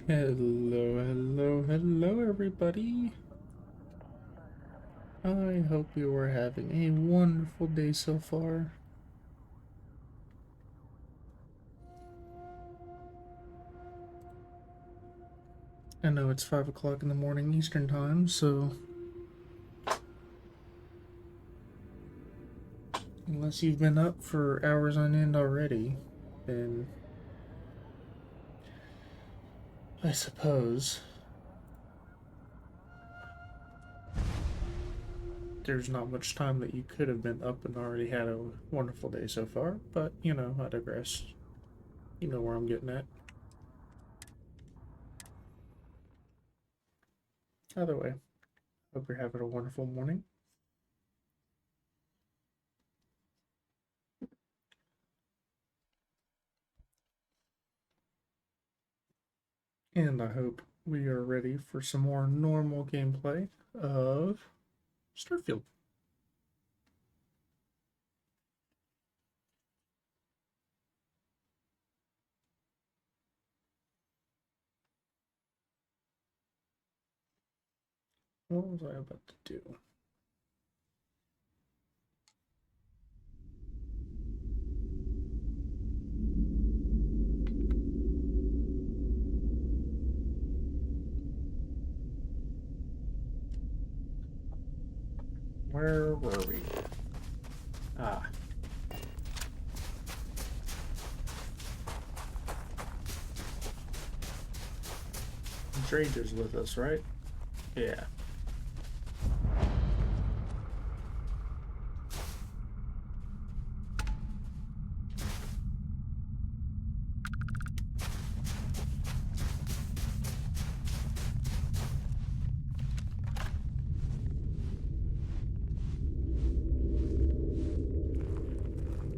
Hello, everybody. I hope you are having a wonderful day so far. I know it's 5 o'clock in the morning Eastern Time, so unless you've been up for hours on end already, then I suppose there's not much time that you could have been up and already had a wonderful day so far, but I digress. You know where I'm getting at. Either way, hope you're having a wonderful morning. And I hope we are ready for some more normal gameplay of Starfield. What was I about to do? Where were we? Ah. Drager's with us, right? Yeah.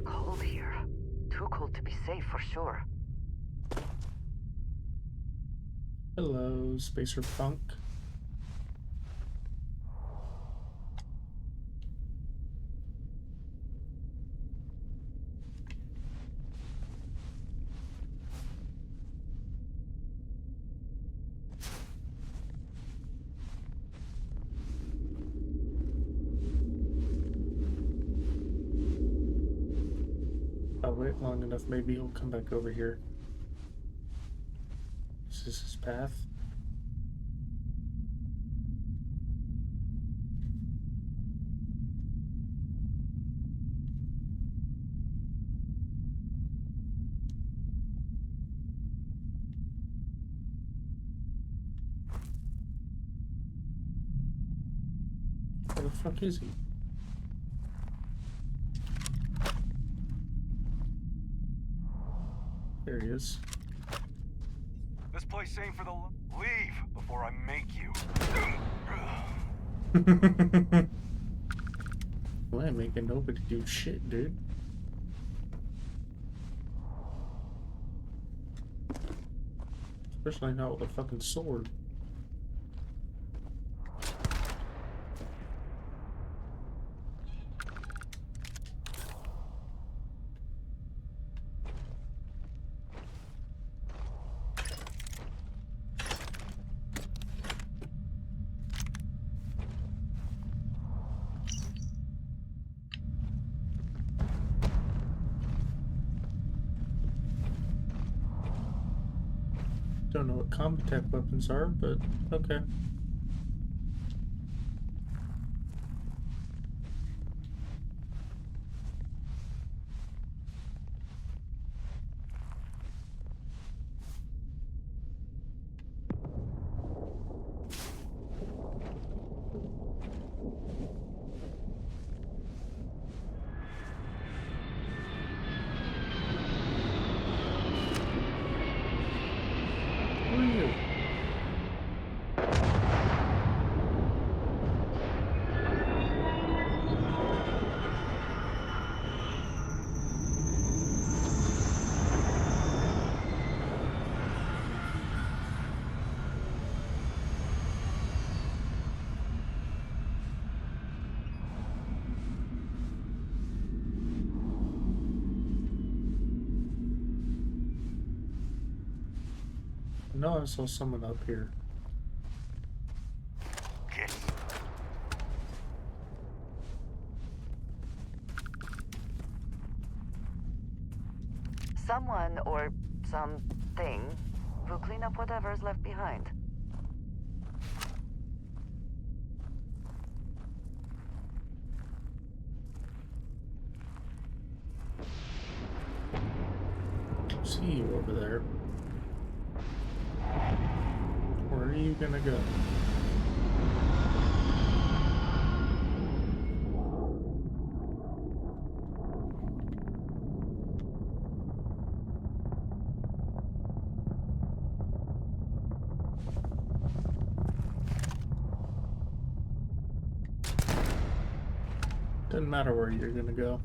Cold here. Too cold to be safe for sure. Hello, Spacer Funk. I'll wait long enough, maybe he'll come back over here. This is his path. Where the fuck is he? There he is. This place ain't for the... Leave before I make you. Well, I ain't making nobody do shit, dude. Especially not with a fucking sword. Don't know what combat tech weapons are, but okay. Who are you? No, I saw someone up here. Get. Someone or something will clean up whatever's left behind. See you over there. Where are you gonna go? Doesn't matter where you're gonna go.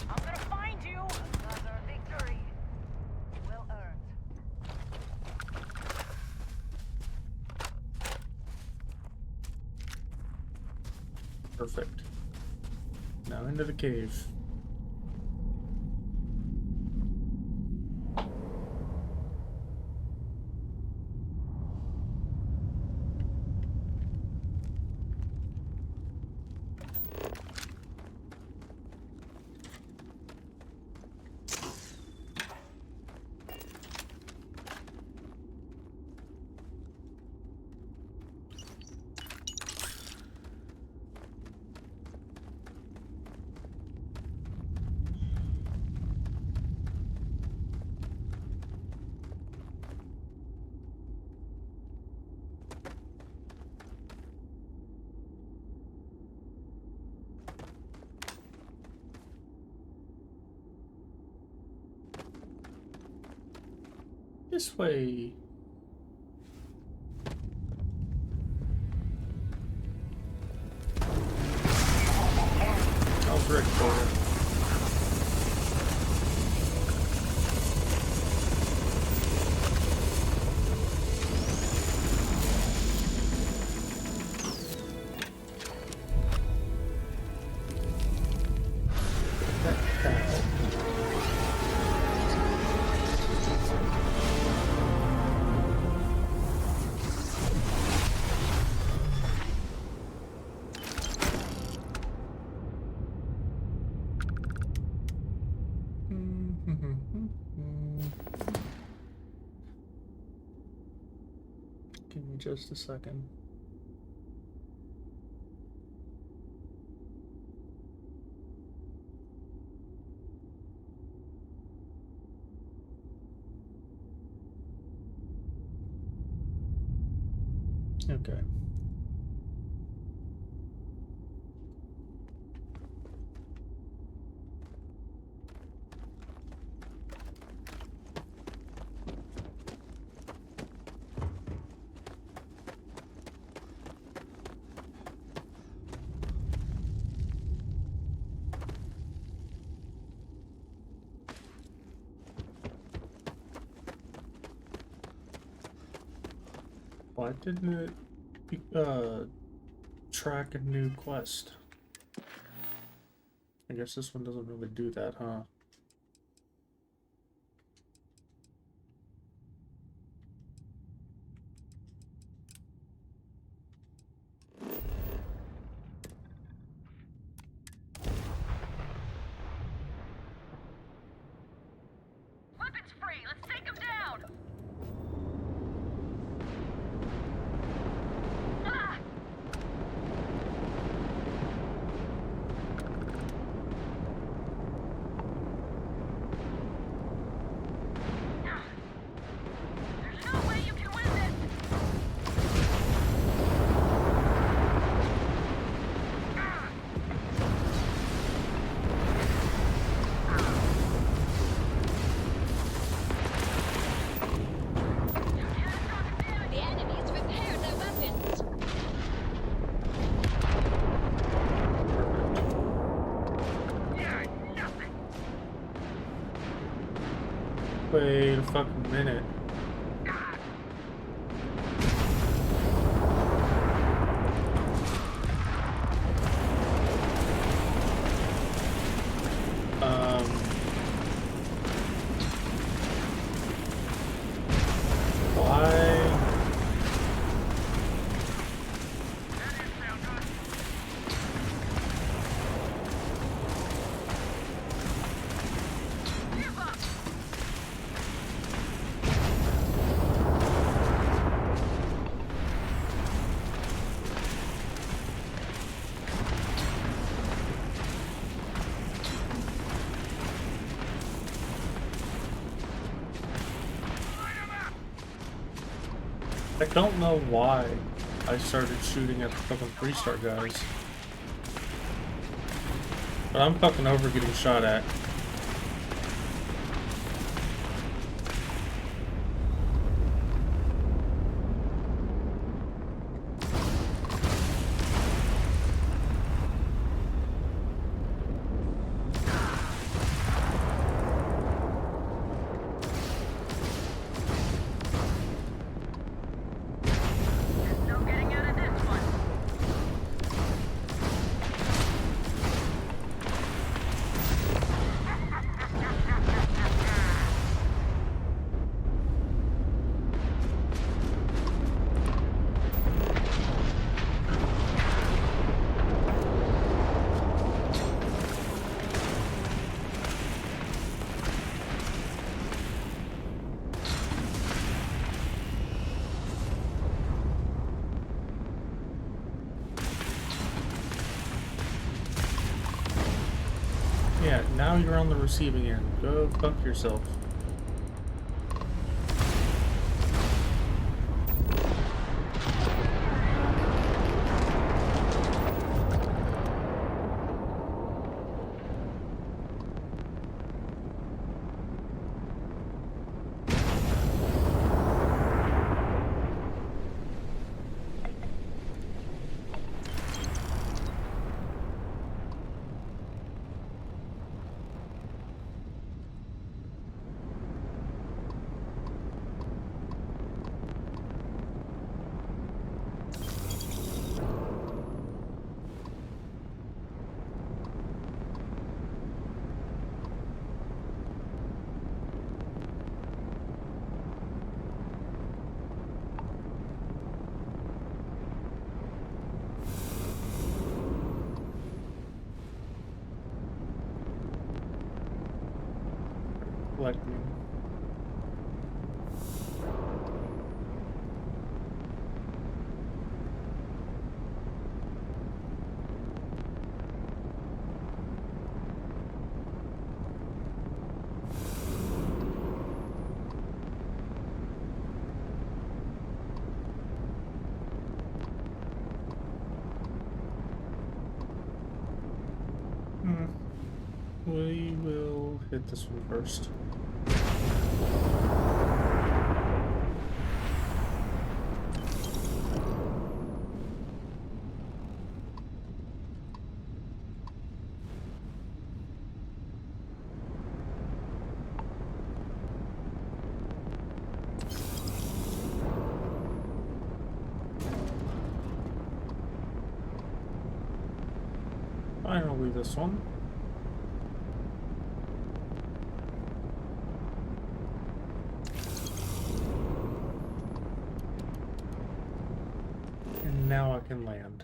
I'm gonna find you! Another victory. Well earned. Perfect. Now into the cave. This way. I was ready for it. Give me just a second. Okay. Why didn't it track a new quest? I guess this one doesn't really do that, huh? Weapons free! Let's take him down! Ah! Wait a fucking minute. Why? I don't know why I started shooting at the fucking 3-star guys. But I'm fucking over getting shot at. No getting out of this one. Yeah, now you're on the receiving end. Go fuck yourself. Like me. We will hit this one first. Finally, this one. And now I can land.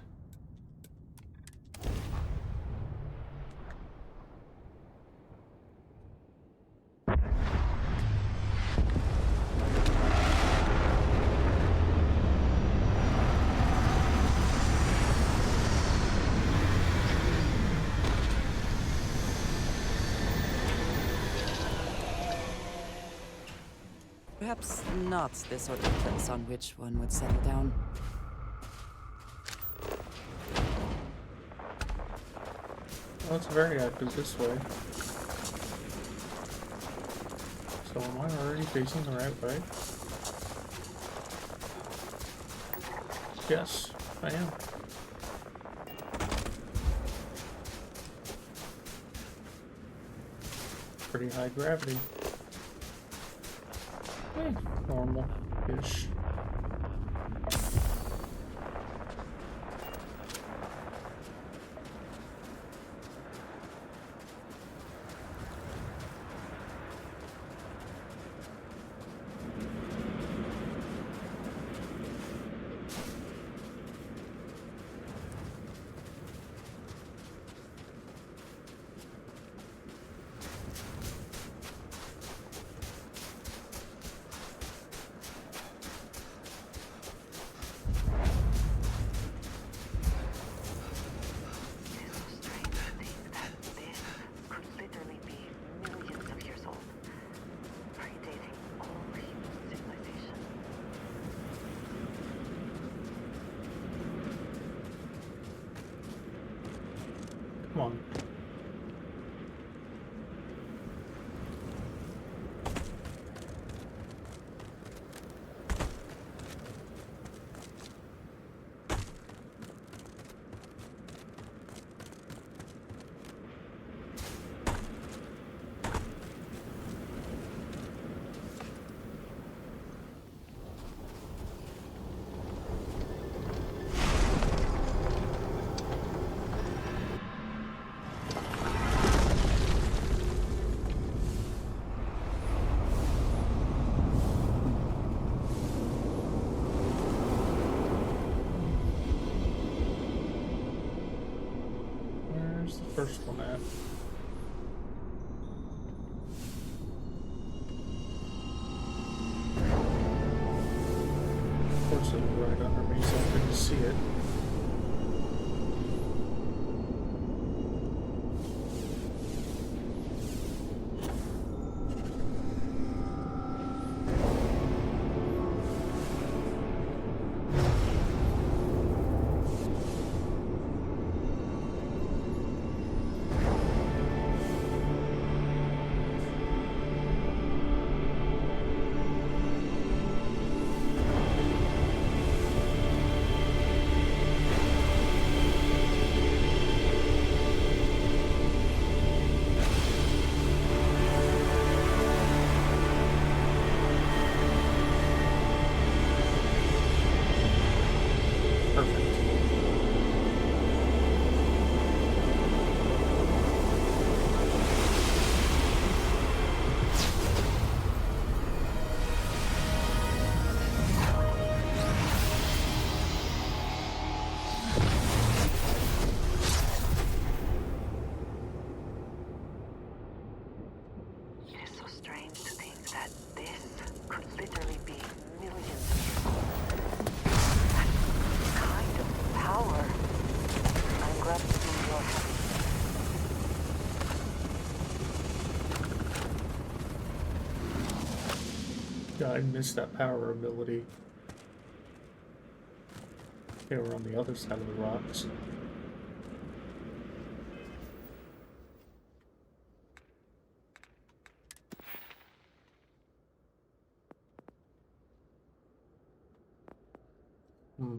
Perhaps not the sort of place on which one would settle down. Well, it's very active this way. So am I already facing the right way? Yes, I am. Pretty high gravity. Normal-ish. It's so strange to think that this could literally be millions of years old, predating all human civilization. Come on. Where's the first one at? Of course, it was right under me, so I couldn't see it. Perfect. It is so strange to think that this could literally be millions of years old. That kind of power. I'm glad to see you're happy. Yeah, I missed that power ability. They were on the other side of the rocks. Hmm.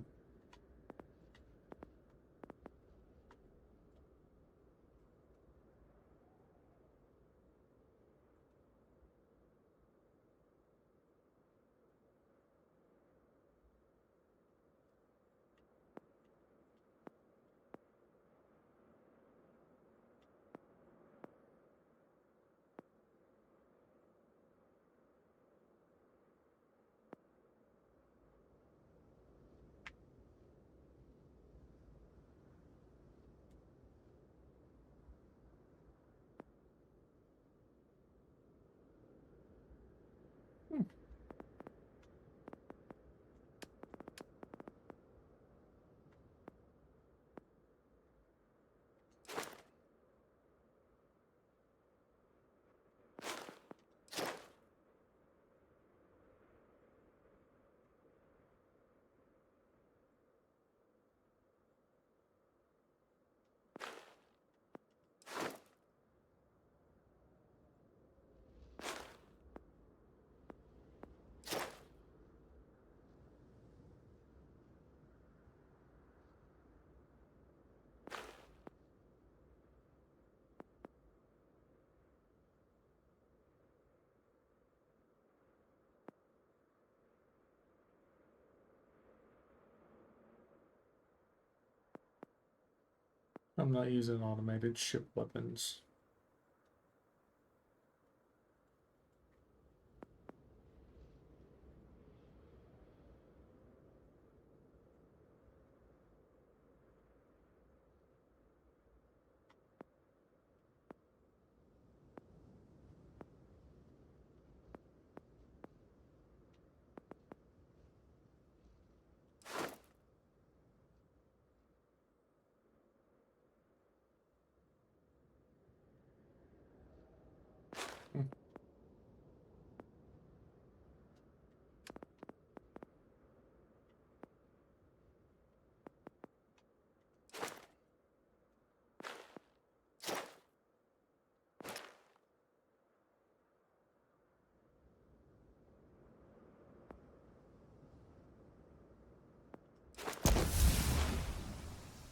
I'm not using automated ship weapons.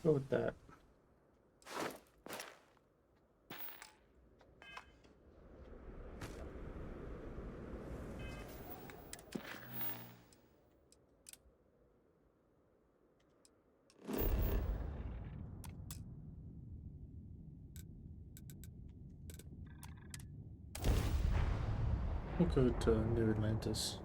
Go with that. We'll go to New Atlantis.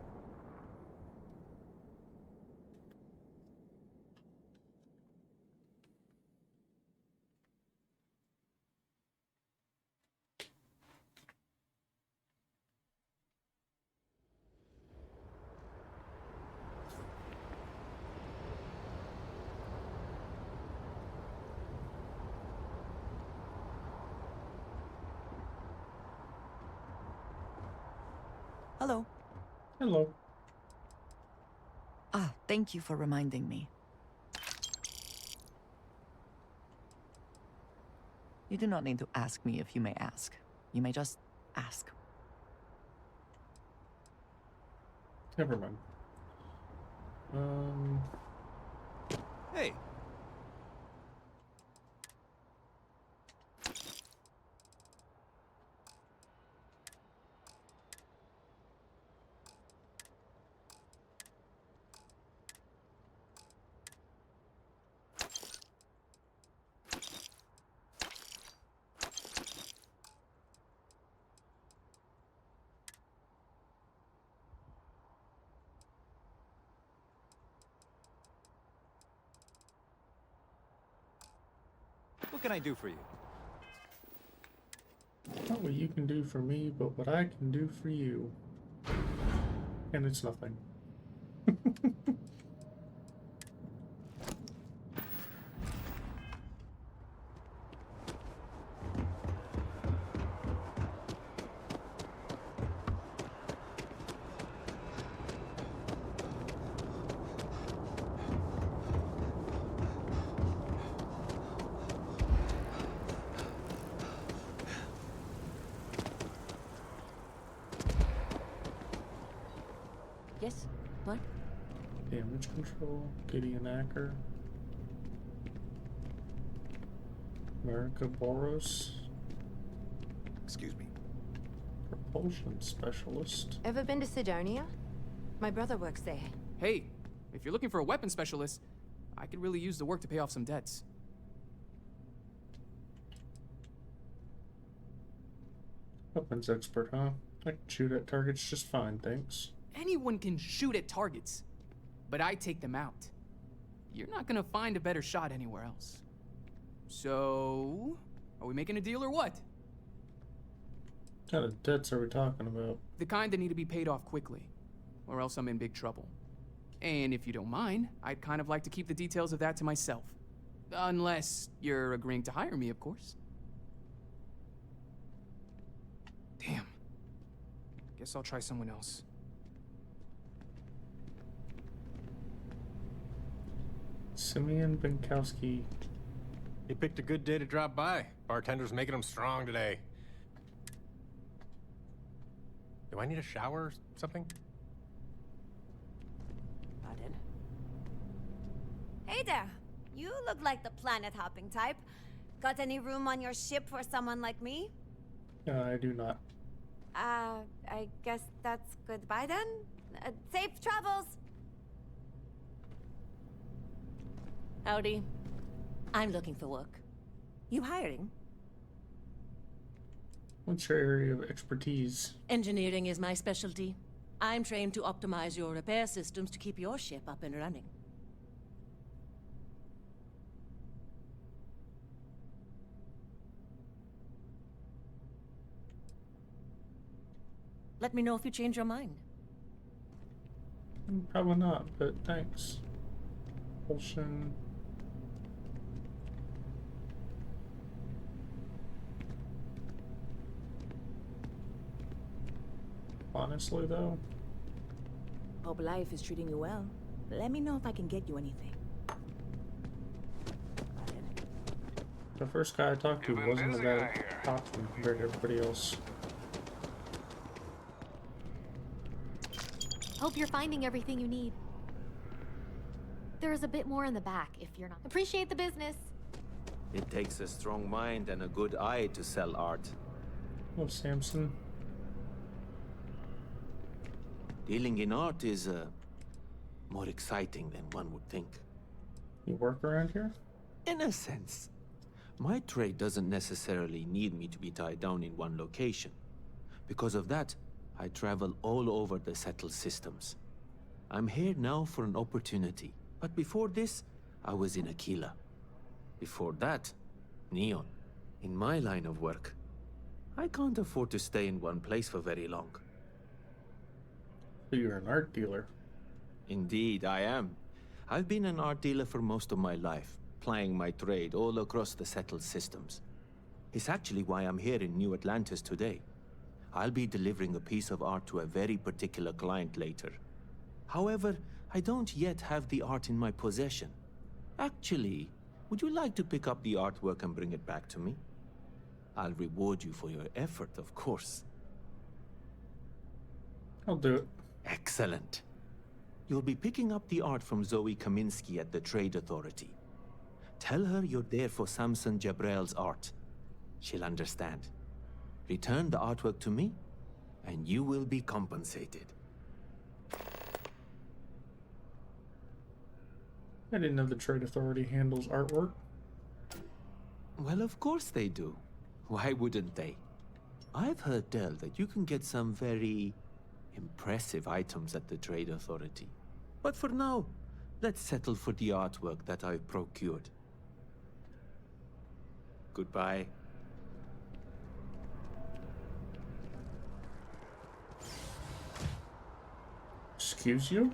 Hello. Hello. Ah, thank you for reminding me. You do not need to ask me if you may ask. You may just ask. Never mind. Hey. What can I do for you? Not what you can do for me, but what I can do for you. And it's nothing. Yes? What? Damage control, Gideon Acker, America Boros, Excuse me. propulsion specialist. Ever been to Sidonia? My brother works there. Hey, if you're looking for a weapon specialist, I could really use the work to pay off some debts. Weapons expert, huh? I can shoot at targets just fine, thanks. Anyone can shoot at targets, but I take them out. You're not gonna find a better shot anywhere else. So, are we making a deal or what? What kind of debts are we talking about? The kind that need to be paid off quickly, or else I'm in big trouble. And if you don't mind, I'd kind of like to keep the details of that to myself. Unless you're agreeing to hire me, of course. Damn. Guess I'll try someone else. Simeon Binkowski. He picked a good day to drop by. Bartender's making him strong today. Do I need a shower or something? Pardon? Hey there! You look like the planet-hopping type. Got any room on your ship for someone like me? I do not. I guess that's goodbye then? Safe travels! Howdy. I'm looking for work. You hiring? What's your area of expertise? Engineering is my specialty. I'm trained to optimize your repair systems to keep your ship up and running. Let me know if you change your mind. Probably not, but thanks. Propulsion. Honestly, though, Hope life is treating you well. Let me know if I can get you anything. the first guy I talked to You've been wasn't the busy, guy I that hear. talked to me compared to everybody else. Hope you're finding everything you need. There's a bit more in the back if you're not. Appreciate the business. It takes a strong mind and a good eye to sell art. Oh, Samson. Dealing in art is more exciting than one would think. You work around here? In a sense. My trade doesn't necessarily need me to be tied down in one location. Because of that, I travel all over the settled systems. I'm here now for an opportunity. But before this, I was in Aquila. Before that, Neon. In my line of work, I can't afford to stay in one place for very long. So you're an art dealer. Indeed, I am. I've been an art dealer for most of my life, plying my trade all across the settled systems. It's actually why I'm here in New Atlantis today. I'll be delivering a piece of art to a very particular client later. However, I don't yet have the art in my possession. Actually, would you like to pick up the artwork and bring it back to me? I'll reward you for your effort, of course. I'll do it. Excellent. You'll be picking up the art from Zoe Kaminsky at the Trade Authority. Tell her you're there for Samson Jabrel's art. She'll understand. Return the artwork to me, and you will be compensated. I didn't know the Trade Authority handles artwork. Well, of course they do. Why wouldn't they? I've heard tell that you can get some very impressive items at the Trade Authority. But for now, let's settle for the artwork that I've procured. Goodbye. Excuse you?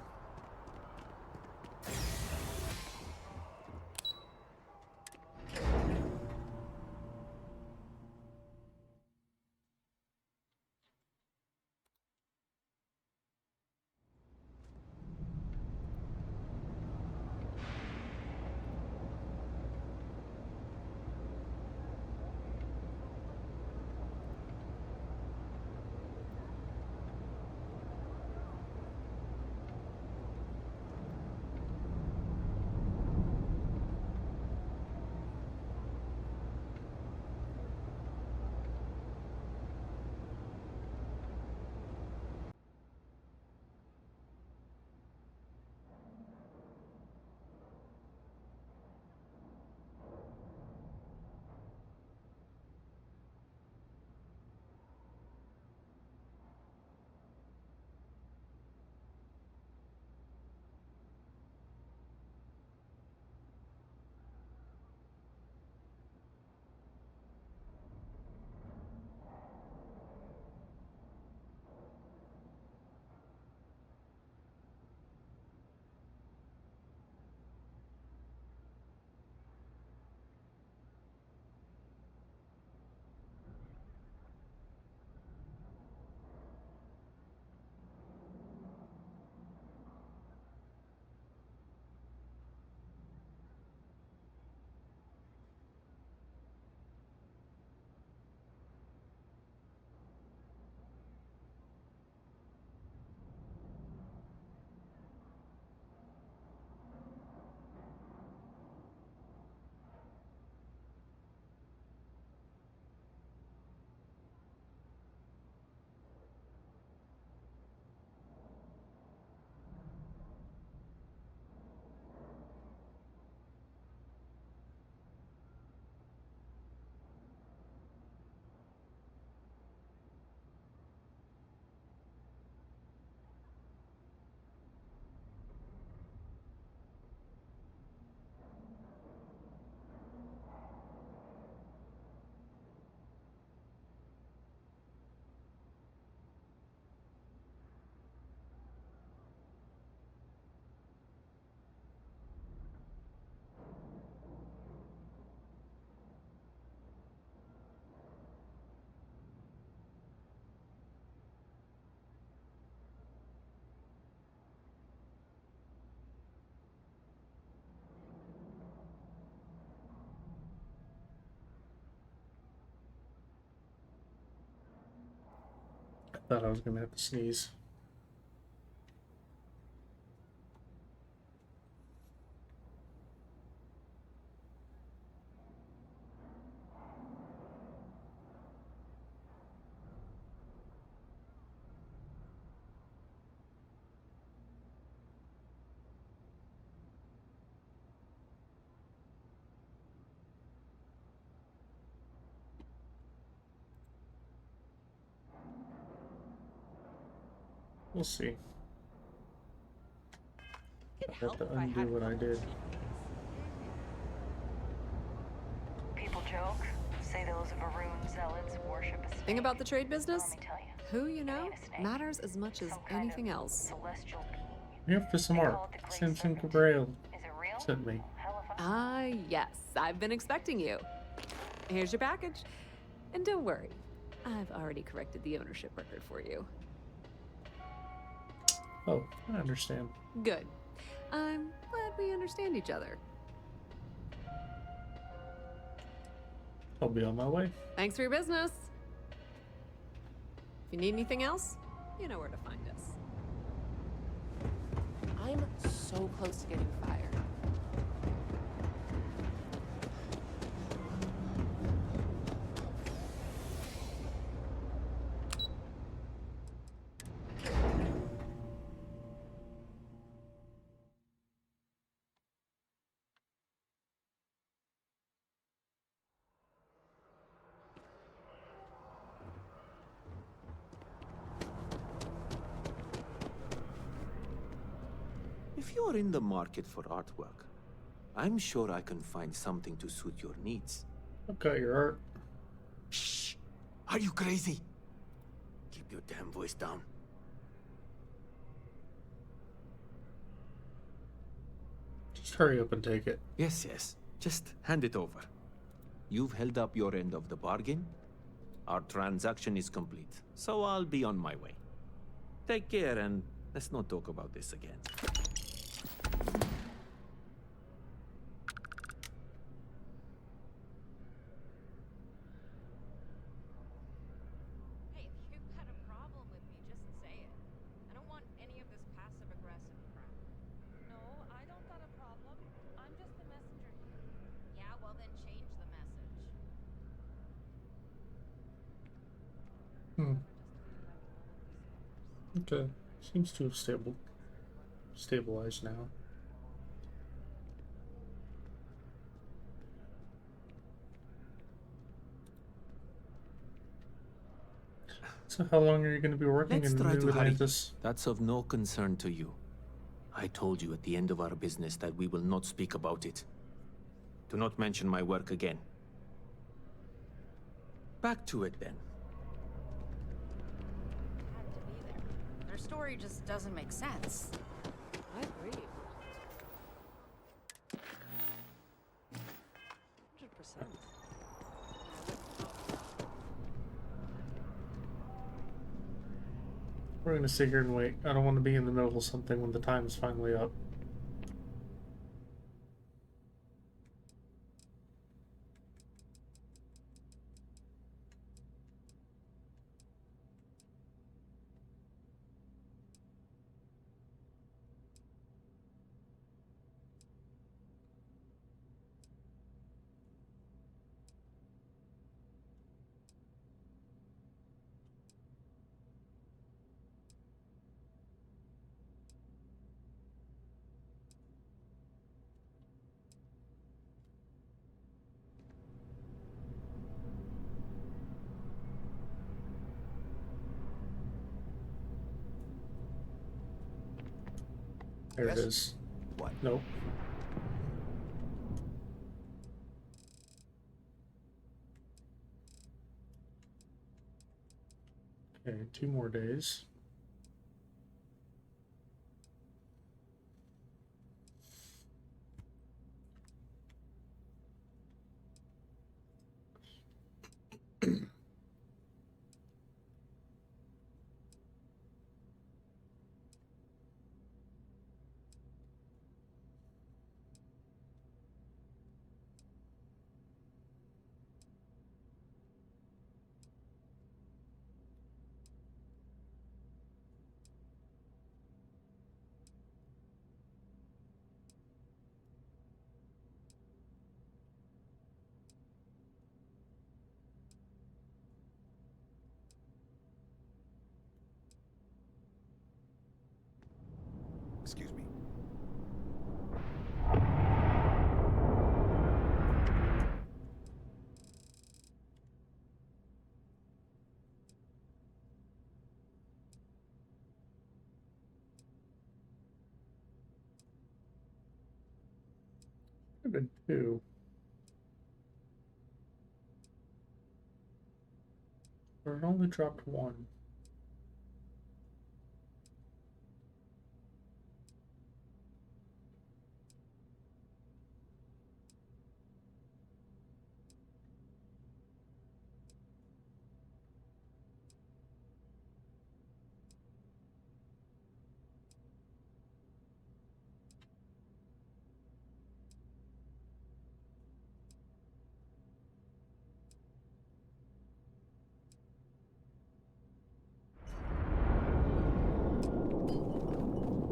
Thought I was gonna have to sneeze. We'll see. I have to undo what I did. People joke, say those Varun zealots worship a snake. Thing about the trade business? Let me tell you. Who you know matters as much as anything else. Celestial being. Here for some art. Simpson Cabral Is it real? sent me. Ah, yes. I've been expecting you. Here's your package. And don't worry, I've already corrected the ownership record for you. Oh, I understand. Good. I'm glad we understand each other. I'll be on my way. Thanks for your business. If you need anything else, you know where to find us. I'm so close to getting fired. If you're in the market for artwork, I'm sure I can find something to suit your needs. I've got your art. Shh! Are you crazy? Keep your damn voice down. Just hurry up and take it. Yes, yes. Just hand it over. You've held up your end of the bargain. Our transaction is complete, so I'll be on my way. Take care and let's not talk about this again. Hey, if you've got a problem with me, just say it. I don't want any of this passive-aggressive crap. No, I don't got a problem. I'm just the messenger here. Yeah, well then change the message. Okay. Seems to have stabilized now. So how long are you going to be working Let's in try New to hurry. Atlantis? That's of no concern to you. I told you at the end of our business that we will not speak about it. Do not mention my work again. Back to it then. Had to be there. Their story just doesn't make sense. I agree. 100%. We're going to sit here and wait. I don't want to be in the middle of something when the time is finally up. There it is. What? Nope. Okay, 2 more days. have been two. But it only dropped one.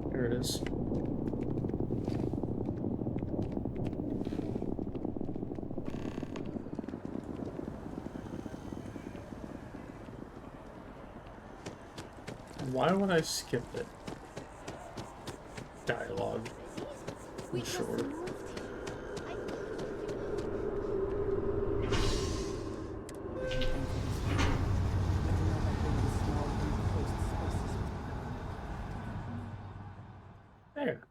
There it is. Why would I skip it? Dialogue. I'm sure. There.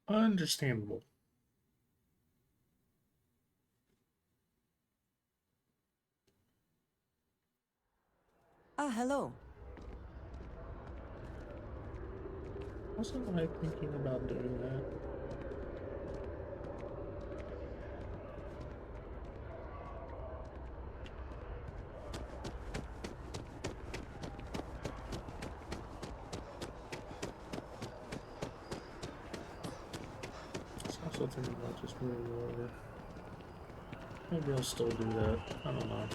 Understandable. Ah, hello. Wasn't I thinking about doing that? I was also thinking about just moving over. Maybe I'll still do that. I don't know.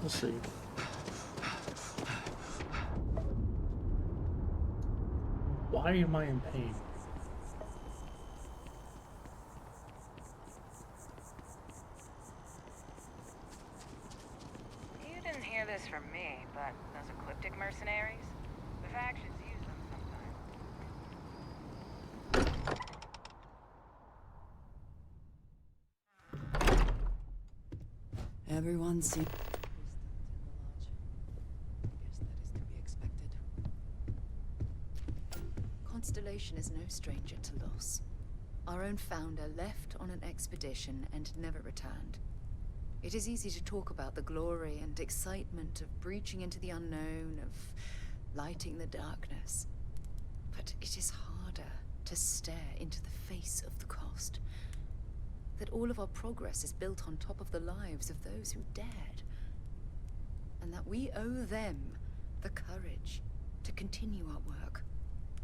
We'll see. Why am I in pain? You didn't hear this from me, but those ecliptic mercenaries, the factions use them sometimes. Everyone seems... Constellation is no stranger to loss. Our own founder left on an expedition and never returned. It is easy to talk about the glory and excitement of breaching into the unknown, of lighting the darkness. But it is harder to stare into the face of the cost. That all of our progress is built on top of the lives of those who dared. And that we owe them the courage to continue our work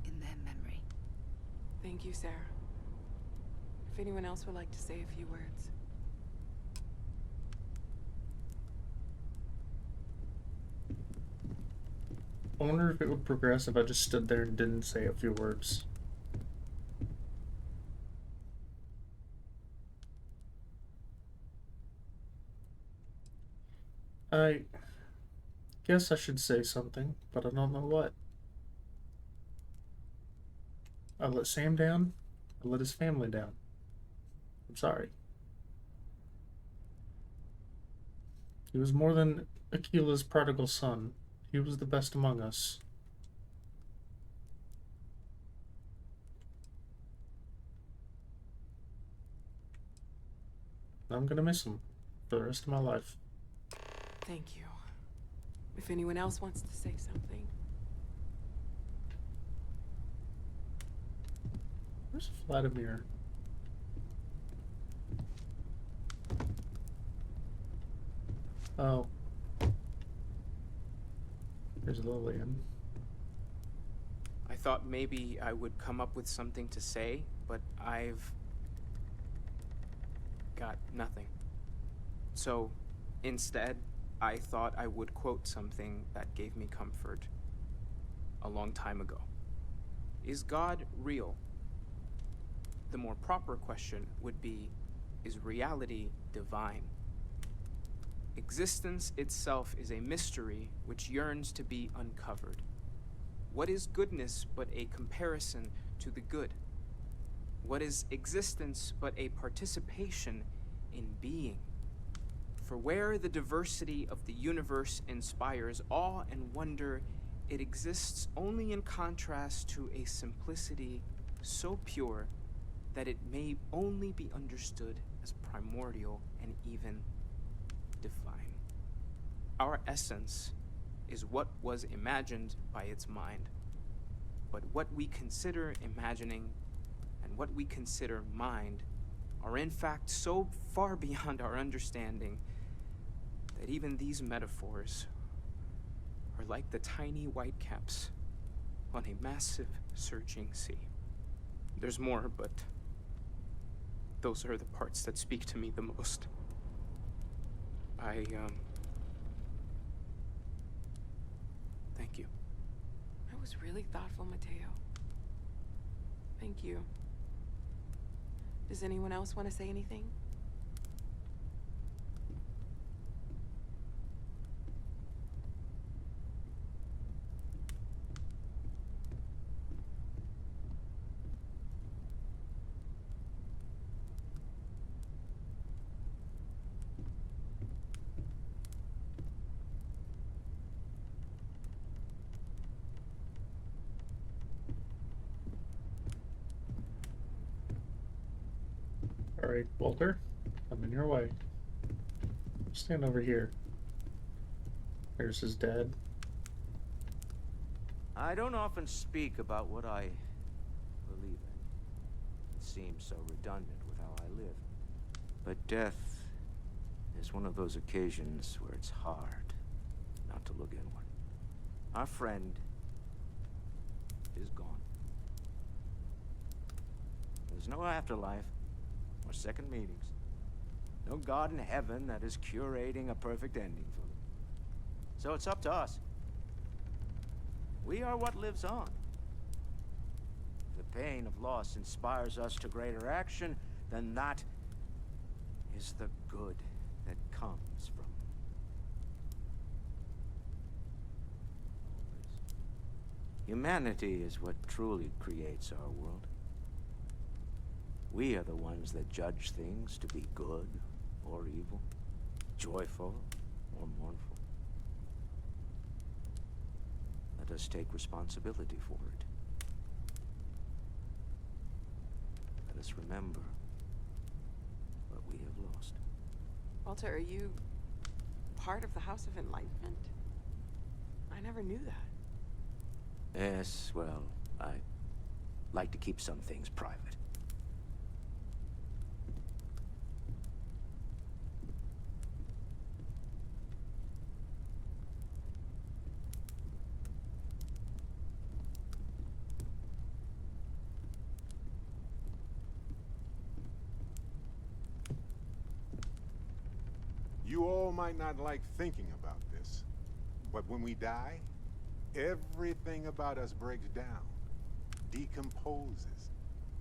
in their memory. Thank you, Sarah. If anyone else would like to say a few words. I wonder if it would progress if I just stood there and didn't say a few words. I guess I should say something, but I don't know what. I let Sam down. I let his family down. I'm sorry. He was more than Aquila's prodigal son. He was the best among us. I'm gonna miss him for the rest of my life. Thank you. If anyone else wants to say something. Where's Vladimir? Oh. There's Lillian. I thought maybe I would come up with something to say, but I've got nothing. So, instead, I thought I would quote something that gave me comfort a long time ago. Is God real? The more proper question would be, is reality divine? Existence itself is a mystery which yearns to be uncovered. What is goodness but a comparison to the good? What is existence but a participation in being? For where the diversity of the universe inspires awe and wonder, it exists only in contrast to a simplicity so pure that it may only be understood as primordial and even divine. Our essence is what was imagined by its mind, but what we consider imagining and what we consider mind are in fact so far beyond our understanding that even these metaphors are like the tiny whitecaps on a massive surging sea. There's more, but those are the parts that speak to me the most. Thank you. That was really thoughtful, Mateo. Thank you. Does anyone else want to say anything? All right, Walter, I'm in your way. Stand over here. There's his dad. I don't often speak about what I believe in. It seems so redundant with how I live. But death is one of those occasions where it's hard not to look inward. Our friend is gone. There's no afterlife or second meetings. No God in heaven that is curating a perfect ending for them. So it's up to us. We are what lives on. If the pain of loss inspires us to greater action, then that is the good that comes from all this. Humanity is what truly creates our world. We are the ones that judge things to be good or evil, joyful or mournful. Let us take responsibility for it. Let us remember what we have lost. Walter, are you part of the House of Enlightenment? I never knew that. Yes, well, I like to keep some things private. You all might not like thinking about this, but when we die, everything about us breaks down, decomposes,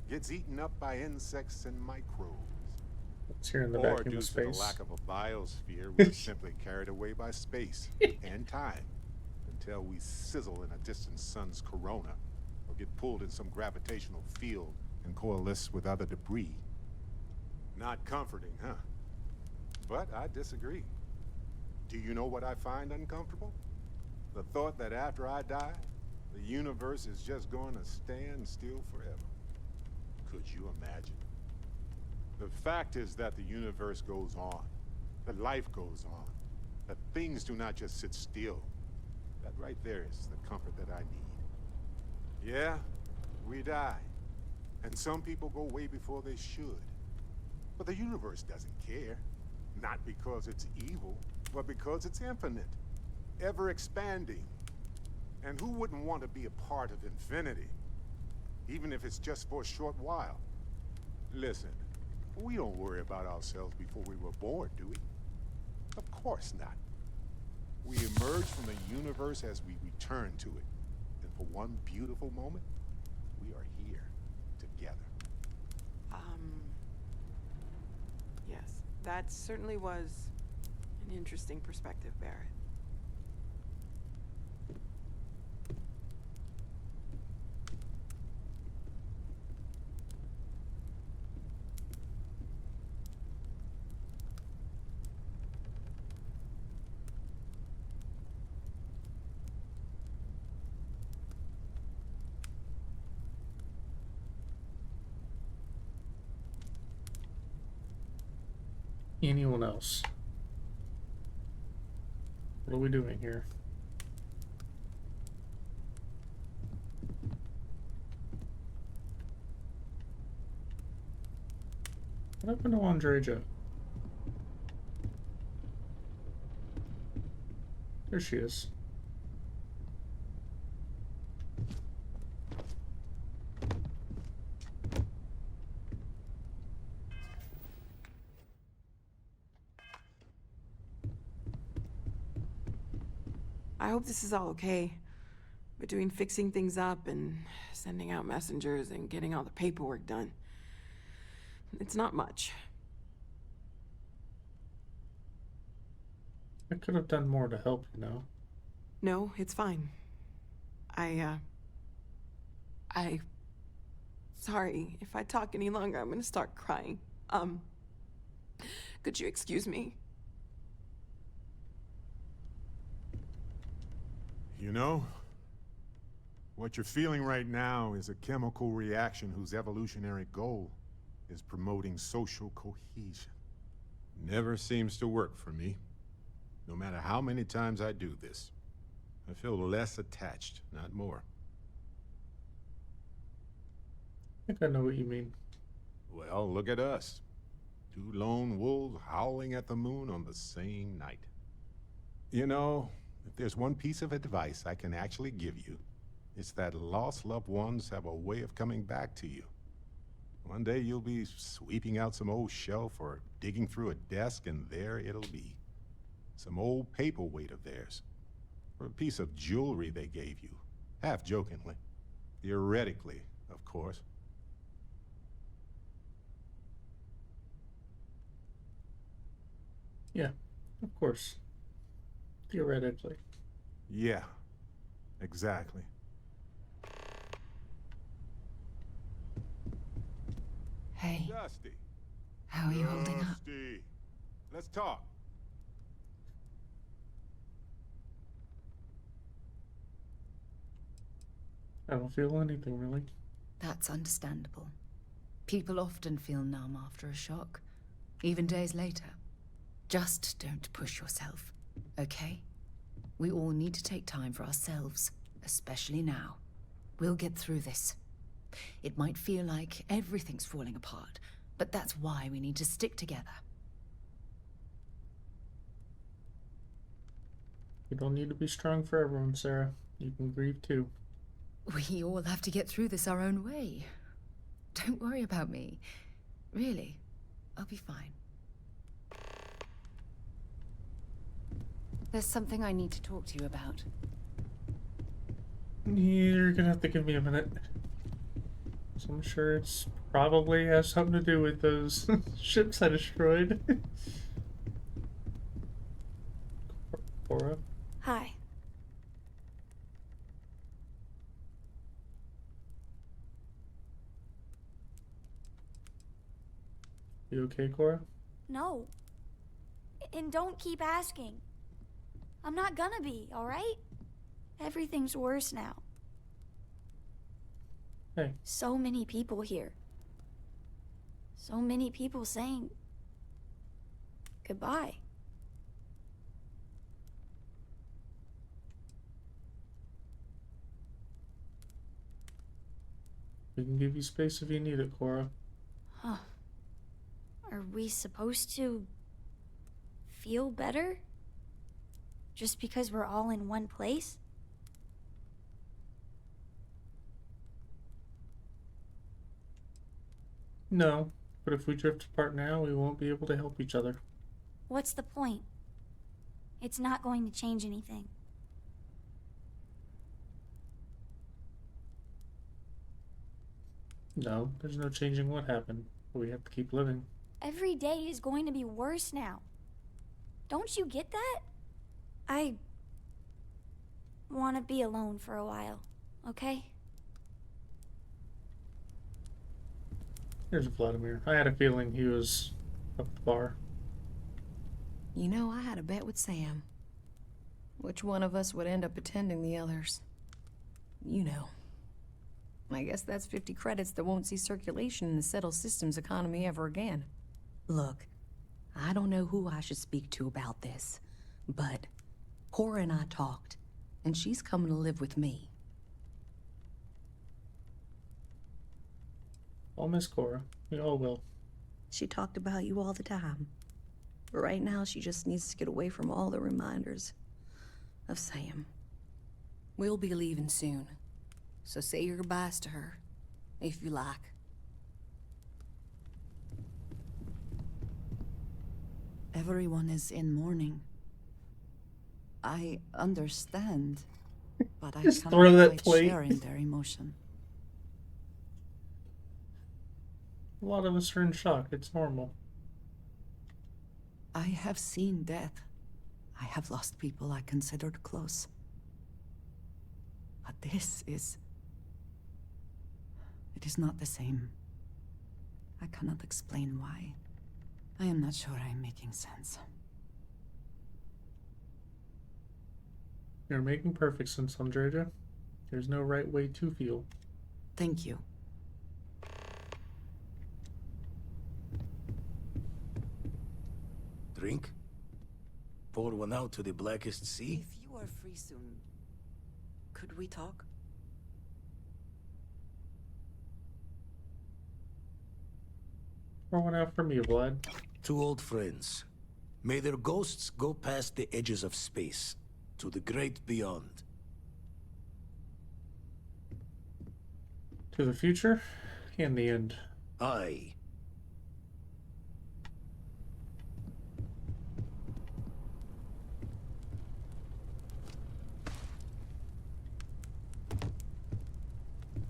gets eaten up by insects and microbes. It's here in the Or vacuum due of to the space. lack of a biosphere, we're simply carried away by space and time until we sizzle in a distant sun's corona or get pulled in some gravitational field and coalesce with other debris. Not comforting, huh? But I disagree. Do you know what I find uncomfortable? The thought that after I die, the universe is just going to stand still forever. Could you imagine? The fact is that the universe goes on, that life goes on, that things do not just sit still. That right there is the comfort that I need. Yeah, we die, and some people go way before they should. But the universe doesn't care. Not because it's evil, but because it's infinite, ever expanding. And who wouldn't want to be a part of infinity? Even if it's just for a short while. Listen, we don't worry about ourselves before we were born, do we? Of course not. We emerge from the universe as we return to it. And for one beautiful moment, we are here, together. Yes, that certainly was an interesting perspective, Barrett. anyone else. What are we doing here? What happened to Andreja? There she is. I hope this is all okay. Between fixing things up and sending out messengers and getting all the paperwork done. It's not much. I could have done more to help, you know. No, it's fine. Sorry, if I talk any longer, I'm gonna start crying. Could you excuse me? You know, what you're feeling right now is a chemical reaction whose evolutionary goal is promoting social cohesion. Never seems to work for me. No matter how many times I do this, I feel less attached, not more. I think I know what you mean. Well, look at us. Two lone wolves howling at the moon on the same night. You know, if there's one piece of advice I can actually give you, it's that lost loved ones have a way of coming back to you. One day you'll be sweeping out some old shelf or digging through a desk, and there it'll be. Some old paperweight of theirs. Or a piece of jewelry they gave you. Half jokingly. Theoretically, of course. Yeah, of course. Theoretically. Yeah, exactly. Hey. Dusty. How are you holding up? Dusty. Let's talk. I don't feel anything, really. That's understandable. People often feel numb after a shock, even days later. Just don't push yourself, okay? We all need to take time for ourselves, especially now. We'll get through this. It might feel like everything's falling apart, but that's why we need to stick together. You don't need to be strong for everyone, Sarah. You can grieve too. We all have to get through this our own way. Don't worry about me. Really, I'll be fine. There's something I need to talk to you about. You're gonna have to give me a minute. So I'm sure it's probably has something to do with those ships I destroyed. Cora. Hi. You okay, Cora? No. And don't keep asking. I'm not gonna be, alright? Everything's worse now. Hey. So many people here. So many people saying goodbye. We can give you space if you need it, Cora. Huh. Are we supposed to feel better? Just because we're all in one place? No, but if we drift apart now, we won't be able to help each other. What's the point? It's not going to change anything. No, there's no changing what happened. We have to keep living. Every day is going to be worse now. Don't you get that? I want to be alone for a while, okay? Here's Vladimir. I had a feeling he was up at the bar. You know, I had a bet with Sam. Which one of us would end up attending the others? You know. I guess that's 50 credits that won't see circulation in the Settled Systems economy ever again. Look, I don't know who I should speak to about this, but Cora and I talked, and she's coming to live with me. I'll miss Cora. We all will. She talked about you all the time. But right now, she just needs to get away from all the reminders of Sam. We'll be leaving soon, so say your goodbyes to her, if you like. Everyone is in mourning. I understand, but I Just cannot throw that quite plate. share in their emotion. A lot of us are in shock. It's normal. I have seen death. I have lost people I considered close. But this is... It is not the same. I cannot explain why. I am not sure I am making sense. You're making perfect sense, Andrea. There's no right way to feel. Thank you. Drink? Pour one out to the blackest sea? If you are free soon, could we talk? Pour one out for me, Vlad. Two old friends. May their ghosts go past the edges of space, to the great beyond. To the future and the end. Aye.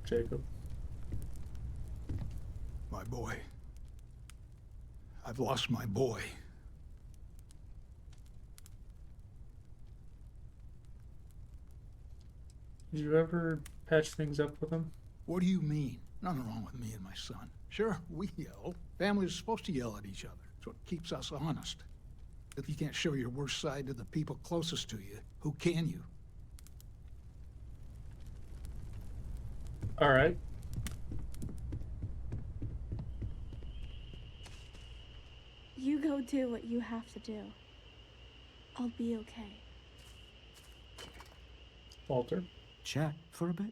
Jacob. My boy. I've lost my boy. Did you ever patch things up with him? What do you mean? Nothing wrong with me and my son. Sure, we yell. Families are supposed to yell at each other. It's what keeps us honest. If you can't show your worst side to the people closest to you, who can you? All right. You go do what you have to do. I'll be okay. Walter. Chat for a bit?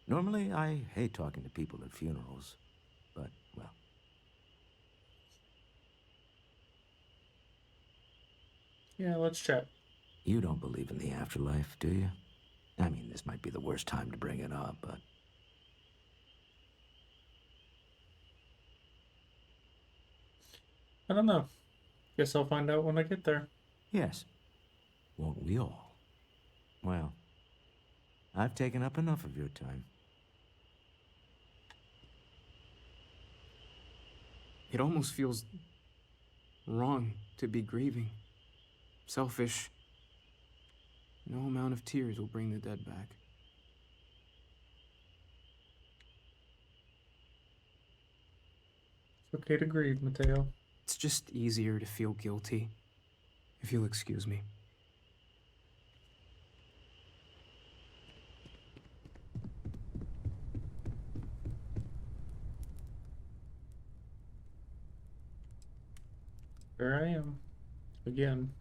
Normally, I hate talking to people at funerals, but, well. Yeah, let's chat. You don't believe in the afterlife, do you? I mean, this might be the worst time to bring it up, but... I don't know. Guess I'll find out when I get there. Yes. Won't we all? Well, I've taken up enough of your time. It almost feels wrong to be grieving. Selfish. No amount of tears will bring the dead back. It's okay to grieve, Mateo. It's just easier to feel guilty, if you'll excuse me. There I am. Again.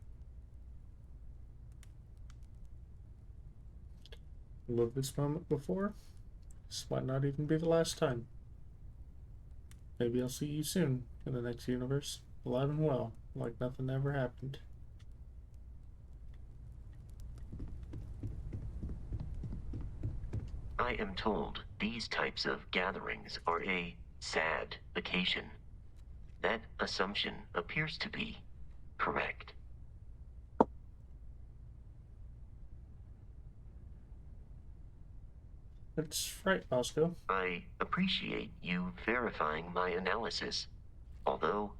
Lived this moment before. This might not even be the last time. Maybe I'll see you soon in the next universe, alive and well, like nothing ever happened. I am told these types of gatherings are a sad occasion. That assumption appears to be correct. That's right, Bosco. I appreciate you verifying my analysis, although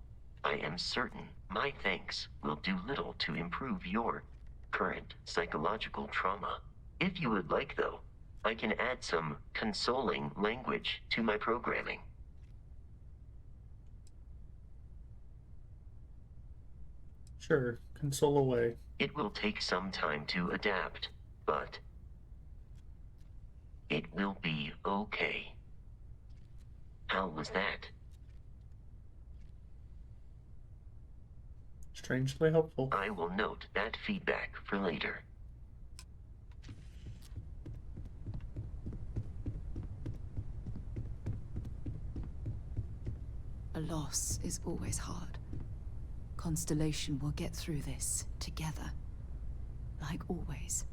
I am certain my thanks will do little to improve your current psychological trauma. If you would like, though, I can add some consoling language to my programming. Sure, console away. It will take some time to adapt, but it will be okay. How was that? Strangely helpful. I will note that feedback for later. A loss is always hard. Constellation will get through this together. Like always.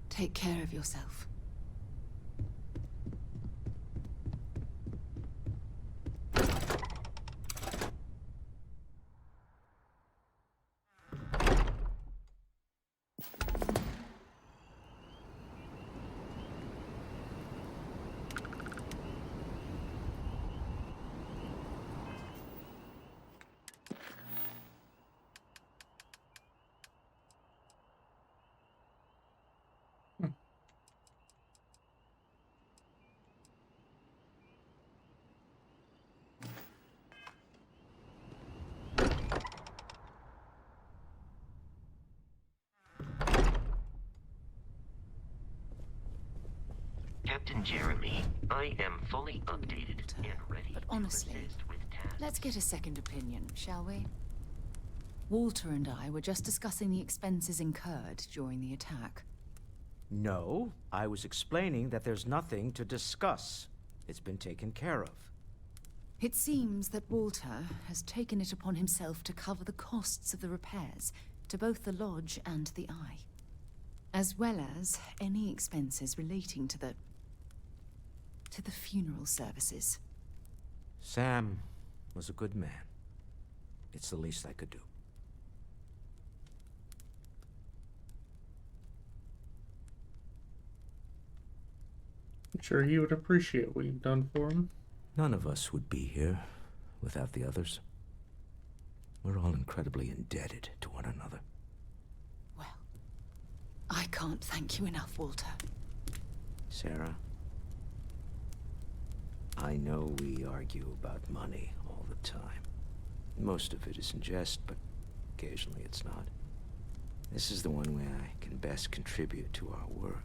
Take care of yourself. Captain Jeremy, I am fully updated and ready But honestly, to assist with tasks. let's get a second opinion, shall we? Walter and I were just discussing the expenses incurred during the attack. No, I was explaining that there's nothing to discuss. It's been taken care of. It seems that Walter has taken it upon himself to cover the costs of the repairs to both the lodge and the Eye, as well as any expenses relating to the funeral services. Sam was a good man. It's the least I could do. I'm sure he would appreciate what you've done for him. None of us would be here without the others. We're all incredibly indebted to one another. I can't thank you enough, Walter. Sarah, I know we argue about money all the time. Most of it is in jest, but occasionally it's not. This is the one way I can best contribute to our work.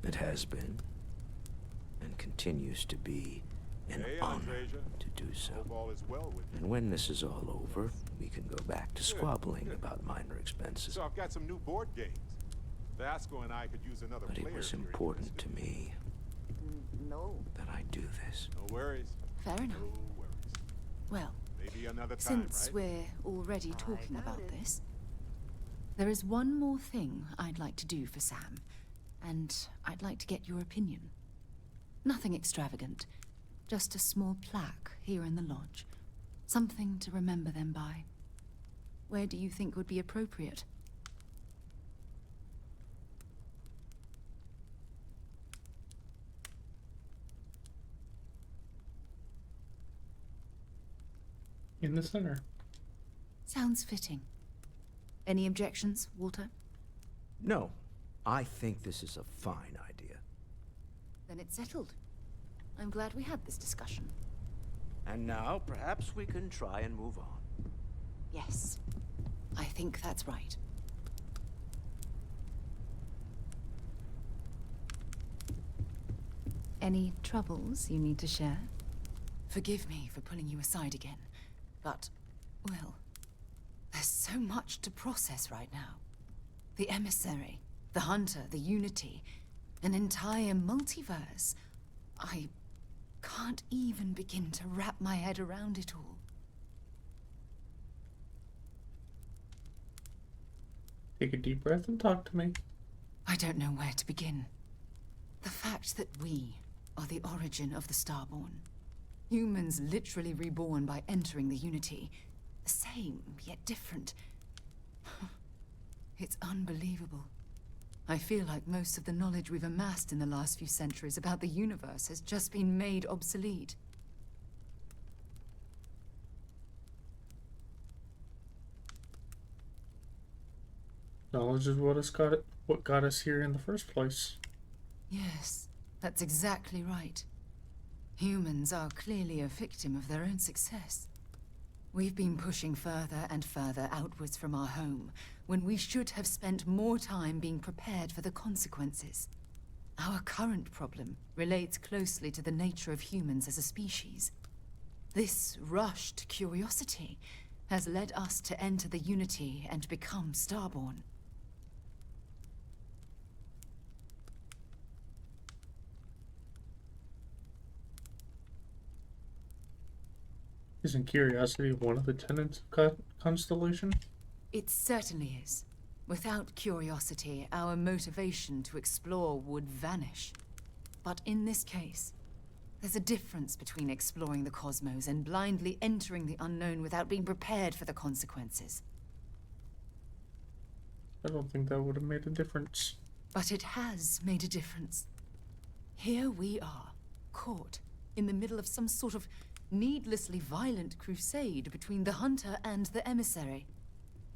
It has been, and continues to be, an honor to do so. And when this is all over, we can go back to squabbling about minor expenses. So I've got some new board games. Vasco and I could use another But player. it was important to me No. that I do this. No worries. Fair enough. No worries. Well, Maybe another time, since right? we're already talking about this, there is one more thing I'd like to do for Sam, and I'd like to get your opinion. Nothing extravagant, just a small plaque here in the lodge. Something to remember them by. Where do you think would be appropriate? In the center. Sounds fitting. Any objections, Walter? No, I think this is a fine idea. Then it's settled. I'm glad we had this discussion. And now, perhaps we can try and move on. Yes, I think that's right. Any troubles you need to share? Forgive me for pulling you aside again, but, well, there's so much to process right now. The emissary, the hunter, the unity, an entire multiverse. I can't even begin to wrap my head around it all. Take a deep breath and talk to me. I don't know where to begin. The fact that we are the origin of the Starborn. Humans literally reborn by entering the Unity. The same, yet different. It's unbelievable. I feel like most of the knowledge we've amassed in the last few centuries about the universe has just been made obsolete. Knowledge is what got us here in the first place. Yes, that's exactly right. Humans are clearly a victim of their own success. We've been pushing further and further outwards from our home, when we should have spent more time being prepared for the consequences. Our current problem relates closely to the nature of humans as a species. This rushed curiosity has led us to enter the Unity and become Starborn. Isn't curiosity one of the tenets of Constellation? It certainly is. Without curiosity, our motivation to explore would vanish. But in this case, there's a difference between exploring the cosmos and blindly entering the unknown without being prepared for the consequences. I don't think that would have made a difference. But it has made a difference. Here we are, caught in the middle of some sort of needlessly violent crusade between the hunter and the emissary.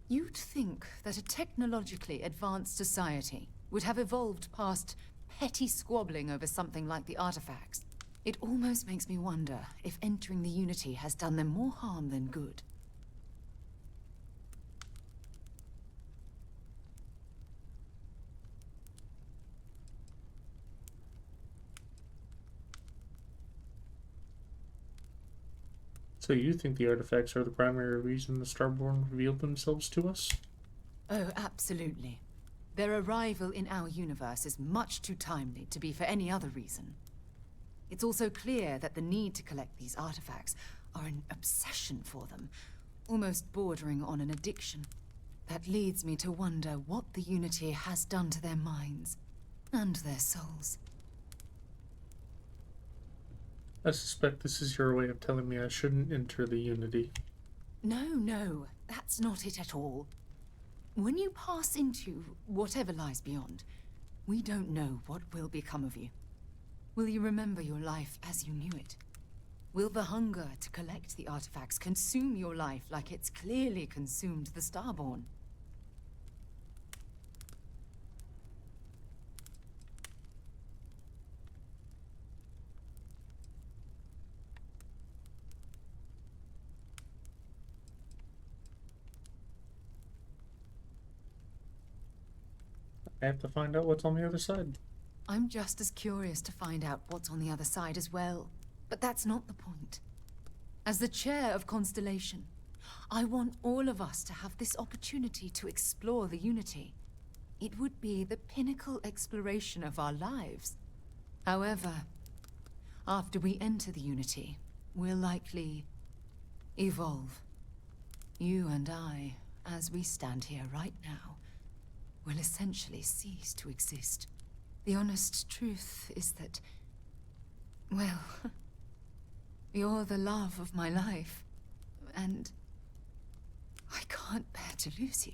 You'd think that a technologically advanced society would have evolved past petty squabbling over something like the artifacts. It almost makes me wonder if entering the Unity has done them more harm than good. So you think the artifacts are the primary reason the Starborn revealed themselves to us? Oh, absolutely. Their arrival in our universe is much too timely to be for any other reason. It's also clear that the need to collect these artifacts are an obsession for them, almost bordering on an addiction. That leads me to wonder what the Unity has done to their minds and their souls. I suspect this is your way of telling me I shouldn't enter the Unity. No, that's not it at all. When you pass into whatever lies beyond, we don't know what will become of you. Will you remember your life as you knew it? Will the hunger to collect the artifacts consume your life like it's clearly consumed the Starborn? I have to find out what's on the other side. I'm just as curious to find out what's on the other side as well. But that's not the point. As the chair of Constellation, I want all of us to have this opportunity to explore the Unity. It would be the pinnacle exploration of our lives. However, after we enter the Unity, we'll likely evolve. You and I, as we stand here right now, will essentially cease to exist. The honest truth is that, well, you're the love of my life, and I can't bear to lose you.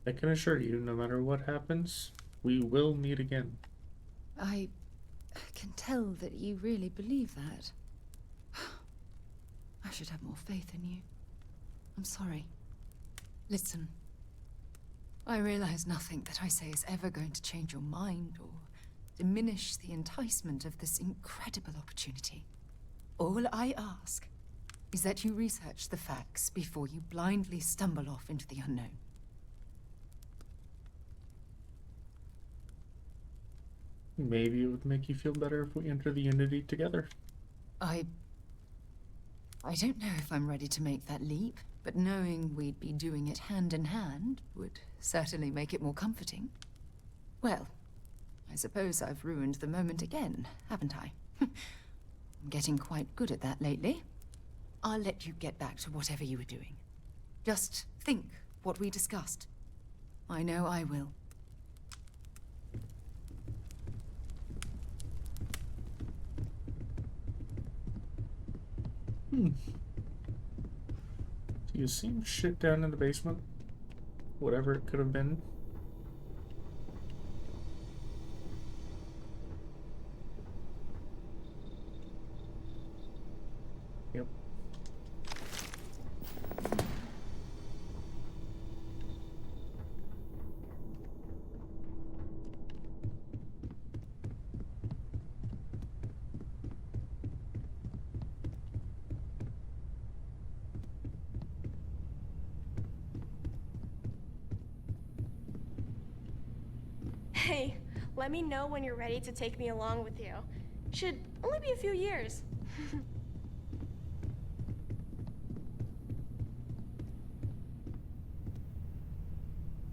I can assure you, no matter what happens, we will meet again. I can tell that you really believe that. I should have more faith in you. I'm sorry. Listen. I realize nothing that I say is ever going to change your mind or diminish the enticement of this incredible opportunity. All I ask is that you research the facts before you blindly stumble off into the unknown. Maybe it would make you feel better if we enter the Unity together. I don't know if I'm ready to make that leap, but knowing we'd be doing it hand in hand would certainly make it more comforting. Well, I suppose I've ruined the moment again, haven't I? I'm getting quite good at that lately. I'll let you get back to whatever you were doing. Just think what we discussed. I know I will. Do you see shit down in the basement? Whatever it could have been. Yep. Hey, Let me know when you're ready to take me along with you. Should only be a few years.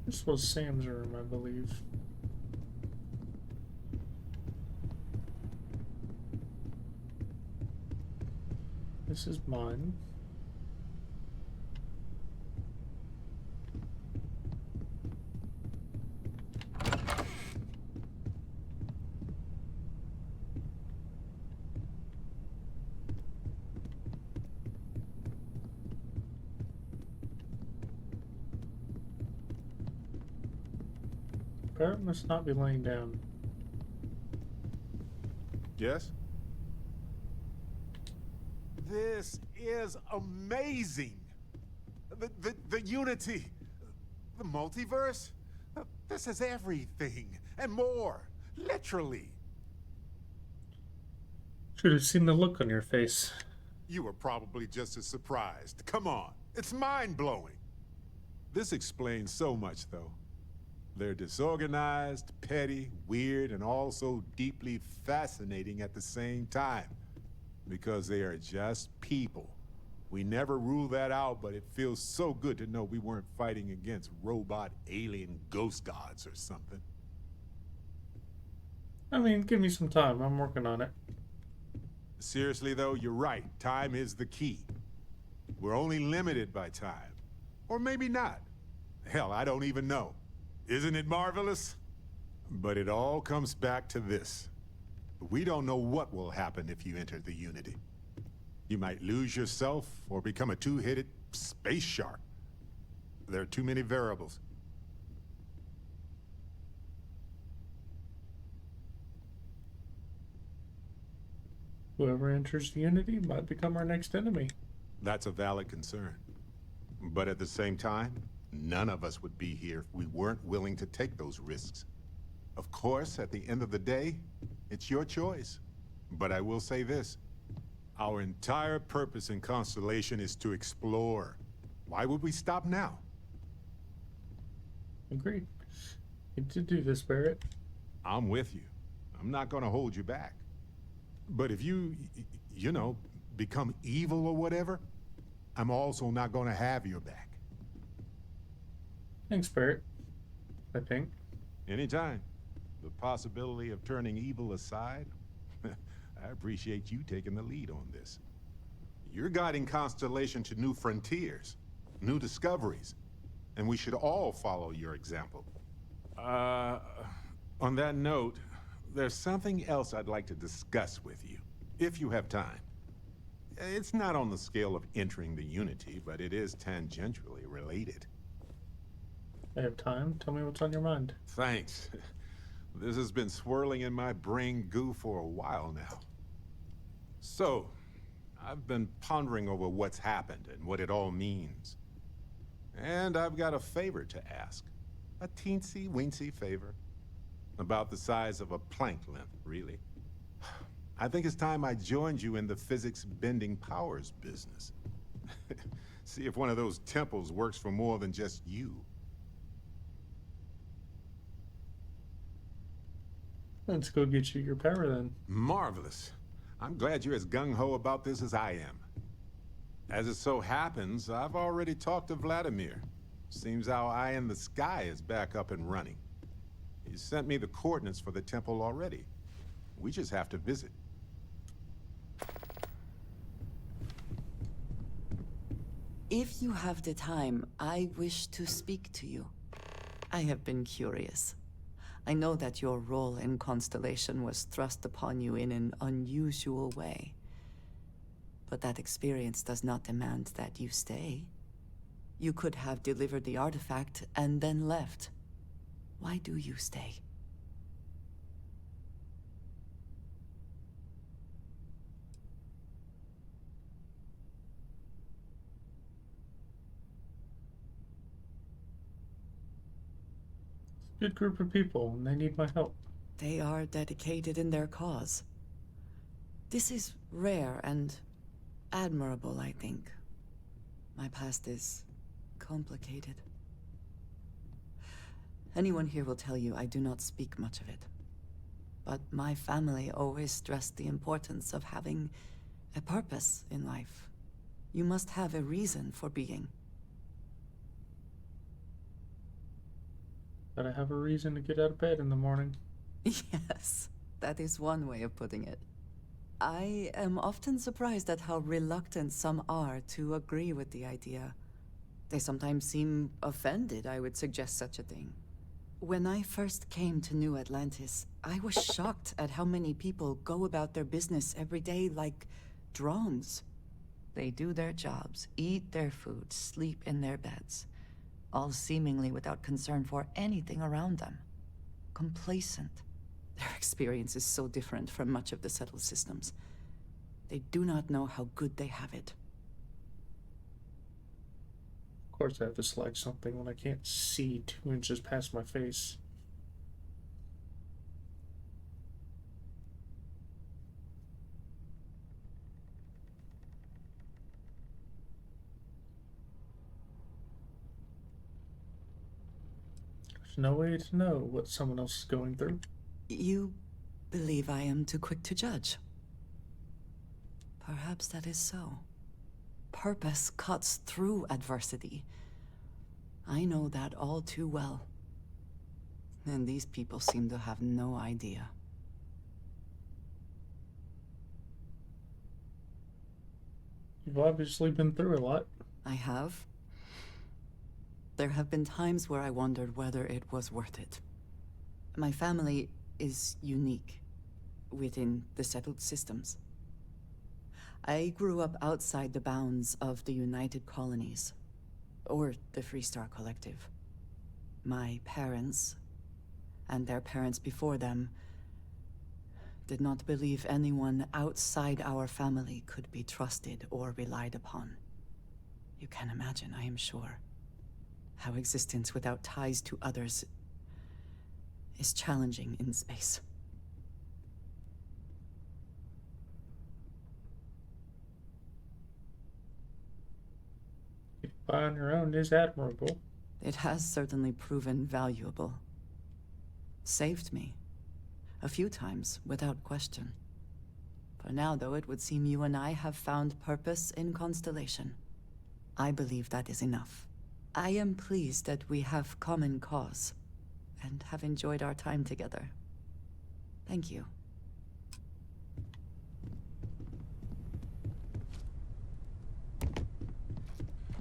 This was Sam's room, I believe. This is mine. Barrett must not be laying down. Yes? This is amazing! The unity, the multiverse, this is everything and more, literally. Should have seen the look on your face. You were probably just as surprised. Come on, it's mind-blowing. This explains so much, though. They're disorganized, petty, weird, and also deeply fascinating at the same time. Because they are just people. We never rule that out, but it feels so good to know we weren't fighting against robot alien ghost gods or something. I mean, give me some time. I'm working on it. Seriously, though, you're right. Time is the key. We're only limited by time. Or maybe not. Hell, I don't even know. Isn't it marvelous? But it all comes back to this. We don't know what will happen if you enter the Unity. You might lose yourself or become a two-headed space shark. There are too many variables. Whoever enters the Unity might become our next enemy. That's a valid concern. But at the same time, none of us would be here if we weren't willing to take those risks. Of course, at the end of the day, it's your choice. But I will say this. Our entire purpose in Constellation is to explore. Why would we stop now? Agreed. Need to do this, Barrett. I'm with you. I'm not gonna hold you back. But if you know, become evil or whatever, I'm also not gonna have your back. Thanks, Barrett. I think. Anytime. The possibility of turning evil aside, I appreciate you taking the lead on this. You're guiding Constellation to new frontiers, new discoveries, and we should all follow your example. On that note, there's something else I'd like to discuss with you, if you have time. It's not on the scale of entering the Unity, but it is tangentially related. I have time. Tell me what's on your mind. Thanks. This has been swirling in my brain goo for a while now. So, I've been pondering over what's happened and what it all means. And I've got a favor to ask. A teensy-weensy favor. About the size of a plank length, really. I think it's time I joined you in the physics-bending powers business. See if one of those temples works for more than just you. Let's go get you your power then. Marvelous. I'm glad you're as gung-ho about this as I am. As it so happens, I've already talked to Vladimir. Seems our eye in the sky is back up and running. He sent me the coordinates for the temple already. We just have to visit. If you have the time, I wish to speak to you. I have been curious. I know that your role in Constellation was thrust upon you in an unusual way. But that experience does not demand that you stay. You could have delivered the artifact and then left. Why do you stay? Good group of people, and they need my help. They are dedicated in their cause. This is rare and admirable, I think. My past is complicated. Anyone here will tell you I do not speak much of it. but my family always stressed the importance of having a purpose in life. You must have a reason for being. Gotta have a reason to get out of bed in the morning. Yes, that is one way of putting it. I am often surprised at how reluctant some are to agree with the idea. They sometimes seem offended I would suggest such a thing. When I first came to New Atlantis, I was shocked at how many people go about their business every day like drones. They do their jobs, eat their food, sleep in their beds, all seemingly without concern for anything around them. Complacent. Their experience is so different from much of the settled systems. They do not know how good they have it. Of course I have to select something when I can't see 2 inches past my face. There's no way to know what someone else is going through. You believe I am too quick to judge? Perhaps that is so. Purpose cuts through adversity. I know that all too well. And these people seem to have no idea. You've obviously been through a lot. I have. There have been times where I wondered whether it was worth it. My family is unique within the settled systems. I grew up outside the bounds of the United Colonies, or the Freestar Collective. My parents, and their parents before them, did not believe anyone outside our family could be trusted or relied upon. You can imagine, I am sure, how existence without ties to others is challenging in space. By on your own is admirable. It has certainly proven valuable. Saved me. A few times, without question. For now, though, it would seem you and I have found purpose in Constellation. I believe that is enough. I am pleased that we have common cause, and have enjoyed our time together. Thank you.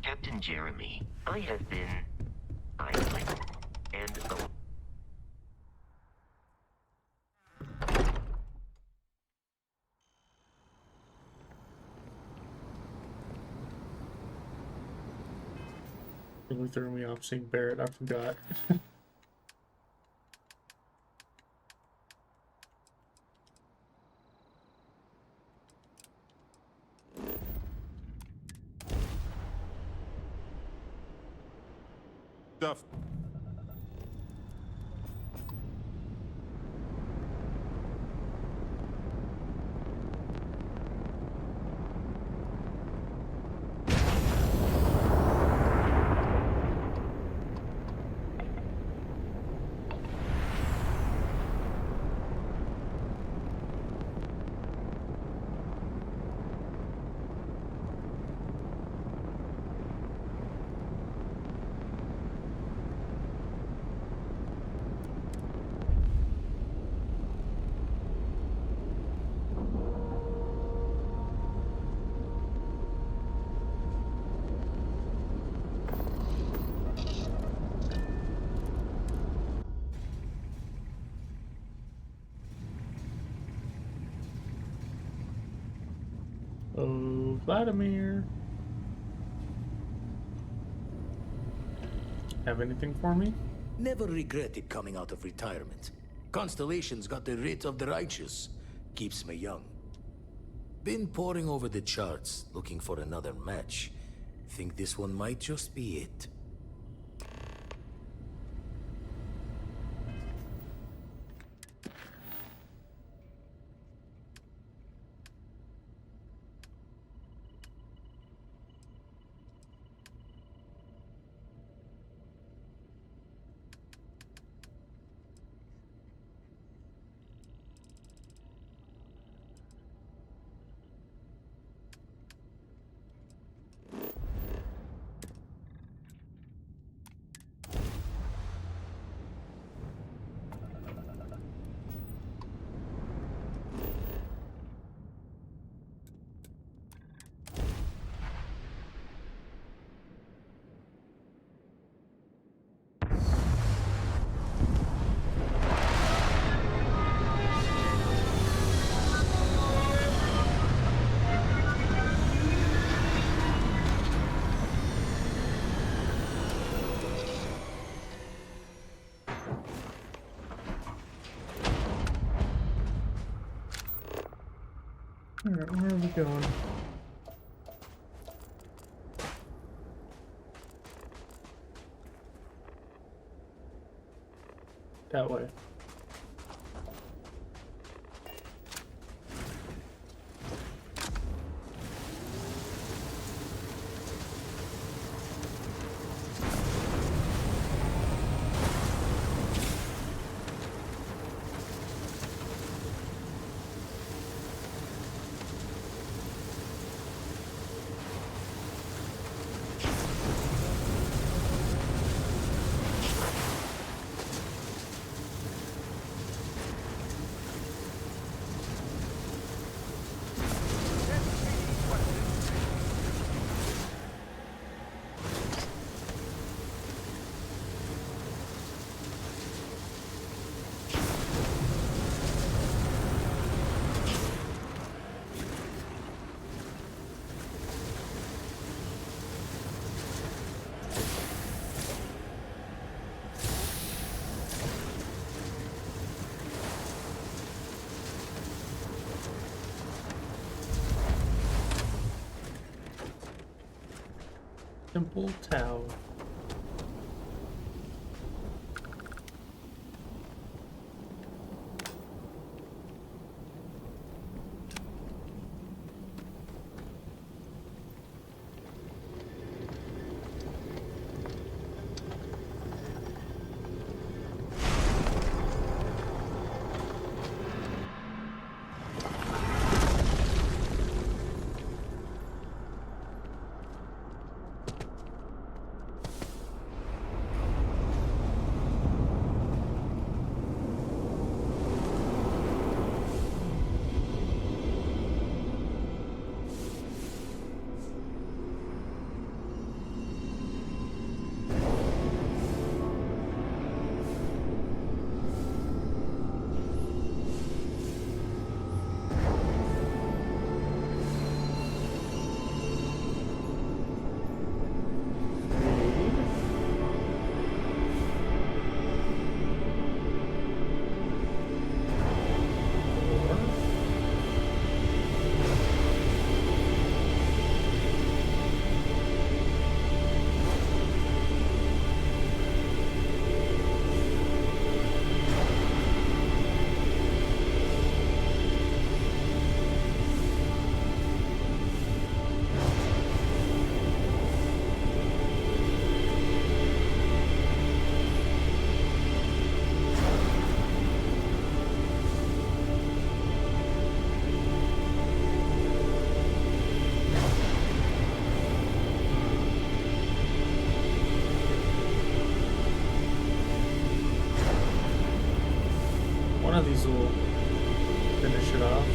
Captain Jeremy, I have been idling and really threw me off seeing Barrett. I forgot. Stuff. Oh, Vladimir. Have anything for me? Never regretted coming out of retirement. Constellation's got the writ of the righteous. Keeps me young. Been poring over the charts, looking for another match. Think this one might just be it. Alright, where are we going? That way. Temple Tower. One of these will finish it off.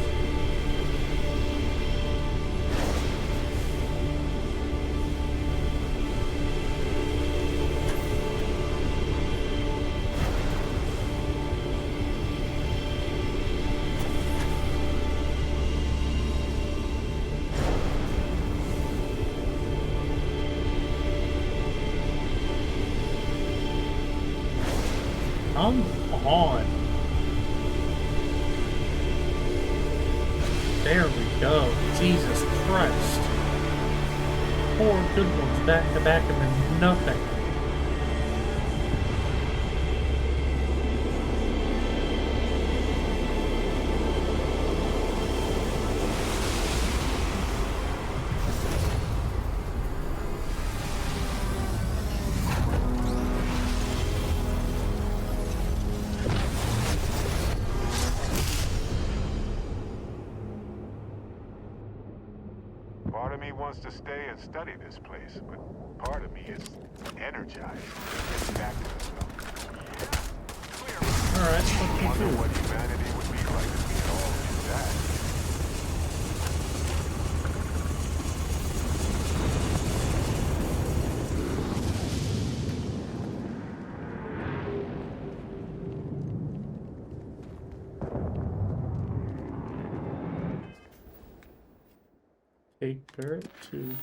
Come on. There we go. Jesus Christ. 4 good ones back to back and then nothing. Part of me wants to stay and study this place, but part of me is energized. Get back to the stuff. Alright, what Wonder do you do? what humanity would be like if we all did that. Take Barrett to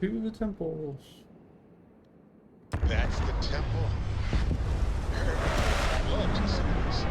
To the temples. That's the temple. I'd love to see this.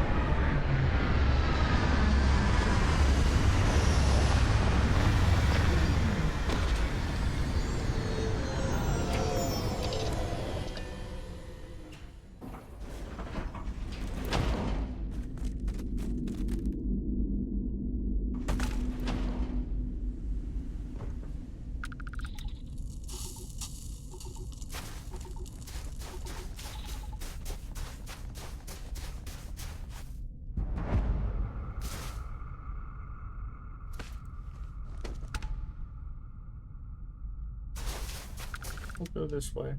We'll go this way.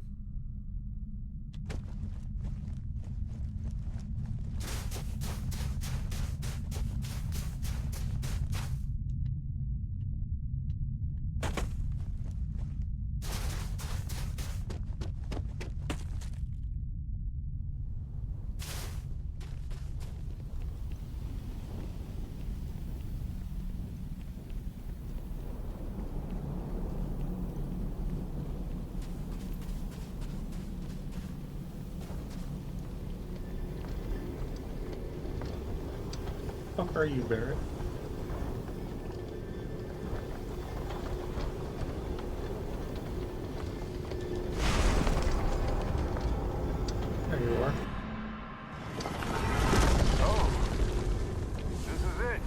How far are you, Barrett? There you are. Oh, this is it.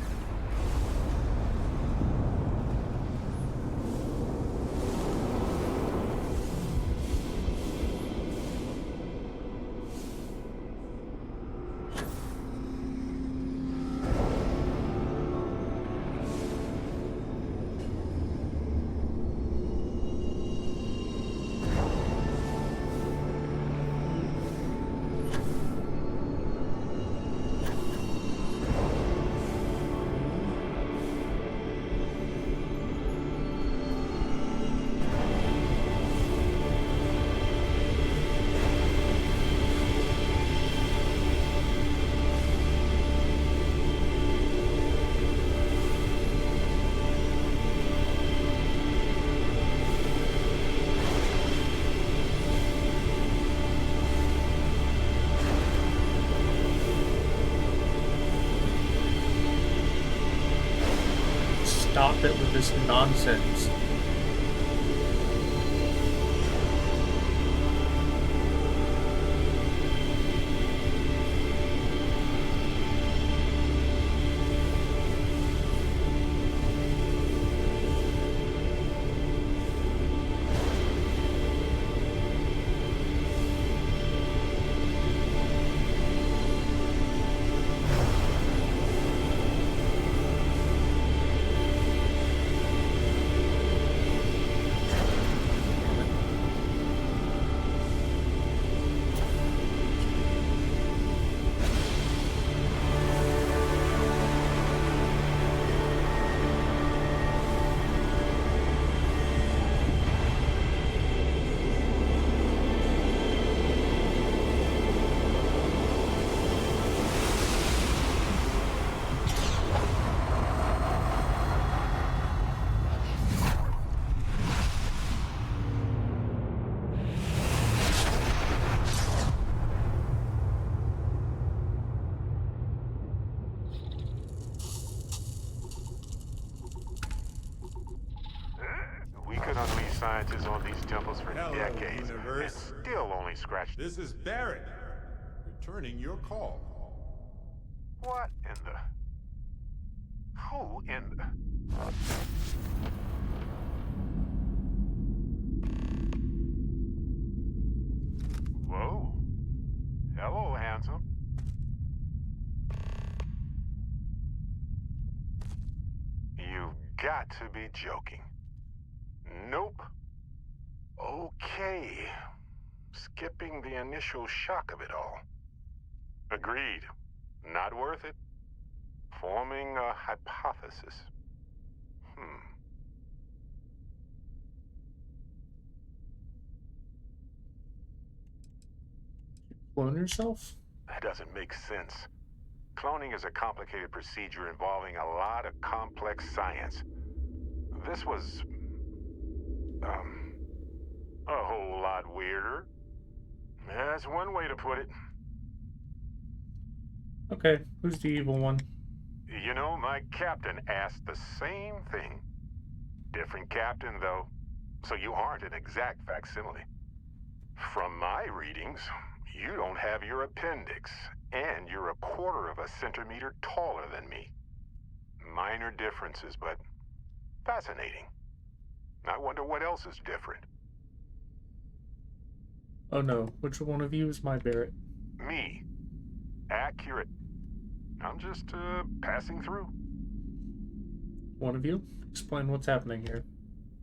Stop it with this nonsense. We could unleash scientists on these temples for Hello, decades universe. and still only scratch. This is Barrett, returning your call. What in the? Who in the? Whoa. Hello, handsome. You've got to be joking. Nope. Okay. Skipping the initial shock of it all. Agreed. Not worth it. Forming a hypothesis. Clone yourself? That doesn't make sense. Cloning is a complicated procedure involving a lot of complex science. This was, A whole lot weirder. That's one way to put it. Okay, who's the evil one? You know, my captain asked the same thing. Different captain, though, so you aren't an exact facsimile. From my readings, you don't have your appendix, and you're a quarter of a centimeter taller than me. Minor differences, but fascinating. I wonder what else is different. Oh no, which one of you is my Barrett? Me. Accurate. I'm just, passing through. One of you? Explain what's happening here.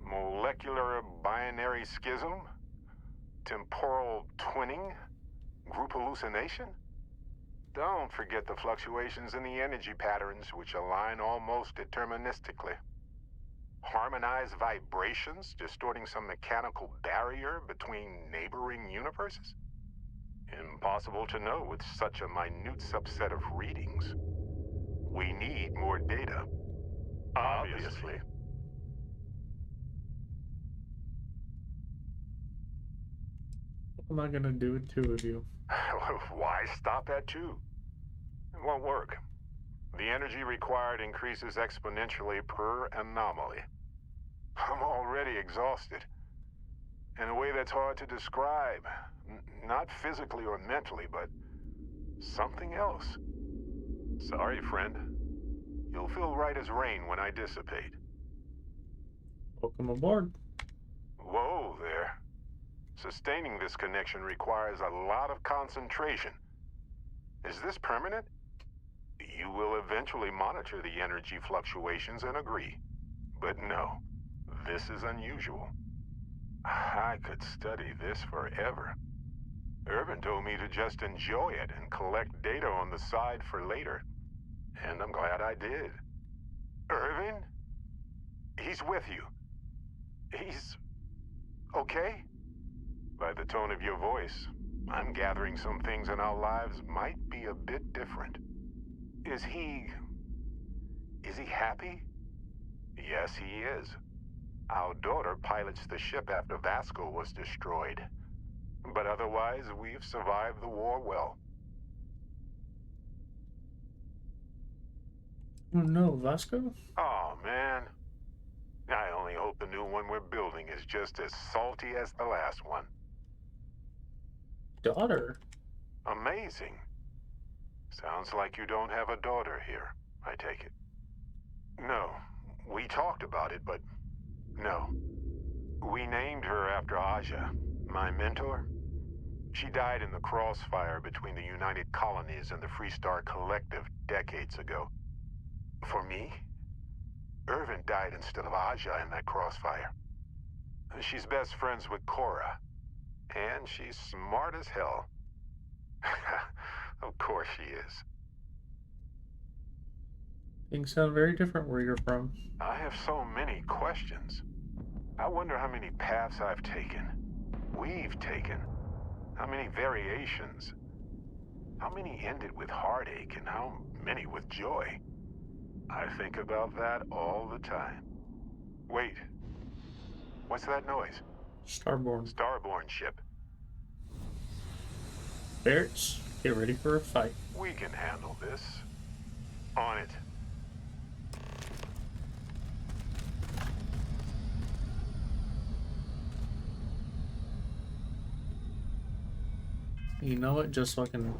Molecular binary schism? Temporal twinning? Group hallucination? Don't forget the fluctuations in the energy patterns, which align almost deterministically. Harmonized vibrations distorting some mechanical barrier between neighboring universes? Impossible to know with such a minute subset of readings. We need more data. Obviously. What am I gonna do with two of you? Why stop at two? It won't work. The energy required increases exponentially per anomaly. I'm already exhausted. In a way that's hard to describe. Not physically or mentally, but something else. Sorry, friend. You'll feel right as rain when I dissipate. Welcome aboard. Whoa there. Sustaining this connection requires a lot of concentration. Is this permanent? You will eventually monitor the energy fluctuations and agree. But no, this is unusual. I could study this forever. Irvin told me to just enjoy it and collect data on the side for later. And I'm glad I did. Irvin? He's with you. He's okay? By the tone of your voice, I'm gathering some things in our lives might be a bit different. Is he happy? Yes, he is. Our daughter pilots the ship after Vasco was destroyed. But otherwise, we've survived the war well. Oh no, Vasco? Oh, man. I only hope the new one we're building is just as salty as the last one. Daughter? Amazing. Sounds like you don't have a daughter here, I take it. No, we talked about it, but no. We named her after Aja, my mentor. She died in the crossfire between the United Colonies and the Freestar Collective decades ago. For me, Irvin died instead of Aja in that crossfire. She's best friends with Cora, and she's smart as hell. Of course she is. Things sound very different where you're from. I have so many questions. I wonder how many paths I've taken. We've taken. How many variations. How many ended with heartache and how many with joy. I think about that all the time. Wait. What's that noise? Starborn. Starborn ship. Barretts, get ready for a fight. We can handle this. On it. You know it, just so I can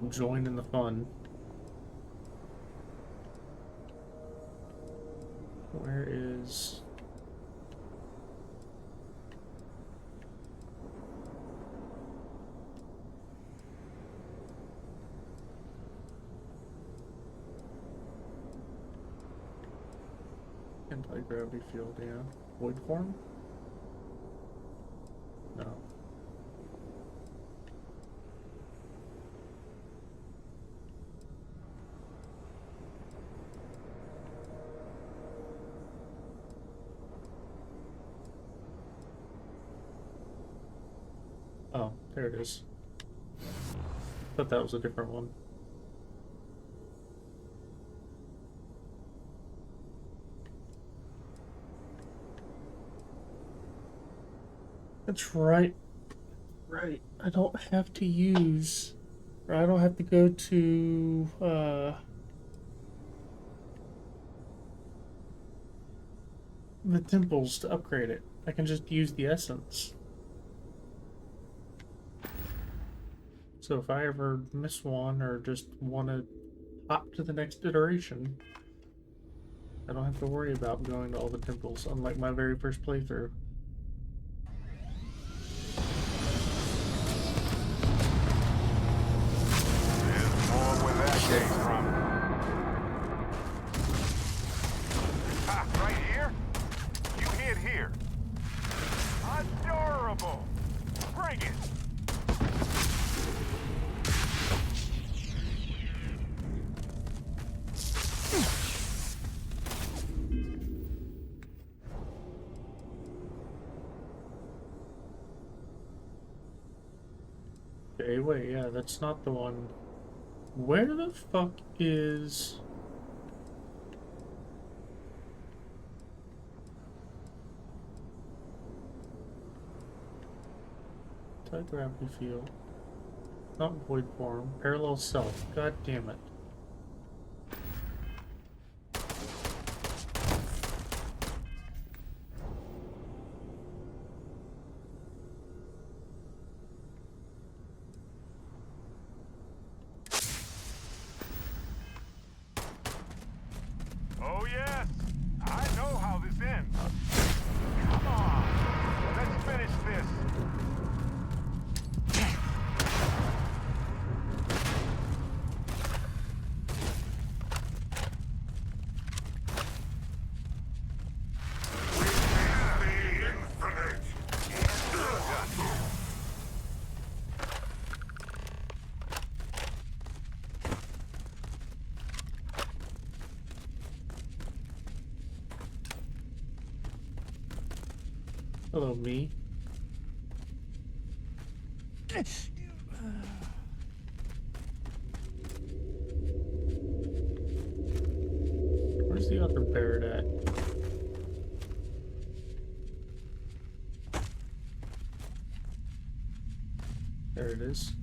join in the fun. Where is... Anti-gravity field, yeah. Void form? No. Oh, there it is. Thought that was a different one. That's right. Right. I don't have to use... Or I don't have to go to, the temples to upgrade it. I can just use the essence. So if I ever miss one or just want to hop to the next iteration, I don't have to worry about going to all the temples, unlike my very first playthrough. There's more where that came from. Ah, right here? You hid here. Adorable! Bring it! Okay, wait, yeah, that's not the one. Where the fuck is... Anti-gravity field. Not void form. Parallel self. God damn it. Oh, yes! I know how this ends. Come on! Let's finish this! Hello, me. Where's the other bird at? There it is.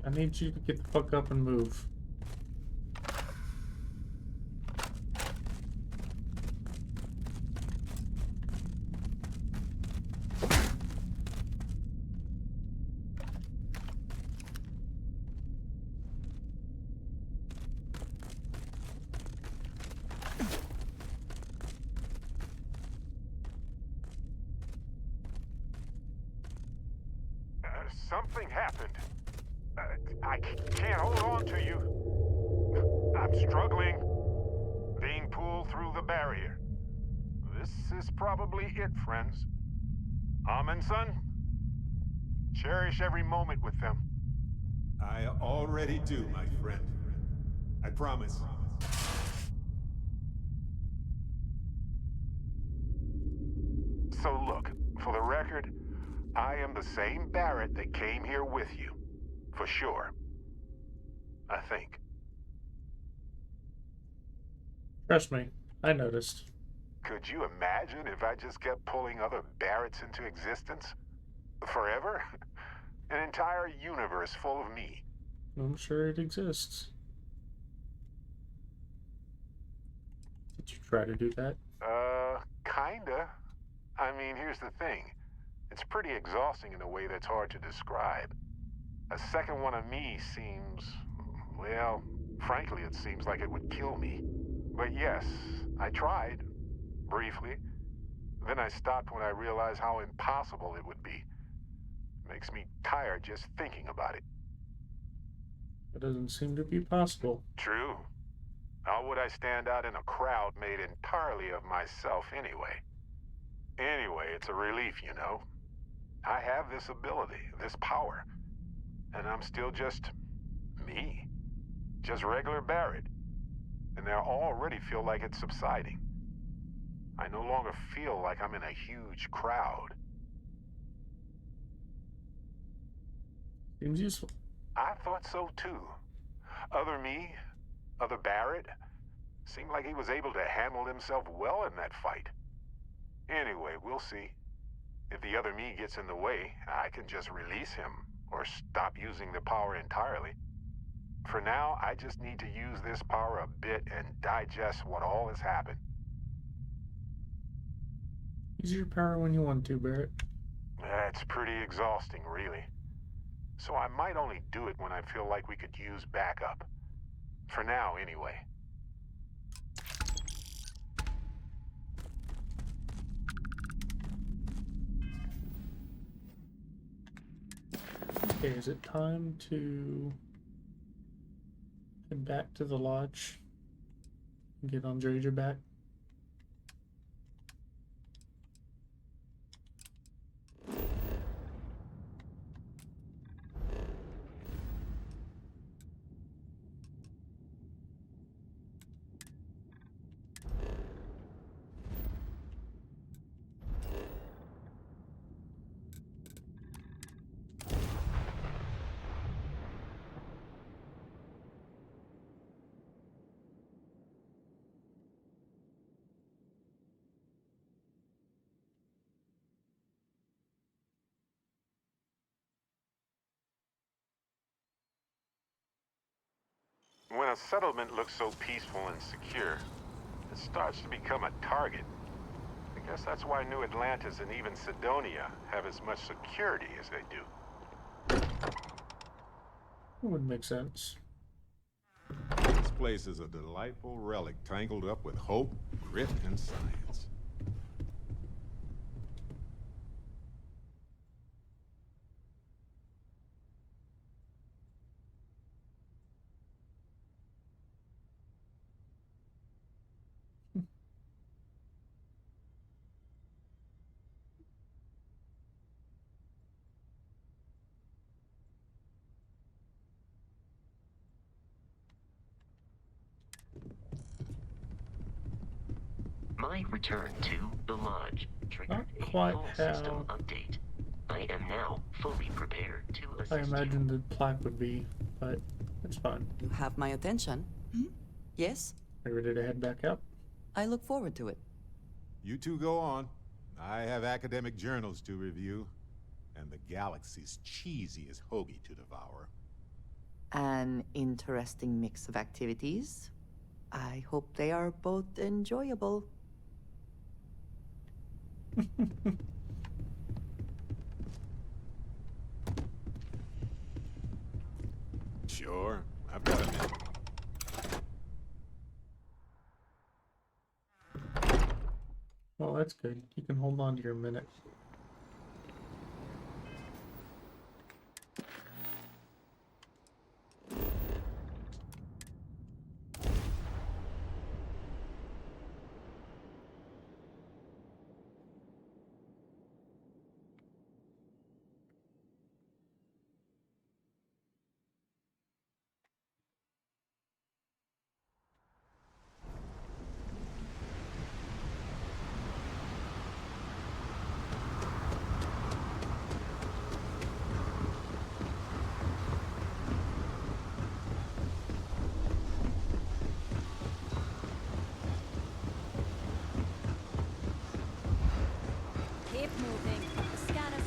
I need you to get the fuck up and move. Something happened. I can't hold on to you. I'm struggling. Being pulled through the barrier. This is probably it, friends. Son, cherish every moment with them. I already do, my friend. I promise. So look, for the record, I am the same Barrett that came here with you. For sure. I think. Trust me, I noticed. Could you imagine if I just kept pulling other Barretts into existence? Forever? An entire universe full of me. I'm sure it exists. Did you try to do that? Kinda. I mean, here's the thing. It's pretty exhausting in a way that's hard to describe. A second one of me seems... well, frankly, it seems like it would kill me. But yes, I tried. Briefly. Then I stopped when I realized how impossible it would be. Makes me tired just thinking about it. It doesn't seem to be possible. True. How would I stand out in a crowd made entirely of myself anyway? Anyway, it's a relief, you know. I have this ability, this power. And I'm still just... me. Just regular Barrett. and I already feel like it's subsiding. I no longer feel like I'm in a huge crowd. Seems useful. I thought so too. Other me, other Barrett, seemed like he was able to handle himself well in that fight. Anyway, we'll see. If the other me gets in the way, I can just release him, or stop using the power entirely. For now, I just need to use this power a bit and digest what all has happened. Use your power when you want to, Barrett. That's pretty exhausting, really. So I might only do it when I feel like we could use backup. For now, anyway. Okay, is it time to head back to the lodge and get Andreja back? When a settlement looks so peaceful and secure, it starts to become a target. I guess that's why New Atlantis and even Sidonia have as much security as they do. That would make sense. This place is a delightful relic tangled up with hope, grit, and science. My return to the lodge triggered Not a quite full system update. I am now fully prepared to assist I imagine the plaque would be, but it's fine. You have my attention. Yes? Are you ready to head back up? I look forward to it. You two go on. I have academic journals to review, and the galaxy's cheesiest hoagie to devour. An interesting mix of activities. I hope they are both enjoyable. Sure, I've got a minute. Well, that's good. You can hold on to your minute. Keep moving. Scan us.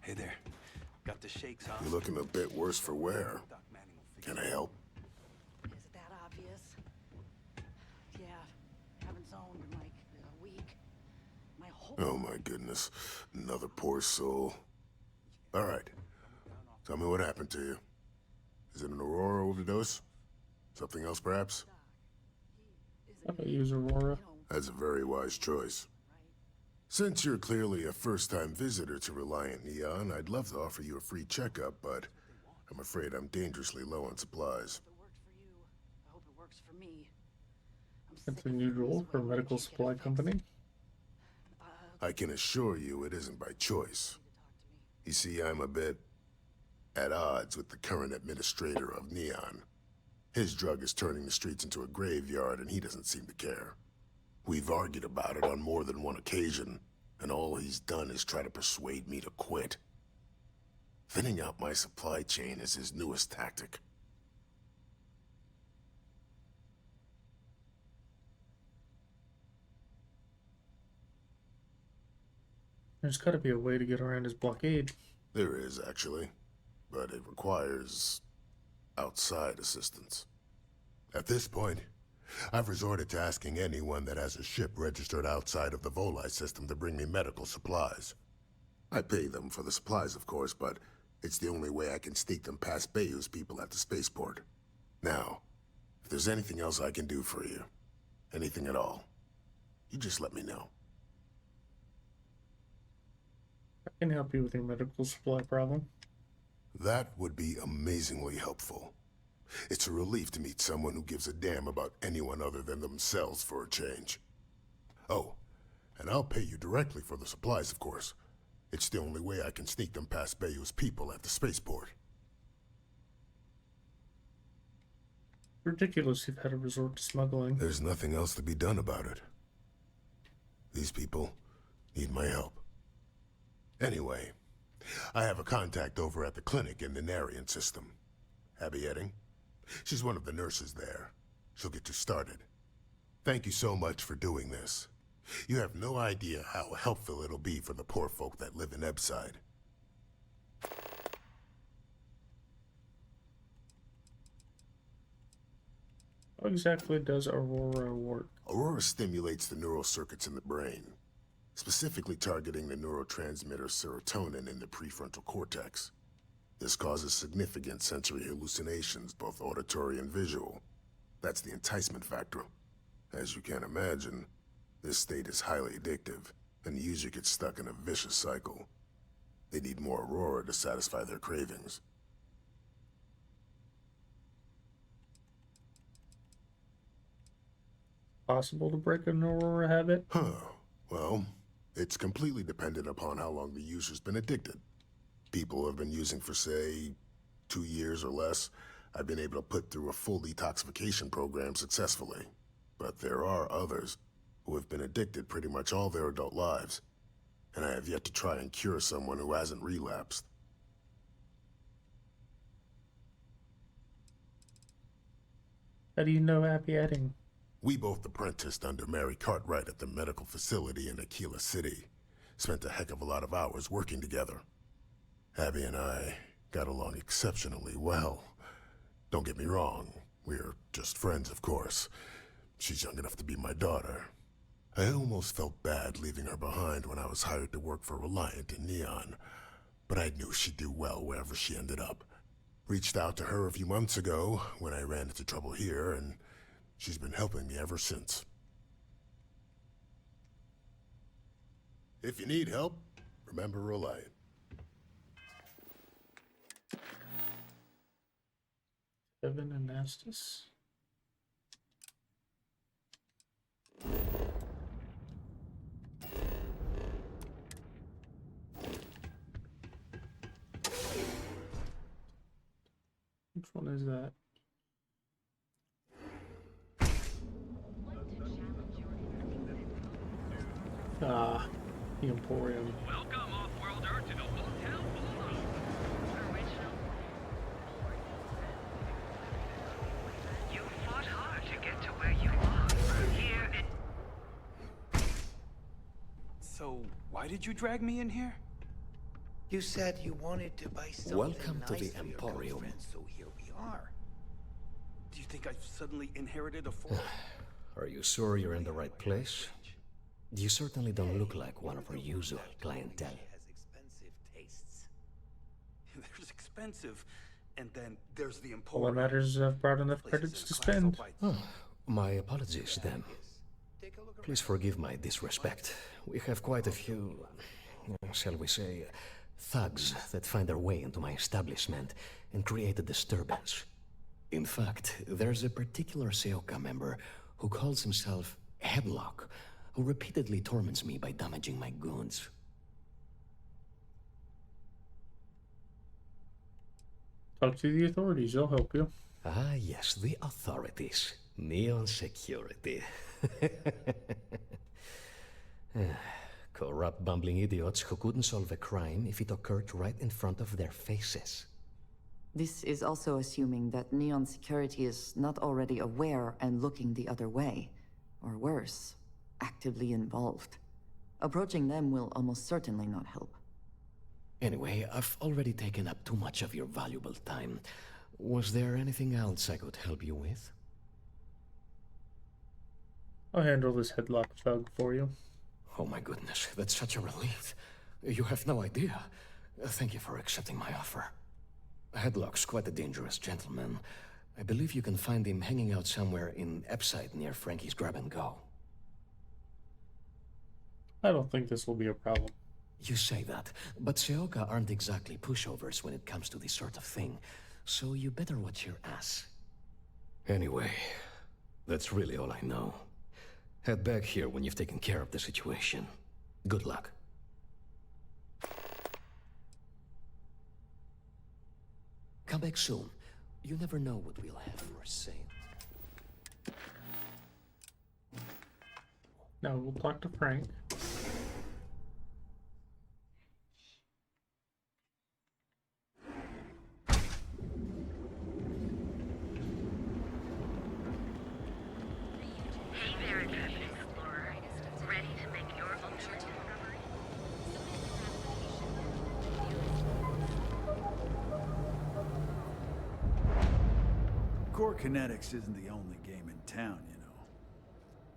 Hey there. Got the shakes, huh? You're looking a bit worse for wear. Can I help? Is it that obvious? Yeah, haven't zoned in like a week. My whole Oh my goodness. Another poor soul. All right. Tell me what happened to you. Is it an Aurora overdose? Something else, perhaps? I don't use Aurora. That's a very wise choice. Since you're clearly a first-time visitor to Reliant Neon, I'd love to offer you a free checkup, but I'm afraid I'm dangerously low on supplies. I hope it works for me. That's unusual for a medical supply company. I can assure you it isn't by choice. You see, I'm a bit at odds with the current administrator of Neon. His drug is turning the streets into a graveyard, and he doesn't seem to care. We've argued about it on more than one occasion, and all he's done is try to persuade me to quit. Thinning out my supply chain is his newest tactic. There's got to be a way to get around his blockade. There is, actually, but it requires outside assistance. At this point, I've resorted to asking anyone that has a ship registered outside of the Volii system to bring me medical supplies. I pay them for the supplies, of course, but it's the only way I can sneak them past Bayou's people at the spaceport. Now, if there's anything else I can do for you, anything at all, you just let me know. I can help you with your medical supply problem. That would be amazingly helpful. It's a relief to meet someone who gives a damn about anyone other than themselves for a change. Oh, and I'll pay you directly for the supplies, of course. It's the only way I can sneak them past Bayou's people at the spaceport. Ridiculous you've had to resort to smuggling. There's nothing else to be done about it. These people need my help. Anyway, I have a contact over at the clinic in the Narian system. Abby Edding. She's one of the nurses there. She'll get you started. Thank you so much for doing this. You have no idea how helpful it'll be for the poor folk that live in Ebside. How exactly does Aurora work? Aurora stimulates the neural circuits in the brain, specifically targeting the neurotransmitter serotonin in the prefrontal cortex. This causes significant sensory hallucinations, both auditory and visual. That's the enticement factor. As you can imagine, this state is highly addictive, and the user gets stuck in a vicious cycle. They need more Aurora to satisfy their cravings. Possible to break an Aurora habit? Well, it's completely dependent upon how long the user's been addicted. People who have been using for, say, 2 years or less, I've been able to put through a full detoxification program successfully. But there are others who have been addicted pretty much all their adult lives, and I have yet to try and cure someone who hasn't relapsed. How do you know Abby Edding? We both apprenticed under Mary Cartwright at the medical facility in Aquila City. Spent a heck of a lot of hours working together. Abby and I got along exceptionally well. Don't get me wrong, we're just friends, of course. She's young enough to be my daughter. I almost felt bad leaving her behind when I was hired to work for Reliant in Neon, but I knew she'd do well wherever she ended up. Reached out to her a few months ago when I ran into trouble here, and she's been helping me ever since. If you need help, remember Reliant. Evan and Nastus. Which one is that? Ah, the Emporium. Welcome, off-worlder, to the Hotel Ballroom. You fought hard to get to where you are. Here and... So, why did you drag me in here? You said you wanted to buy something Welcome to nice the for your Emporium. girlfriend, so here we are. Do you think I've suddenly inherited a fortune? Are you sure you're in the right place? You certainly don't look like one of our usual clientele. Has expensive tastes. There's expensive, and then there's the All that Emporium. matters is I've brought enough credits to spend. Oh, my apologies then. Please forgive my disrespect. We have quite a few, shall we say, thugs that find their way into my establishment and create a disturbance. In fact, there's a particular Seoka member who calls himself Headlock, who repeatedly torments me by damaging my goons. Talk to the authorities, they'll help you. Ah, yes, the authorities. Neon security. Corrupt, bumbling idiots who couldn't solve a crime if it occurred right in front of their faces. This is also assuming that Neon Security is not already aware and looking the other way. Or worse, actively involved. Approaching them will almost certainly not help. Anyway, I've already taken up too much of your valuable time. Was there anything else I could help you with? I'll handle this Headlock thug for you. Oh my goodness, that's such a relief. You have no idea. Thank you for accepting my offer. Headlock's quite a dangerous gentleman. I believe you can find him hanging out somewhere in Epside near Frankie's Grab and Go. I don't think this will be a problem. You say that, but Seoka aren't exactly pushovers when it comes to this sort of thing, so you better watch your ass. Anyway, that's really all I know. Head back here when you've taken care of the situation. Good luck. Come back soon. You never know what we'll have for sale. Now we'll talk to Frank. Core Kinetics isn't the only game in town, you know.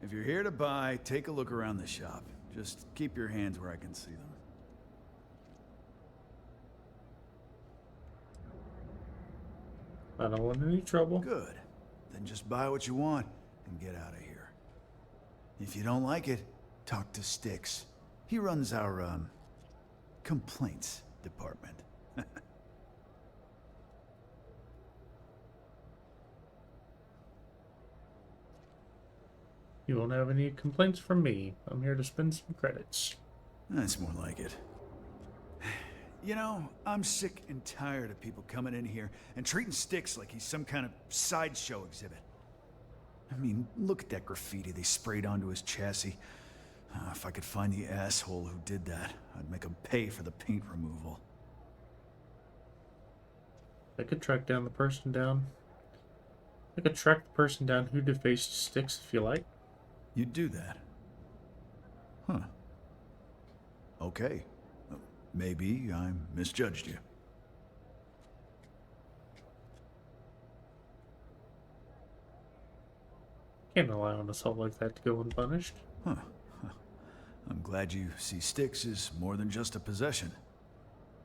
If you're here to buy, take a look around the shop. Just keep your hands where I can see them. I don't want any trouble. Good. Then just buy what you want and get out of here. If you don't like it, talk to Styx. He runs our, complaints department. You won't have any complaints from me. I'm here to spend some credits. That's more like it. You know, I'm sick and tired of people coming in here and treating Styx like he's some kind of sideshow exhibit. I mean, look at that graffiti they sprayed onto his chassis. If I could find the asshole who did that, I'd make him pay for the paint removal. I could track down the person down. I could track the person down who defaced Styx if you like. You'd do that? Huh. Okay. Maybe I misjudged you. Can't rely on assault like that to go unpunished. Huh. I'm glad you see Styx as more than just a possession.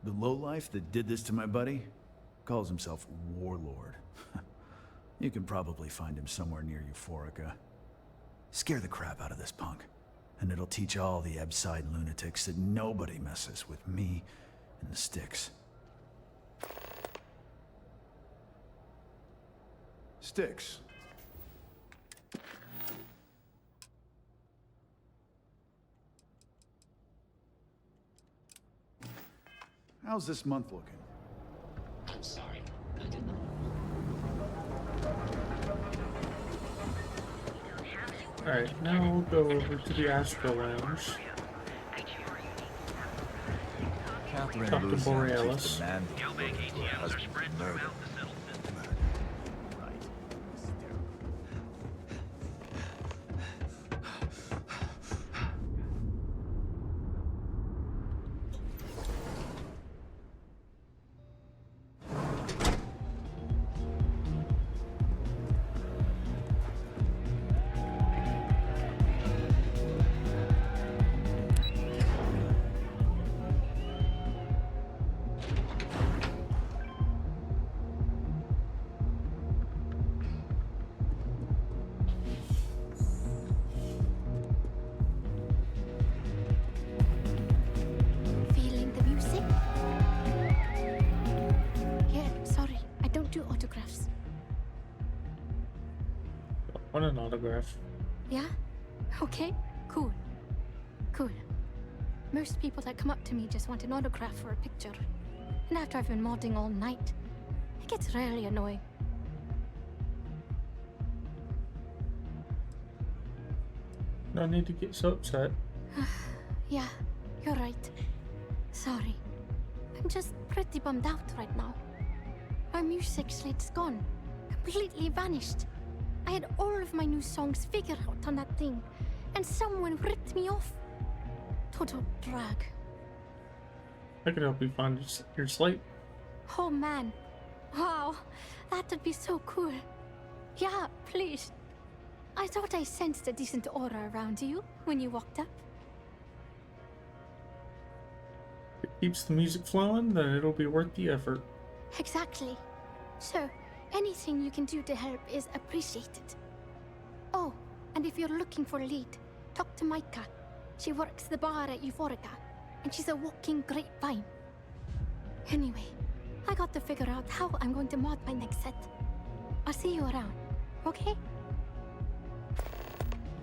The lowlife that did this to my buddy calls himself Warlord. You can probably find him somewhere near Euphorica. Scare the crap out of this punk, and it'll teach all the Epside lunatics that nobody messes with me and the Styx. Styx. How's this month looking? I'm sorry, I did not. Alright, now we'll go over to the Astro Lounge. Catherine Talk to Lucian Borealis. keeps demanding to look into her husband's murder. Want an autograph? Yeah? Okay, cool. Cool. Most people that come up to me just want an autograph or a picture. And after I've been modding all night, it gets really annoying. No need to get so upset. Yeah, you're right. Sorry. I'm just pretty bummed out right now. My music slate's gone. Completely vanished. I had all of my new songs figured out on that thing, and someone ripped me off. Total drag. I could help you find your slate. Oh man. Wow, that would be so cool. Yeah, please. I thought I sensed a decent aura around you when you walked up. If it keeps the music flowing, then it'll be worth the effort. Exactly. So, anything you can do to help is appreciated. Oh, and if you're looking for a lead, talk to Micah. She works the bar at Euphorica, and she's a walking grapevine. Anyway, I got to figure out how I'm going to mod my next set. I'll see you around, okay?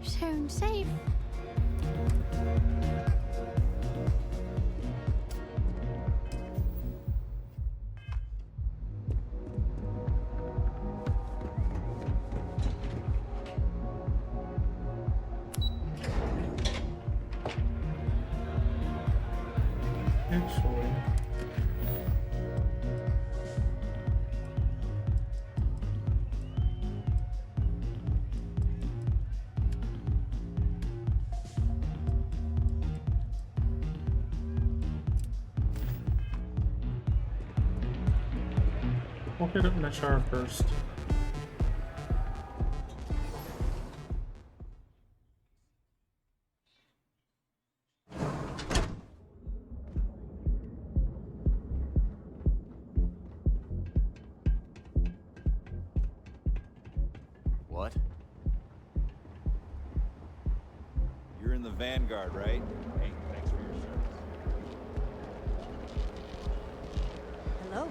Sound safe. Actually, we'll hit up Nashar first. What? You're in the Vanguard, right? Hey, thanks for your service. Hello.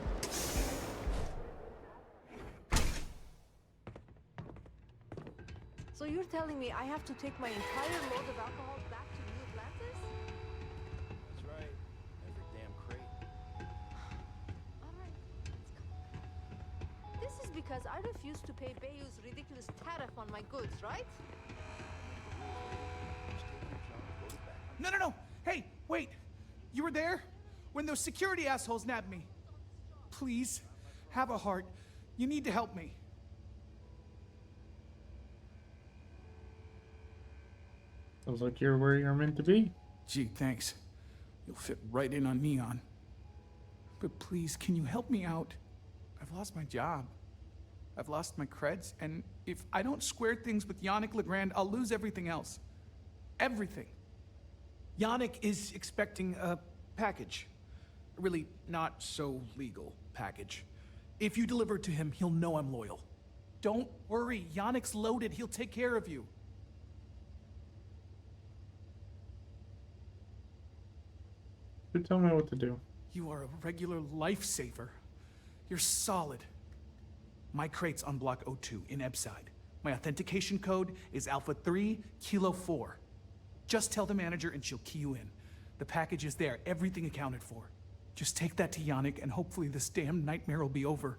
So you're telling me I have to take my entire load of alcohol back to New Atlantis? That's right. Every damn crate. Alright, let's go. This is because I refuse to pay Bayou's ridiculous tariff on my goods, right? No, no, no! Hey, wait! You were there? When those security assholes nabbed me. Please, have a heart. You need to help me. Sounds like you're where you're meant to be. Gee, thanks. You'll fit right in on Neon. But please, can you help me out? I've lost my job. I've lost my creds, and if I don't square things with Yannick Legrand, I'll lose everything else. Everything. Yannick is expecting a package. A really not so legal package. If you deliver it to him, he'll know I'm loyal. Don't worry, Yannick's loaded. He'll take care of you. You tell me what to do. You are a regular lifesaver. You're solid. My crate's on Block 02 in Ebside. My authentication code is Alpha 3 Kilo 4. Just tell the manager and she'll key you in. The package is there, everything accounted for. Just take that to Yannick and hopefully this damn nightmare will be over.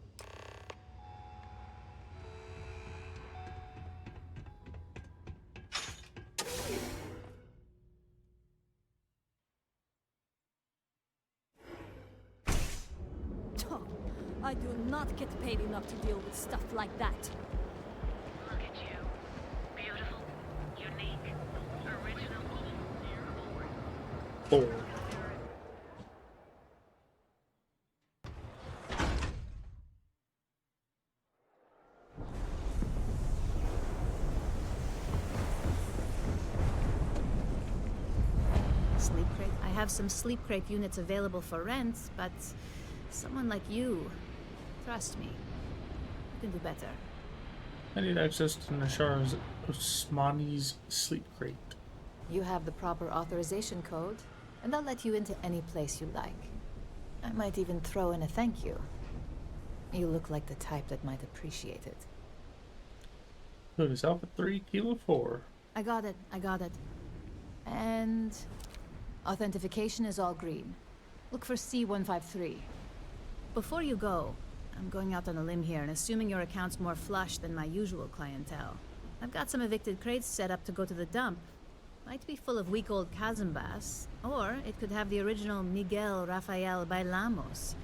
I do not get paid enough to deal with stuff like that. Look at you. Beautiful, unique, original. 4. Sleep crate? I have some sleep crate units available for rent, but someone like you, trust me, you can do better. I need access to Nashar's Osmani's sleep crate. You have the proper authorization code, and I'll let you into any place you like. I might even throw in a thank you. You look like the type that might appreciate it. Starfield is Alpha 3, Kilo 4. I got it. And authentication is all green. Look for C153. Before you go, I'm going out on a limb here and assuming your account's more flush than my usual clientele. I've got some evicted crates set up to go to the dump. Might be full of week-old chasm bass, or it could have the original Miguel Rafael Bailamos.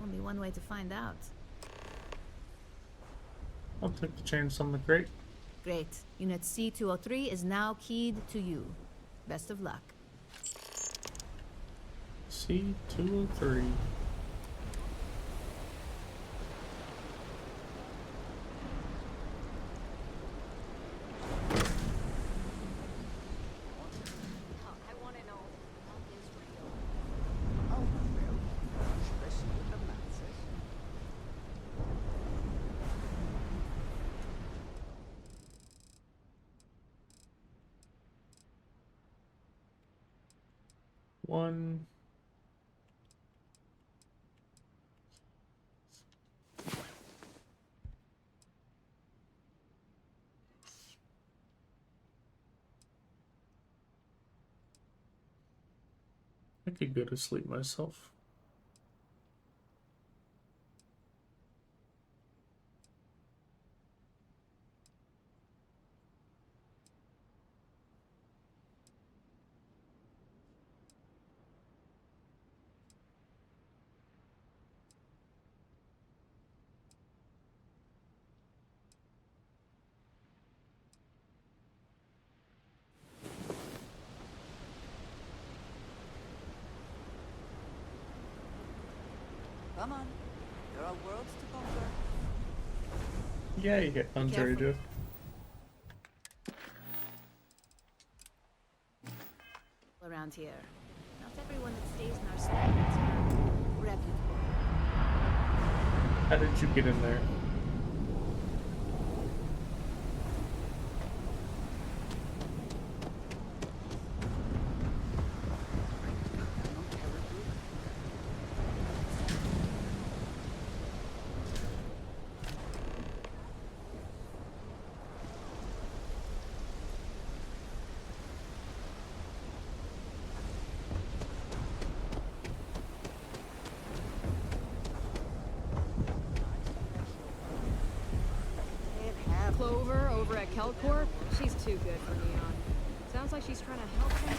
Only one way to find out. I'll take the chance on the crate. Great. Unit C203 is now keyed to you. Best of luck. C203. One. I could go to sleep myself. Come on. There are worlds to conquer. Yeah, you get fun to do. Around here. Not everyone that stays in our standards are reputable. How did you get in there? Clover over at Kelcorp, she's too good for Neon. Sounds like she's trying to help him.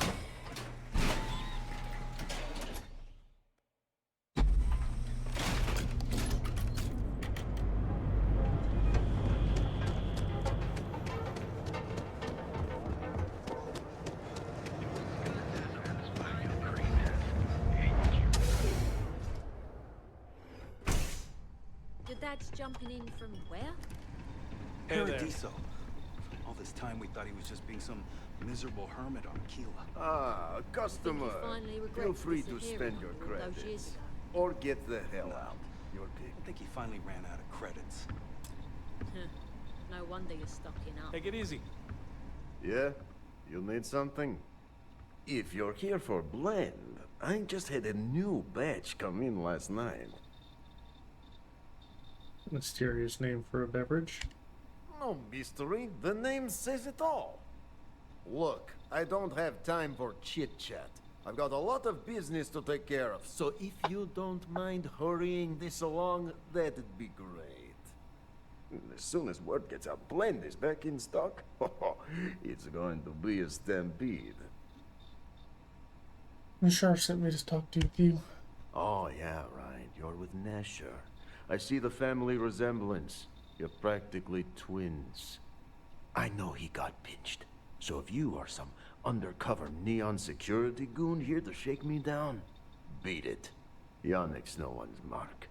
Your dad's jumping in from where? Paradiso. All this time we thought he was just being some miserable hermit on Aquila. Ah, customer. Feel free to spend your credits. Or get the hell out. Your pick. I think he finally ran out of credits. No wonder you're stocking up. Take it easy. Yeah? You need something? If you're here for blend, I just had a new batch come in last night. Mysterious name for a beverage. No mystery, the name says it all. Look, I don't have time for chit-chat. I've got a lot of business to take care of, so if you don't mind hurrying this along, that'd be great. As soon as word gets out, blend is back in stock. It's going to be a stampede. The sheriff sent me to talk to you. Oh, yeah, right. You're with Nasher. I see the family resemblance. You're practically twins. I know he got pinched. So if you are some undercover neon security goon here to shake me down, beat it. Yannick's no one's mark.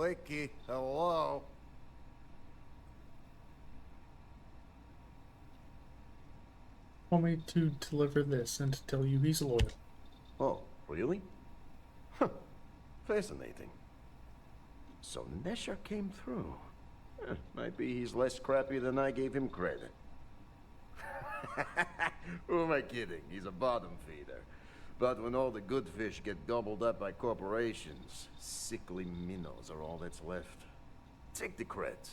Blakey, hello? Want me to deliver this and to tell you he's loyal. Oh, really? Huh. Fascinating. So Nesher came through. Might be he's less crappy than I gave him credit. Who am I kidding? He's a bottom feeder. But when all the good fish get gobbled up by corporations, sickly minnows are all that's left. Take the creds.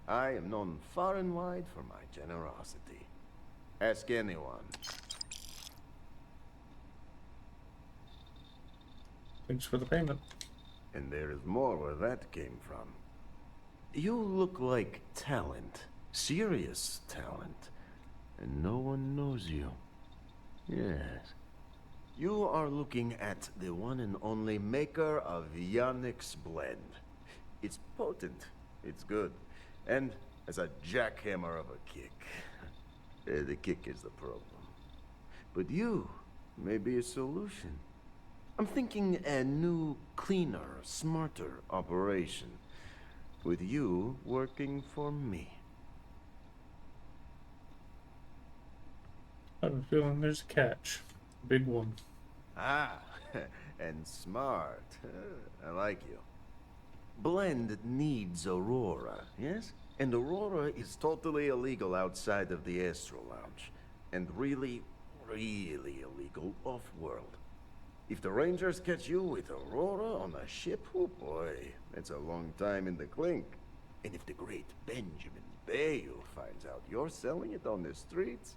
I am known far and wide for my generosity. Ask anyone. Thanks for the payment. And there is more where that came from. You look like talent. Serious talent. And no one knows you. Yes. You are looking at the one and only maker of Yannick's blend. It's potent. It's good. And as a jackhammer of a kick. The kick is the problem. But you may be a solution. I'm thinking a new, cleaner, smarter operation. With you working for me. I have a feeling there's a catch. Big one. Ah, and smart. I like you. Blend needs Aurora, yes? And Aurora is totally illegal outside of the Astral Lounge. And really, really illegal off-world. If the Rangers catch you with Aurora on a ship, oh boy, that's a long time in the clink. And if the great Benjamin Bayou finds out you're selling it on the streets,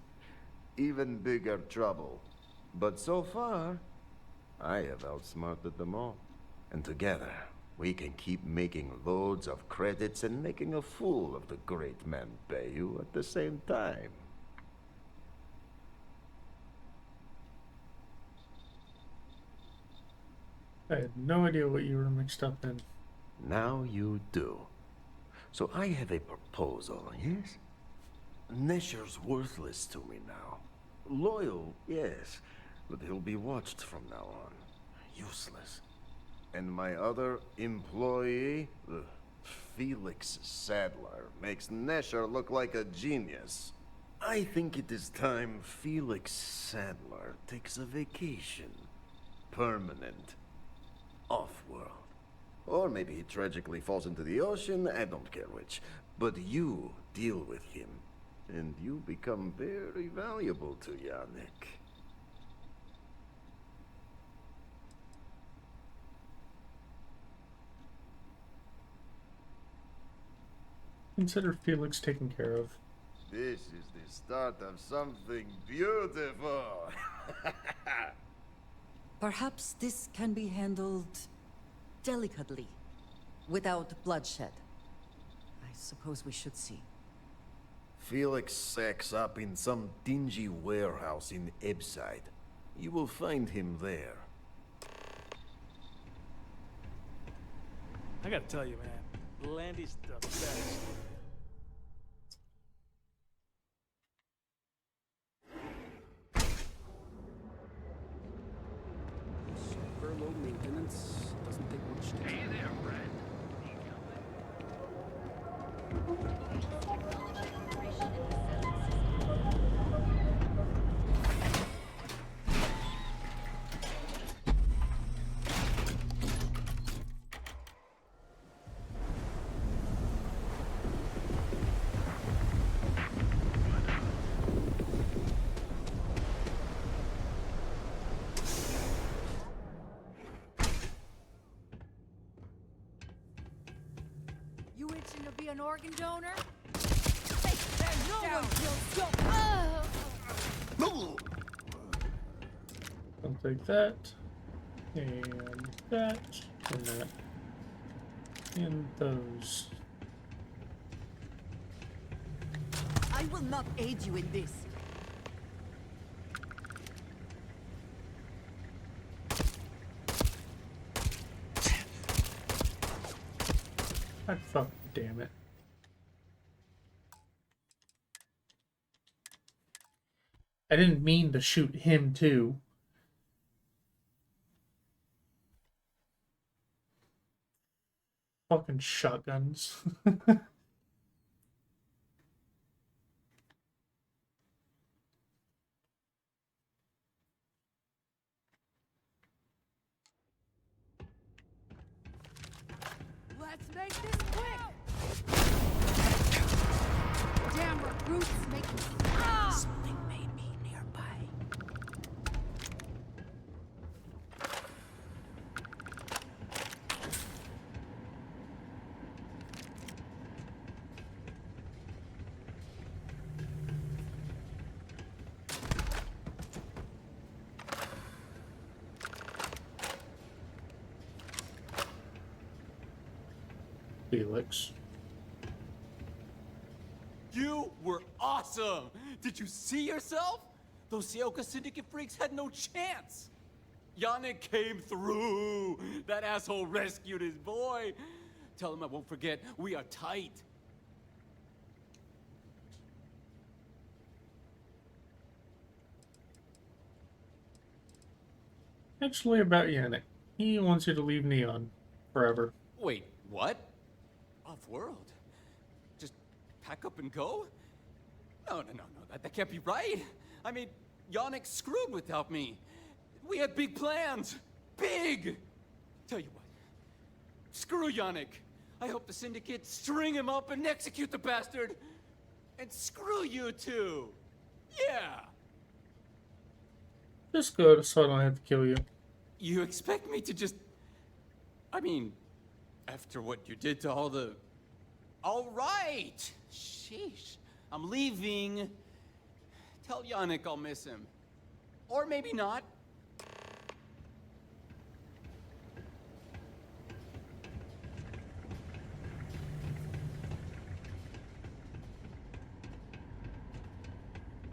even bigger trouble. But so far, I have outsmarted them all. And together, we can keep making loads of credits and making a fool of the great man Bayou at the same time. I had no idea what you were mixed up in. Now you do. So I have a proposal, yes? Nesher's worthless to me now. Loyal, yes, but he'll be watched from now on. Useless. And my other employee, Felix Sadler, makes Nesher look like a genius. I think it is time Felix Sadler takes a vacation. Permanent. Off-world. Or maybe he tragically falls into the ocean, I don't care which. But you deal with him. And you become very valuable to Yannick. Consider Felix taken care of. This is the start of something beautiful. Perhaps this can be handled delicately, without bloodshed. I suppose we should see. Felix sacks up in some dingy warehouse in Ebside. You will find him there. I gotta tell you, man, Landy's the best. Super low maintenance, doesn't take much to Hey there, Brad. You itching to be an organ donor? No one kills you. I'll take that. And that. And that. And those. I will not aid you in this. God fuck, damn it. I didn't mean to shoot him too. Fuck. fucking shotguns. Let's make this quick! Damn recruits making something made me nearby. Felix. You were awesome! Did you see yourself? Those Sioka Syndicate freaks had no chance! Yannick came through! That asshole rescued his boy! Tell him I won't forget, we are tight. Actually, about Yannick. He wants you to leave Neon forever. Wait, what? Off-world? Just pack up and go? No, that can't be right. I mean, Yannick screwed without me. We had big plans. Big! Tell you what, screw Yannick. I hope the Syndicate string him up and execute the bastard. And screw you too. Yeah. Just go so I don't have to kill you. You expect me to just... I mean, after what you did to all the... All right! Sheesh. I'm leaving. Tell Yannick I'll miss him. Or maybe not.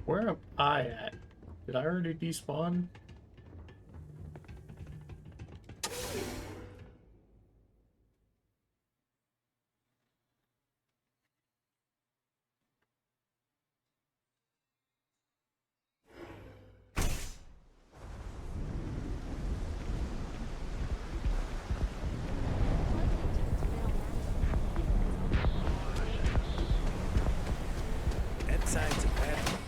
Where am I at? Did I already despawn? Signs of battle.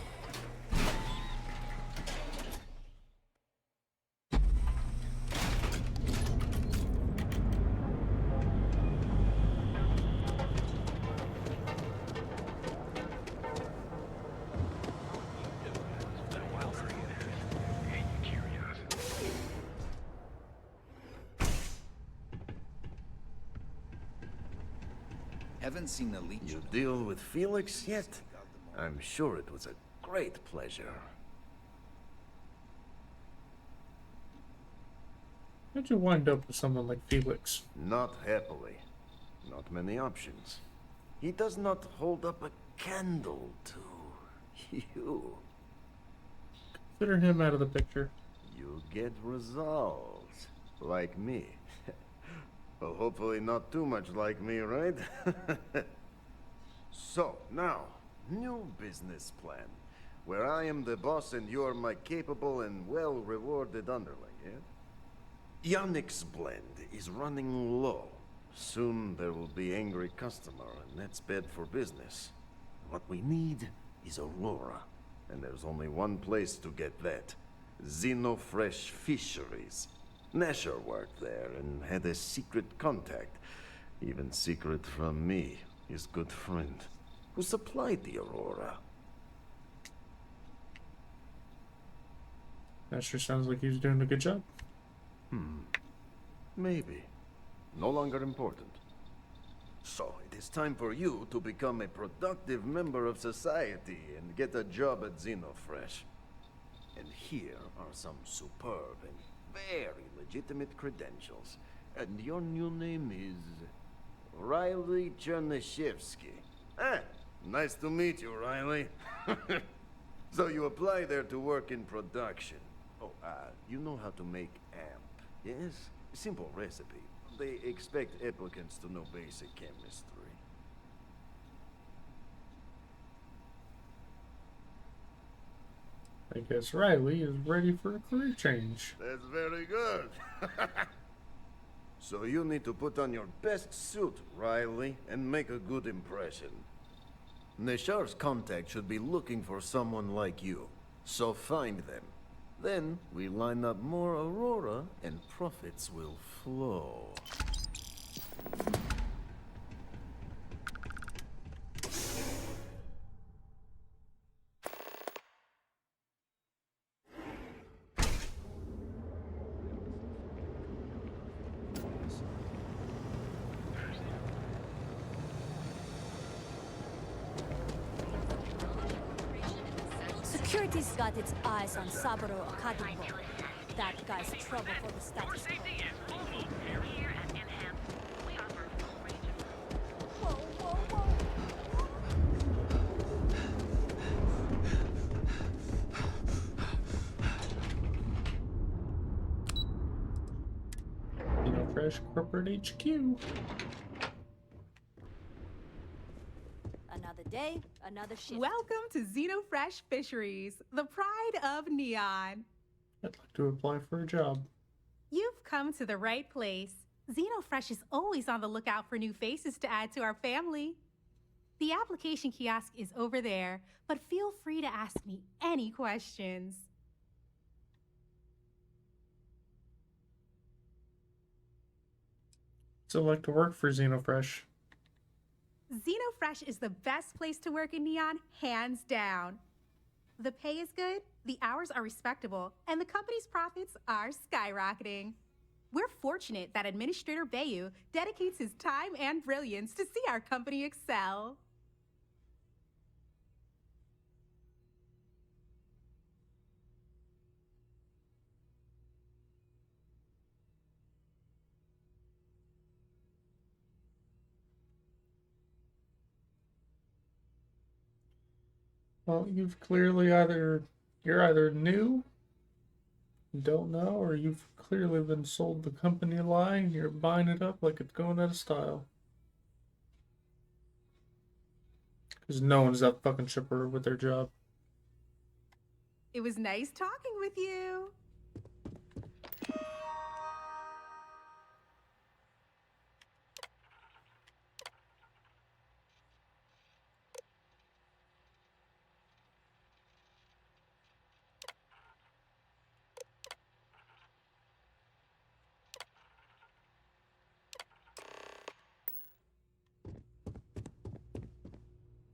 Haven't seen a leech. You deal with Felix yet? I'm sure it was a great pleasure. How'd you wind up with someone like Felix? Not happily. Not many options. He does not hold up a candle to you. Consider him out of the picture. You get results. Like me. Well, hopefully not too much like me, right? So, now, new business plan. Where I am the boss and you're my capable and well-rewarded underling, yeah? Yannick's blend is running low. Soon there will be angry customer, and that's bad for business. What we need is Aurora. And there's only one place to get that. Xenofresh Fisheries. Nasher worked there and had a secret contact. Even secret from me, his good friend, who supplied the Aurora. That sure sounds like he's doing a good job. Maybe. No longer important. So, it is time for you to become a productive member of society and get a job at Xenofresh. And here are some superb and very legitimate credentials. And your new name is... Riley Chernyshevsky. Ah, nice to meet you, Riley. So you apply there to work in production. Oh, you know how to make amp, yes? Simple recipe. They expect applicants to know basic chemistry. I guess Riley is ready for a career change. That's very good. So you need to put on your best suit, Riley, and make a good impression. Neshar's contact should be looking for someone like you. So find them. Then we line up more Aurora and profits will flow. Security's got its eyes on Saburo Academy. That guy's trouble for the status quo. Whoa, whoa, whoa! Fresh Corporate HQ. Another day, another shift. Welcome to Xenofresh Fisheries, the pride of Neon. I'd like to apply for a job. You've come to the right place. Xenofresh is always on the lookout for new faces to add to our family. The application kiosk is over there, but feel free to ask me any questions. So I'd like to work for Xenofresh. Xenofresh is the best place to work in Neon, hands down. The pay is good, the hours are respectable, and the company's profits are skyrocketing. We're fortunate that Administrator Bayu dedicates his time and brilliance to see our company excel. Well, you're either new, don't know, or you've clearly been sold the company lie and you're buying it up like it's going out of style. Because no one's that fucking chipper with their job. It was nice talking with you.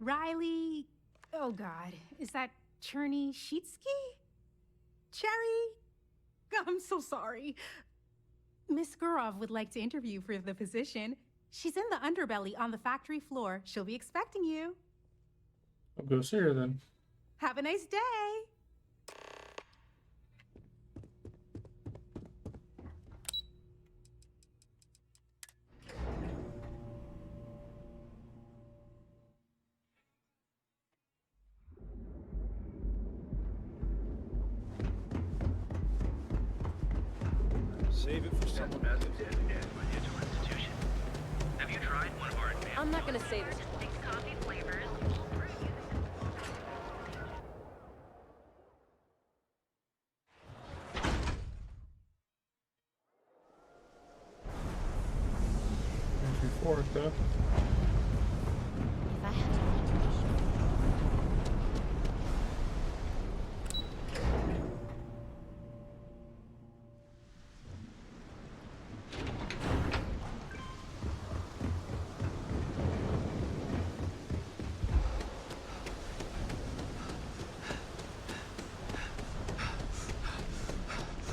Riley, oh God, is that Cherny-Sheetsky? Cherry? I'm so sorry. Miss Gurov would like to interview for the position. She's in the underbelly on the factory floor. She'll be expecting you. I'll go see her then. Have a nice day. Save it for someone else. Have you tried one of our advanced I'm not gonna say this. coffee flavors? Before though. If I had to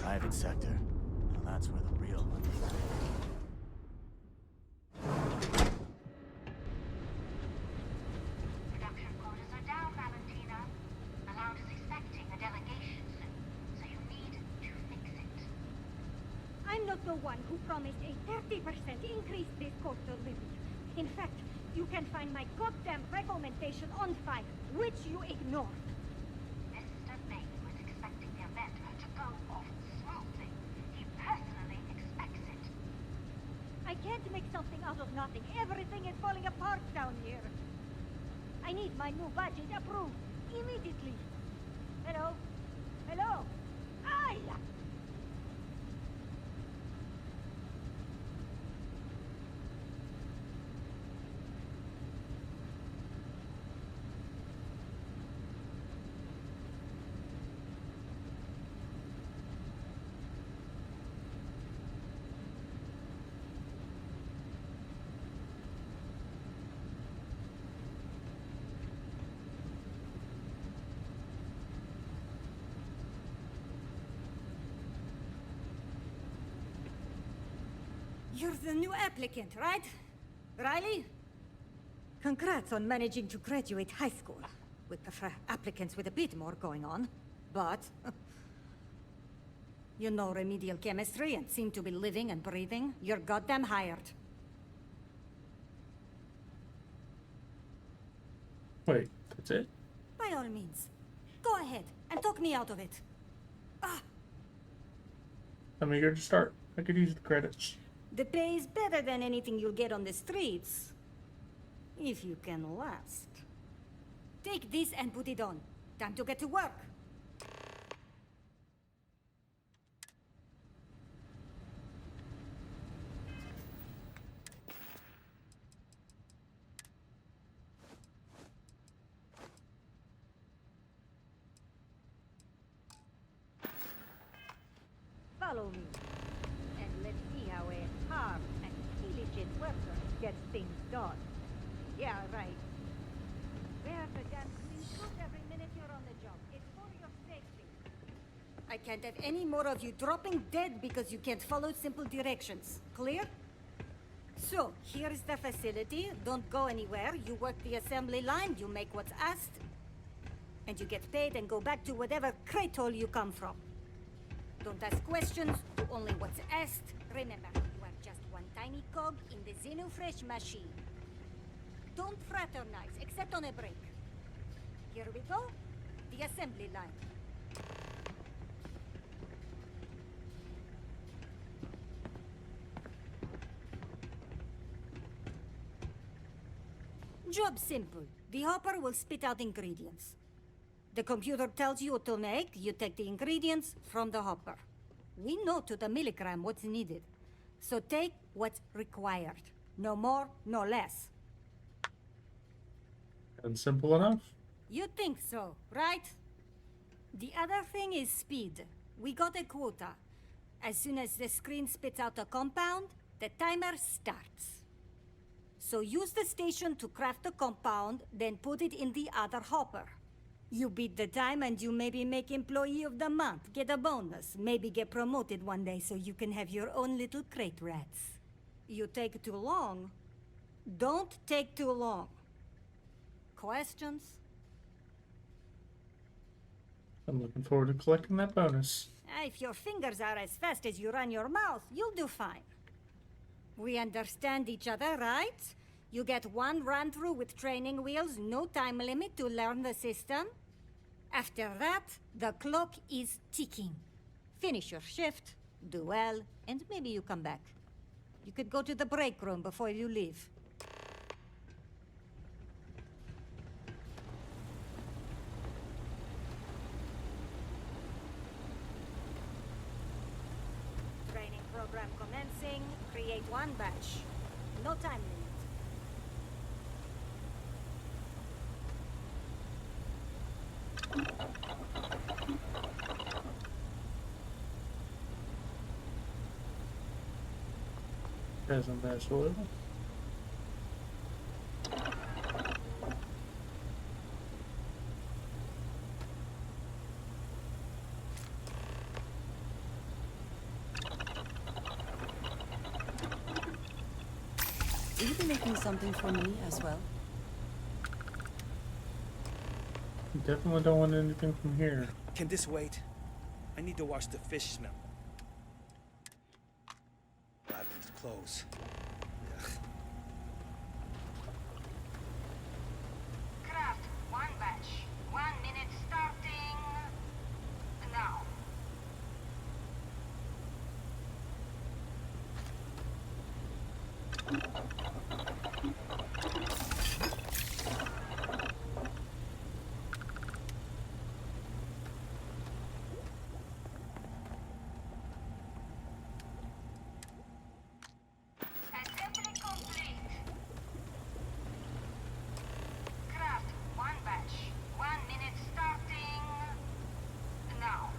Private sector. Now that's where the real money is. Production quotas are down, Valentina. Allowed is expecting a delegation soon, so you need to fix it. I'm not the one who promised a 30% increase this cost of living. In fact, you can find my goddamn recommendation on file, which you ignored. Mr. May was expecting the event to go off smoothly. He personally expects it. I can't make something out of nothing. Everything is falling apart down here. I need my new budget approved immediately. Hello? Hello? Ay! You're the new applicant, right? Riley? Congrats on managing to graduate high school. We prefer applicants with a bit more going on, but... you know remedial chemistry and seem to be living and breathing. You're goddamn hired. Wait, that's it? By all means. Go ahead and talk me out of it. I'm eager to start. I could use the credits. The pay is better than anything you'll get on the streets. If you can last. Take this and put it on. Time to get to work. Follow me. And let's see how a hard and diligent worker gets things done. Yeah, right. Wear the damn clean suit every minute you're on the job. It's for your safety. I can't have any more of you dropping dead because you can't follow simple directions. Clear? So, here's the facility. Don't go anywhere. You work the assembly line, you make what's asked, and you get paid and go back to whatever crate hole you come from. Don't ask questions, do only what's asked. Remember, you are just one tiny cog in the Xenofresh machine. Don't fraternize, except on a break. Here we go. The assembly line. Job simple. The hopper will spit out ingredients. The computer tells you what to make, you take the ingredients from the hopper. We know to the milligram what's needed. So take what's required. No more, no less. And simple enough. You think so, right? The other thing is speed. We got a quota. As soon as the screen spits out a compound, the timer starts. So use the station to craft the compound, then put it in the other hopper. You beat the time and you maybe make Employee of the Month, get a bonus, maybe get promoted one day so you can have your own little crate rats. You take too long. Don't take too long. Questions? I'm looking forward to collecting that bonus. If your fingers are as fast as you run your mouth, you'll do fine. We understand each other, right? You get one run-through with training wheels, no time limit to learn the system. After that, the clock is ticking. Finish your shift, do well, and maybe you come back. You could go to the break room before you leave. Training program commencing. Create one batch. No time limit. Doesn't mess with it. Will you be making something for me as well? Definitely don't want anything from here. Can this wait? I need to wash the fish smell. A lot of these clothes. Ugh. Craft one batch. 1 minute starting now. Assembly complete. Craft one batch. 1 minute starting now.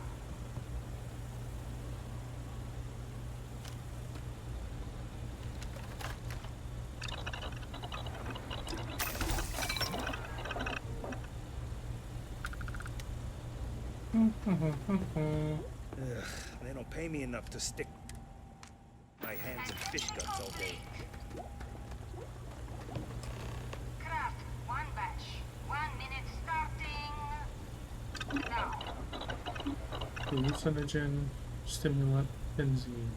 Ugh, they don't pay me enough to stick my hands in fish guts all day. Craft one batch. 1 minute starting now. Hallucinogen, stimulant, benzene.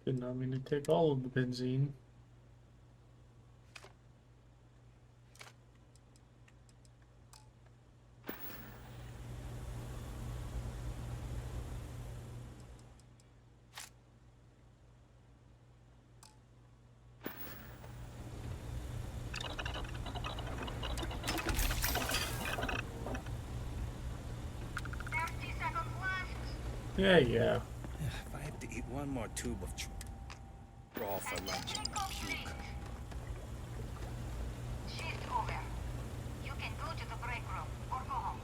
Did not mean to take all of the benzene. Yeah. If I have to eat one more tube of raw for lunch, I'm gonna puke. Shift over. You can go to the break room or go home.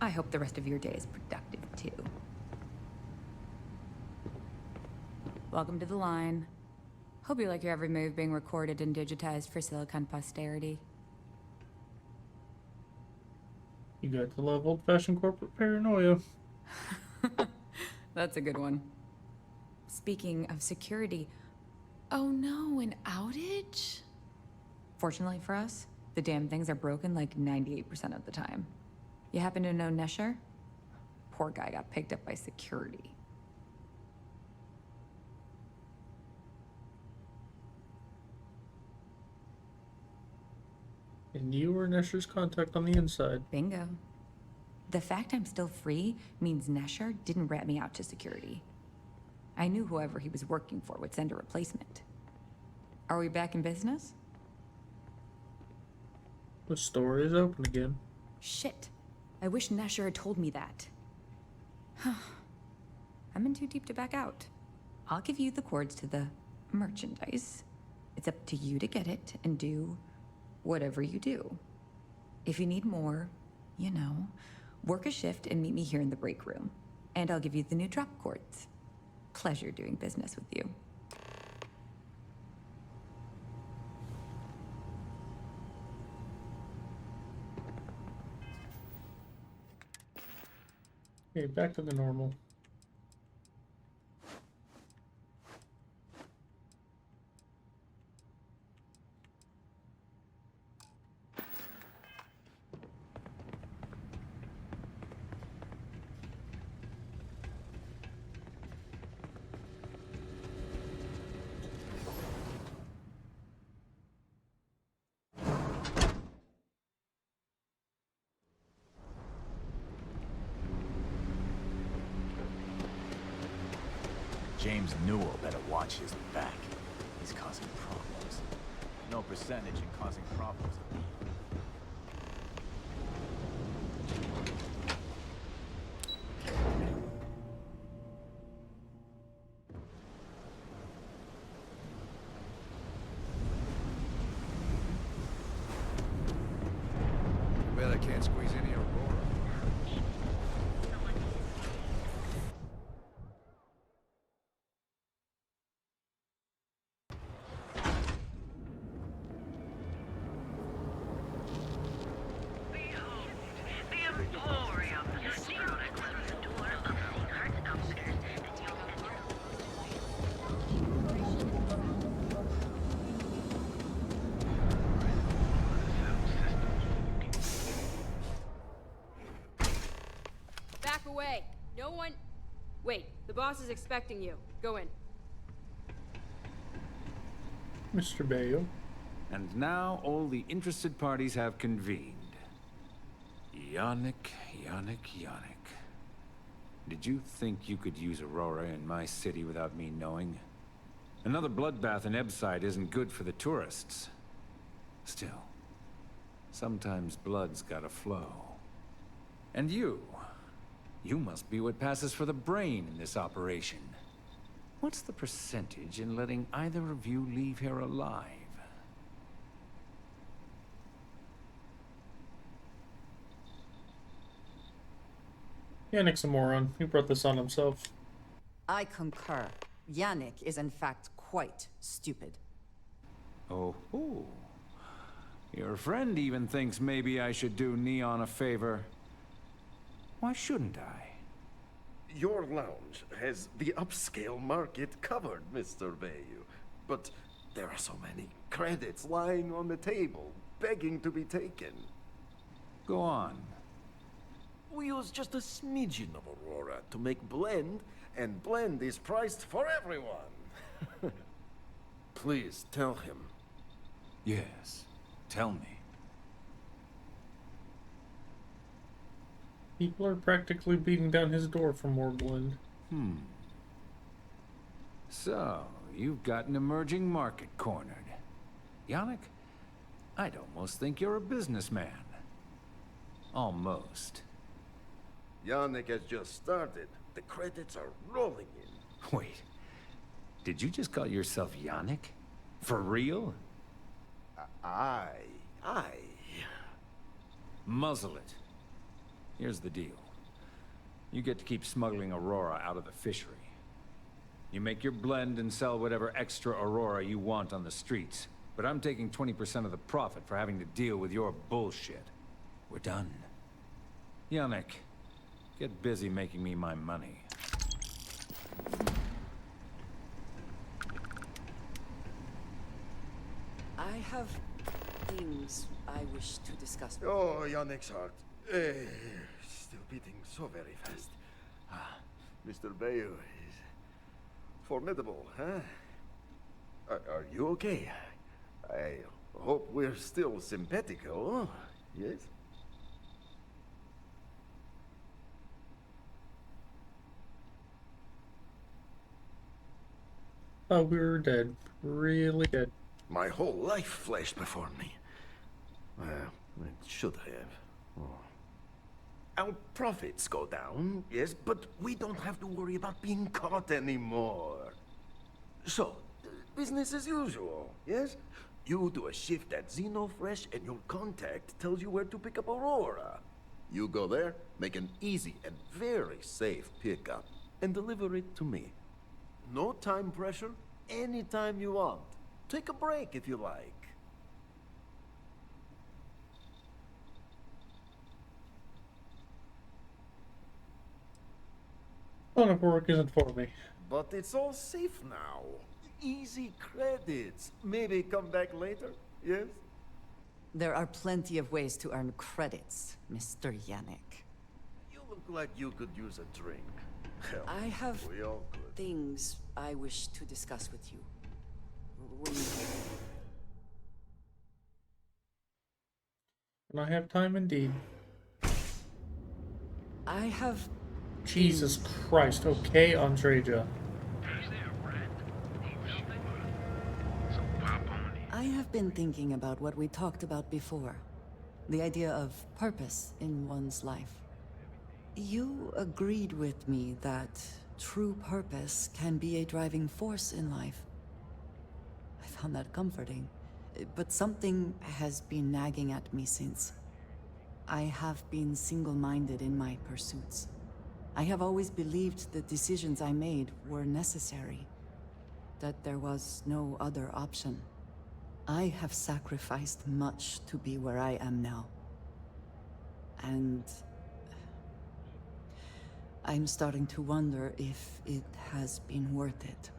I hope the rest of your day is productive, too. Welcome to the line. Hope you like your every move being recorded and digitized for Silicon posterity. You got to love old-fashioned corporate paranoia. That's a good one. Speaking of security, oh no, an outage? Fortunately for us, the damn things are broken like 98% of the time. You happen to know Nesher? Poor guy got picked up by security. And you were Nesher's contact on the inside. Bingo. The fact I'm still free means Nesher didn't rat me out to security. I knew whoever he was working for would send a replacement. Are we back in business? The store is open again. Shit. I wish Nesher had told me that. I'm in too deep to back out. I'll give you the cords to the merchandise. It's up to you to get it and do whatever you do. If you need more, you know, work a shift and meet me here in the break room. And I'll give you the new drop cords. Pleasure doing business with you. Okay, back to the normal. James Newell better watch his back. He's causing problems. No percentage in causing problems. Bet I can't squeeze any Aurora. Back away. No one... Wait, the boss is expecting you. Go in. Mr. Bale. And now all the interested parties have convened. Yannick. Did you think you could use Aurora in my city without me knowing? Another bloodbath in Ebside isn't good for the tourists. Still, sometimes blood's gotta flow. And you You must be what passes for the brain in this operation. What's the percentage in letting either of you leave here alive? Yannick's a moron. He brought this on himself. I concur. Yannick is in fact quite stupid. Oh, your friend even thinks maybe I should do Neon a favor. Why shouldn't I? Your lounge has the upscale market covered, Mr. Bayou. But there are so many credits lying on the table, begging to be taken. Go on. We use just a smidgen of Aurora to make blend, and blend is priced for everyone. Please tell him. Yes, tell me. People are practically beating down his door for more blend. So, you've got an emerging market cornered. Yannick, I'd almost think you're a businessman. Almost. Yannick has just started. The credits are rolling in. Wait, did you just call yourself Yannick? For real? Aye. Muzzle it. Here's the deal. You get to keep smuggling Aurora out of the fishery. You make your blend and sell whatever extra Aurora you want on the streets. But I'm taking 20% of the profit for having to deal with your bullshit. We're done. Yannick, get busy making me my money. I have things I wish to discuss. Oh, Yannick's heart. Still beating so very fast. Mr. Bayou is formidable, huh? Are you okay? I hope we're still simpatico, yes? Oh, we were dead. Really dead. My whole life flashed before me. Well, it should have. Oh. Our profits go down, yes, but we don't have to worry about being caught anymore. So, business as usual, yes? You do a shift at Xenofresh and your contact tells you where to pick up Aurora. You go there, make an easy and very safe pickup, and deliver it to me. No time pressure, anytime you want. Take a break if you like. Line of work isn't for me. But it's all safe now. Easy credits. Maybe come back later, yes? There are plenty of ways to earn credits, Mr. Yannick. You look like you could use a drink. Hell, I have we all could. things I wish to discuss with you. And I have time indeed. I have... Jesus Christ. Okay, Andreja. I have been thinking about what we talked about before. The idea of purpose in one's life. You agreed with me that true purpose can be a driving force in life. I found that comforting. But something has been nagging at me since. I have been single-minded in my pursuits. I have always believed the decisions I made were necessary, that there was no other option. I have sacrificed much to be where I am now. And I'm starting to wonder if it has been worth it.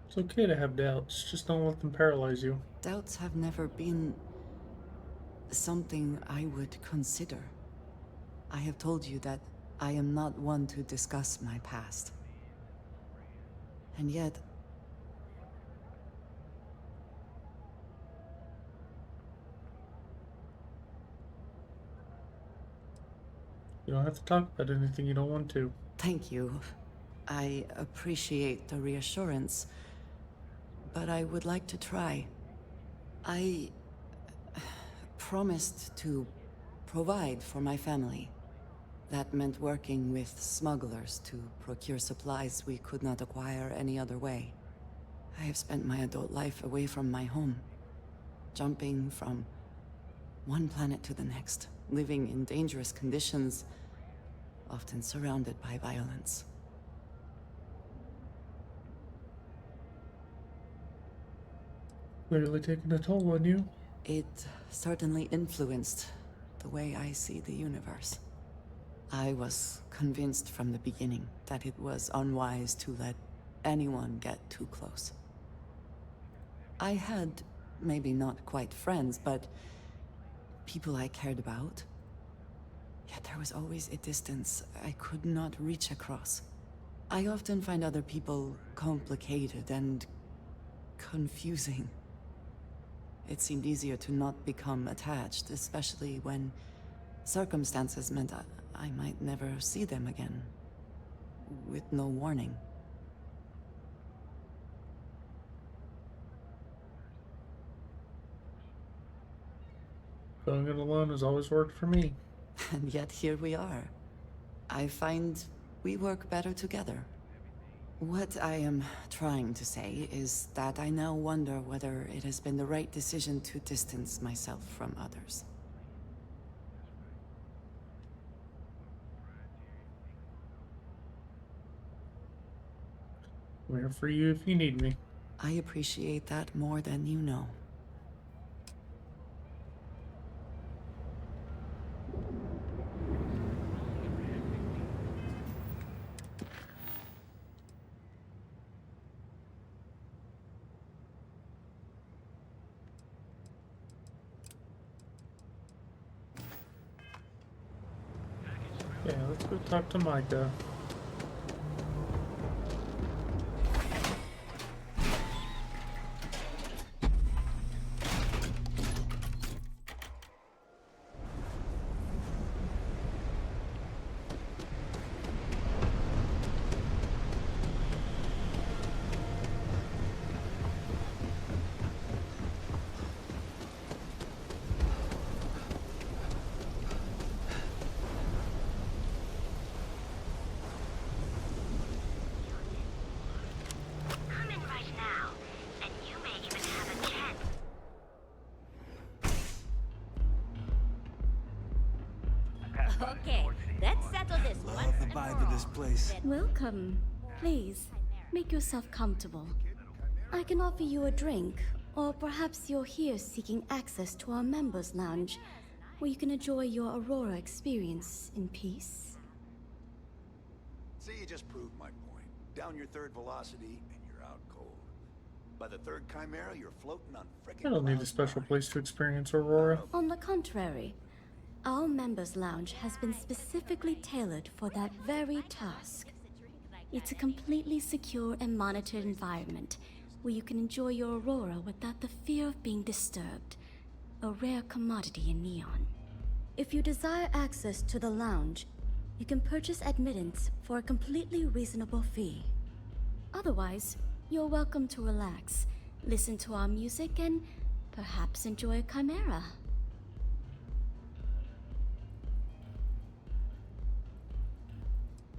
It's okay to have doubts, just don't let them paralyze you. Doubts have never been something I would consider. I have told you that I am not one to discuss my past. And yet... You don't have to talk about anything you don't want to. Thank you. I appreciate the reassurance. but I would like to try. I promised to provide for my family. That meant working with smugglers to procure supplies we could not acquire any other way. I have spent my adult life away from my home, jumping from one planet to the next, living in dangerous conditions, often surrounded by violence. Clearly taking a toll on you. It certainly influenced the way I see the universe. I was convinced from the beginning that it was unwise to let anyone get too close. I had, maybe not quite friends, but people I cared about. Yet there was always a distance I could not reach across. I often find other people complicated and confusing. It seemed easier to not become attached, especially when circumstances meant I might never see them again, with no warning. Going it alone has always worked for me. And yet here we are. I find we work better together. What I am trying to say is that I now wonder whether it has been the right decision to distance myself from others. I'm here for you if you need me. I appreciate that more than you know. Yeah, let's go talk to Micah. Come in right now, and you may even have a chance. Okay, let's settle this once Love the and vibe for of this all. place. Welcome. Please, make yourself comfortable. I can offer you a drink, or perhaps you're here seeking access to our members' lounge, where you can enjoy your Aurora experience in peace. See, you just proved my point. Down your third velocity, and you're out cold. By the third Chimera, you're floating on frickin' I don't need a special place to experience Aurora. On the contrary, our members' lounge has been specifically tailored for that very task. It's a completely secure and monitored environment where you can enjoy your Aurora without the fear of being disturbed, a rare commodity in Neon. If you desire access to the lounge, you can purchase admittance for a completely reasonable fee. Otherwise, you're welcome to relax, listen to our music, and perhaps enjoy a chimera.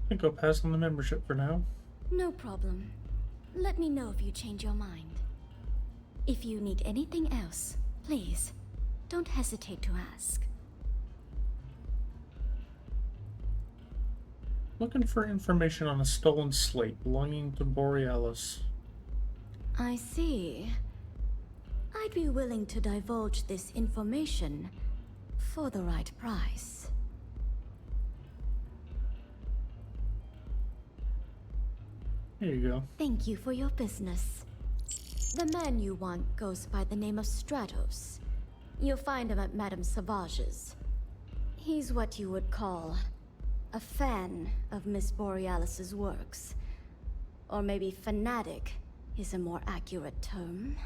I think I'll pass on the membership for now. No problem. Let me know if you change your mind. If you need anything else, please, don't hesitate to ask. Looking for information on a stolen slate belonging to Borealis. I see. I'd be willing to divulge this information for the right price. Here you go. Thank you for your business. The man you want goes by the name of Stratos. You'll find him at Madame Savage's. He's what you would call a fan of Miss Borealis's works. Or maybe fanatic is a more accurate term.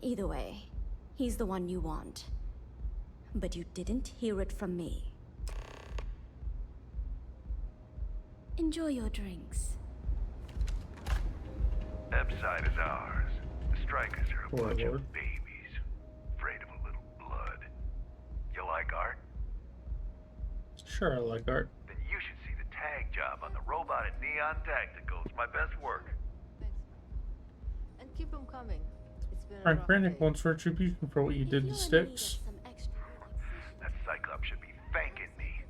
Either way, he's the one you want. But you didn't hear it from me. Enjoy your drinks. Upside is ours. strikers are a Poor bunch Lord. of babies, afraid of a little blood. You like art? Sure, I like art. Then you should see the tag job on the robot at Neon Tactical. It's my best work. And keep them coming. It's been a Frank rough Brannick day. wants retribution for what you did to Sticks. That Cyclops should be thanking me.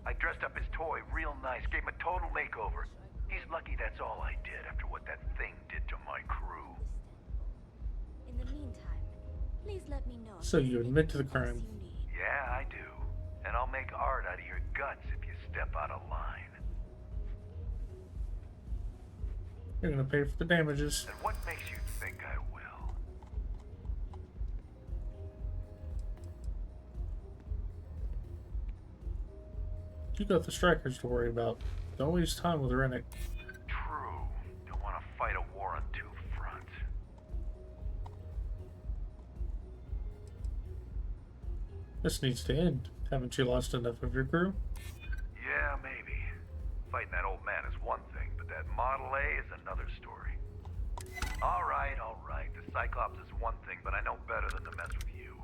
I dressed up his toy real nice, gave him a total makeover. He's lucky that's all I did after what that thing did to my crew. In the meantime, please let me know. So you admit to the crime. Yeah, I do. And I'll make art out of your guts if you step out of line. You're gonna pay for the damages. And what makes you think I will? You got the strikers to worry about. Don't waste time with Rennick. True. Don't want to fight a war on two fronts. This needs to end. Haven't you lost enough of your crew? Yeah, maybe. Fighting that old man is one thing, but that Model A is another story. All right. The Cyclops is one thing, but I know better than to mess with you.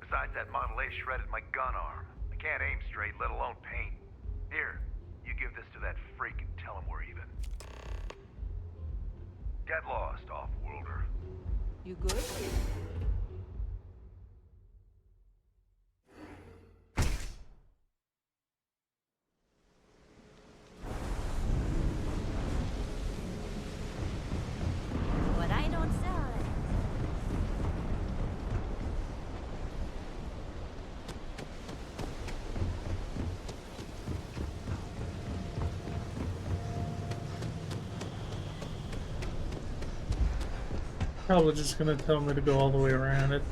Besides, that Model A shredded my gun arm. I can't aim straight, let alone paint. Here, you give this to that freak and tell him we're even. Get lost, off-worlder. You good? What I don't sell. Probably just gonna tell me to go all the way around it.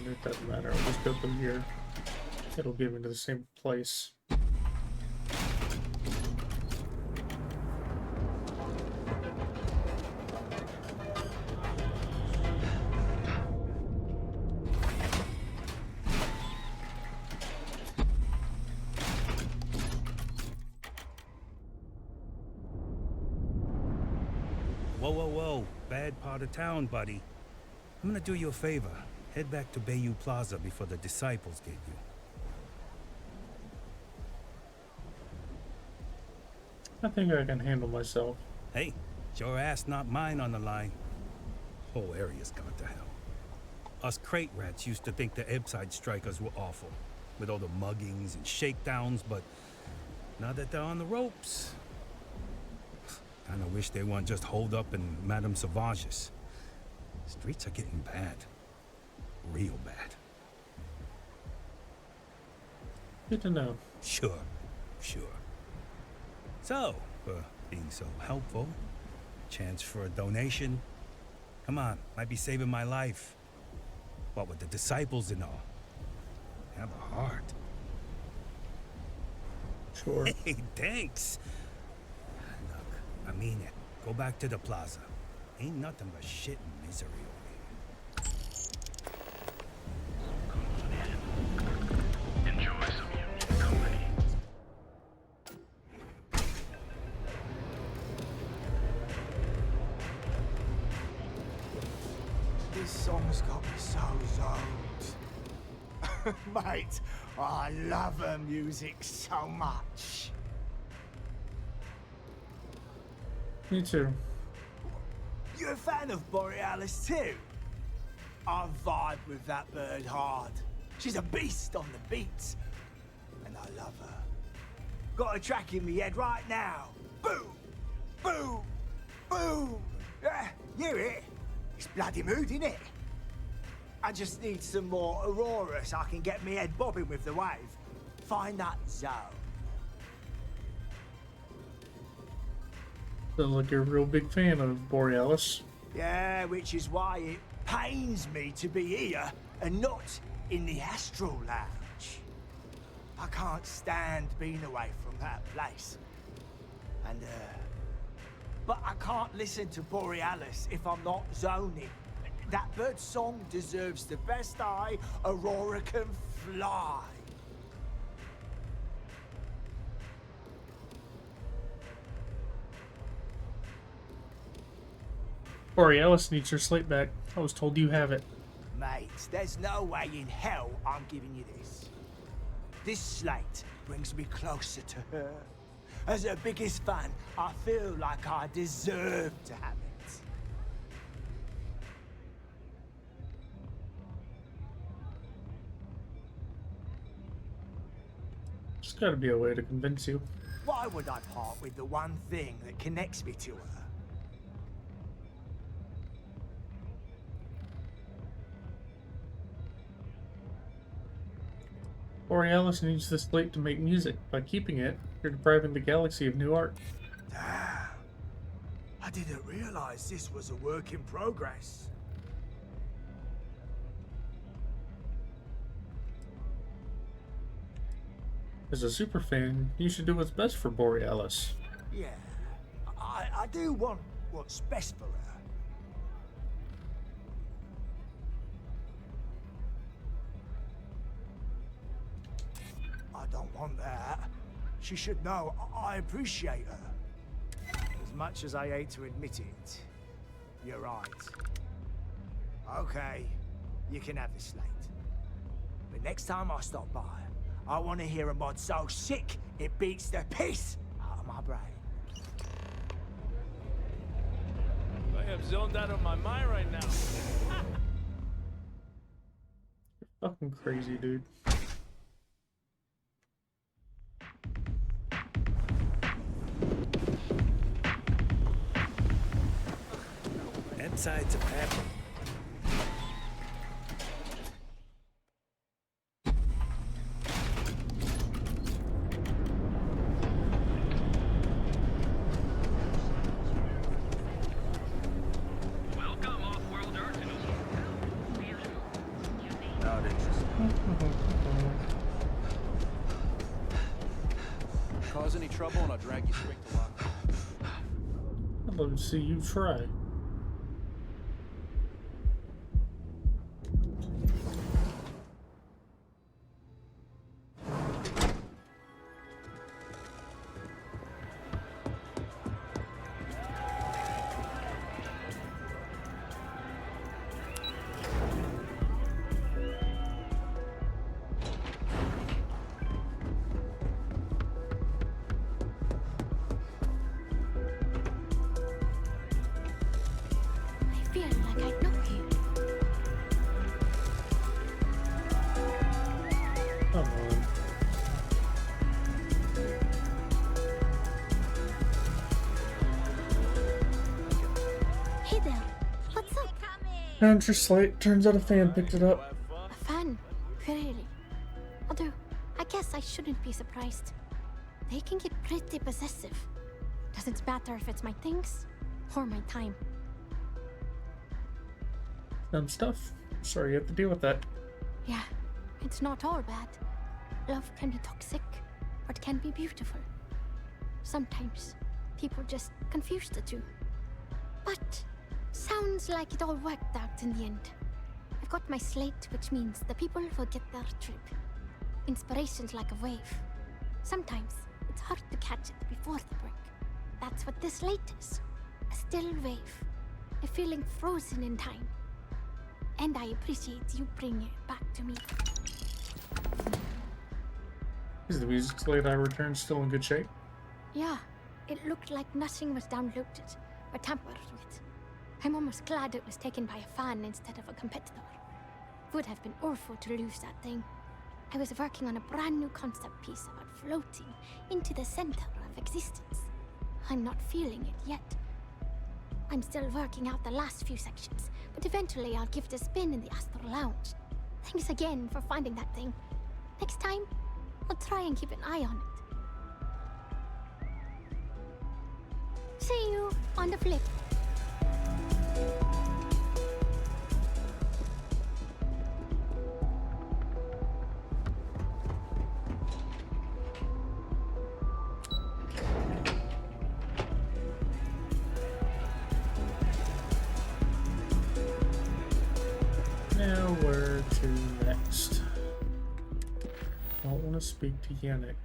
It doesn't matter. I'll just go through here. It'll get me to the same place. Whoa. Bad part of town, buddy. I'm gonna do you a favor. Head back to Bayou Plaza before the disciples get you. I think I can handle myself. Hey, it's your ass, not mine on the line. Whole area's gone to hell. Us crate rats used to think the Ebbside strikers were awful, with all the muggings and shakedowns, but now that they're on the ropes, kinda wish they weren't just holed up in Madame Sauvage's. Streets are getting bad. Real bad. Good to know. Sure. So, for being so helpful, chance for a donation. Come on, might be saving my life. What with the disciples and all. Have a heart. Sure. Hey, thanks. Look, I mean it. Go back to the plaza. Ain't nothing but shit and misery over here. Enjoy some unique company. This song's got me so zoned. Mate, I love her music so much. Me too. You a fan of Borealis too? I vibe with that bird hard. She's a beast on the beats. And I love her. Got a track in me head right now. Boom! Boom! Boom! Yeah, you hear it? It's bloody mood, innit? I just need some more Aurora so I can get me head bobbing with the wave. Find that zone. Sounds like you're a real big fan of Borealis. Yeah, which is why it pains me to be here and not in the Astral Lounge. I can't stand being away from that place. And, but I can't listen to Borealis if I'm not zoning. That bird's song deserves the best eye Aurora can fly. Borealis needs her slate back. I was told you have it. Mate, there's no way in hell I'm giving you this. This slate brings me closer to her. As her biggest fan, I feel like I deserve to have it. There's gotta be a way to convince you. Why would I part with the one thing that connects me to her? Borealis needs the slate to make music. By keeping it, you're depriving the galaxy of new art. Damn. I didn't realize this was a work in progress. As a super fan, you should do what's best for Borealis. Yeah, I do want what's best for her. I don't want that. She should know I appreciate her. As much as I hate to admit it, you're right. Okay, you can have the slate. But next time I stop by, I want to hear a mod so sick it beats the piss out of my brain. I am zoned out of my mind right now. Fucking crazy, dude. Insides of happy. Cause any trouble and I'll drag you straight to lock. I'd love to see you try. I feel like I know you. Come on. Hey there, what's up? Found your slate. Turns out a fan picked it up. A fan? Really? Although, I guess I shouldn't be surprised. They can get pretty possessive. Doesn't matter if it's my things or my time. Dumb stuff. Sorry you have to deal with that. Yeah, it's not all bad. Love can be toxic, or it can be beautiful. Sometimes people just confuse the two. But sounds like it all worked out in the end. I've got my slate, which means the people will get their trip. Inspiration's like a wave. Sometimes it's hard to catch it before the break. That's what this slate is. A still wave. A feeling frozen in time. And I appreciate you bringing it back to me. Is the music slate I returned still in good shape? Yeah, it looked like nothing was downloaded or tampered with. I'm almost glad it was taken by a fan instead of a competitor. Would have been awful to lose that thing. I was working on a brand new concept piece about floating into the center of existence. I'm not feeling it yet. I'm still working out the last few sections, but eventually I'll give it a spin in the Astral Lounge. Thanks again for finding that thing. Next time, I'll try and keep an eye on it. See you on the flip. Now where to next? I don't want to speak to Yannick.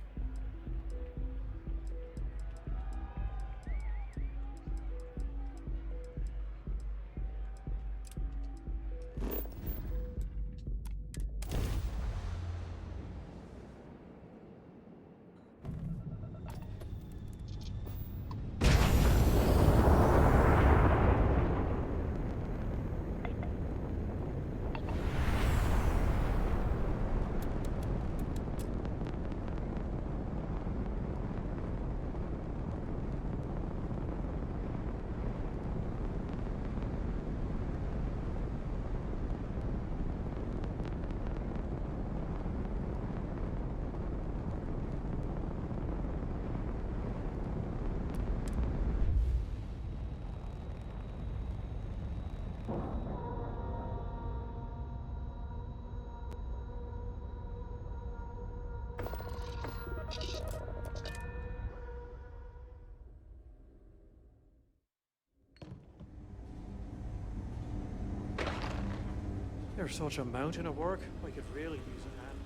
There's such a mountain of work. I could really use a hand.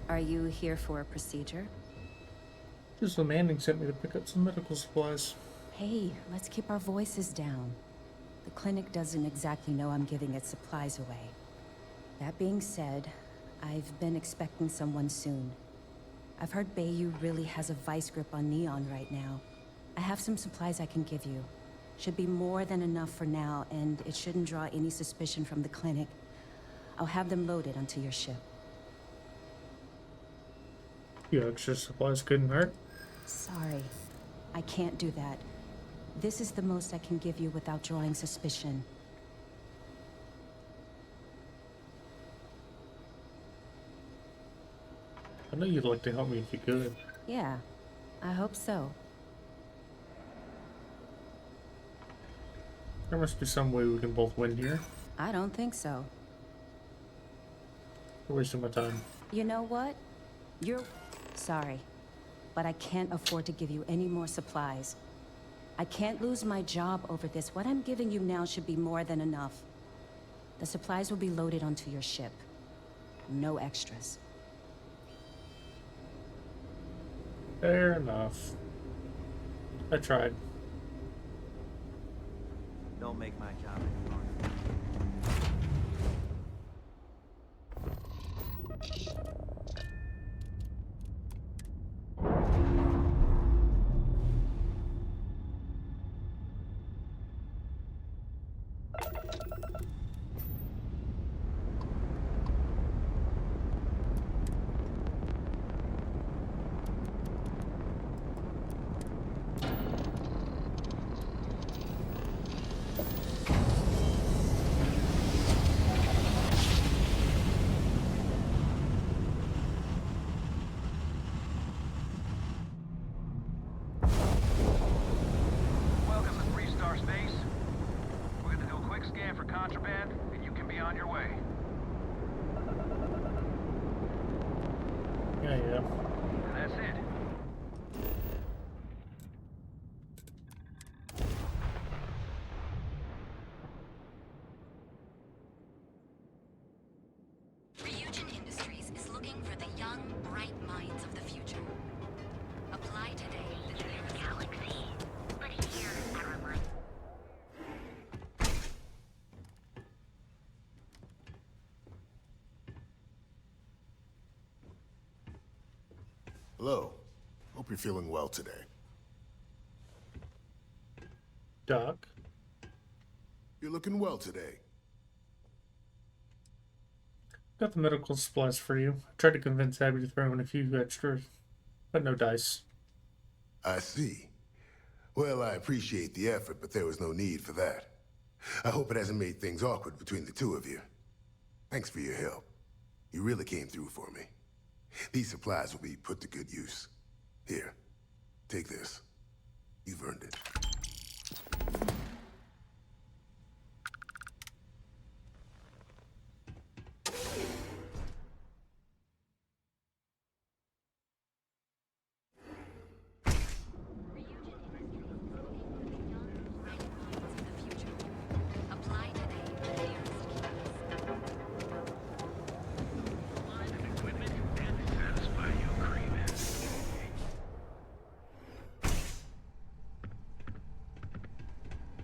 Are you here for a procedure? Just the Manning sent me to pick up some medical supplies. Hey, let's keep our voices down. The clinic doesn't exactly know I'm giving its supplies away. That being said, I've been expecting someone soon. I've heard Bayou really has a vice grip on Neon right now. I have some supplies I can give you. Should be more than enough for now, and it shouldn't draw any suspicion from the clinic. I'll have them loaded onto your ship. Yeah, extra supplies couldn't hurt. Sorry, I can't do that. This is the most I can give you without drawing suspicion. I know you'd like to help me if you could. Yeah, I hope so. There must be some way we can both win here. I don't think so. You're wasting my time. You know what? You're... Sorry, but I can't afford to give you any more supplies. I can't lose my job over this. What I'm giving you now should be more than enough. The supplies will be loaded onto your ship. No extras. Fair enough. I tried. Don't make my job any harder. Welcome to 3-Star Space. We're gonna do a quick scan for contraband, and you can be on your way. Yeah. And that's it. Ryujin Industries is looking for the young, bright minds of the future. Apply today. The galaxy, but here everyone. Hello. Hope you're feeling well today. Doc. You're looking well today. Got the medical supplies for you. I tried to convince Abby to throw in a few extras, but no dice. I see. Well, I appreciate the effort, but there was no need for that. I hope it hasn't made things awkward between the two of you. Thanks for your help. You really came through for me. These supplies will be put to good use. Here, take this. You've earned it. Apply today. The nearest Satisfy your cravings.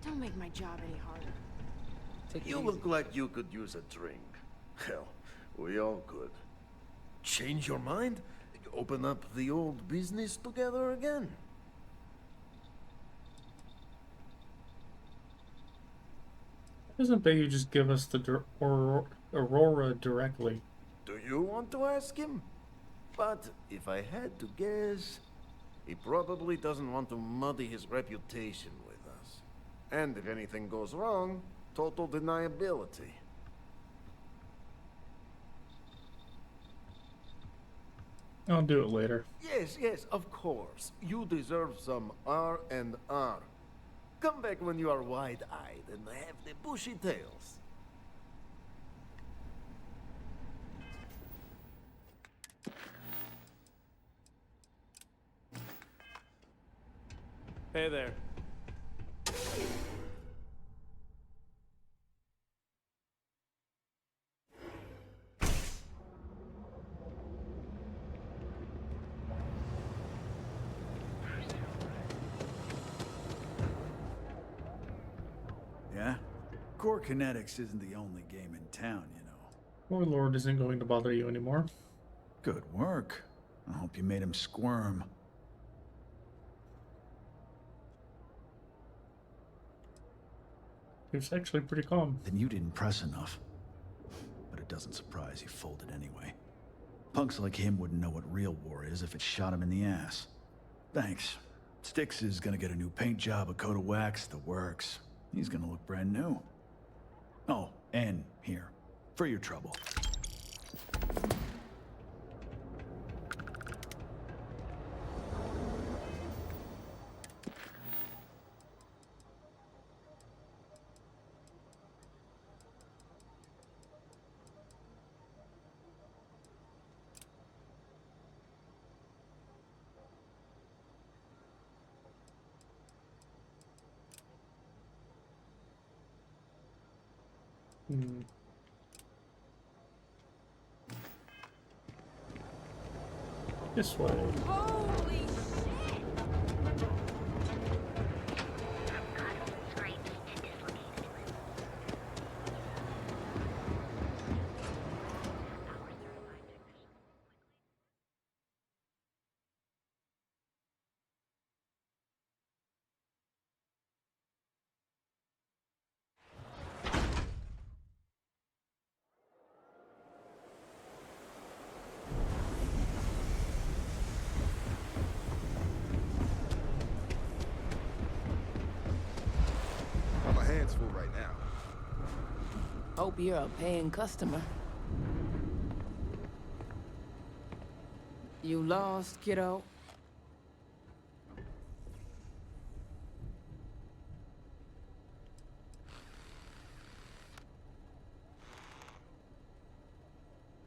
Don't make my job any harder. You look like you could use a drink. Hell, we all could. Change your mind? Open up the old business together again? Doesn't Bayou just give us the Aurora directly? Do you want to ask him? But if I had to guess, he probably doesn't want to muddy his reputation with us. And if anything goes wrong, total deniability. I'll do it later. Yes, of course. You deserve some R&R. Come back when you are wide-eyed and have the bushy tails. Hey there. Core kinetics isn't the only game in town, you know. Warlord isn't going to bother you anymore. Good work. I hope you made him squirm. He was actually pretty calm. Then you didn't press enough. But it doesn't surprise he folded anyway. Punks like him wouldn't know what real war is if it shot him in the ass. Thanks. Styx is gonna get a new paint job, a coat of wax, the works. He's gonna look brand new. Oh, and here, for your trouble. This way. Holy shit! My hands full right now. Hope you're a paying customer. You lost, kiddo?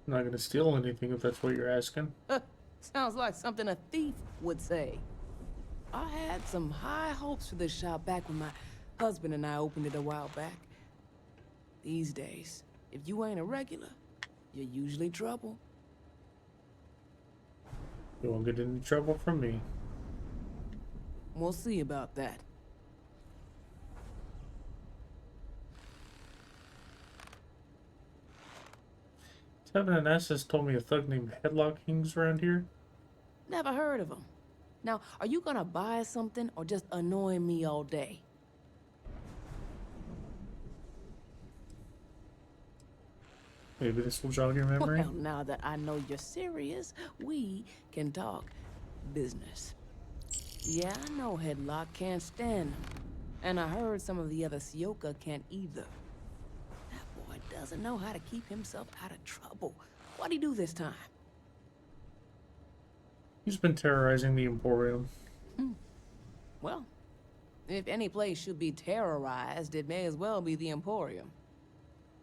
I'm not gonna steal anything if that's what you're asking. Sounds like something a thief would say. I had some high hopes for this shop back when my husband and I opened it a while back. These days, if you ain't a regular, you're usually trouble. You won't get any trouble from me. We'll see about that. Seven and S has told me a thug named Headlock hangs around here. Never heard of him. Now, are you gonna buy something or just annoying me all day? Maybe this will jog your memory. Well, now that I know you're serious, we can talk business. Yeah, I know Headlock can't stand him. And I heard some of the other Sioka can't either. That boy doesn't know how to keep himself out of trouble. What'd he do this time? He's been terrorizing the Emporium. Well, if any place should be terrorized, it may as well be the Emporium.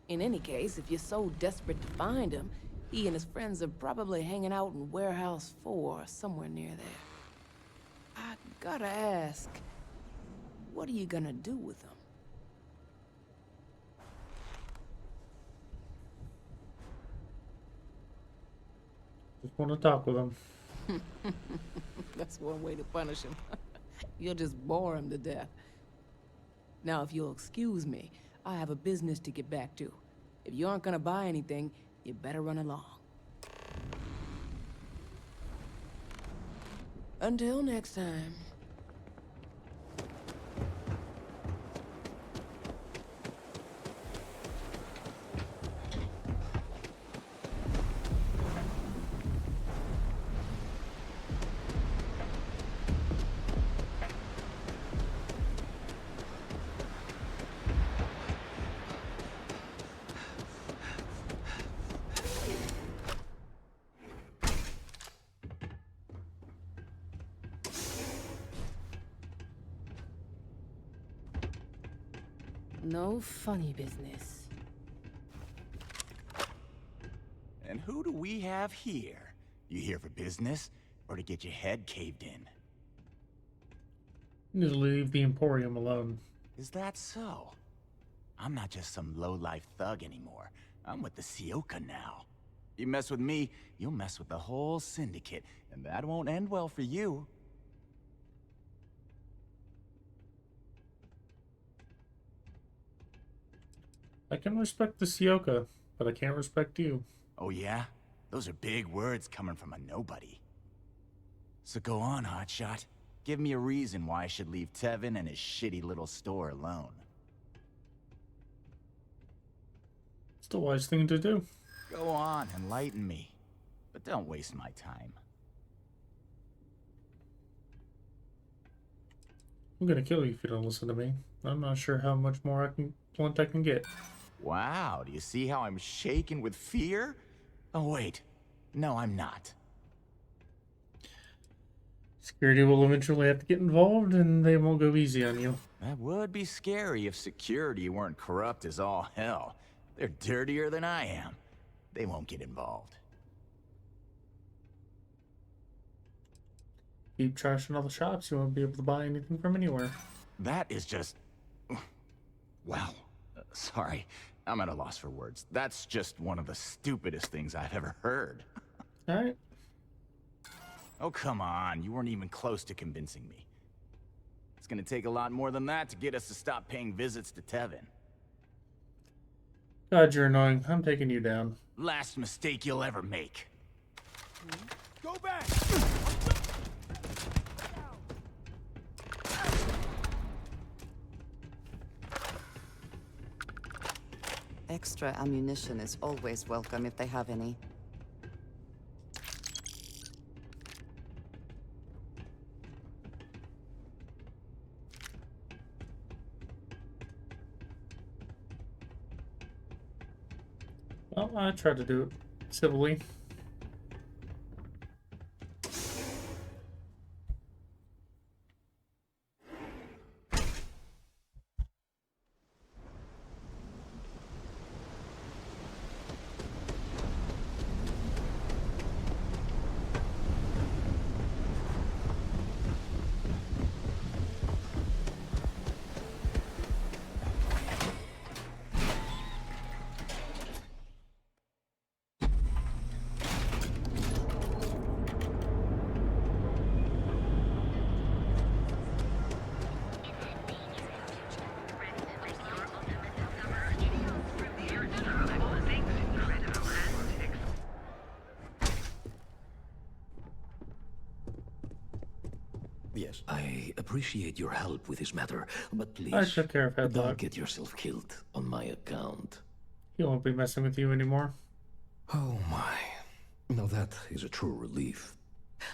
In any case, if you're so desperate to find him, he and his friends are probably hanging out in Warehouse 4 or somewhere near there. I gotta ask, what are you gonna do with him? Just want to talk with him. That's one way to punish him. You'll just bore him to death. Now, if you'll excuse me, I have a business to get back to. If you aren't gonna buy anything, you better run along. Until next time. No funny business. And who do we have here? You here for business, or to get your head caved in? You need to leave the Emporium alone. Is that so? I'm not just some low-life thug anymore. I'm with the Sioka now. You mess with me, you'll mess with the whole syndicate, and that won't end well for you. I can respect the Sioka, but I can't respect you. Oh yeah? Those are big words coming from a nobody. So go on, hotshot. Give me a reason why I should leave Tevin and his shitty little store alone. It's the wise thing to do. Go on, enlighten me. But don't waste my time. I'm gonna kill you if you don't listen to me. I'm not sure how much more blunt I can get. Wow, do you see how I'm shaking with fear? Oh wait, no I'm not. Security will eventually have to get involved, and they won't go easy on you. That would be scary if security weren't corrupt as all hell. They're dirtier than I am. They won't get involved. Keep trashing all the shops, you won't be able to buy anything from anywhere. That is just... Wow. Sorry, I'm at a loss for words. That's just one of the stupidest things I've ever heard. Alright. Oh, come on. You weren't even close to convincing me. It's gonna take a lot more than that to get us to stop paying visits to Tevin. God, you're annoying. I'm taking you down. Last mistake you'll ever make. Go back! Extra ammunition is always welcome if they have any. Well, I tried to do it civilly. Yes, I appreciate your help with this matter, but please, I took care of Headlock. don't get yourself killed on my account. He won't be messing with you anymore. Oh my. Now that is a true relief.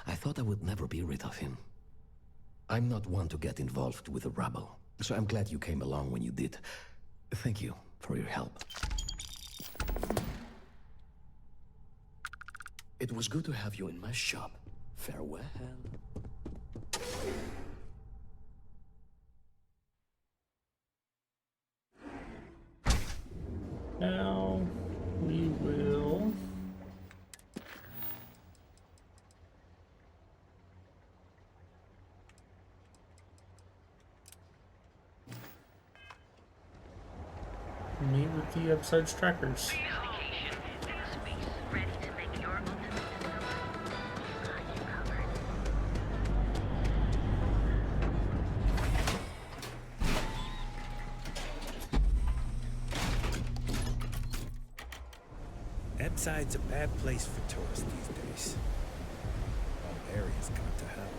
I thought I would never be rid of him. I'm not one to get involved with the rabble, so I'm glad you came along when you did. Thank you for your help. It was good to have you in my shop. Farewell. Now we will meet with the upside strikers. Epside's a bad place for tourists these days. All areas gone to hell.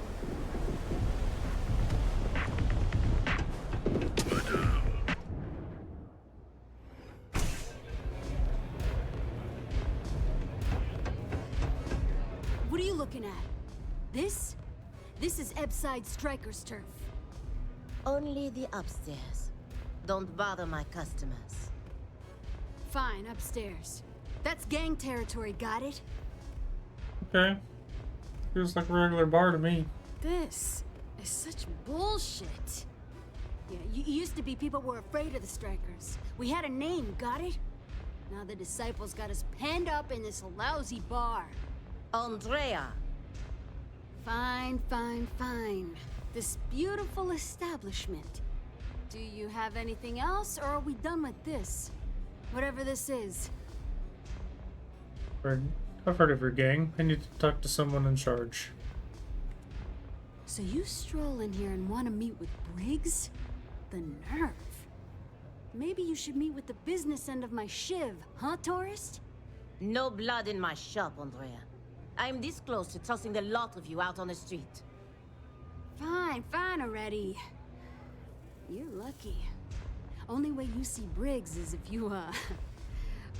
What are you looking at? This? This is Epside Striker's turf. Only the upstairs. Don't bother my customers. Fine, upstairs. That's gang territory, got it? Okay. Feels like a regular bar to me. This is such bullshit. Yeah, you used to be people were afraid of the Strikers. We had a name, got it? Now the disciples got us penned up in this lousy bar. Andrea! Fine, fine, fine. This beautiful establishment. Do you have anything else, or are we done with this? Whatever this is. I've heard of your gang. I need to talk to someone in charge. So you stroll in here and want to meet with Briggs? The nerve. Maybe you should meet with the business end of my shiv, huh, tourist? No blood in my shop, Andrea. I'm this close to tossing the lot of you out on the street. Fine, fine already. You're lucky. Only way you see Briggs is if you,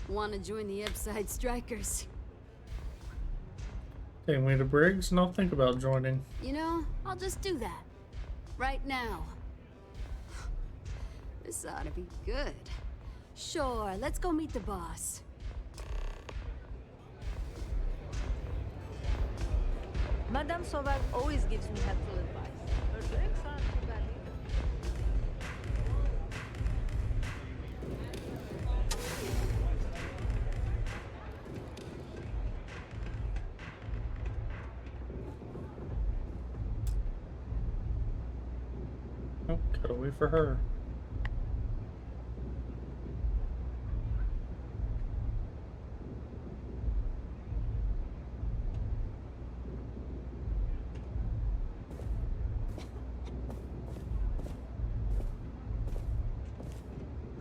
want to join the Upside Strikers. Take me to Briggs and I'll think about joining. You know, I'll just do that. Right now. This ought to be good. Sure, let's go meet the boss. Madame Sauvage always gives me helpful advice. Her drinks aren't too bad Oh, cut away for her.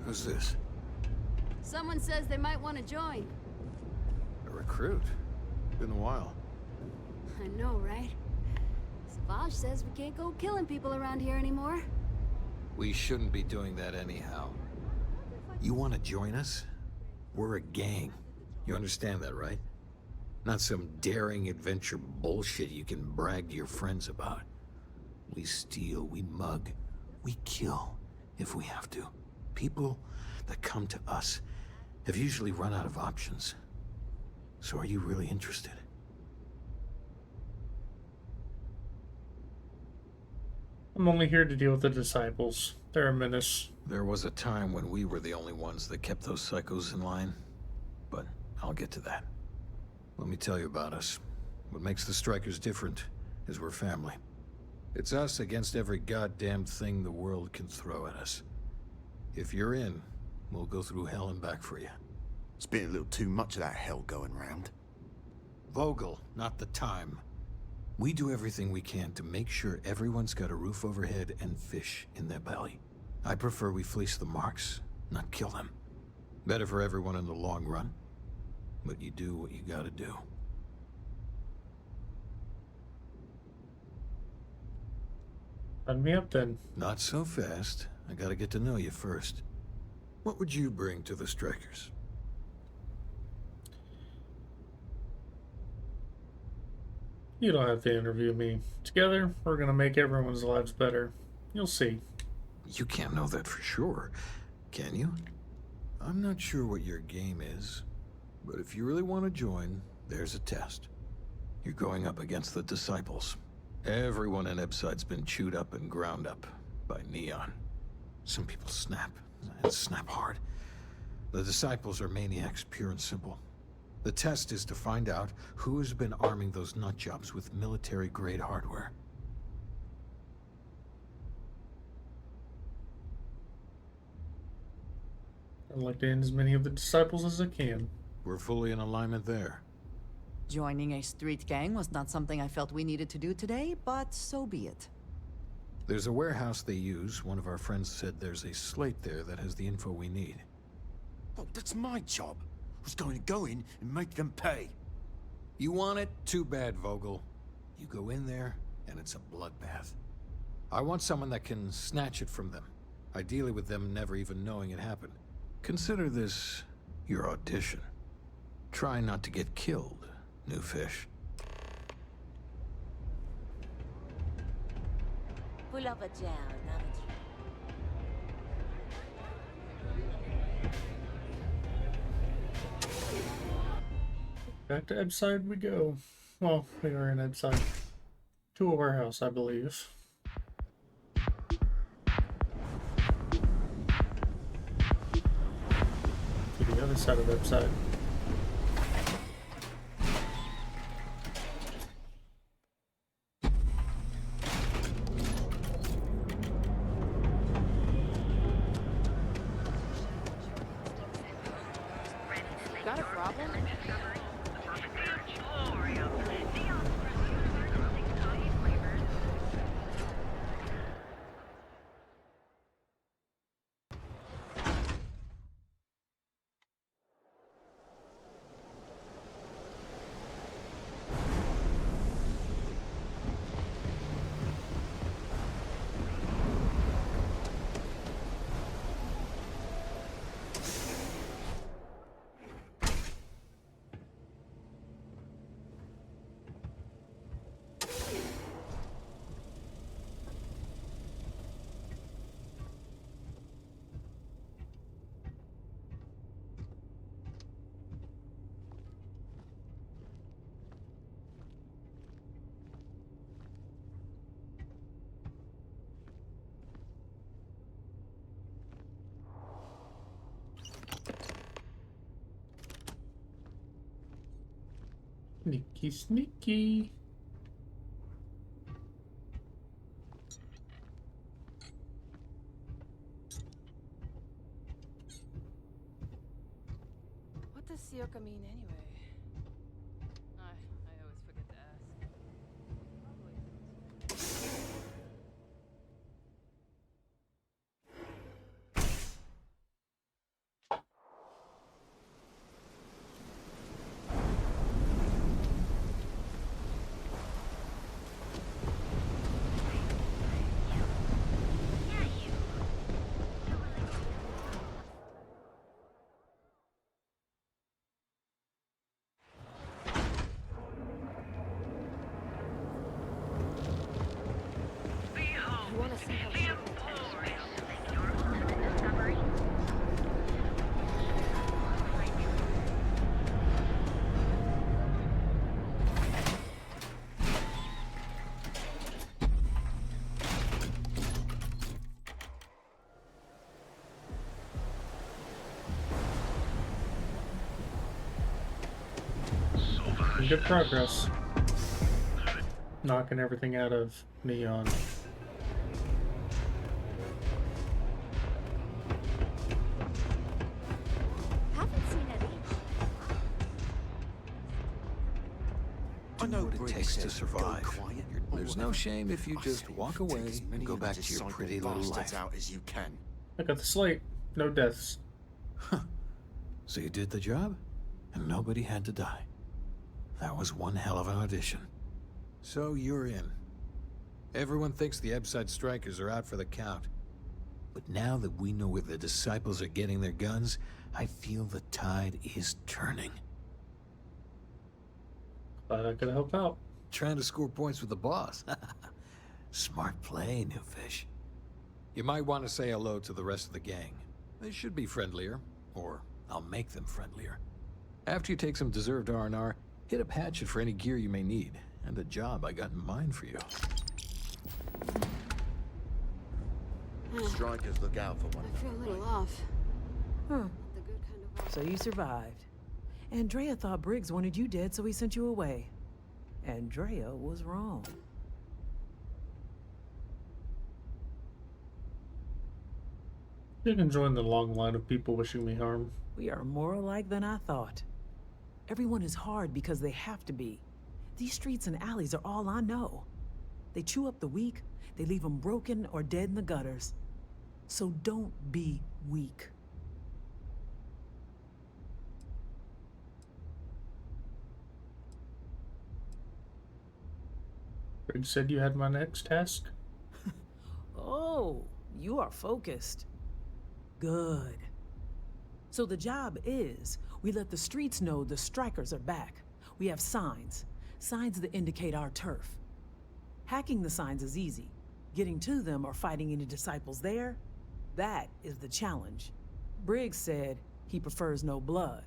Who's this? Someone says they might want to join. A recruit? Been a while. I know, right? Savage says we can't go killing people around here anymore. We shouldn't be doing that anyhow. You want to join us? We're a gang. You understand that, right? Not some daring adventure bullshit you can brag to your friends about. We steal, we mug, we kill, if we have to. People that come to us have usually run out of options. So are you really interested? I'm only here to deal with the disciples. They're a menace. There was a time when we were the only ones that kept those psychos in line. But I'll get to that. Let me tell you about us. What makes the Strikers different is we're family. It's us against every goddamn thing the world can throw at us. If you're in, we'll go through hell and back for you. It's been a little too much of that hell going round. Vogel, not the time. We do everything we can to make sure everyone's got a roof overhead and fish in their belly. I prefer we fleece the marks, not kill them. Better for everyone in the long run. But you do what you gotta do. Sign me up then. Not so fast. I gotta get to know you first. What would you bring to the Strikers? You don't have to interview me. Together, we're gonna make everyone's lives better. You'll see. You can't know that for sure, can you? I'm not sure what your game is, but if you really want to join, there's a test. You're going up against the Disciples. Everyone in Ebside's been chewed up and ground up by Neon. Some people snap, and snap hard. The Disciples are maniacs, pure and simple. The test is to find out who has been arming those nutjobs with military-grade hardware. I'd like to end as many of the Disciples as I can. We're fully in alignment there. Joining a street gang was not something I felt we needed to do today, but so be it. There's a warehouse they use. One of our friends said there's a slate there that has the info we need. Oh, that's my job. I was going to go in and make them pay. You want it? Too bad, Vogel. You go in there, and it's a bloodbath. I want someone that can snatch it from them. Ideally with them never even knowing it happened. Consider this your audition. Try not to get killed, new fish. Pull up a gel, not a Back to Ebside we go. Well, we are in Ebside. To a warehouse, I believe. To the other side of Ebside. Got a problem? Sneaky, sneaky. What does Sioka mean anyway? I always forget to ask. You wanna see how Good progress. Knocking everything out of Neon. Haven't seen it Do what it takes to survive. There's no shame if you just walk away and go back to your pretty little life. Out as you can. I got the slate. No deaths. So you did the job, and nobody had to die. That was one hell of an audition. So you're in. Everyone thinks the Ebside Strikers are out for the count. But now that we know where the Disciples are getting their guns, I feel the tide is turning. Glad I could help out. Trying to score points with the boss. Smart play, new fish. You might want to say hello to the rest of the gang. They should be friendlier, or I'll make them friendlier. After you take some deserved R&R, hit up Hatchet for any gear you may need, and a job I got in mind for you. Strikers look out for one I feel a little off. Huh. Not the good kind of off. So you survived. Andrea thought Briggs wanted you dead, so he sent you away. Andrea was wrong. You can join the long line of people wishing me harm. We are more alike than I thought. Everyone is hard because they have to be. These streets and alleys are all I know. They chew up the weak, they leave them broken or dead in the gutters. So don't be weak. Briggs said you had my next task. Oh, you are focused. Good. So the job is, we let the streets know the strikers are back. We have signs. Signs that indicate our turf. Hacking the signs is easy. Getting to them or fighting any disciples there, that is the challenge. Briggs said he prefers no blood.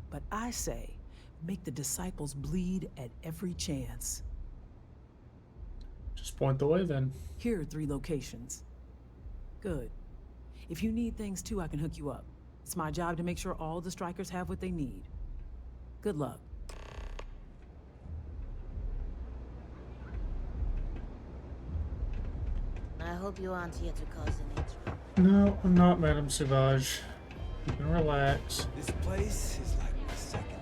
But I say, make the disciples bleed at every chance. Just point the way then. Here are 3 locations. Good. If you need things too, I can hook you up. It's my job to make sure all the strikers have what they need. Good luck. I hope you aren't here to cause any trouble. No, I'm not, Madame Sauvage. You can relax. This place is like my second home.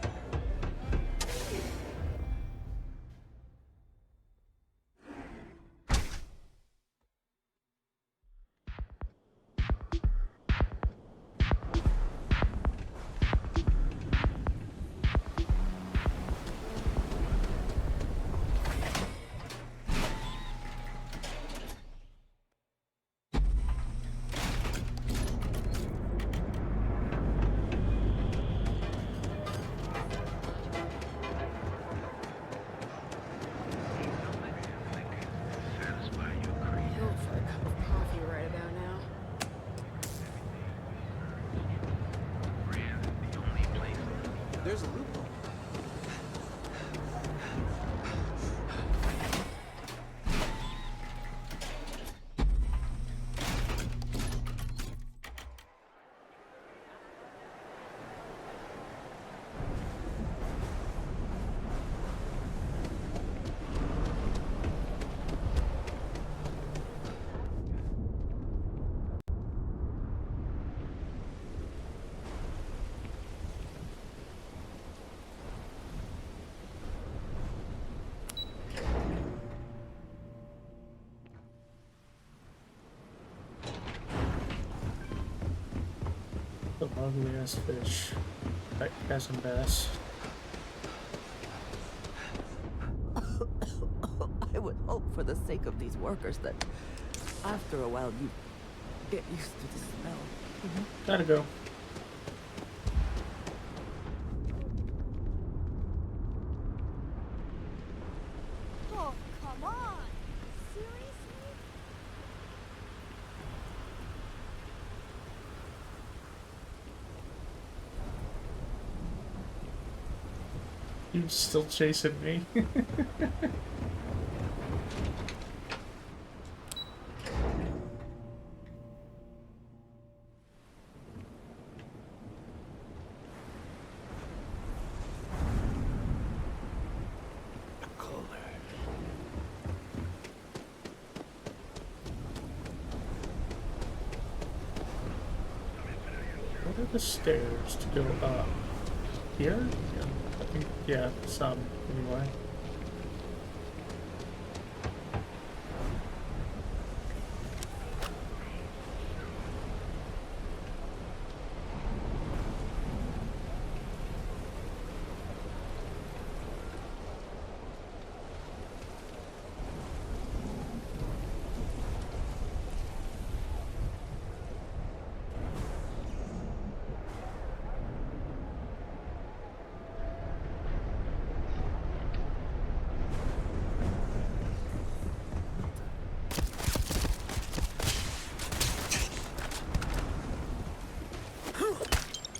ugly ass fish. That chasm bass. I would hope for the sake of these workers that after a while you get used to the smell. Gotta go. Oh, come on! Seriously? You still chasing me? What are the stairs to go up? Here? Yeah, I think, yeah, some, anyway.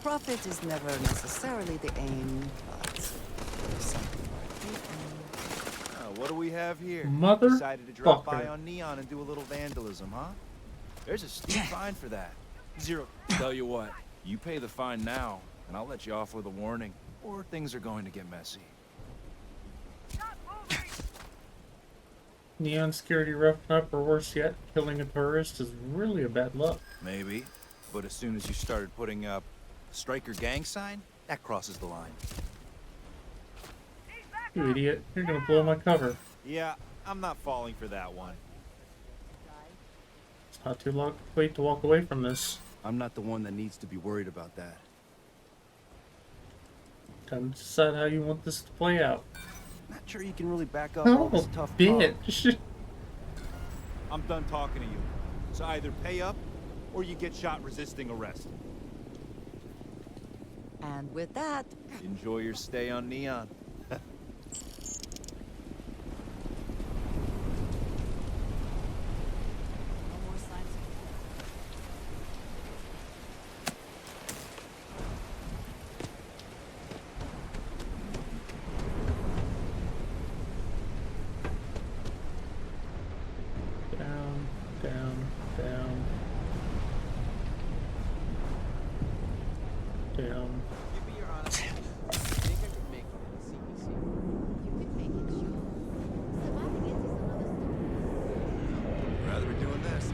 Profit is never necessarily the aim, but What do we have here? Mother Decided to drop by fucker. on Neon and do a little vandalism, huh? There's a steep fine for that. Zero. Tell you what, you pay the fine now, and I'll let you off with a warning, or things are going to get messy. Neon security roughing up, or worse yet, killing a tourist is really a bad luck. Maybe, but as soon as you started putting up Striker gang sign, that crosses the line. You idiot. You're gonna blow my cover. Yeah, I'm not falling for that one. It's not too long wait to walk away from this. I'm not the one that needs to be worried about that. Time to decide how you want this to play out. Not sure you can really back up all this tough talk. Bitch. I'm done talking to you. So either pay up, or you get shot resisting arrest. and with that, Enjoy your stay on Neon. Down, down, down. Down. Give me your honest opinion. I think I could make it in the CPC. You could make it, sure. Surviving it is another story. Rather be doing this.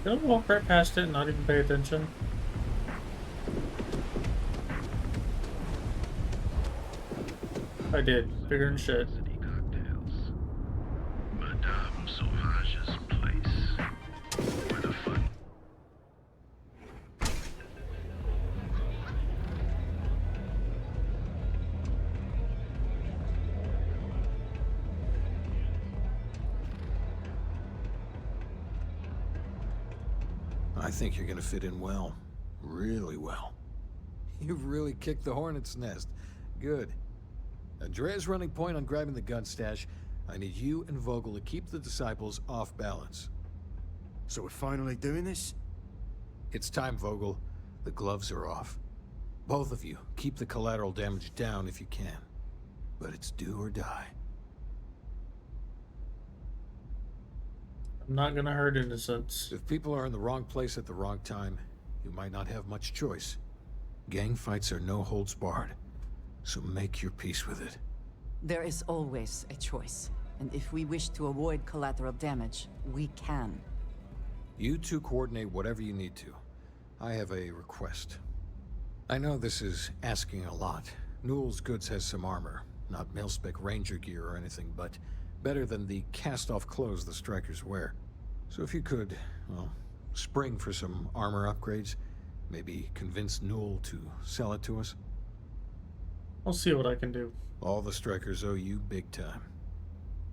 Did I walk right past it and not even pay attention? I did. Bigger than shit. Madame Sauvage's place. Where the fun. I think you're gonna fit in well. Really well. You've really kicked the hornet's nest. Good. Andrea's running point on grabbing the gun stash. I need you and Vogel to keep the Disciples off balance. So we're finally doing this? It's time, Vogel. The gloves are off. Both of you, keep the collateral damage down if you can. But it's do or die. I'm not gonna hurt innocents. If people are in the wrong place at the wrong time, you might not have much choice. Gang fights are no holds barred, so make your peace with it. There is always a choice, and if we wish to avoid collateral damage, we can. You two coordinate whatever you need to. I have a request. I know this is asking a lot. Newell's Goods has some armor. Not mil-spec ranger gear or anything, but better than the cast-off clothes the strikers wear. So if you could, well, spring for some armor upgrades, maybe convince Newell to sell it to us. I'll see what I can do. All the strikers owe you big time.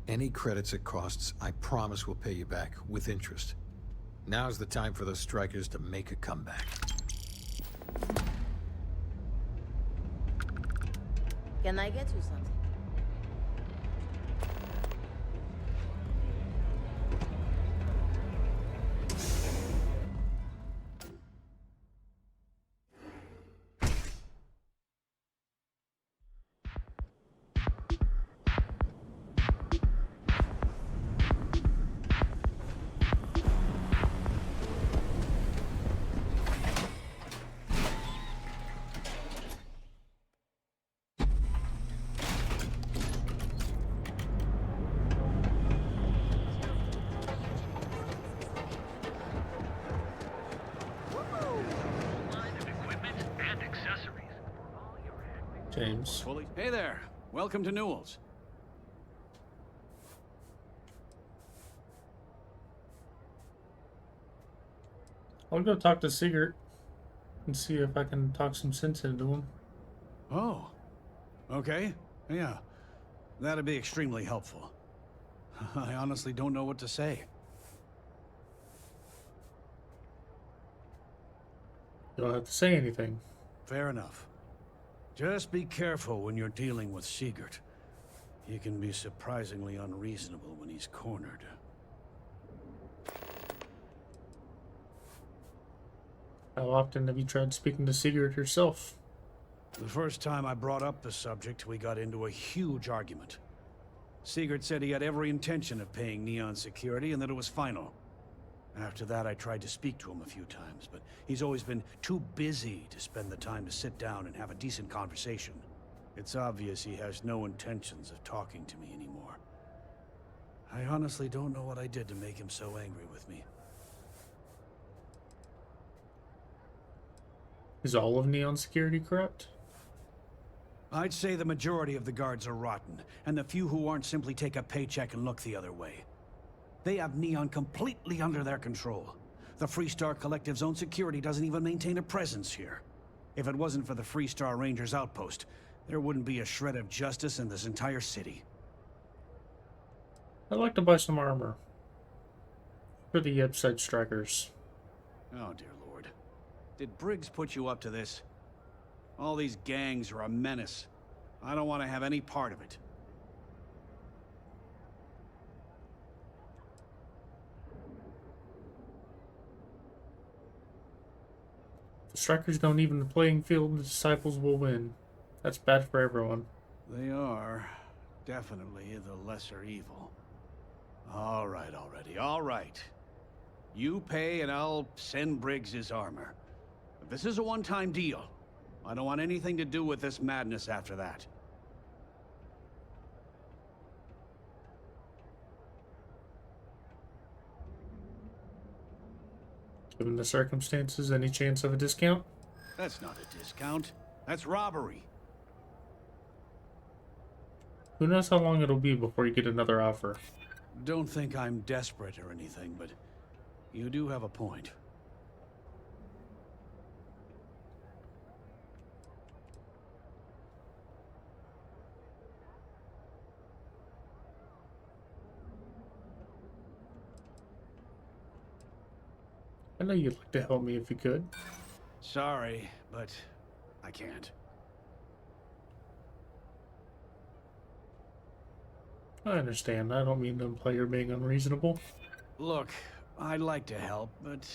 Any credits it costs, I promise we'll pay you back with interest. Now's the time for those strikers to make a comeback. Can I get you something? James. Hey there. Welcome to Newell's. I'll go talk to Sigurd and see if I can talk some sense into him. Oh. Okay. Yeah. That'd be extremely helpful. I honestly don't know what to say. You don't have to say anything. Fair enough. Just be careful when you're dealing with Sigurd. He can be surprisingly unreasonable when he's cornered. How often have you tried speaking to Sigurd yourself? The first time I brought up the subject, we got into a huge argument. Sigurd said he had every intention of paying Neon security and that it was final. After that, I tried to speak to him a few times, but he's always been too busy to spend the time to sit down and have a decent conversation. It's obvious he has no intentions of talking to me anymore. I honestly don't know what I did to make him so angry with me. Is all of Neon security corrupt? I'd say the majority of the guards are rotten, and the few who aren't simply take a paycheck and look the other way. They have Neon completely under their control. The Freestar Collective's own security doesn't even maintain a presence here. If it wasn't for the Freestar Rangers outpost, there wouldn't be a shred of justice in this entire city. I'd like to buy some armor for the Upside Strikers. Oh, dear Lord. Did Briggs put you up to this? All these gangs are a menace. I don't want to have any part of it. The Strikers don't even the playing field, the Disciples will win. That's bad for everyone. They are definitely the lesser evil. All right already, all right. You pay and I'll send Briggs his armor. But this is a one-time deal. I don't want anything to do with this madness after that. Given the circumstances, any chance of a discount? That's not a discount. That's robbery. Who knows how long it'll be before you get another offer? Don't think I'm desperate or anything, but you do have a point. I know you'd like to help me if you could. Sorry, but I can't. I understand. I don't mean to imply you're being unreasonable. Look, I'd like to help, but...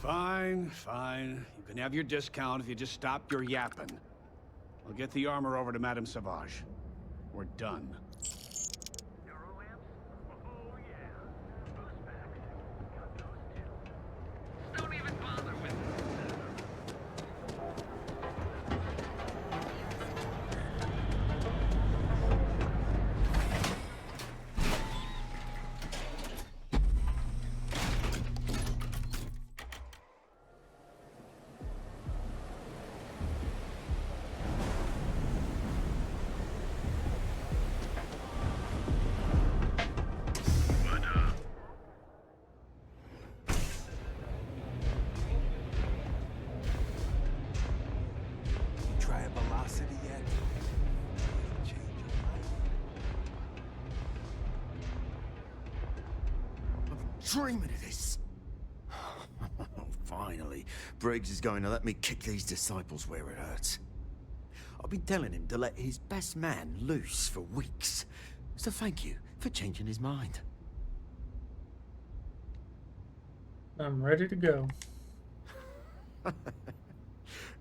Fine, fine. You can have your discount if you just stop your yapping. I'll get the armor over to Madame Sauvage. We're done. Try a velocity yet? Dreaming of this. Finally, Briggs is going to let me kick these disciples where it hurts. I've been telling him to let his best man loose for weeks. So thank you for changing his mind. I'm ready to go.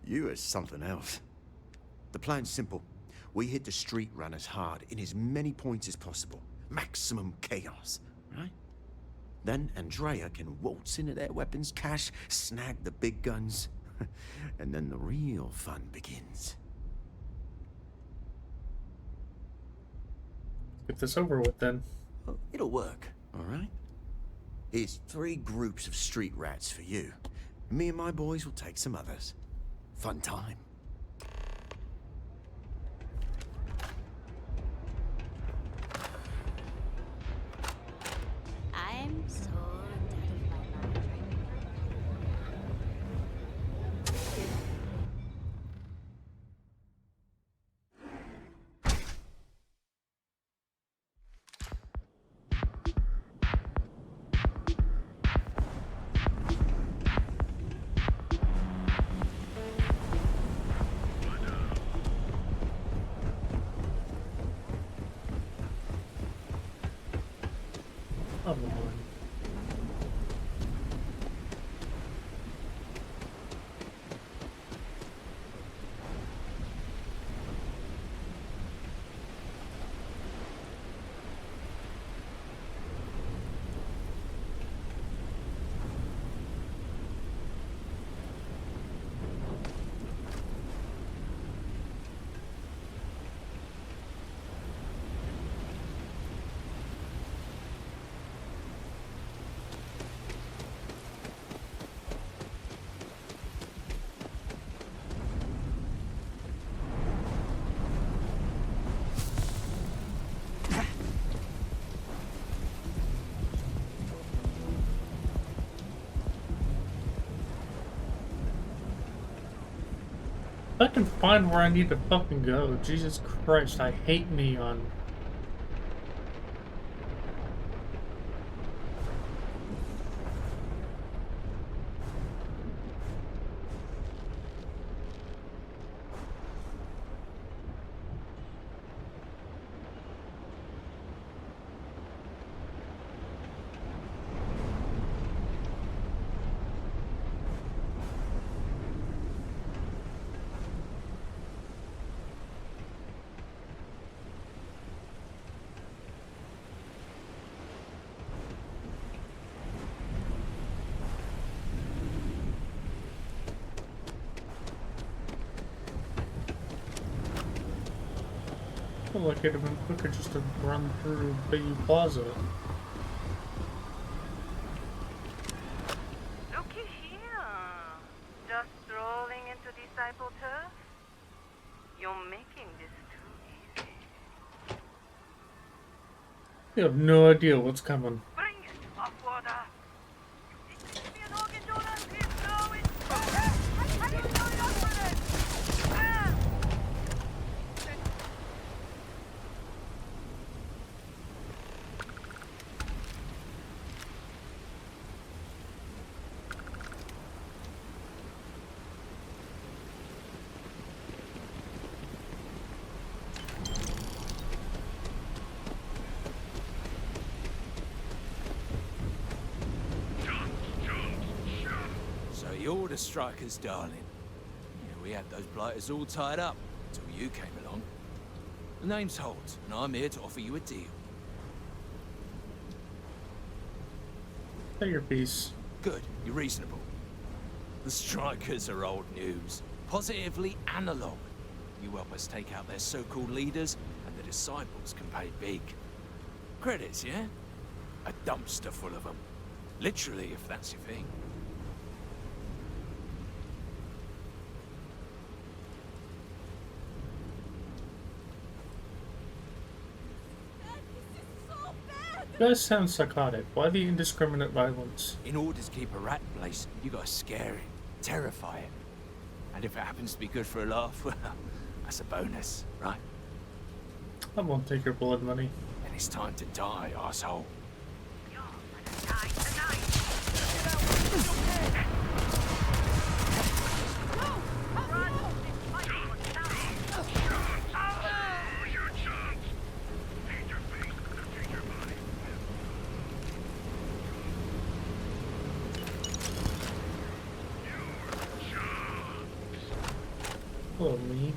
You are something else. The plan's simple. We hit the street runners hard in as many points as possible. Maximum chaos, right? Then Andrea can waltz into their weapons cache, snag the big guns, and then the real fun begins. Get this over with then. Well, it'll work, all right? Here's 3 groups of street rats for you. Me and my boys will take some others. Fun time. I'm so dead of my mind right Come on. If I can find where I need to fucking go. Jesus Christ, I hate neon. I feel like it'd have been quicker just to run through Bayou Plaza. Looky here. Just strolling into Disciple Turf? You're making this too easy. You have no idea what's coming. Bring it, Offwater. You think you be an organ donor? Please throw it. How do you know you're up for it? The Order strikers, darling. Yeah, we had those blighters all tied up until you came along. The name's Holt, and I'm here to offer you a deal. Say your piece. Good, you're reasonable. The strikers are old news. Positively analog. You help us take out their so-called leaders, and the disciples can pay big. Credits, yeah? A dumpster full of them. Literally, if that's your thing. You guys sound psychotic. Why the indiscriminate violence? In order to keep a rat in place, you gotta scare it, terrify it. And if it happens to be good for a laugh, well, that's a bonus, right? I won't take your blood money. And it's time to die, asshole. Hello, me.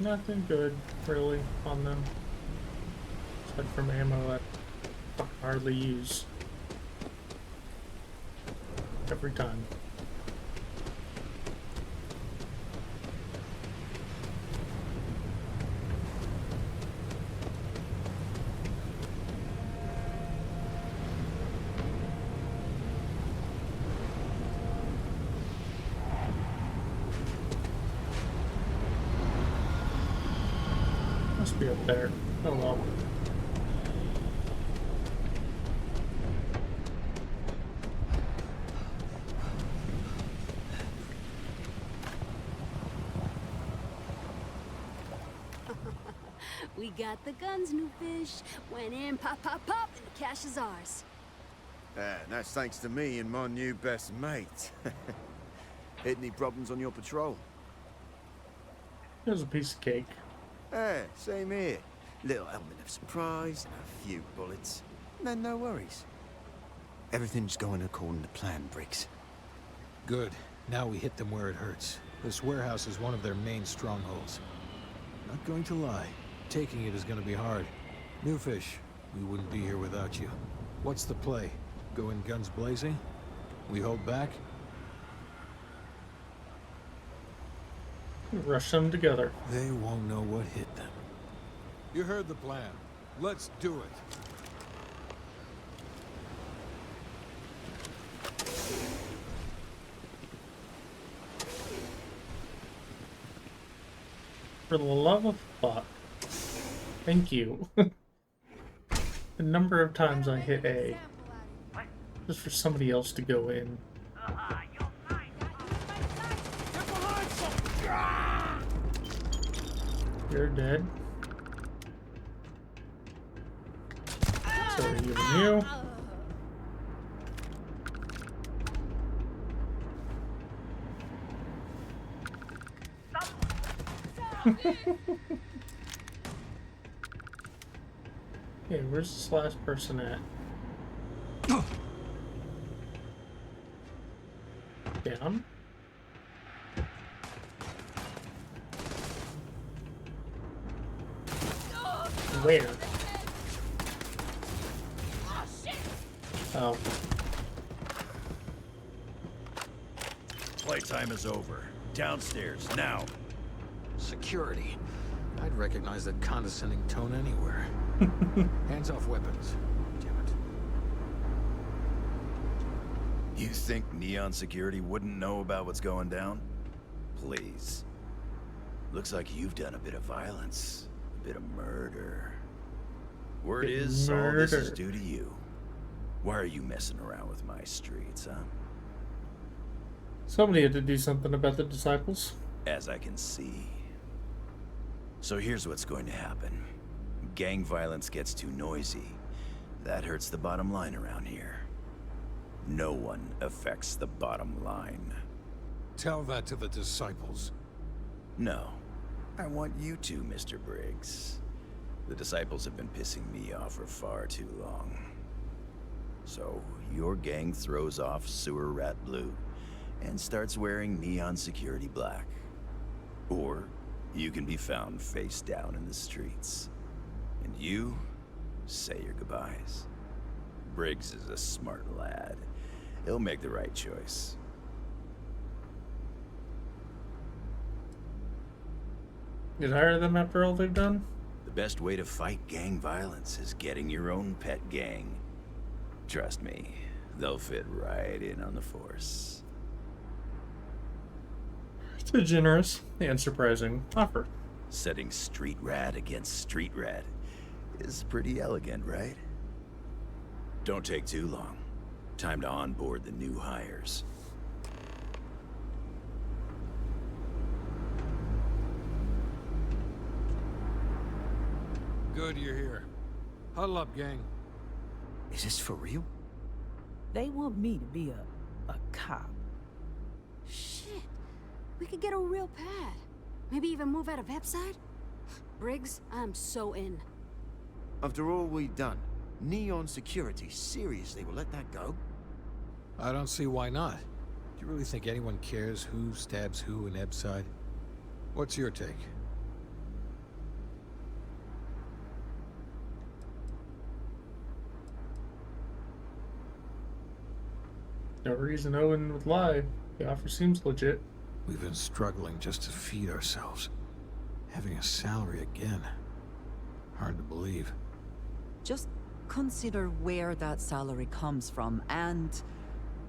Nothing good, really, on them. Aside from ammo that I hardly use. Every time. Must be up there. Oh well. We got the guns, new fish. Went in, pop, pop, pop, and the cash is ours. And that's thanks to me and my new best mate. Hit any problems on your patrol? It was a piece of cake. Same here. Little element of surprise, a few bullets, and then no worries. Everything's going according to plan, Briggs. Good. Now we hit them where it hurts. This warehouse is one of their main strongholds. Not going to lie. Taking it is going to be hard. New fish, we wouldn't be here without you. What's the play? Go in guns blazing? We hold back? Rush them together. They won't know what hit them. You heard the plan. Let's do it. For the love of fuck. Thank you. The number of times I hit A. Just for somebody else to go in. You're dead. So are you and you. Okay, where's this last person at? Down? Where? Oh. Playtime is over. Downstairs, now. Security. I'd recognize that condescending tone anywhere. Hands off weapons. Damn it. You think Neon Security wouldn't know about what's going down? Please. Looks like you've done a bit of violence, a bit of murder. Word is, all this is due to you. Why are you messing around with my streets, huh? Somebody had to do something about the disciples. As I can see. So here's what's going to happen. Gang violence gets too noisy. That hurts the bottom line around here. No one affects the bottom line. Tell that to the disciples. No. I want you to, Mr. Briggs. The disciples have been pissing me off for far too long. So, your gang throws off Sewer Rat Blue and starts wearing Neon Security Black. Or, you can be found face down in the streets. And you say your goodbyes. Briggs is a smart lad. He'll make the right choice. You'd hire them after all they've done? The best way to fight gang violence is getting your own pet gang. Trust me, they'll fit right in on the force. It's a generous and surprising offer. Setting street rat against street rat is pretty elegant, right? Don't take too long. Time to onboard the new hires. Good you're here. Huddle up, gang. Is this for real? They want me to be a cop. Shit. We could get a real pad. Maybe even move out of Epside? Briggs, I'm so in. After all we've done, Neon Security seriously will let that go? I don't see why not. Do you really think anyone cares who stabs who in Epside? What's your take? No reason Owen would lie. The offer seems legit. We've been struggling just to feed ourselves. Having a salary again. Hard to believe. Just consider where that salary comes from and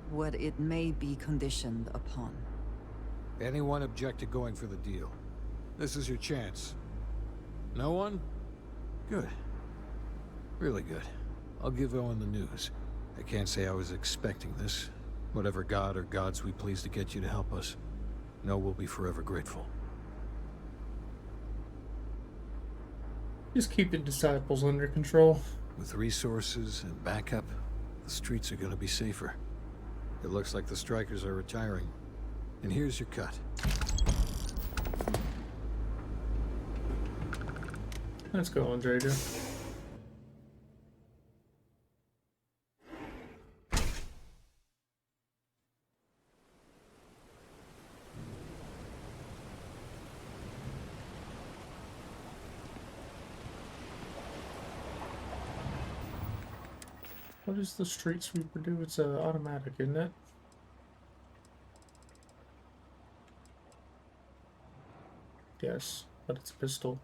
what it may be conditioned upon. Anyone object to going for the deal? This is your chance. No one? Good. Really good. I'll give Owen the news. I can't say I was expecting this. Whatever god or gods we please to get you to help us, know we'll be forever grateful. Just keep the disciples under control. With resources and backup, the streets are gonna be safer. It looks like the strikers are retiring. And here's your cut. Let's go, Andrea. What does the street sweeper do? It's automatic, isn't it? Yes, but it's a pistol.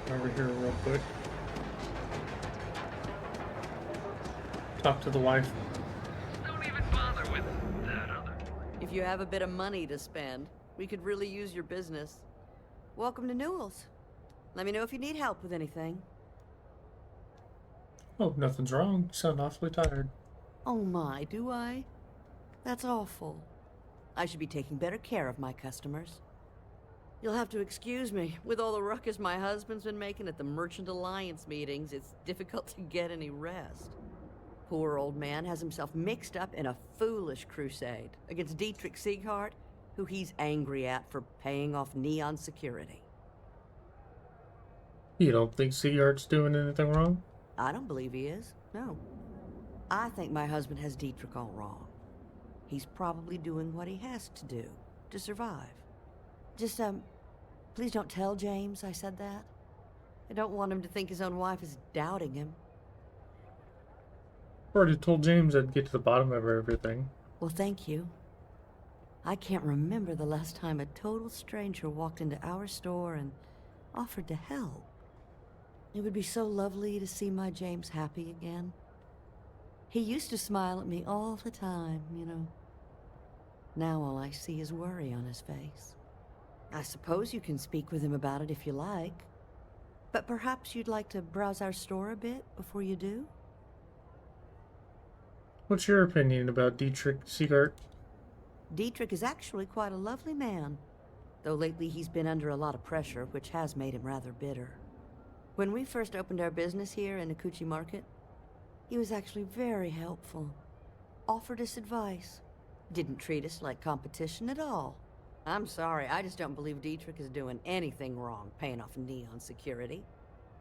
Over here real quick. Talk to the wife. Don't even bother with that other. If you have a bit of money to spend, we could really use your business. Welcome to Newell's. Let me know if you need help with anything. Oh, nothing's wrong. You sound awfully tired. Oh my, do I? That's awful. I should be taking better care of my customers. You'll have to excuse me. With all the ruckus my husband's been making at the Merchant Alliance meetings, it's difficult to get any rest. Poor old man has himself mixed up in a foolish crusade against Dietrich Sieghart, who he's angry at for paying off Neon security. You don't think Seahart's doing anything wrong? I don't believe he is, no. I think my husband has Dietrich all wrong. He's probably doing what he has to do to survive. Just, please don't tell James I said that. I don't want him to think his own wife is doubting him. Already told James I'd get to the bottom of everything. Well, thank you. I can't remember the last time a total stranger walked into our store and offered to help. It would be so lovely to see my James happy again. He used to smile at me all the time, you know. Now all I see is worry on his face. I suppose you can speak with him about it if you like. But perhaps you'd like to browse our store a bit before you do? What's your opinion about Dietrich Seagart? Dietrich is actually quite a lovely man, though lately he's been under a lot of pressure, which has made him rather bitter. When we first opened our business here in Akuchi Market, he was actually very helpful. Offered us advice. Didn't treat us like competition at all. I'm sorry, I just don't believe Dietrich is doing anything wrong paying off Neon security.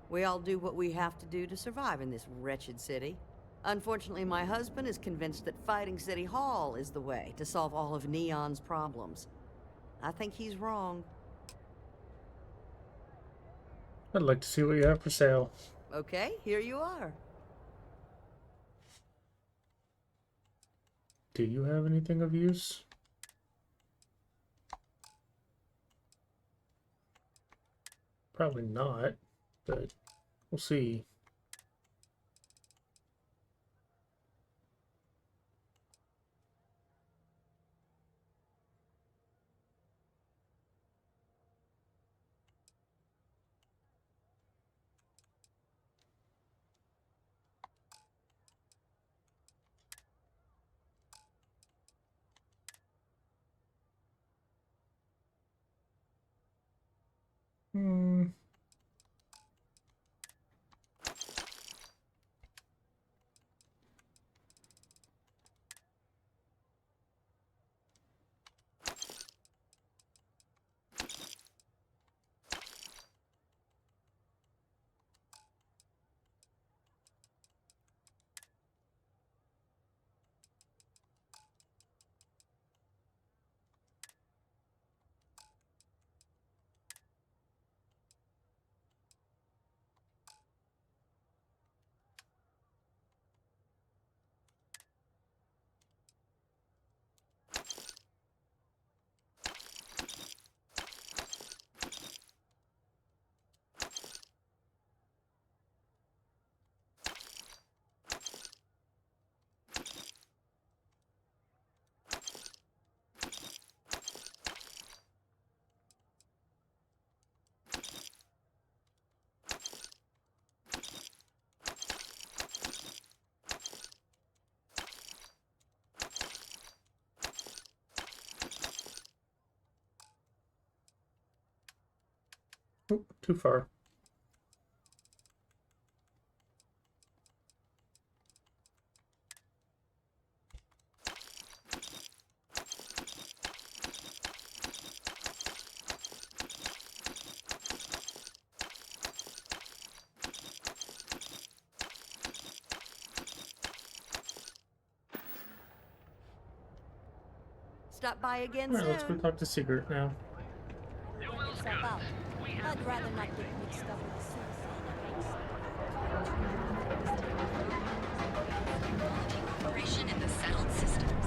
We all do what we have to do to survive in this wretched city. Unfortunately, my husband is convinced that fighting City Hall is the way to solve all of Neon's problems. I think he's wrong. I'd like to see what you have for sale. Okay, here you are. Do you have anything of use? Probably not, but we'll see. Hmm. Oh, too far. Stop by again Alright, soon. let's go talk to Sigurd now. Yourself out. I'd rather not get mixed up with the Operation in the settled systems.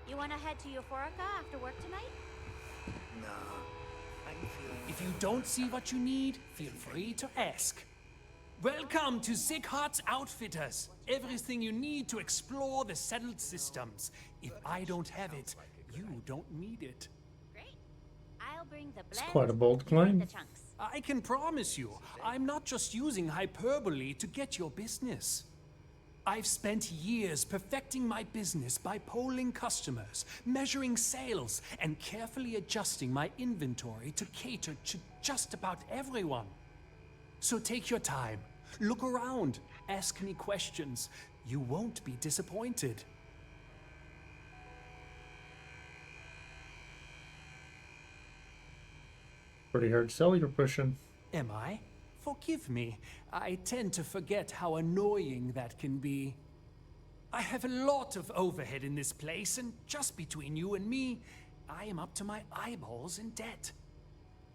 You wanna head to Euphorica after work tonight? Nah, I'm feeling... If you don't see what you need, feel free to ask. Welcome to Sieghart's Outfitters. Everything you need to explore the settled systems. If I don't have it, you don't need it. Great. I'll bring the It's blend quite a bold claim. and the chunks. I can promise you, I'm not just using hyperbole to get your business. I've spent years perfecting my business by polling customers, measuring sales, and carefully adjusting my inventory to cater to just about everyone. So take your time, look around, ask me questions. You won't be disappointed. Pretty hard sell you're pushing. Am I? Forgive me. I tend to forget how annoying that can be. I have a lot of overhead in this place, and just between you and me, I am up to my eyeballs in debt.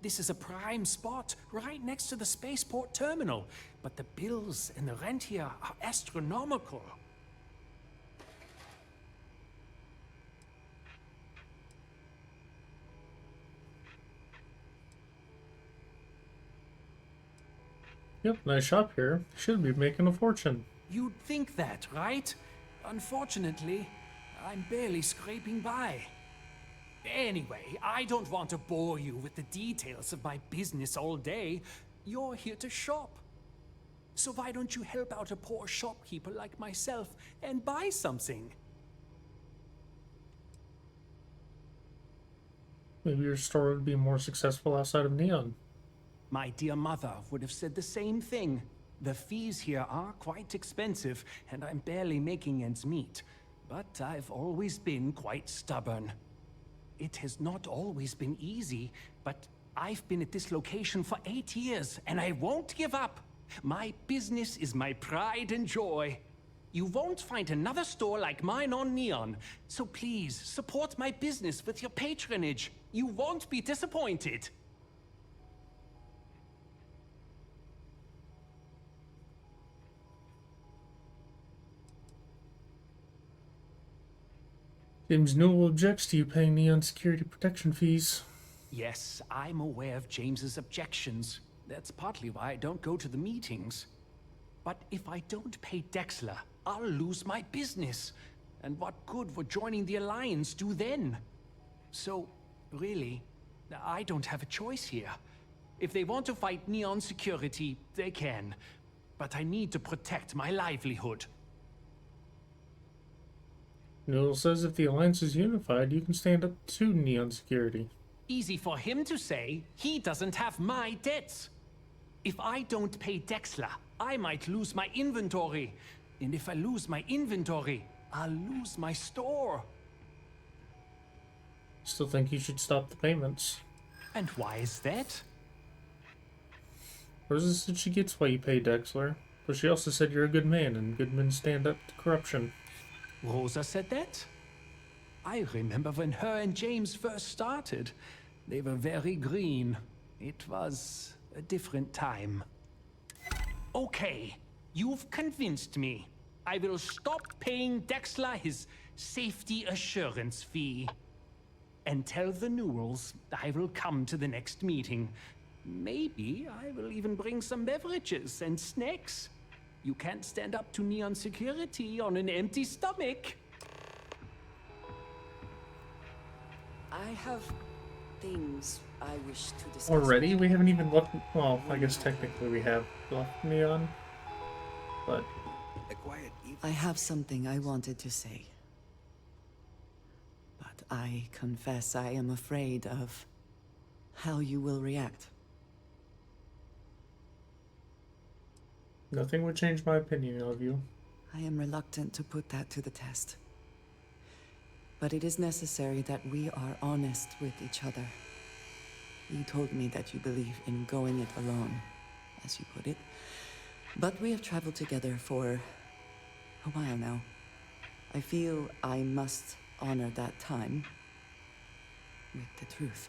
This is a prime spot, right next to the spaceport terminal, but the bills and the rent here are astronomical. Yep, nice shop here. Should be making a fortune. You'd think that, right? Unfortunately, I'm barely scraping by. Anyway, I don't want to bore you with the details of my business all day. You're here to shop. So why don't you help out a poor shopkeeper like myself and buy something? Maybe your store would be more successful outside of Neon. My dear mother would have said the same thing. The fees here are quite expensive, and I'm barely making ends meet. But I've always been quite stubborn. It has not always been easy, but I've been at this location for 8 years, and I won't give up. My business is my pride and joy. You won't find another store like mine on Neon, so please support my business with your patronage. You won't be disappointed. James Newell objects to you paying Neon security protection fees. Yes, I'm aware of James's objections. That's partly why I don't go to the meetings. But if I don't pay Dexler, I'll lose my business. And what good would joining the Alliance do then? So, really, I don't have a choice here. If they want to fight Neon security, they can. But I need to protect my livelihood. Newell says if the Alliance is unified, you can stand up to Neon security. Easy for him to say. He doesn't have my debts. If I don't pay Dexler, I might lose my inventory. And if I lose my inventory, I'll lose my store. Still think you should stop the payments. And why is that? Rosa said she gets why you pay Dexler, but she also said you're a good man and good men stand up to corruption. Rosa said that? I remember when her and James first started. They were very green. It was a different time. Okay, you've convinced me. I will stop paying Dexler his safety assurance fee. And tell the Newells I will come to the next meeting. Maybe I will even bring some beverages and snacks. You can't stand up to Neon security on an empty stomach. I have things I wish to discuss. Already? We haven't even left. Well, I guess technically we have left Neon. But I have something I wanted to say. But I confess I am afraid of how you will react. nothing would change my opinion of you. I am reluctant to put that to the test. But it is necessary that we are honest with each other. You told me that you believe in going it alone, as you put it. But we have traveled together for a while now. I feel I must honor that time with the truth.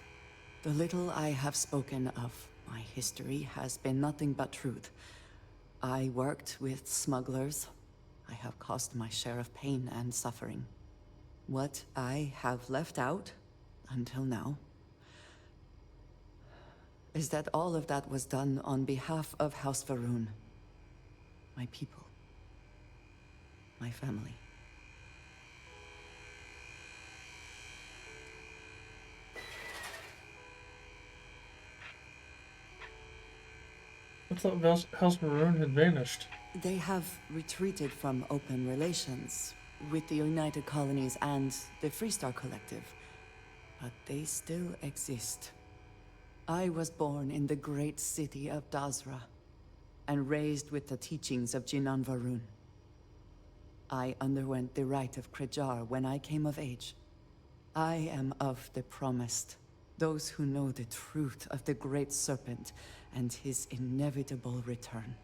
The little I have spoken of my history has been nothing but truth. I worked with smugglers. I have caused my share of pain and suffering. What I have left out, until now, is that all of that was done on behalf of House Varun. My people. My family. I thought House Maroon had vanished. They have retreated from open relations with the United Colonies and the Freestar Collective, but they still exist. I was born in the great city of Dazra, and raised with the teachings of Jinan Varun. I underwent the rite of Krejar when I came of age. I am of the promised, those who know the truth of the Great Serpent and his inevitable return.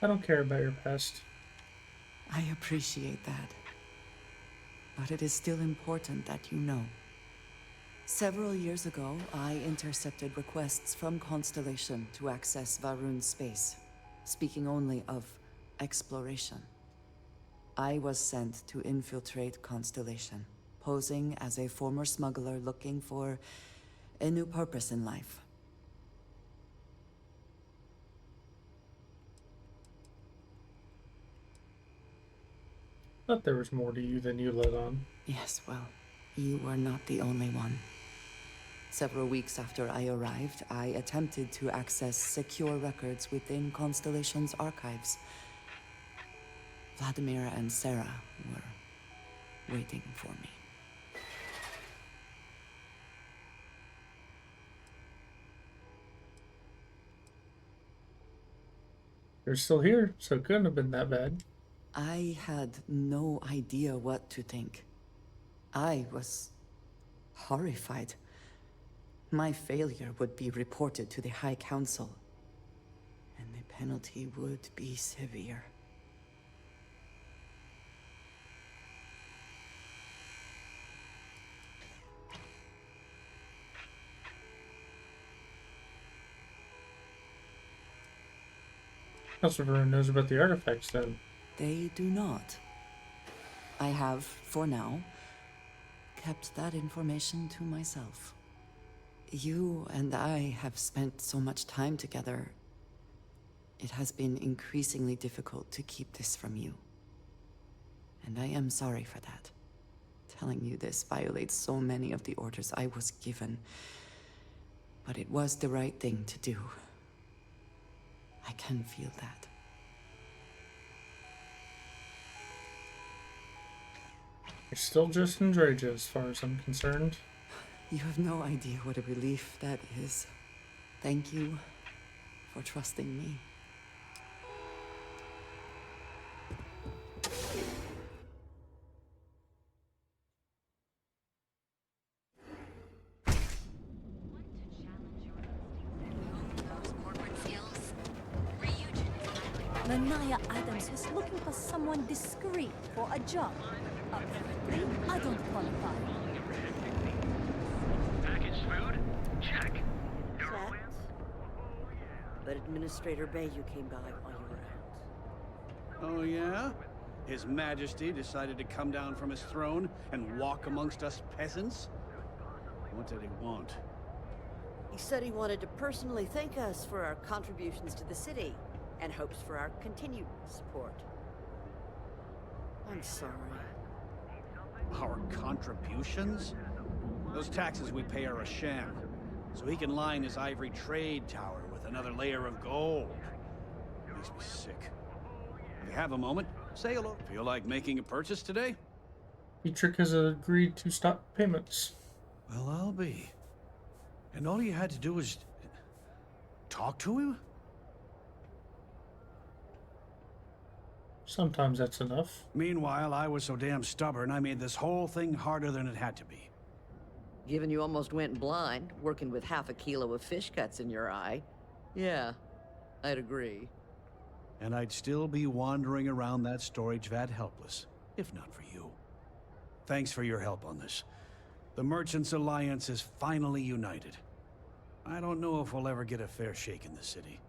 I don't care about your past. I appreciate that. But it is still important that you know. Several years ago, I intercepted requests from Constellation to access Varun's space, speaking only of exploration. I was sent to infiltrate Constellation, posing as a former smuggler looking for a new purpose in life. Thought there was more to you than you let on. Yes, well, you were not the only one. Several weeks after I arrived, I attempted to access secure records within Constellation's archives. Vladimir and Sarah were waiting for me. You're still here, so it couldn't have been that bad. I had no idea what to think. I was horrified. My failure would be reported to the High Council, and the penalty would be severe. House of Ruin knows about the artifacts then. They do not. I have, for now, kept that information to myself. You and I have spent so much time together. It has been increasingly difficult to keep this from you. And I am sorry for that. Telling you this violates so many of the orders I was given. But it was the right thing to do. I can feel that. You're still just in Draja as far as I'm concerned. You have no idea what a relief that is. Thank you for trusting me. Manaya Adams was looking for someone discreet for a job. Apparently, I don't qualify. Packaged food? Check. But Administrator Bayou came by while you were out. Oh, yeah? His Majesty decided to come down from his throne and walk amongst us peasants? What did he want? He said he wanted to personally thank us for our contributions to the city, and hopes for our continued support. I'm sorry. Our contributions? Those taxes we pay are a sham, so he can line his ivory trade tower with another layer of gold. Makes me sick. If you have a moment, say hello. Feel like making a purchase today? Dietrich has agreed to stop payments. Well, I'll be. And all you had to do was talk to him? Sometimes that's enough. Meanwhile, I was so damn stubborn, I made this whole thing harder than it had to be. Given you almost went blind, working with half a kilo of fish cuts in your eye. Yeah, I'd agree. And I'd still be wandering around that storage vat helpless, if not for you. Thanks for your help on this. The Merchants Alliance is finally united. I don't know if we'll ever get a fair shake in the city,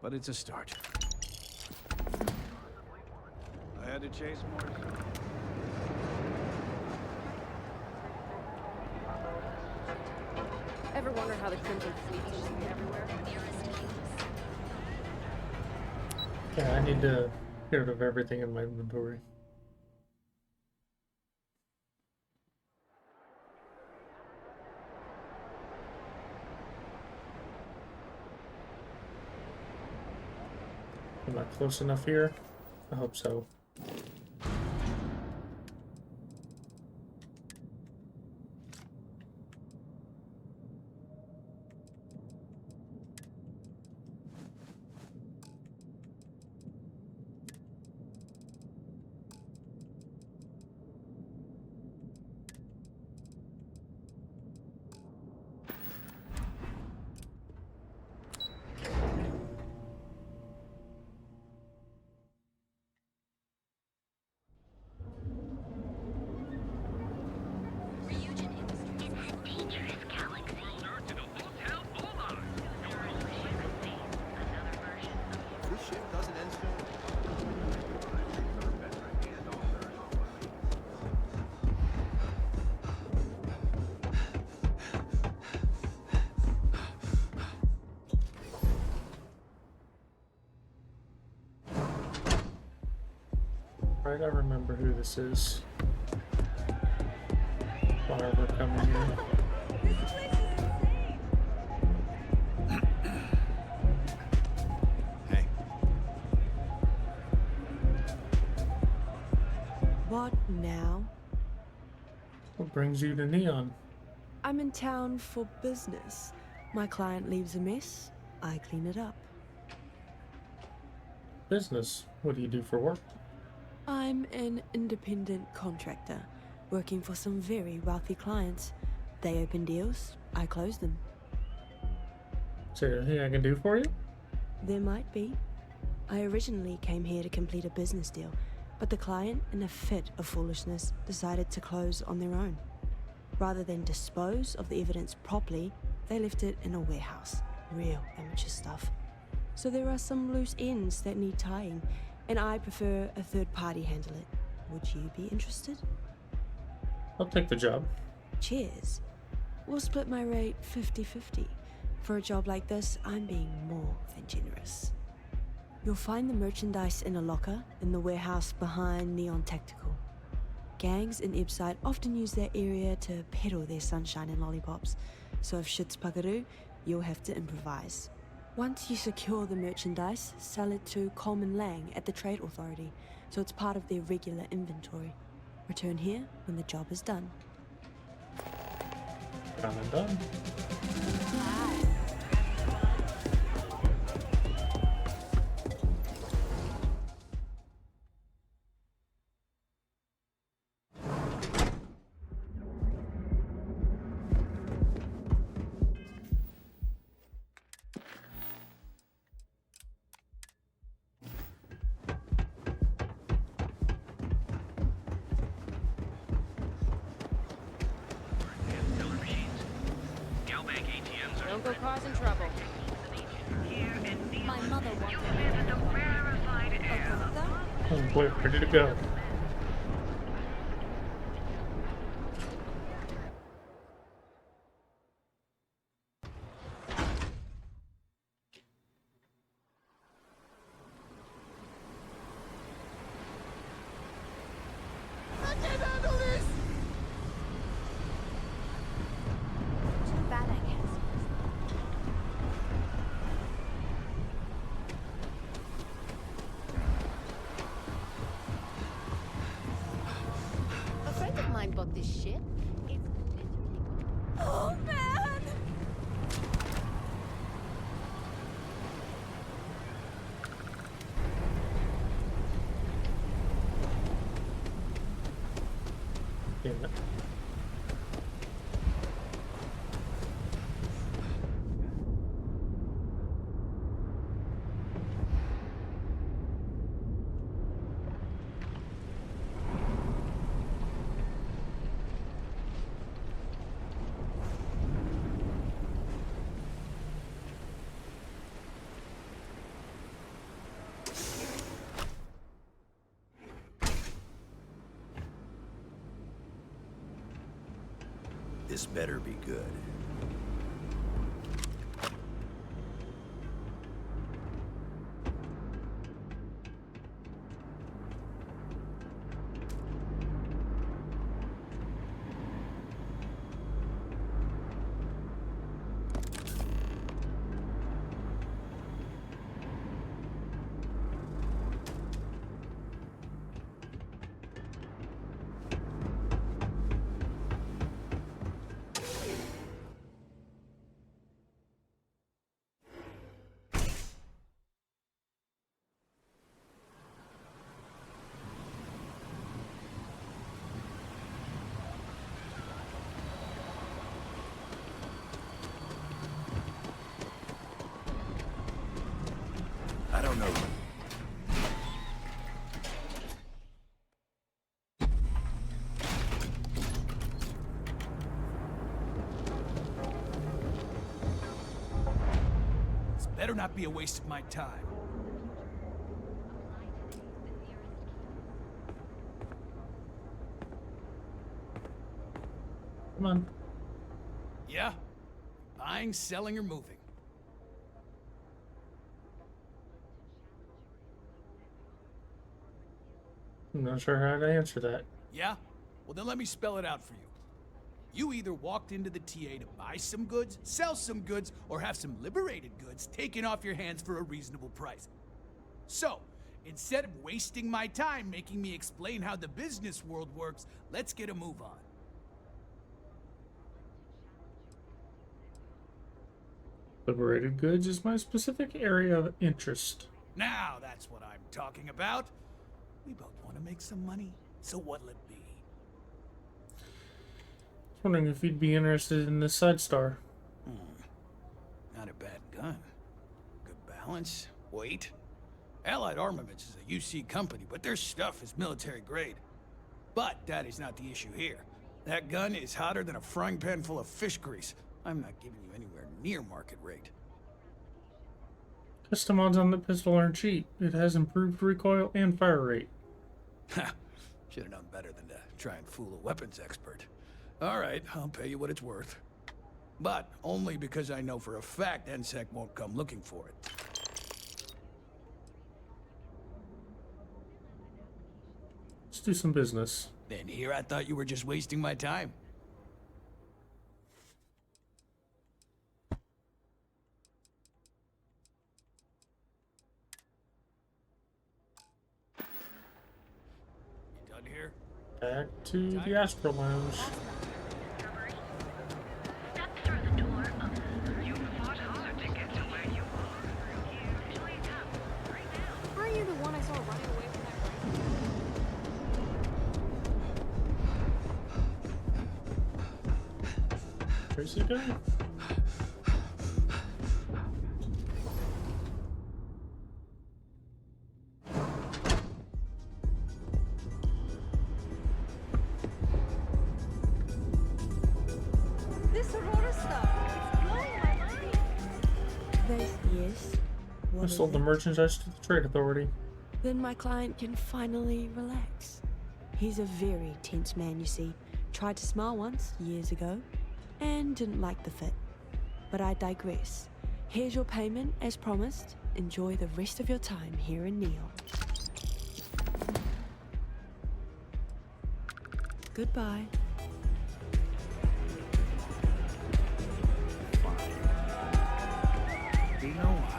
but it's a start. I had to chase more. Ever wonder how the Crimson Fleet is just everywhere? Yeah, I need to get rid of everything in my inventory. Am I close enough here? I hope so. Right, I remember who this is. Why we're coming here. Hey. What now? What brings you to Neon? I'm in town for business. My client leaves a mess, I clean it up. Business. What do you do for work? I'm an independent contractor, working for some very wealthy clients. They open deals, I close them. Is there anything I can do for you? There might be. I originally came here to complete a business deal, but the client, in a fit of foolishness, decided to close on their own. Rather than dispose of the evidence properly, they left it in a warehouse. Real amateur stuff. So there are some loose ends that need tying, and I prefer a third party handle it. Would you be interested? I'll take the job. Cheers. We'll split my rate 50-50. For a job like this, I'm being more than generous. You'll find the merchandise in a locker in the warehouse behind Neon Tactical. Gangs in Ibside often use that area to peddle their sunshine and lollipops, so if shit's puckaroo, you'll have to improvise. Once you secure the merchandise, sell it to Coleman Lang at the Trade Authority, so it's part of their regular inventory. Return here when the job is done. Done and done. Don't go causing trouble. My mother wanted Oh boy, ready to go. I can't handle this! Too bad, I guess. A friend of mine bought this shit. It's literally... Oh, man! Damn it. This better be good. I don't know. This better not be a waste of my time. Come on. Yeah? Buying, selling, or moving? I'm not sure how to answer that. Yeah? Well, then let me spell it out for you. You either walked into the TA to buy some goods, sell some goods, or have some liberated goods taken off your hands for a reasonable price. So, instead of wasting my time making me explain how the business world works, let's get a move on. Liberated goods is my specific area of interest. Now that's what I'm talking about. We both want to make some money, so what'll it be? Wondering if you'd be interested in this side star. Not a bad gun. Good balance, weight. Allied Armaments is a UC company, but their stuff is military grade. But that is not the issue here. That gun is hotter than a frying pan full of fish grease. I'm not giving you anywhere near market rate. Custom mods on the pistol aren't cheap. It has improved recoil and fire rate. Ha! Should have known better than to try and fool a weapons expert. All right, I'll pay you what it's worth. But only because I know for a fact NSEC won't come looking for it. Let's do some business. Then here I thought you were just wasting my time. You done here? Back to the Astro Lounge. Aren't you the one I saw running away from that Tracy guy? This Aurora stuff, it's blowing my mind. Yes. I sold the merchandise to the Trade Authority. Then my client can finally relax. He's a very tense man, you see. Tried to smile once, years ago, and didn't like the fit. But I digress. Here's your payment, as promised. Enjoy the rest of your time here in Neil. Goodbye. Do you know why?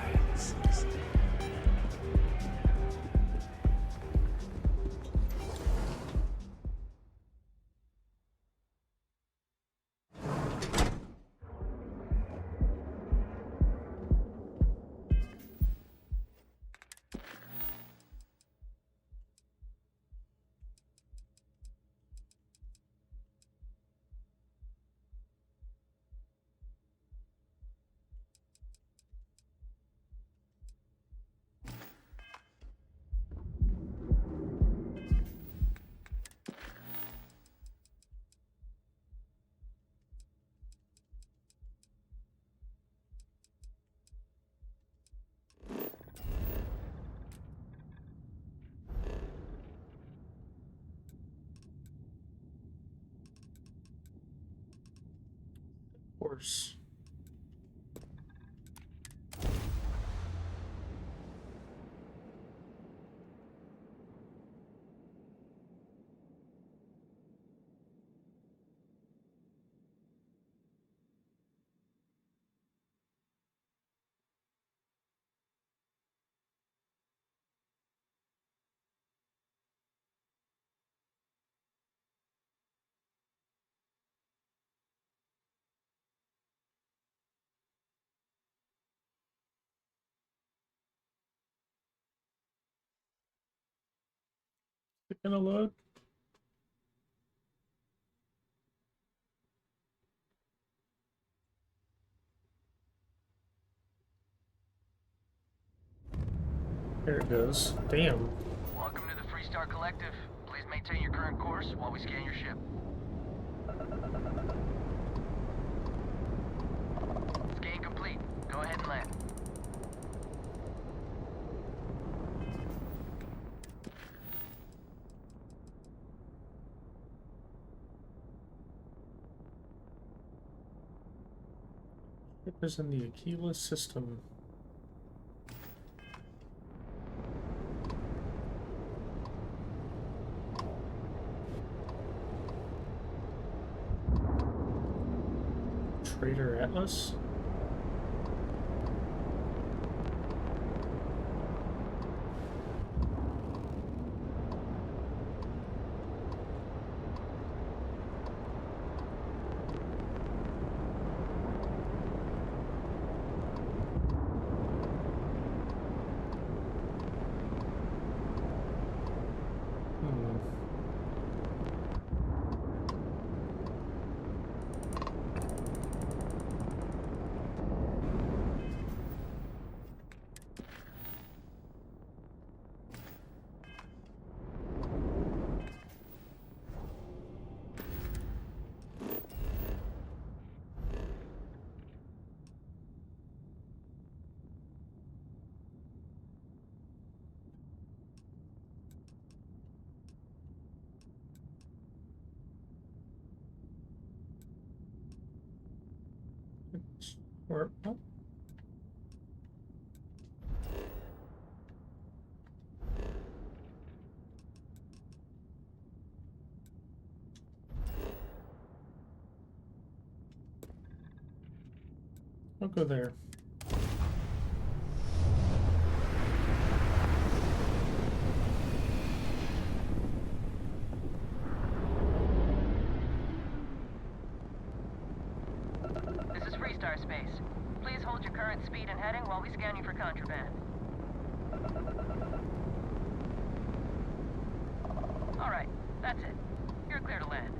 Of course. Is it gonna load? There it goes. Damn. Welcome to the Freestar Collective. Please maintain your current course while we scan your ship. Scan complete. Go ahead and land. It is in the Aquila system. Freighter Atlas. Or oh. I'll go there. This is Freestar Space. Please hold your current speed and heading while we scan you for contraband. All right, that's it. You're clear to land.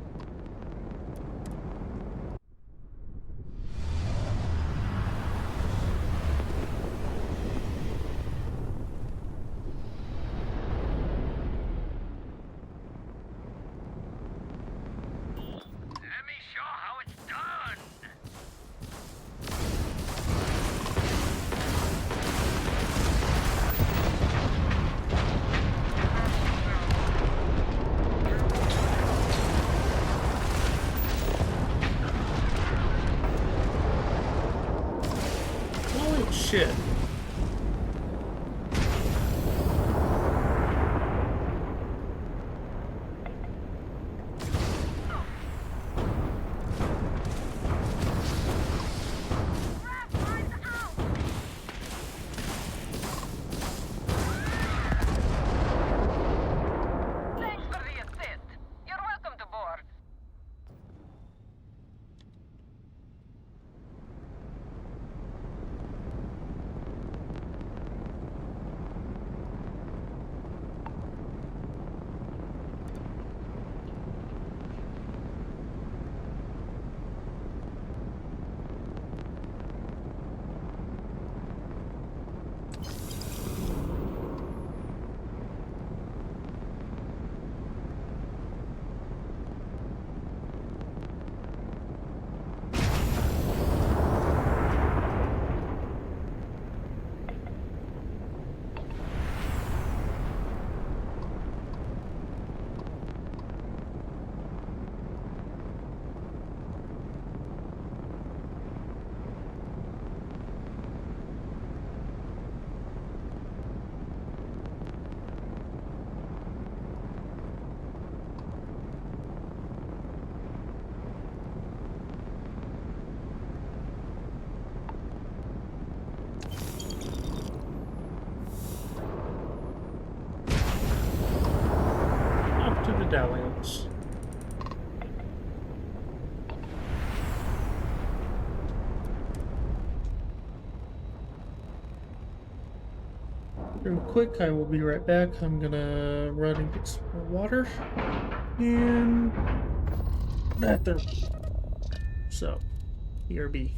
Let me show how it's done. Holy shit. Thanks for the assist. You're welcome to board. Off to the dalliance. Real quick, I will be right back. I'm gonna run and get some more water and bathroom. So, BRB.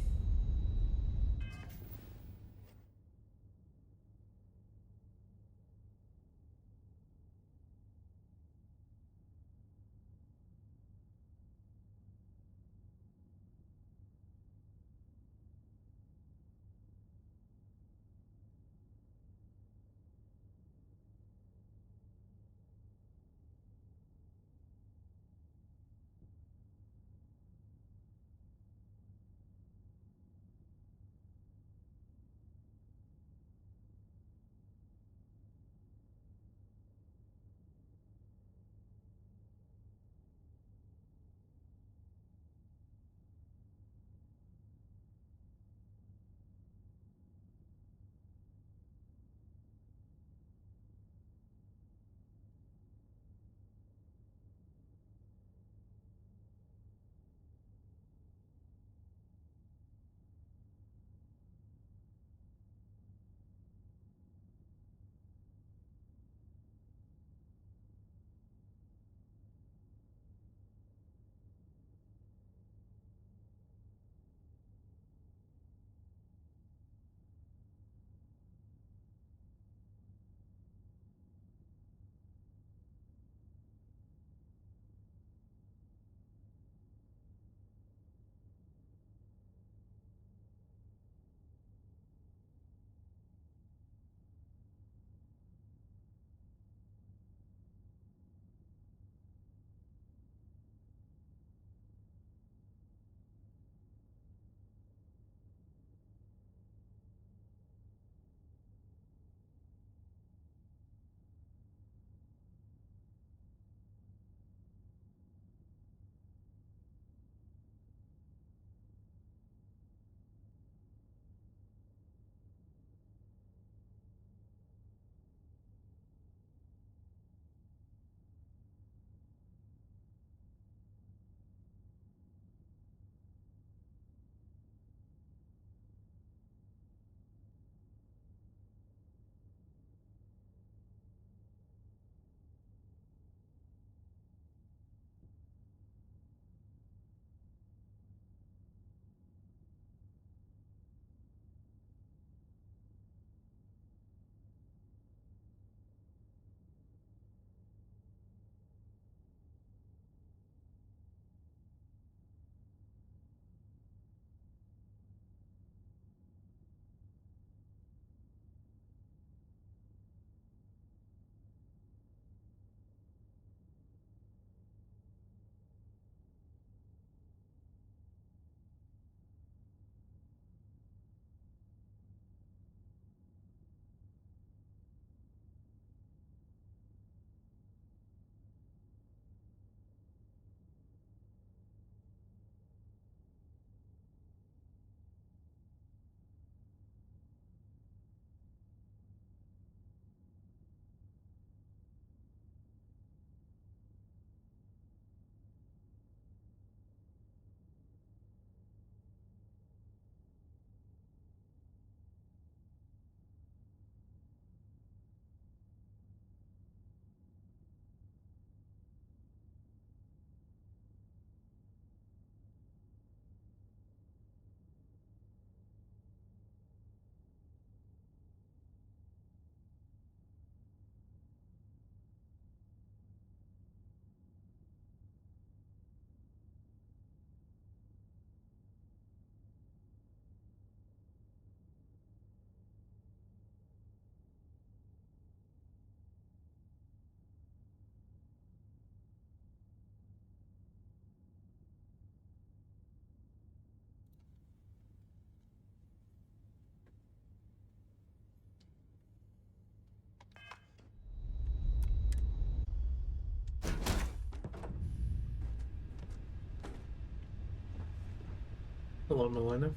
Hello, Melina.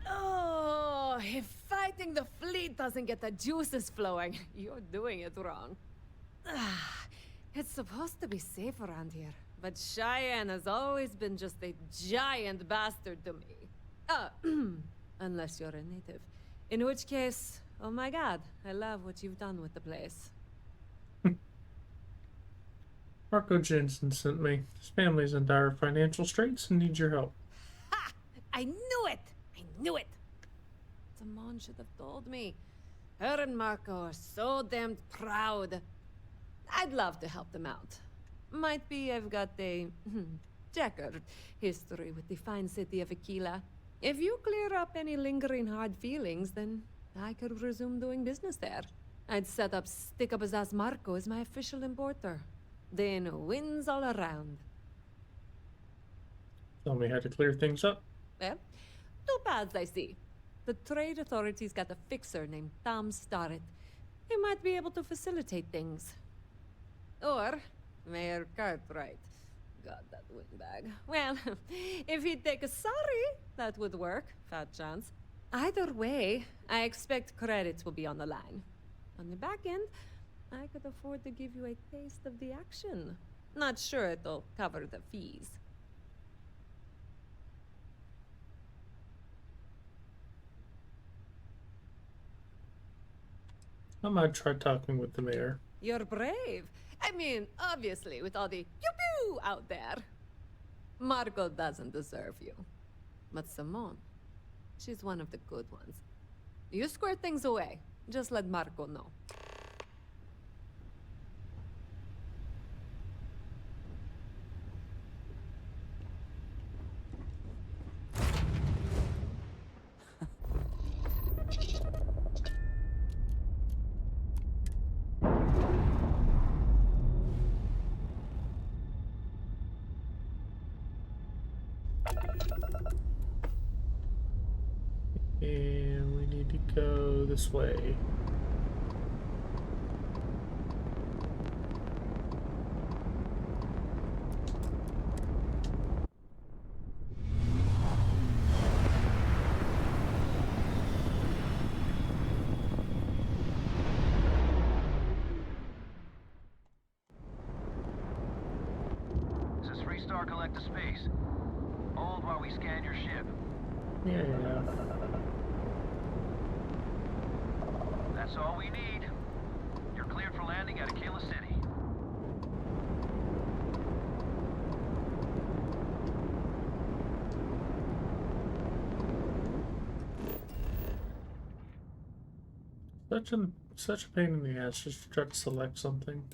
Oh, if fighting the fleet doesn't get the juices flowing, you're doing it wrong. It's supposed to be safe around here, but Cheyenne has always been just a giant bastard to me. Unless you're a native. In which case, oh my god, I love what you've done with the place. Marco Jensen sent me. His family's in dire financial straits and needs your help. Ha! I knew it! I knew it! Simone should have told me. Her and Marco are so damned proud. I'd love to help them out. Might be I've got a checkered history with the fine city of Aquila. If you clear up any lingering hard feelings, then I could resume doing business there. I'd set up Stick-Up-His-Ass Marco as my official importer. Then wins all around. Tell me how to clear things up. Well, two paths I see. The trade authorities got a fixer named Tom Starrett. He might be able to facilitate things. Or Mayor Cartwright. God, that windbag. Well, if he'd take a sorry, that would work. Fat chance. Either way, I expect credits will be on the line. On the back end, I could afford to give you a taste of the action. Not sure it'll cover the fees. I might try talking with the mayor. You're brave. I mean, obviously, with all the pew-pew out there. Marco doesn't deserve you. But Simone, she's one of the good ones. You square things away. Just let Marco know. And we need to go this way. This is 3-star collector space. Hold while we scan your ship. Yeah. That's all we need. You're cleared for landing at Aquila City. Such a pain in the ass just to try to select something.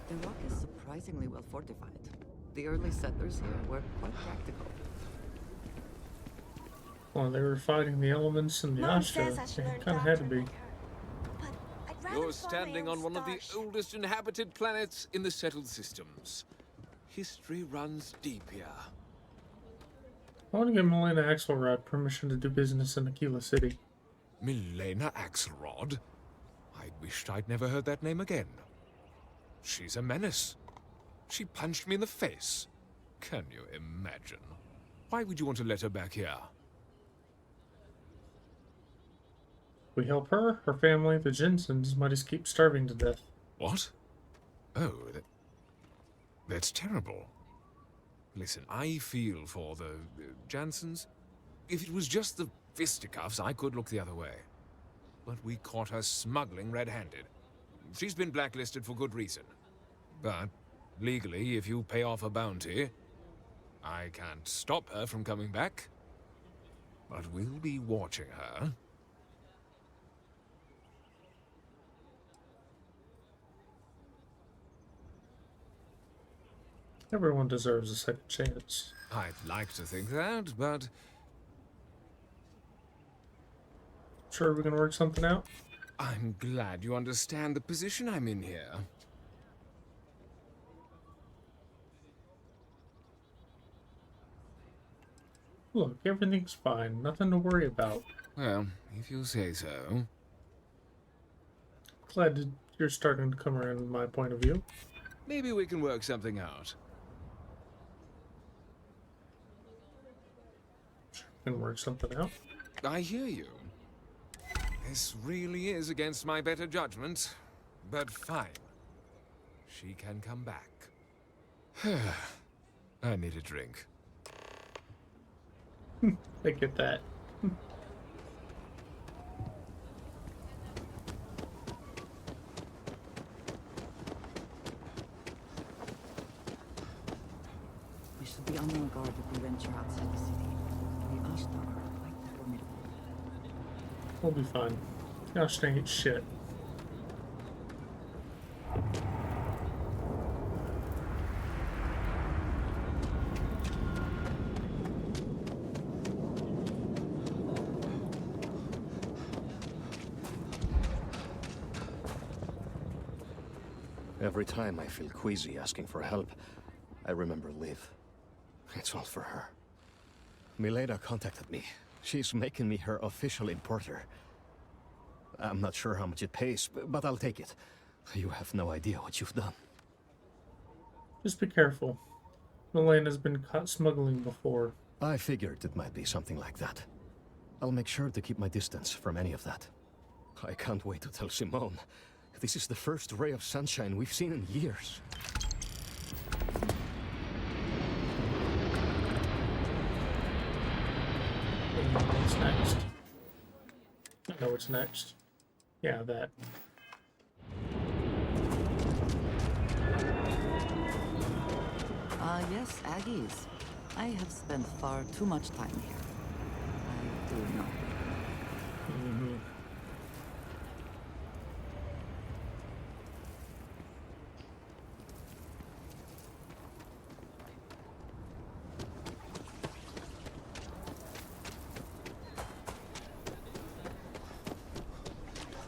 The rock is surprisingly well fortified. The early settlers here were quite practical. Well, they were fighting the elements in the Astra. They kind of had to be. You're standing on one of the oldest inhabited planets in the settled systems. History runs deep here. I want to give Melina Axelrod permission to do business in Aquila City. Milena Axelrod? I wished I'd never heard that name again. She's a menace. She punched me in the face. Can you imagine? Why would you want to let her back here? We help her, her family, the Jensens might just keep starving to death. What? Oh, that's terrible. Listen, I feel for the Jansens. If it was just the fisticuffs, I could look the other way. But we caught her smuggling red-handed. She's been blacklisted for good reason. But, legally, if you pay off a bounty, I can't stop her from coming back. But we'll be watching her. Everyone deserves a second chance. I'd like to think that, but... Sure we can work something out? I'm glad you understand the position I'm in here. Look, everything's fine. Nothing to worry about. Well, if you say so. Glad that you're starting to come around my point of view. Maybe we can work something out. Can work something out. I hear you. This really is against my better judgment, but fine. She can come back. I need a drink. I get that. We should be on our guard if we venture outside the city. The Ashtar are quite formidable. We'll be fine. Gosh dang it, shit. Every time I feel queasy asking for help, I remember Liv. It's all for her. Milena contacted me. She's making me her official importer. I'm not sure how much it pays, but I'll take it. You have no idea what you've done. Just be careful. Milena's been caught smuggling before. I figured it might be something like that. I'll make sure to keep my distance from any of that. I can't wait to tell Simone. This is the first ray of sunshine we've seen in years. What's next? I know what's next. Yeah, that. Yes, Aggies. I have spent far too much time here. I do know.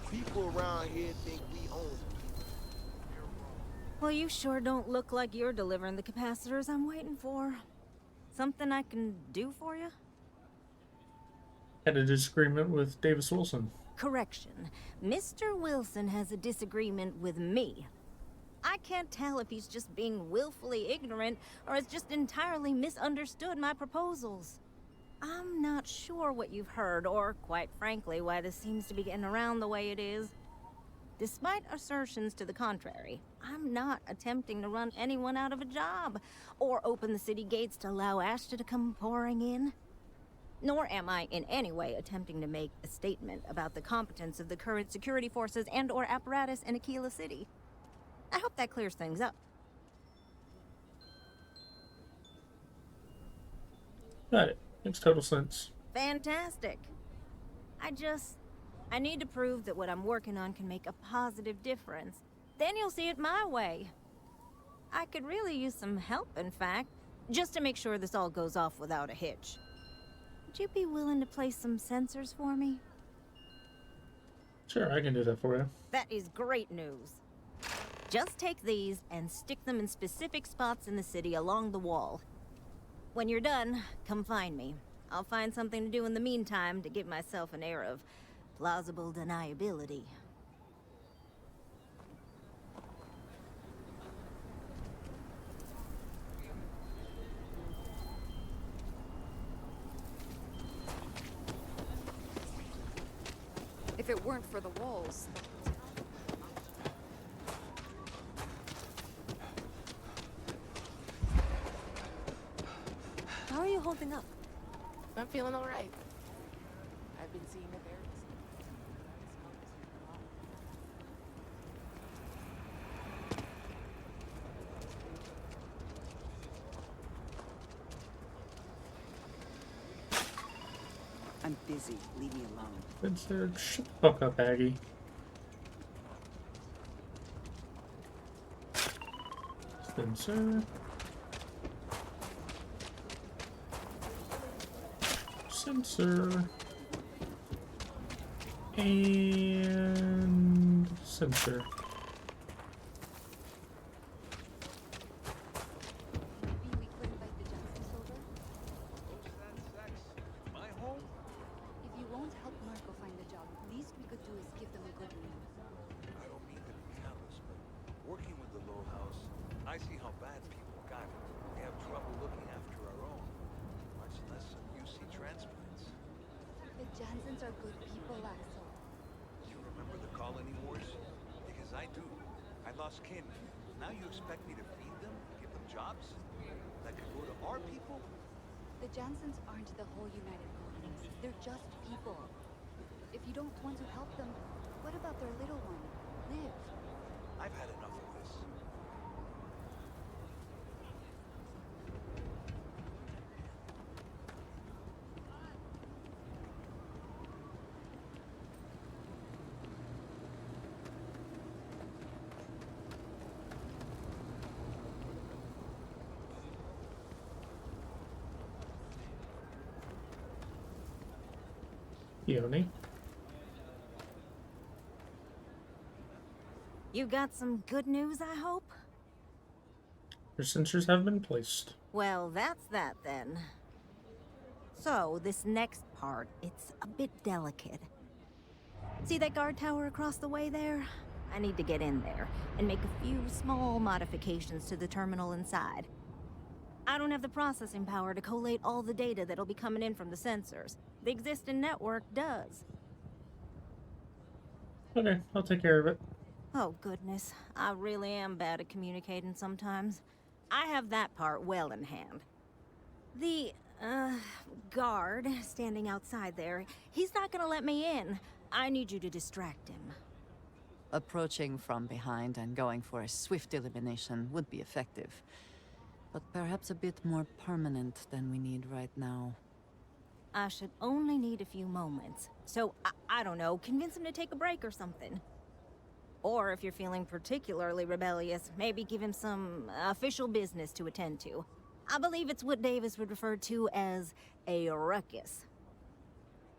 People around here think we own it. Well, you sure don't look like you're delivering the capacitors I'm waiting for. Something I can do for you? Had a disagreement with Davis Wilson. Correction. Mr. Wilson has a disagreement with me. I can't tell if he's just being willfully ignorant or has just entirely misunderstood my proposals. I'm not sure what you've heard, or quite frankly, why this seems to be getting around the way it is. Despite assertions to the contrary, I'm not attempting to run anyone out of a job, or open the city gates to allow Ashta to come pouring in. Nor am I in any way attempting to make a statement about the competence of the current security forces and/or apparatus in Aquila City. I hope that clears things up. Got it. Makes total sense. Fantastic. I need to prove that what I'm working on can make a positive difference. Then you'll see it my way. I could really use some help, in fact, just to make sure this all goes off without a hitch. Would you be willing to place some sensors for me? Sure, I can do that for you. That is great news. Just take these and stick them in specific spots in the city along the wall. When you're done, come find me. I'll find something to do in the meantime to give myself an air of plausible deniability. If it weren't for the walls. How are you holding up? I'm feeling all right. busy. Leave me alone. Spencer, shut the fuck up, Aggie. Spencer. Sensor. And sensor. If you won't help Marco find a job, least we could do is give them a good name. I don't mean to be callous, but working with the Low House, I see how bad people got it. We have trouble looking after our own, much less some UC transplants. The Jansens are good people, Axel. Do you remember the colony wars? Because I do. I lost kin. Now you expect me to feed them, give them jobs? That could go to our people? The Jansens aren't the whole United Colonies. They're just people. If you don't want to help them, what about their little one, Liv? I've had enough of this. Yoni. You got some good news, I hope? Your sensors have been placed. Well, that's that then. So, this next part, it's a bit delicate. See that guard tower across the way there? I need to get in there and make a few small modifications to the terminal inside. I don't have the processing power to collate all the data that'll be coming in from the sensors. The existing network does. Okay, I'll take care of it. Oh, goodness. I really am bad at communicating sometimes. I have that part well in hand. The, guard standing outside there, he's not gonna let me in. I need you to distract him. Approaching from behind and going for a swift elimination would be effective, but perhaps a bit more permanent than we need right now. I should only need a few moments. So, I don't know, convince him to take a break or something. Or if you're feeling particularly rebellious, maybe give him some official business to attend to. I believe it's what Davis would refer to as a ruckus.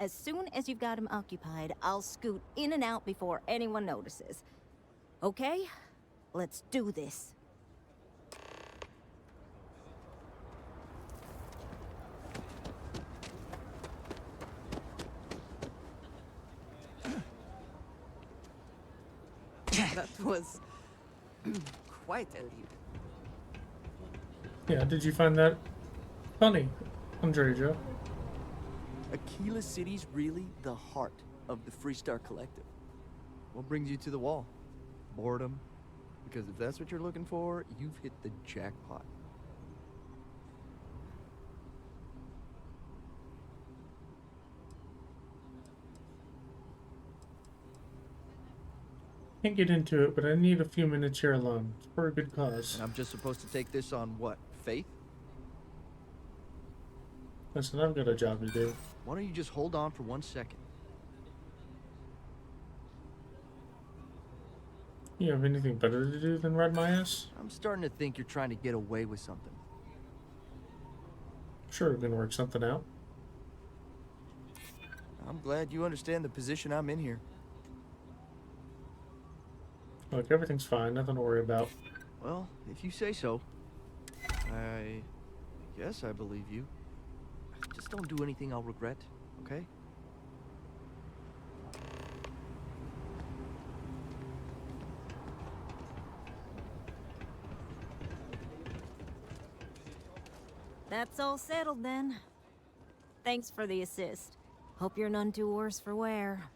As soon as you've got him occupied, I'll scoot in and out before anyone notices. Okay? Let's do this. That was quite a leap. Yeah, did you find that funny, Andreja? Aquila City's really the heart of the Freestar Collective. What brings you to the wall? Boredom? Because if that's what you're looking for, you've hit the jackpot. Can't get into it, but I need a few minutes here alone. It's for a good cause. And I'm just supposed to take this on what? Faith? Listen, I've got a job to do. Why don't you just hold on for 1 second? You have anything better to do than ride my ass? I'm starting to think you're trying to get away with something. Sure, we can work something out. I'm glad you understand the position I'm in here. Look, everything's fine. Nothing to worry about. Well, if you say so. I guess I believe you. Just don't do anything I'll regret, okay? That's all settled then. Thanks for the assist. Hope you're none too worse for wear.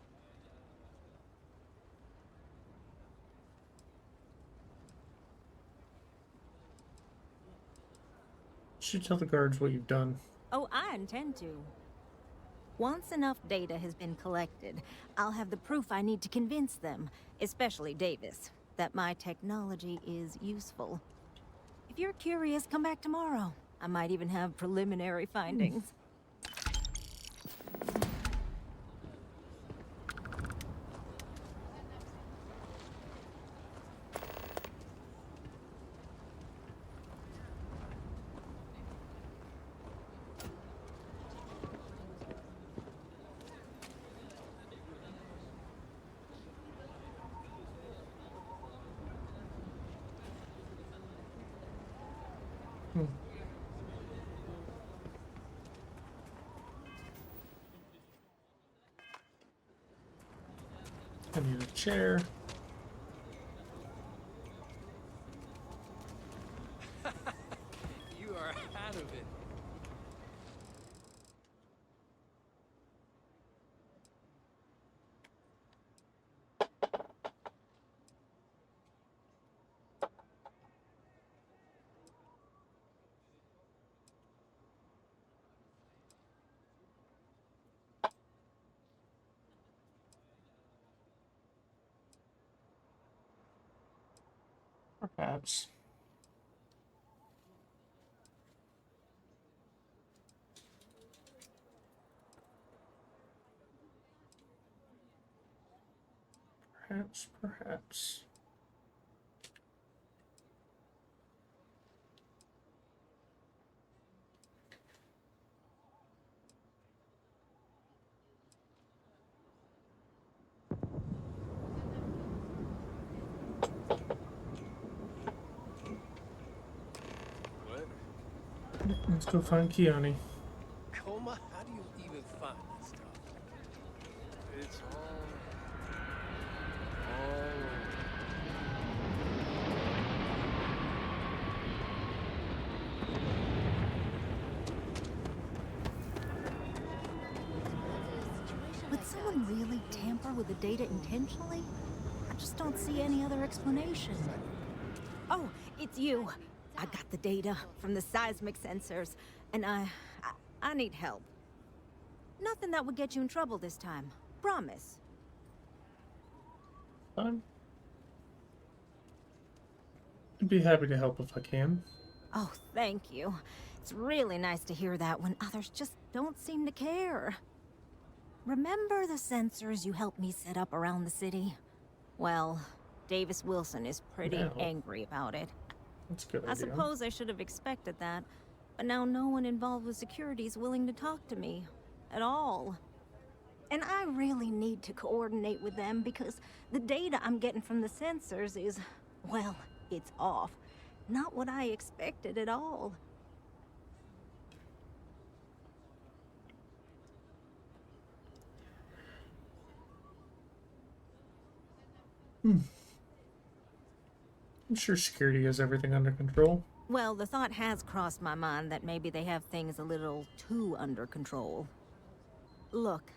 You should tell the guards what you've done. Oh, I intend to. Once enough data has been collected, I'll have the proof I need to convince them, especially Davis, that my technology is useful. If you're curious, come back tomorrow. I might even have preliminary findings. I need a chair. You are out of it. Perhaps. Perhaps. What? Let's go find Keone. Coma? How do you even find this stuff? It's all... Would someone really tamper with the data intentionally? I just don't see any other explanation. Oh, it's you. I got the data from the seismic sensors, and I need help. Nothing that would get you in trouble this time. Promise. I'd be happy to help if I can. Oh, thank you. It's really nice to hear that when others just don't seem to care. Remember the sensors you helped me set up around the city? Well, Davis Wilson is pretty angry about it. That's a good I idea. suppose I should have expected that, but now no one involved with security is willing to talk to me. At all. And I really need to coordinate with them because the data I'm getting from the sensors is, well, it's off. Not what I expected at all. I'm sure security has everything under control. Well, the thought has crossed my mind that maybe they have things a little too under control. Look,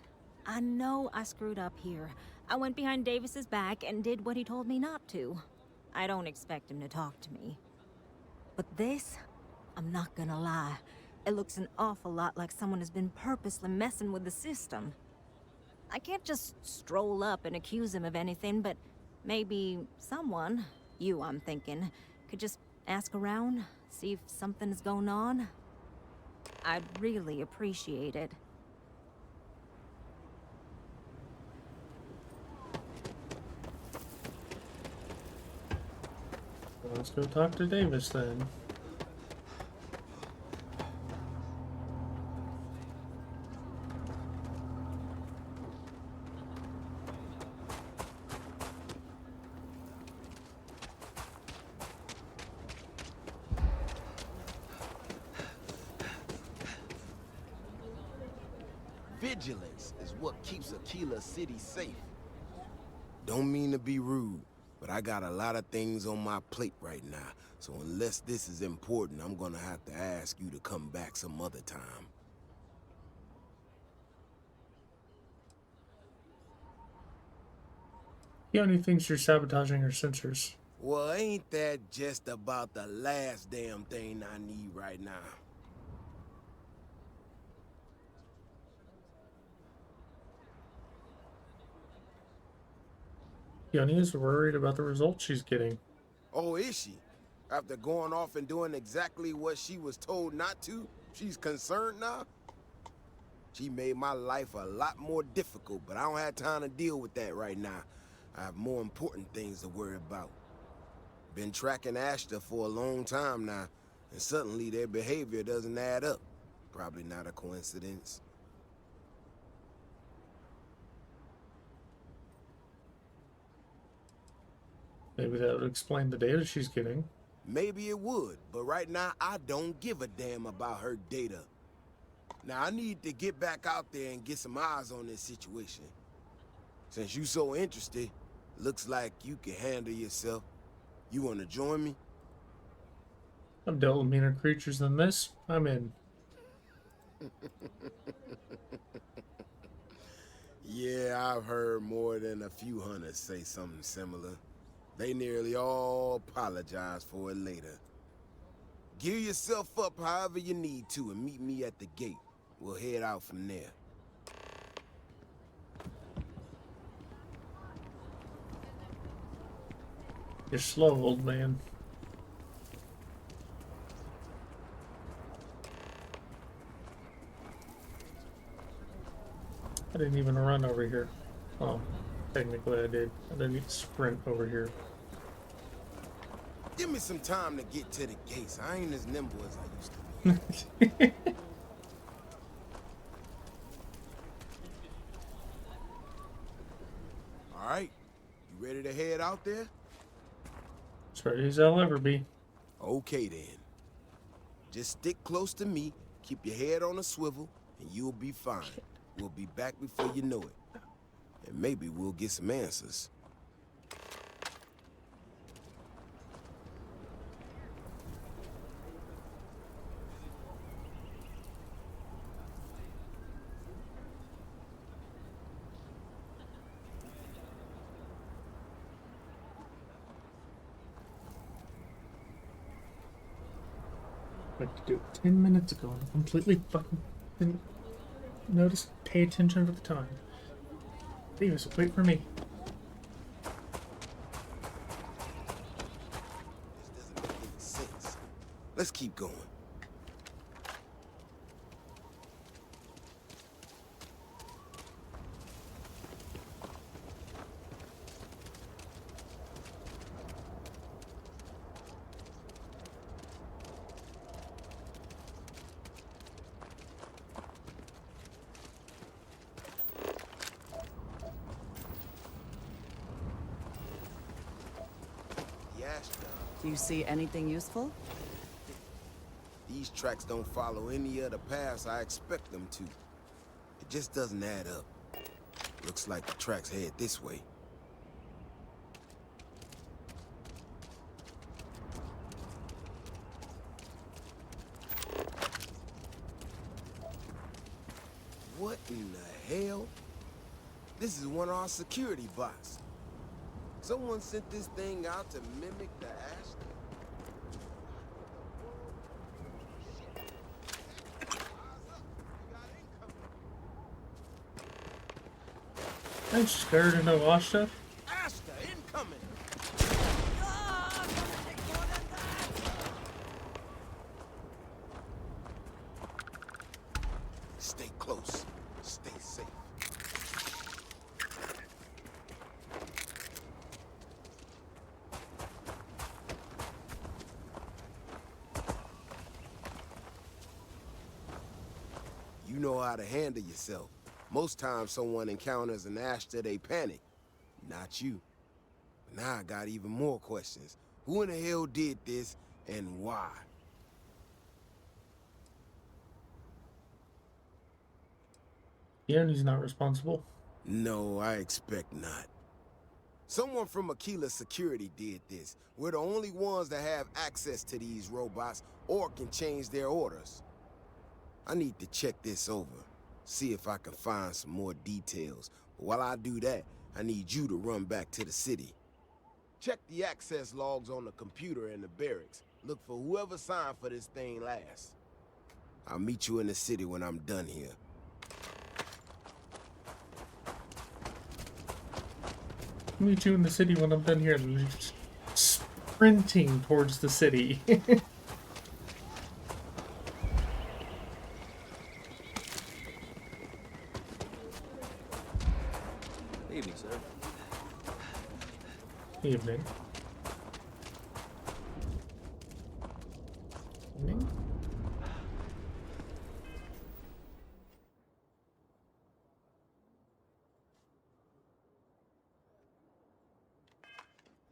I know I screwed up here. I went behind Davis's back and did what he told me not to. I don't expect him to talk to me. But this, I'm not gonna lie, it looks an awful lot like someone has been purposely messing with the system. I can't just stroll up and accuse him of anything, but maybe someone, you I'm thinking, could just ask around, see if something's going on. I'd really appreciate it. Let's go talk to Davis then. Vigilance is what keeps Aquila City safe. Don't mean to be rude, but I got a lot of things on my plate right now. So unless this is important, I'm gonna have to ask you to come back some other time. He only thinks you're sabotaging her sensors. Well, ain't that just about the last damn thing I need right now? Keone is worried about the results she's getting. Oh, is she? After going off and doing exactly what she was told not to, she's concerned now? She made my life a lot more difficult, but I don't have time to deal with that right now. I have more important things to worry about. Been tracking Ashton for a long time now, and suddenly their behavior doesn't add up. Probably not a coincidence. Maybe that would explain the data she's getting. maybe it would, but right now I don't give a damn about her data. Now I need to get back out there and get some eyes on this situation. Since you so interested, looks like you can handle yourself. You want to join me? I've dealt with meaner creatures than this. I'm in. Yeah, I've heard more than a few hunters say something similar. They nearly all apologize for it later. Gear yourself up however you need to and meet me at the gate. We'll head out from there. You're slow, old man. I didn't even run over here. Oh, technically I did. I didn't even sprint over here. Give me some time to get to the gates. I ain't as nimble as I used to be. All right, you ready to head out there? As ready as I'll ever be. Okay then. Just stick close to me, keep your head on a swivel, and you'll be fine. We'll be back before you know it. And maybe we'll get some answers. What to do 10 minutes ago and I completely fucking didn't notice, pay attention to the time. Davis, wait for me. This doesn't make any sense. Let's keep going. Do you see anything useful? These tracks don't follow any of the paths I expect them to. It just doesn't add up. Looks like the tracks head this way. What in the hell? This is one of our security bots. Someone sent this thing out to mimic the Ashton. I'm scared of no Asha. Ashton, incoming! Stay close. Stay safe. You know how to handle yourself. Most times someone encounters an Ashta, they panic. Not you. Now I got even more questions. Who in the hell did this, and why? Yeah, and he's not responsible. No, I expect not. Someone from Aquila Security did this. We're the only ones that have access to these robots or can change their orders. I need to check this over, see if I can find some more details. But while I do that, I need you to run back to the city. Check the access logs on the computer in the barracks. Look for whoever signed for this thing last. I'll meet you in the city when I'm done here. Meet you in the city when I'm done here. Just sprinting towards the city. Evening, sir. Evening. Evening.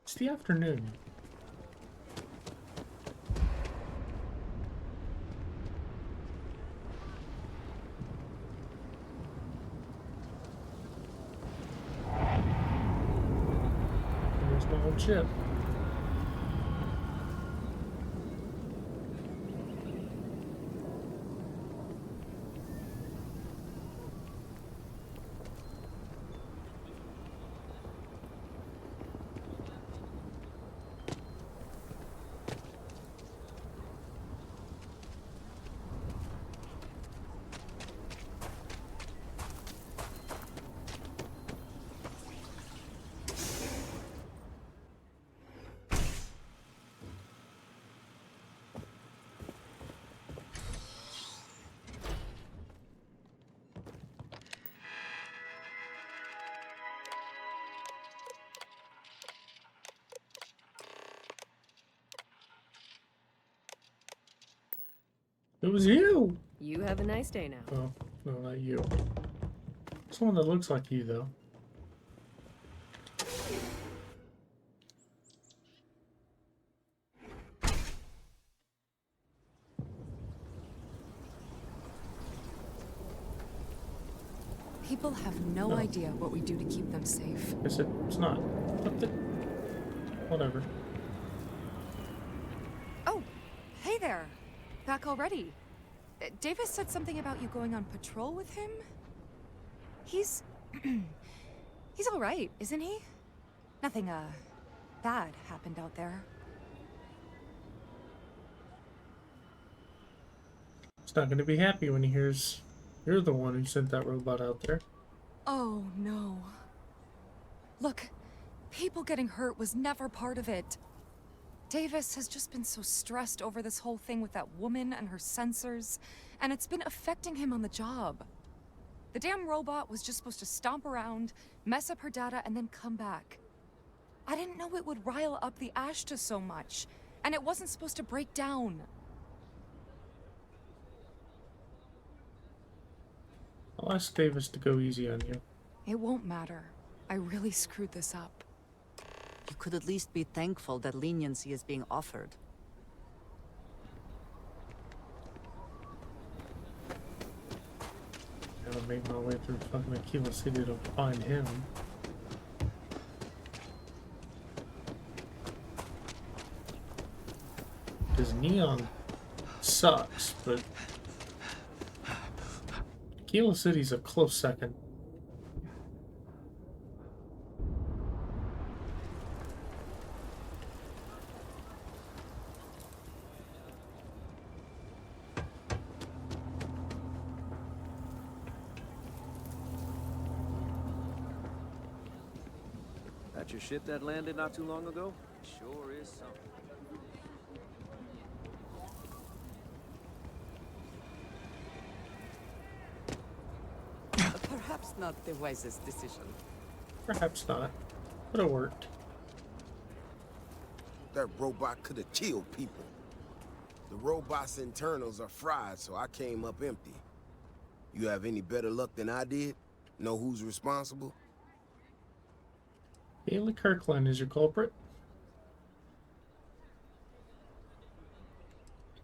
It's the afternoon. old ship. It was you! You have a nice day now. Oh, no, not you. Someone that looks like you, though. People have no idea what we do to keep them safe. I said it's not. Whatever. Oh, hey there. Back already. Davis said something about you going on patrol with him? He's... he's all right, isn't he? Nothing, bad happened out there. He's not going to be happy when he hears you're the one who sent that robot out there. Oh, no. Look, people getting hurt was never part of it. Davis has just been so stressed over this whole thing with that woman and her sensors, and it's been affecting him on the job. The damn robot was just supposed to stomp around, mess up her data, and then come back. I didn't know it would rile up the Ashta so much, and it wasn't supposed to break down. I'll ask Davis to go easy on you. It won't matter. I really screwed this up. You could at least be thankful that leniency is being offered. Gotta make my way through fucking Aquila City to find him. Because Neon sucks, but Aquila City's a close second. That your ship that landed not too long ago? Sure is something. Perhaps not the wisest decision. Perhaps not, but it worked. That robot could have killed people. The robot's internals are fried, so I came up empty. You have any better luck than I did? Know who's responsible? Haley Kirkland is your culprit.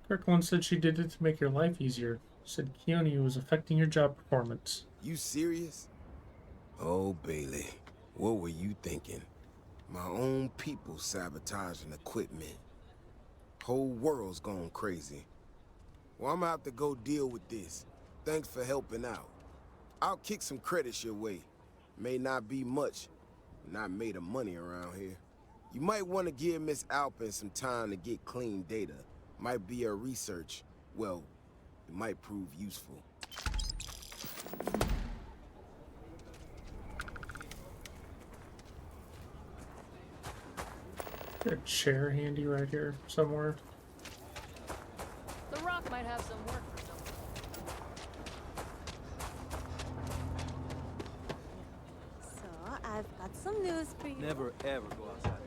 Kirkland said she did it to make your life easier. Said Keone was affecting your job performance. You serious? Oh, Bailey, what were you thinking? My own people sabotaging equipment. Whole world's gone crazy. Well, I'm gonna have to go deal with this. Thanks for helping out. I'll kick some credits your way. May not be much. Not made of money around here. You might want to give Miss Alpin some time to get clean data. Might be her research. Well, it might prove useful. Is there a chair handy right here somewhere? The rock might have some work for someone. So, I've got some news for you. Never ever go outside.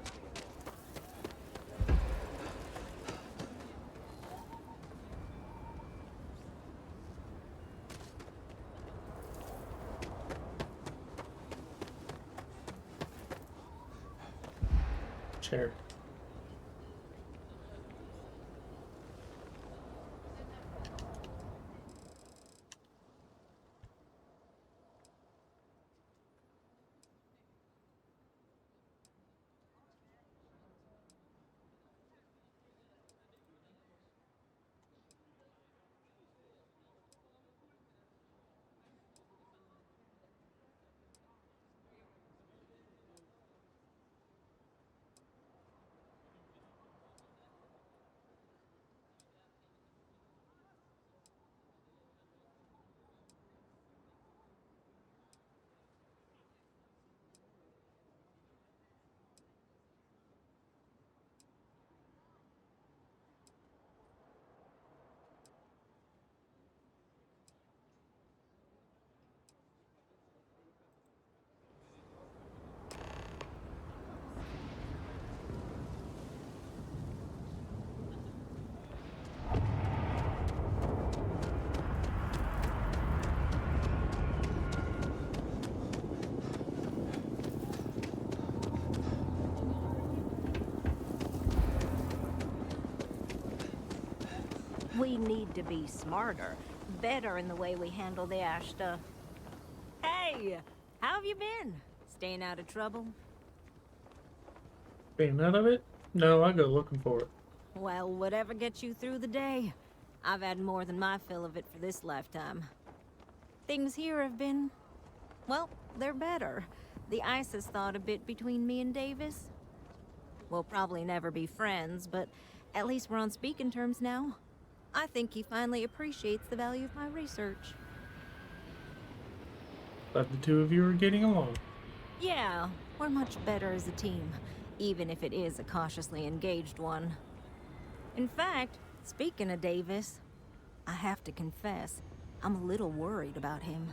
Chair. We need to be smarter, better in the way we handle the ash stuff. Hey, how have you been? Staying out of trouble? Being out of it? No, I go looking for it. Well, whatever gets you through the day. I've had more than my fill of it for this lifetime. Things here have been... well, they're better. The ice has thawed a bit between me and Davis. We'll probably never be friends, but at least we're on speaking terms now. I think he finally appreciates the value of my research. Glad the two of you are getting along. Yeah, we're much better as a team, even if it is a cautiously engaged one. In fact, speaking of Davis, I have to confess, I'm a little worried about him.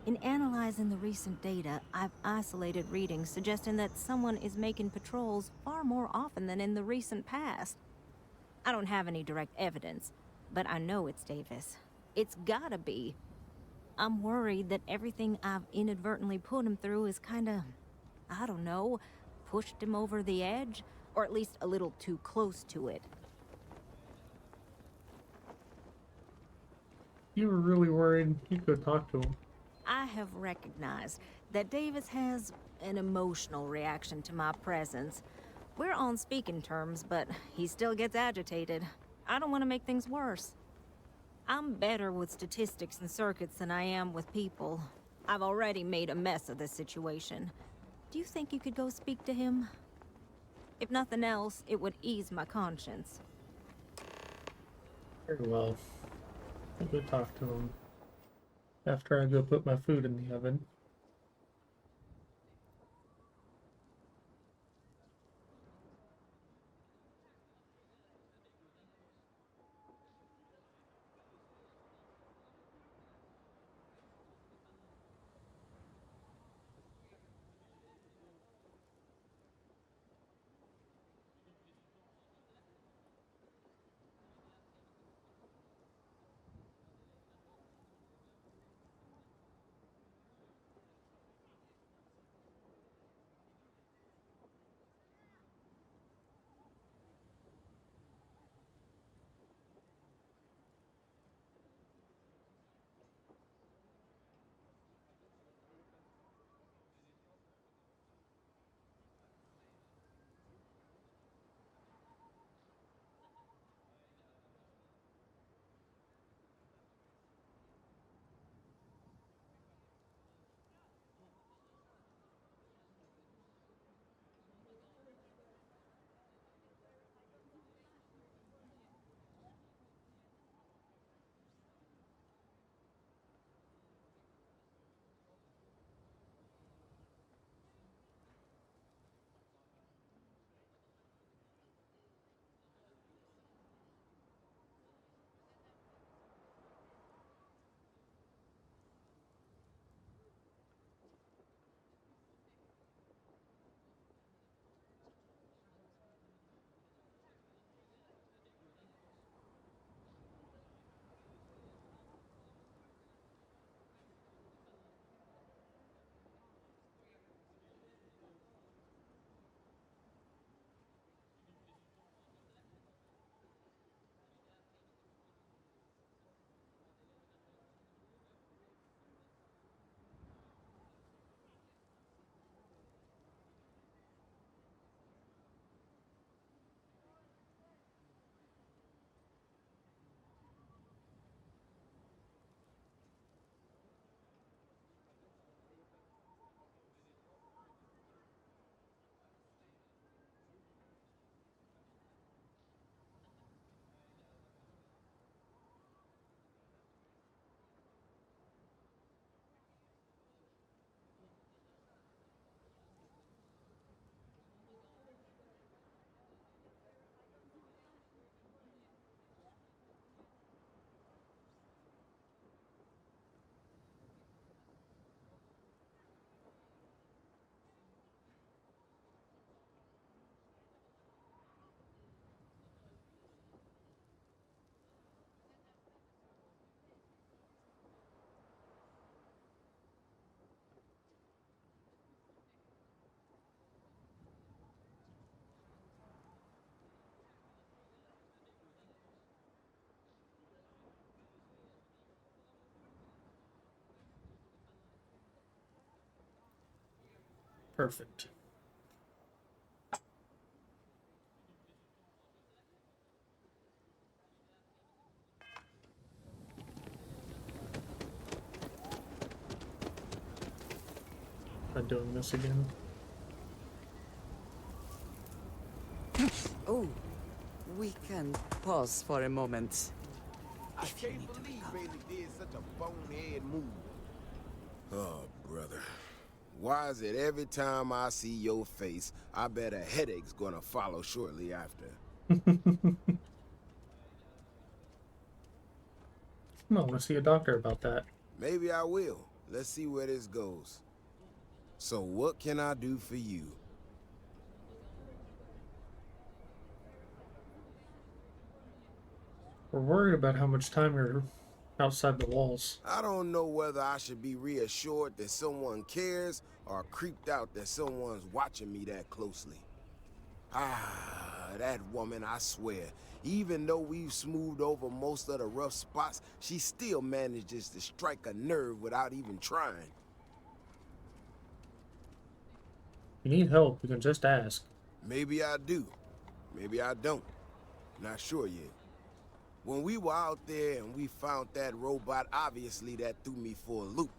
In analyzing the recent data, I've isolated readings suggesting that someone is making patrols far more often than in the recent past. I don't have any direct evidence, but I know it's Davis. It's gotta be. I'm worried that everything I've inadvertently put him through is kinda, I don't know, pushed him over the edge, or at least a little too close to it. You were really worried you could talk to him. I have recognized that Davis has an emotional reaction to my presence. We're on speaking terms, but he still gets agitated. I don't want to make things worse. I'm better with statistics and circuits than I am with people. I've already made a mess of this situation. Do you think you could go speak to him? If nothing else, it would ease my conscience. Very well. I'll go talk to him after I go put my food in the oven. Perfect. Not doing this again. Oh, we can pause for a moment. I can't believe Bailey did such a bonehead move. Oh, brother. Why is it every time I see your face, I bet a headache's gonna follow shortly after? I want to see a doctor about that. Maybe I will. Let's see where this goes. So what can I do for you? We're worried about how much time you're outside the walls. I don't know whether I should be reassured that someone cares or creeped out that someone's watching me that closely. Ah, that woman, I swear. Even though we've smoothed over most of the rough spots, she still manages to strike a nerve without even trying. If you need help, you can just ask. Maybe I do. Maybe I don't. Not sure yet. When we were out there and we found that robot, obviously that threw me for a loop.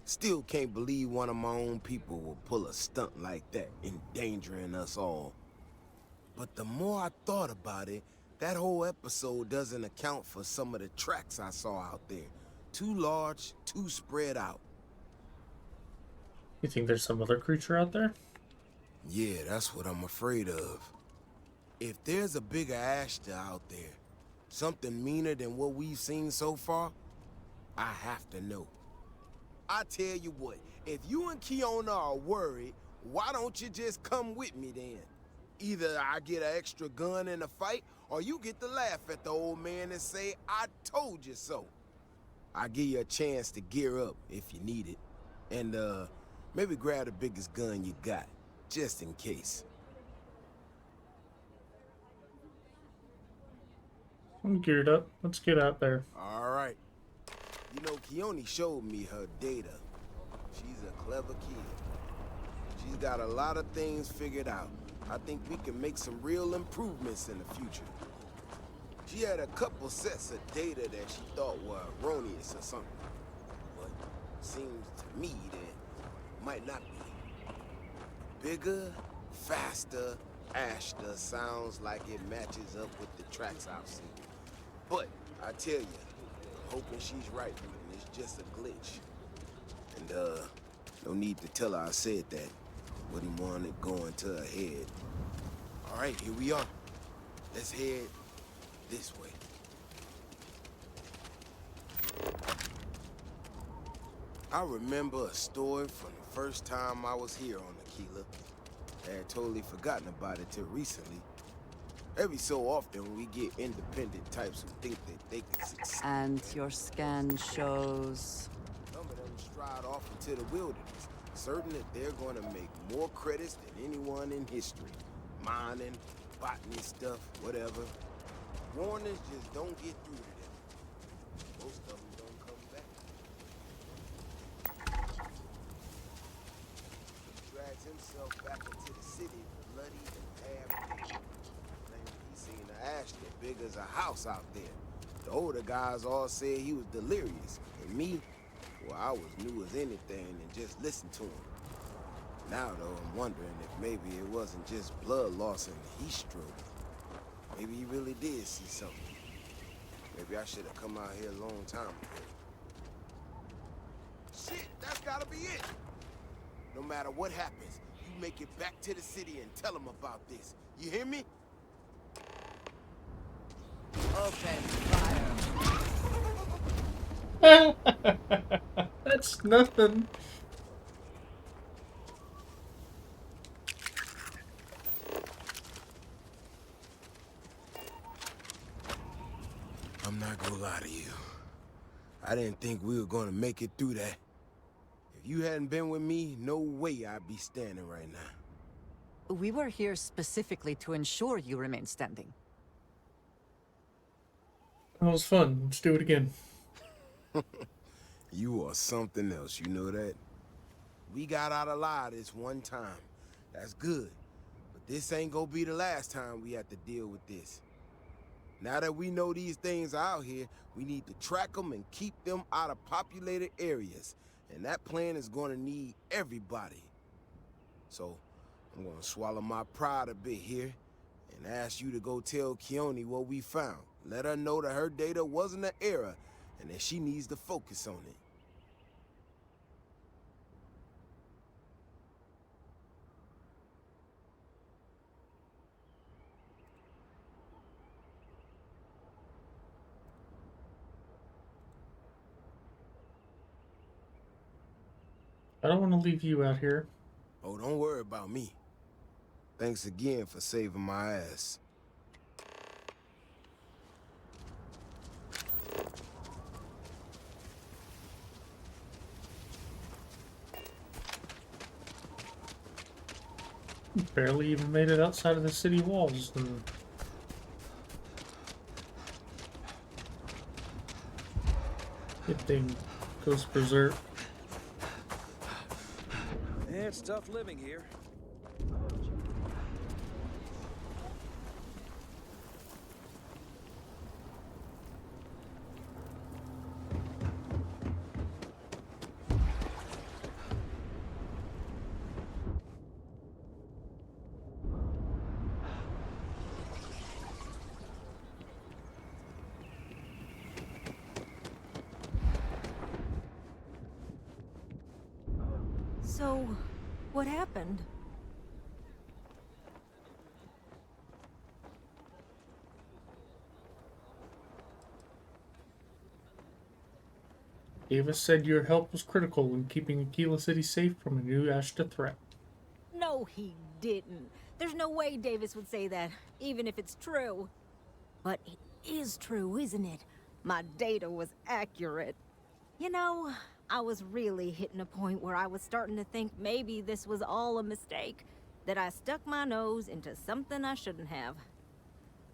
Still can't believe one of my own people would pull a stunt like that, endangering us all. But the more I thought about it, that whole episode doesn't account for some of the tracks I saw out there. Too large, too spread out. You think there's some other creature out there? Yeah, that's what I'm afraid of. If there's a bigger Ashta out there, something meaner than what we've seen so far, I have to know. I tell you what, if you and Kiona are worried, why don't you just come with me then? Either I get an extra gun in a fight, or you get to laugh at the old man and say, I told you so. I'll give you a chance to gear up if you need it. And, maybe grab the biggest gun you got, just in case. I'm geared up. Let's get out there. All right. You know, Keone showed me her data. She's a clever kid. She's got a lot of things figured out. I think we can make some real improvements in the future. She had a couple sets of data that she thought were erroneous or something. But seems to me that might not be. Bigger, faster, Ashta sounds like it matches up with the tracks I've seen. But I tell you, I'm hoping she's right and it's just a glitch. And no need to tell her I said that. Wouldn't want it going to her head. All right, here we are. Let's head this way. I remember a story from the first time I was here on Aquila. I had totally forgotten about it till recently. Every so often, we get independent types who think that they can succeed. And your scan shows... Some of them stride off into the wilderness, certain that they're going to make more credits than anyone in history. Mining, botany stuff, whatever. Warnings just don't get through to them. Most of them don't come back. He drags himself back into the city, bloody and half-dead. Claiming he seen an ash that big as a house out there. The older guys all said he was delirious, and me, well, I was new as anything and just listened to him. Now, though, I'm wondering if maybe it wasn't just blood loss and heat stroke. Maybe he really did see something. Maybe I should have come out here a long time ago. Shit, that's gotta be it! No matter what happens, you make it back to the city and tell them about this. You hear me? Open fire. That's nothing. I'm not gonna lie to you. I didn't think we were gonna make it through that. If you hadn't been with me, no way I'd be standing right now. We were here specifically to ensure you remain standing. That was fun. Let's do it again. You are something else, you know that? We got out alive this one time. That's good. But this ain't gonna be the last time we have to deal with this. Now that we know these things are out here, we need to track them and keep them out of populated areas. And that plan is gonna need everybody. So, I'm gonna swallow my pride a bit here and ask you to go tell Keone what we found. Let her know that her data wasn't an error and that she needs to focus on it. I don't want to leave you out here. Oh, don't worry about me. Thanks again for saving my ass. Barely even made it outside of the city walls, and it thing goes berserk. Yeah, it's tough living here. So, what happened? Davis said your help was critical in keeping Aquila City safe from a new Ashta threat. No, he didn't. There's no way Davis would say that, even if it's true. But it is true, isn't it? My data was accurate. You know, I was really hitting a point where I was starting to think maybe this was all a mistake, that I stuck my nose into something I shouldn't have.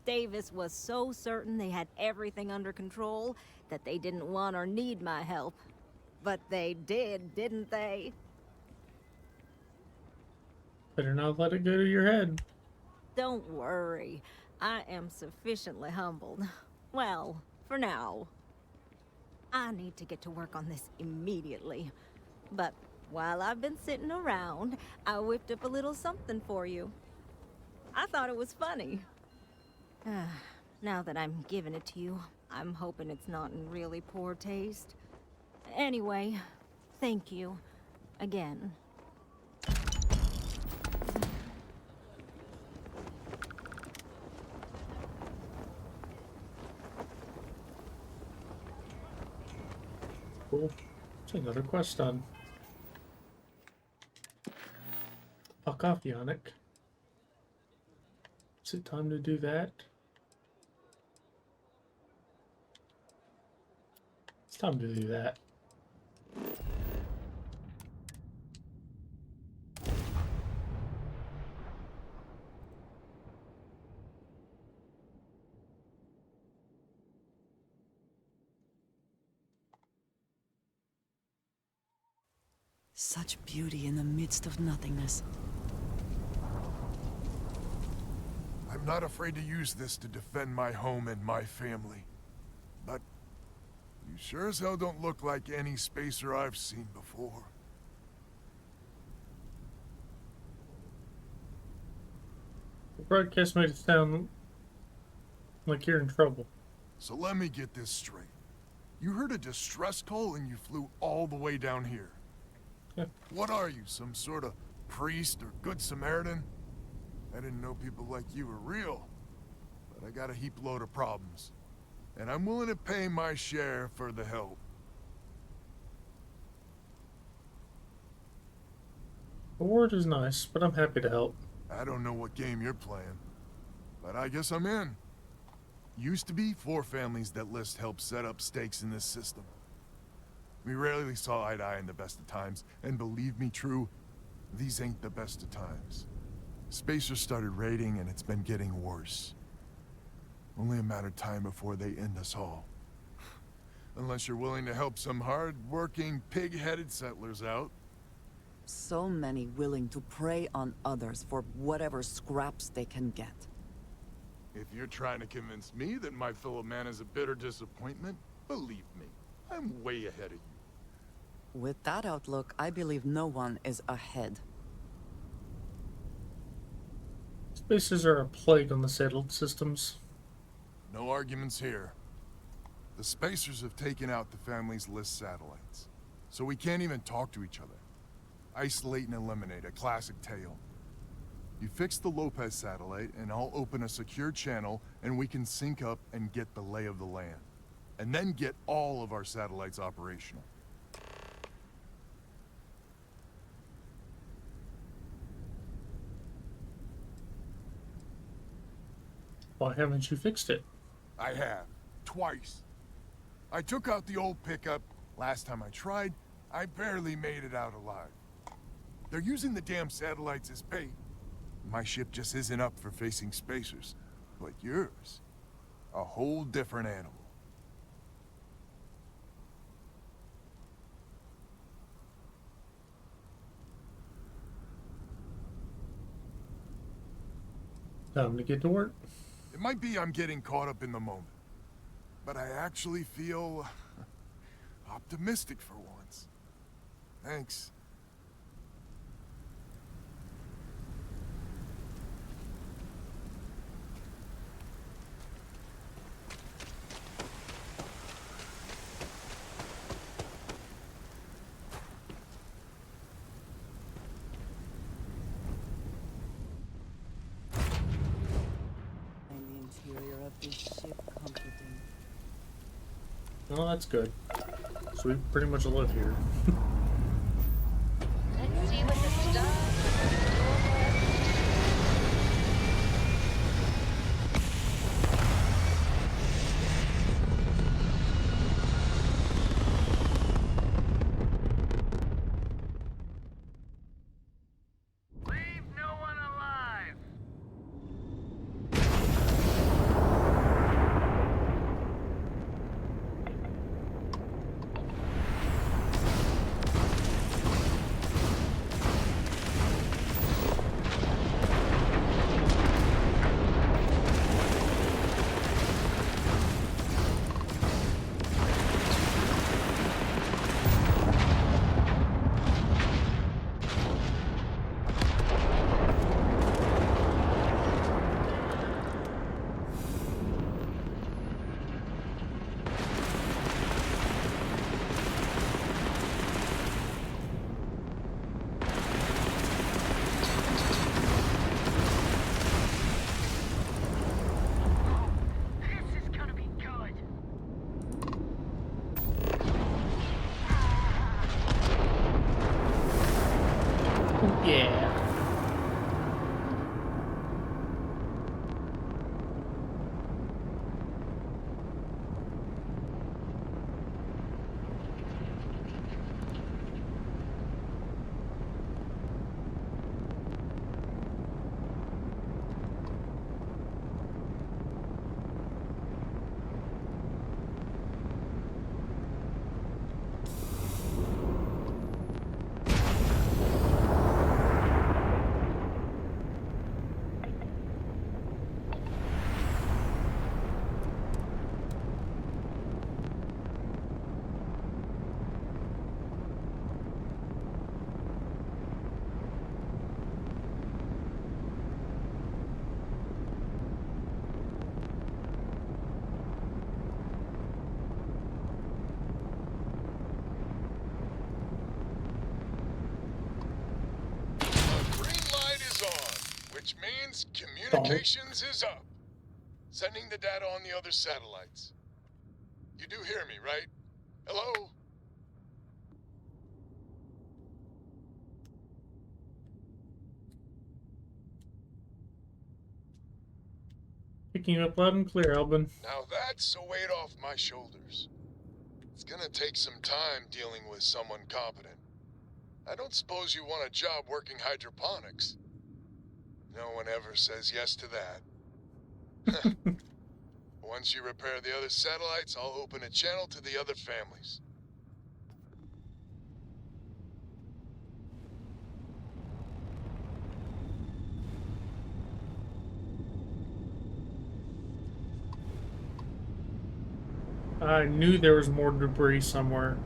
Davis was so certain they had everything under control that they didn't want or need my help. But they did, didn't they? Better not let it go to your head. Don't worry. I am sufficiently humbled. Well, for now. I need to get to work on this immediately. But while I've been sitting around, I whipped up a little something for you. I thought it was funny. Now that I'm giving it to you, I'm hoping it's not in really poor taste. Anyway, thank you. Again. Cool. It's another quest done. Fuck off, Yannick. Is it time to do that? It's time to do that. Such beauty in the midst of nothingness. I'm not afraid to use this to defend my home and my family. But you sure as hell don't look like any spacer I've seen before. The broadcast made it sound like you're in trouble. So let me get this straight. You heard a distress call and you flew all the way down here. Yeah. What are you, some sort of priest or good Samaritan? I didn't know people like you were real, but I got a heap load of problems. And I'm willing to pay my share for the help. The word is nice, but I'm happy to help. I don't know what game you're playing, but I guess I'm in. Used to be 4 families that List helped set up stakes in this system. We rarely saw eye to eye in the best of times, and believe me, True, these ain't the best of times. Spacers started raiding, and it's been getting worse. Only a matter of time before they end us all. Unless you're willing to help some hard-working, pig-headed settlers out. So many willing to prey on others for whatever scraps they can get. If you're trying to convince me that my fellow man is a bitter disappointment, believe me, I'm way ahead of you. With that outlook, I believe no one is ahead. Spacers are a plague on the settled systems. No arguments here. The Spacers have taken out the family's list satellites, so we can't even talk to each other. Isolate and eliminate, a classic tale. You fix the Lopez satellite, and I'll open a secure channel, and we can sync up and get the lay of the land. And then get all of our satellites operational. Why haven't you fixed it? I have. Twice. I took out the old pickup. Last time I tried, I barely made it out alive. They're using the damn satellites as bait. My ship just isn't up for facing Spacers. But yours, a whole different animal. Time to get to work. It might be I'm getting caught up in the moment, but I actually feel optimistic for once. Thanks. Interior of this ship comforting. Well, that's good. So we pretty much live here. Let's see what the stars. Leave no one alive! This is gonna be good. Yeah. Green light is on, which means communications is up. Sending the data on the other satellites. You do hear me, right? Hello? Picking you up loud and clear, Albin. Now that's a weight off my shoulders. It's gonna take some time dealing with someone competent. I don't suppose you want a job working hydroponics. No one ever says yes to that. Once you repair the other satellites, I'll open a channel to the other families. I knew there was more debris somewhere.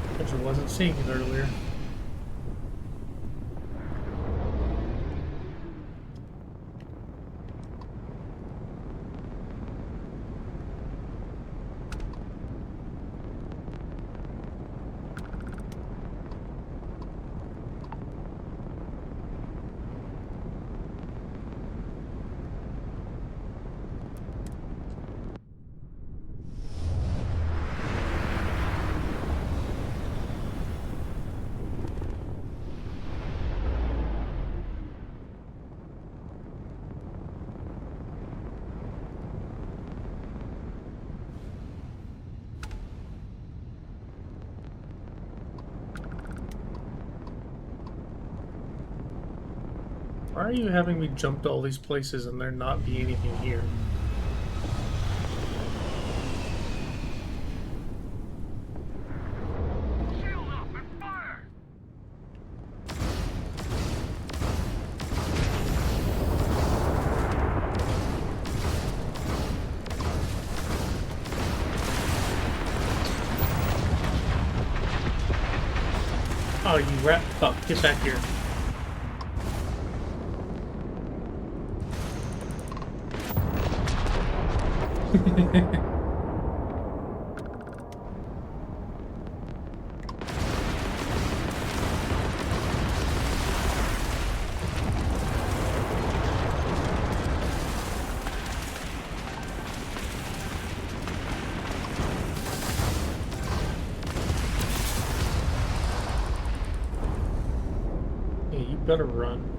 Because I wasn't seeing it earlier. Why are you having me jump to all these places and there not be anything here? Oh, you rat fuck, get back here. Yeah, you better run.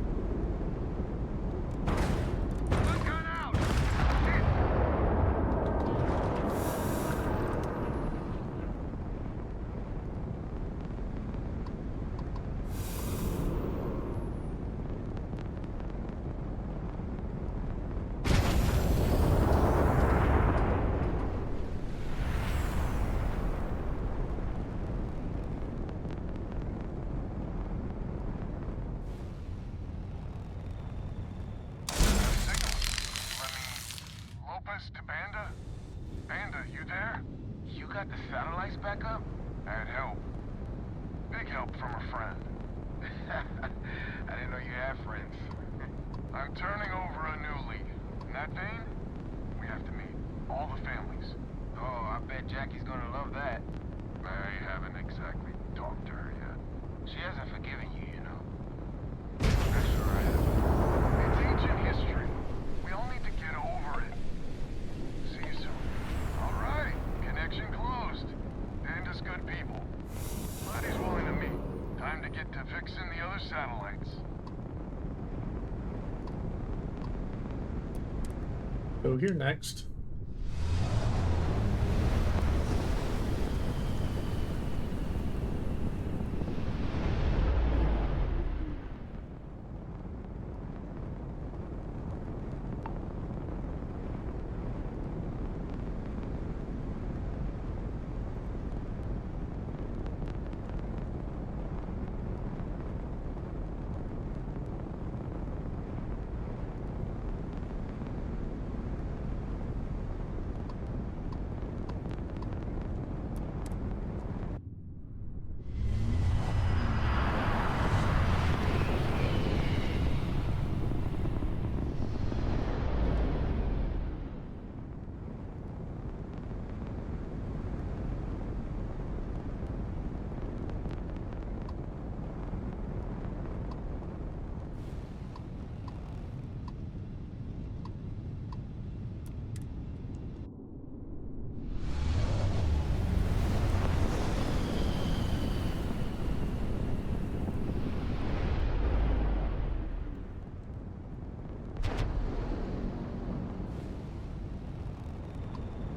To Banda? Banda, you there? You got the satellites back up? I had help. Big help from a friend. I didn't know you had friends. I'm turning over a new leaf. In that vein, we have to meet. All the families. Oh, I bet Jackie's gonna love that. I haven't exactly talked to her yet. She hasn't forgiven you, you know. I'm sure I haven't. It's ancient history. We all need to get over it. See you soon. All right, connection closed. Banda's good people. Glad he's willing to meet. Time to get to fixing the other satellites. Go here next.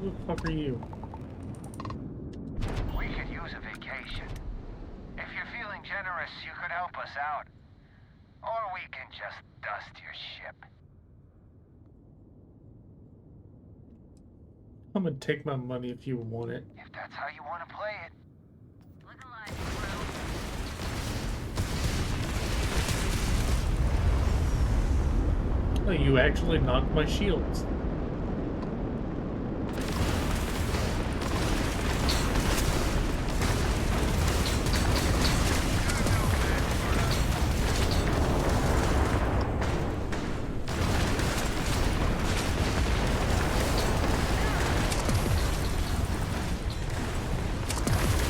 Who the fuck are you? We could use a vacation. If you're feeling generous, you could help us out. Or we can just dust your ship. I'm gonna take my money if you want it. If that's how you want to play it. Look alive, Oh, you actually knocked my shields.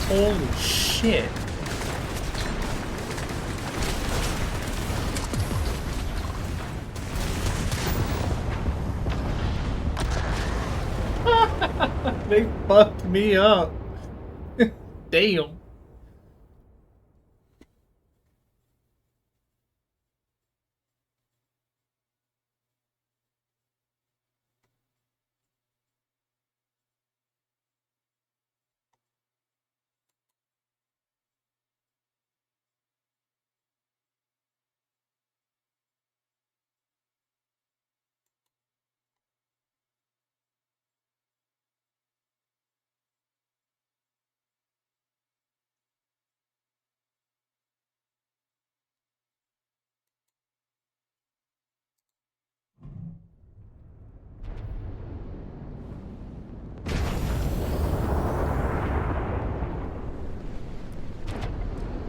Holy shit. They fucked me up. Damn.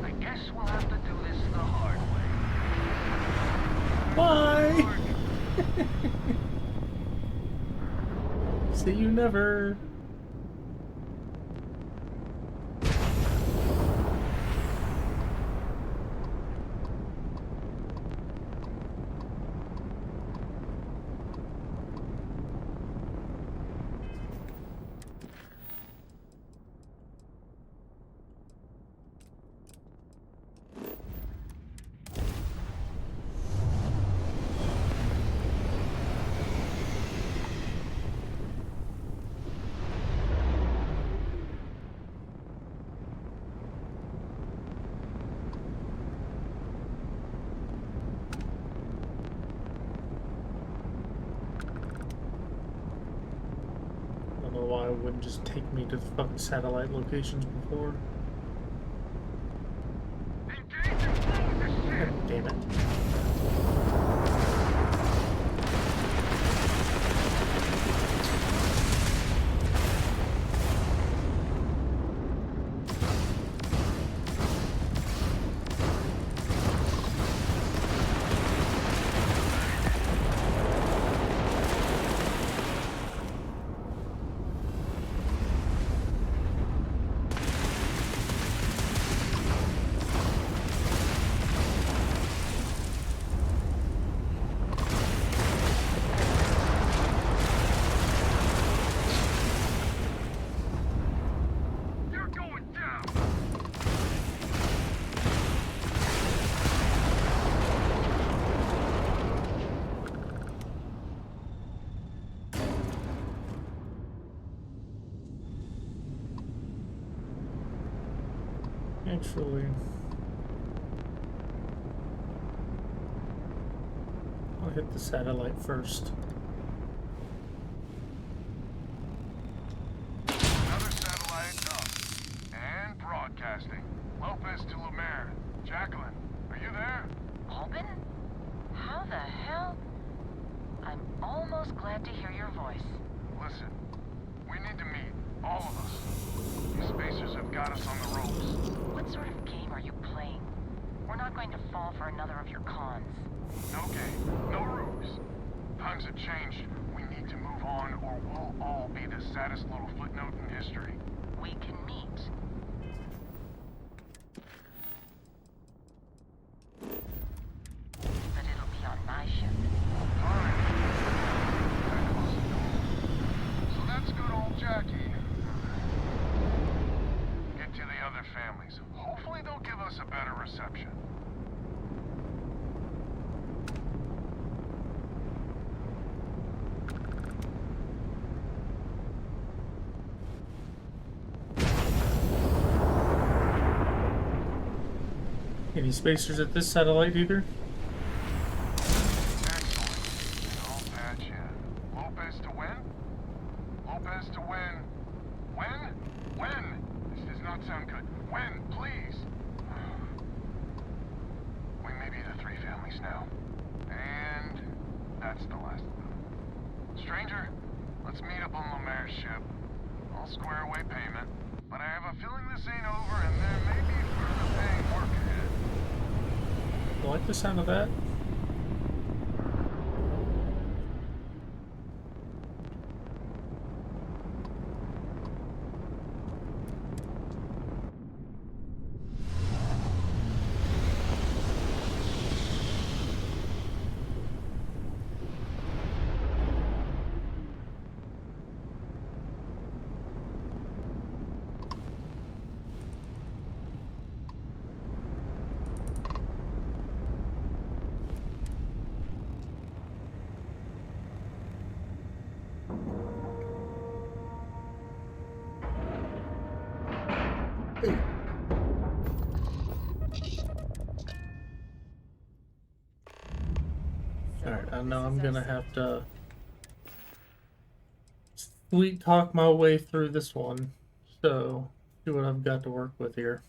I guess we'll have to do this the hard way. Bye. See you never. I don't know why it wouldn't just take me to the fucking satellite locations before. God damn it. Actually, I'll hit the satellite first. Another satellite up. And broadcasting. Lopez to Lemaire. Jacqueline, are you there? Albin? How the hell? I'm almost glad to hear your voice. Listen, we need to meet. All of us. These spacers have got us on the ropes. What sort of game are you playing? We're not going to fall for another of your cons. No game, no ruse. Times have changed. We need to move on or we'll all be the saddest little footnote in history. We can meet. But it'll be on my ship. Fine. So that's good old Jackie. Get to the other families. Hopefully they'll give us a better reception. Any spacers at this satellite either? Stranger, let's meet up on Lemaire's ship. I'll square away payment, but I have a feeling this ain't over and there may be further paying work ahead. I like the sound of that. Alright, I know I'm gonna have to sweet talk my way through this one. So, see what I've got to work with here.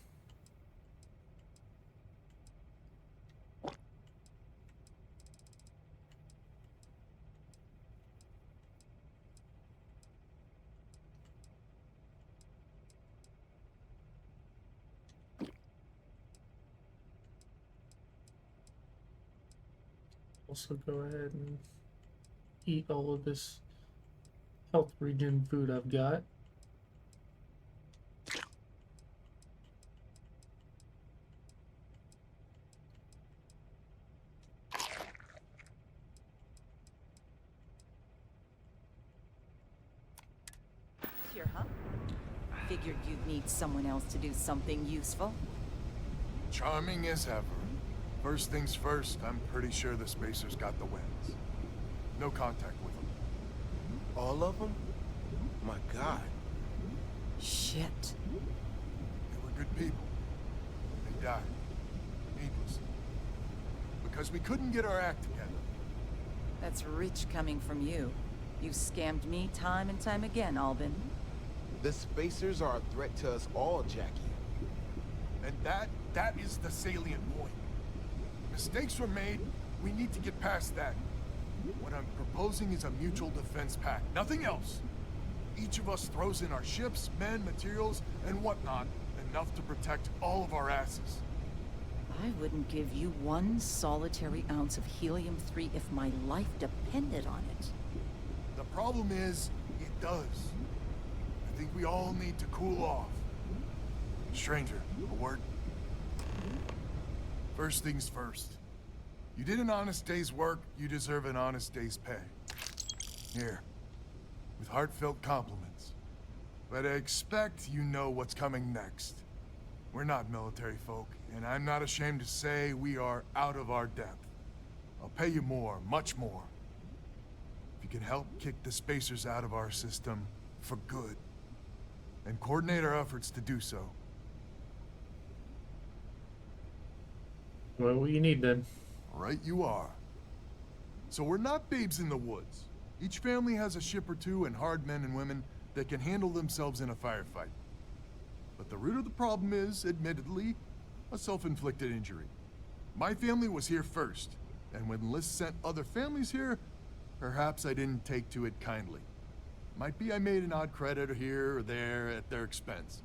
Also go ahead and eat all of this health regen food I've got. Here, huh? Figured you'd need someone else to do something useful. Charming as ever. First things first, I'm pretty sure the Spacers got the wins. No contact with them. All of them? My God. Shit. They were good people. They died. Needlessly. Because we couldn't get our act together. That's rich coming from you. You scammed me time and time again, Albin. The Spacers are a threat to us all, Jackie. And that is the salient point. Mistakes were made. We need to get past that. What I'm proposing is a mutual defense pact. Nothing else. Each of us throws in our ships, men, materials, and whatnot, enough to protect all of our asses. I wouldn't give you one solitary ounce of helium-3 if my life depended on it. The problem is, it does. I think we all need to cool off. Stranger, a word? First things first. You did an honest day's work, you deserve an honest day's pay. Here, with heartfelt compliments. But I expect you know what's coming next. We're not military folk, and I'm not ashamed to say we are out of our depth. I'll pay you more, much more. If you can help kick the Spacers out of our system for good, and coordinate our efforts to do so. Well, what you need then? Right you are. So we're not babes in the woods. Each family has a ship or two and hard men and women that can handle themselves in a firefight. But the root of the problem is, admittedly, a self-inflicted injury. My family was here first, and when Liz sent other families here, perhaps I didn't take to it kindly. Might be I made an odd credit here or there at their expense.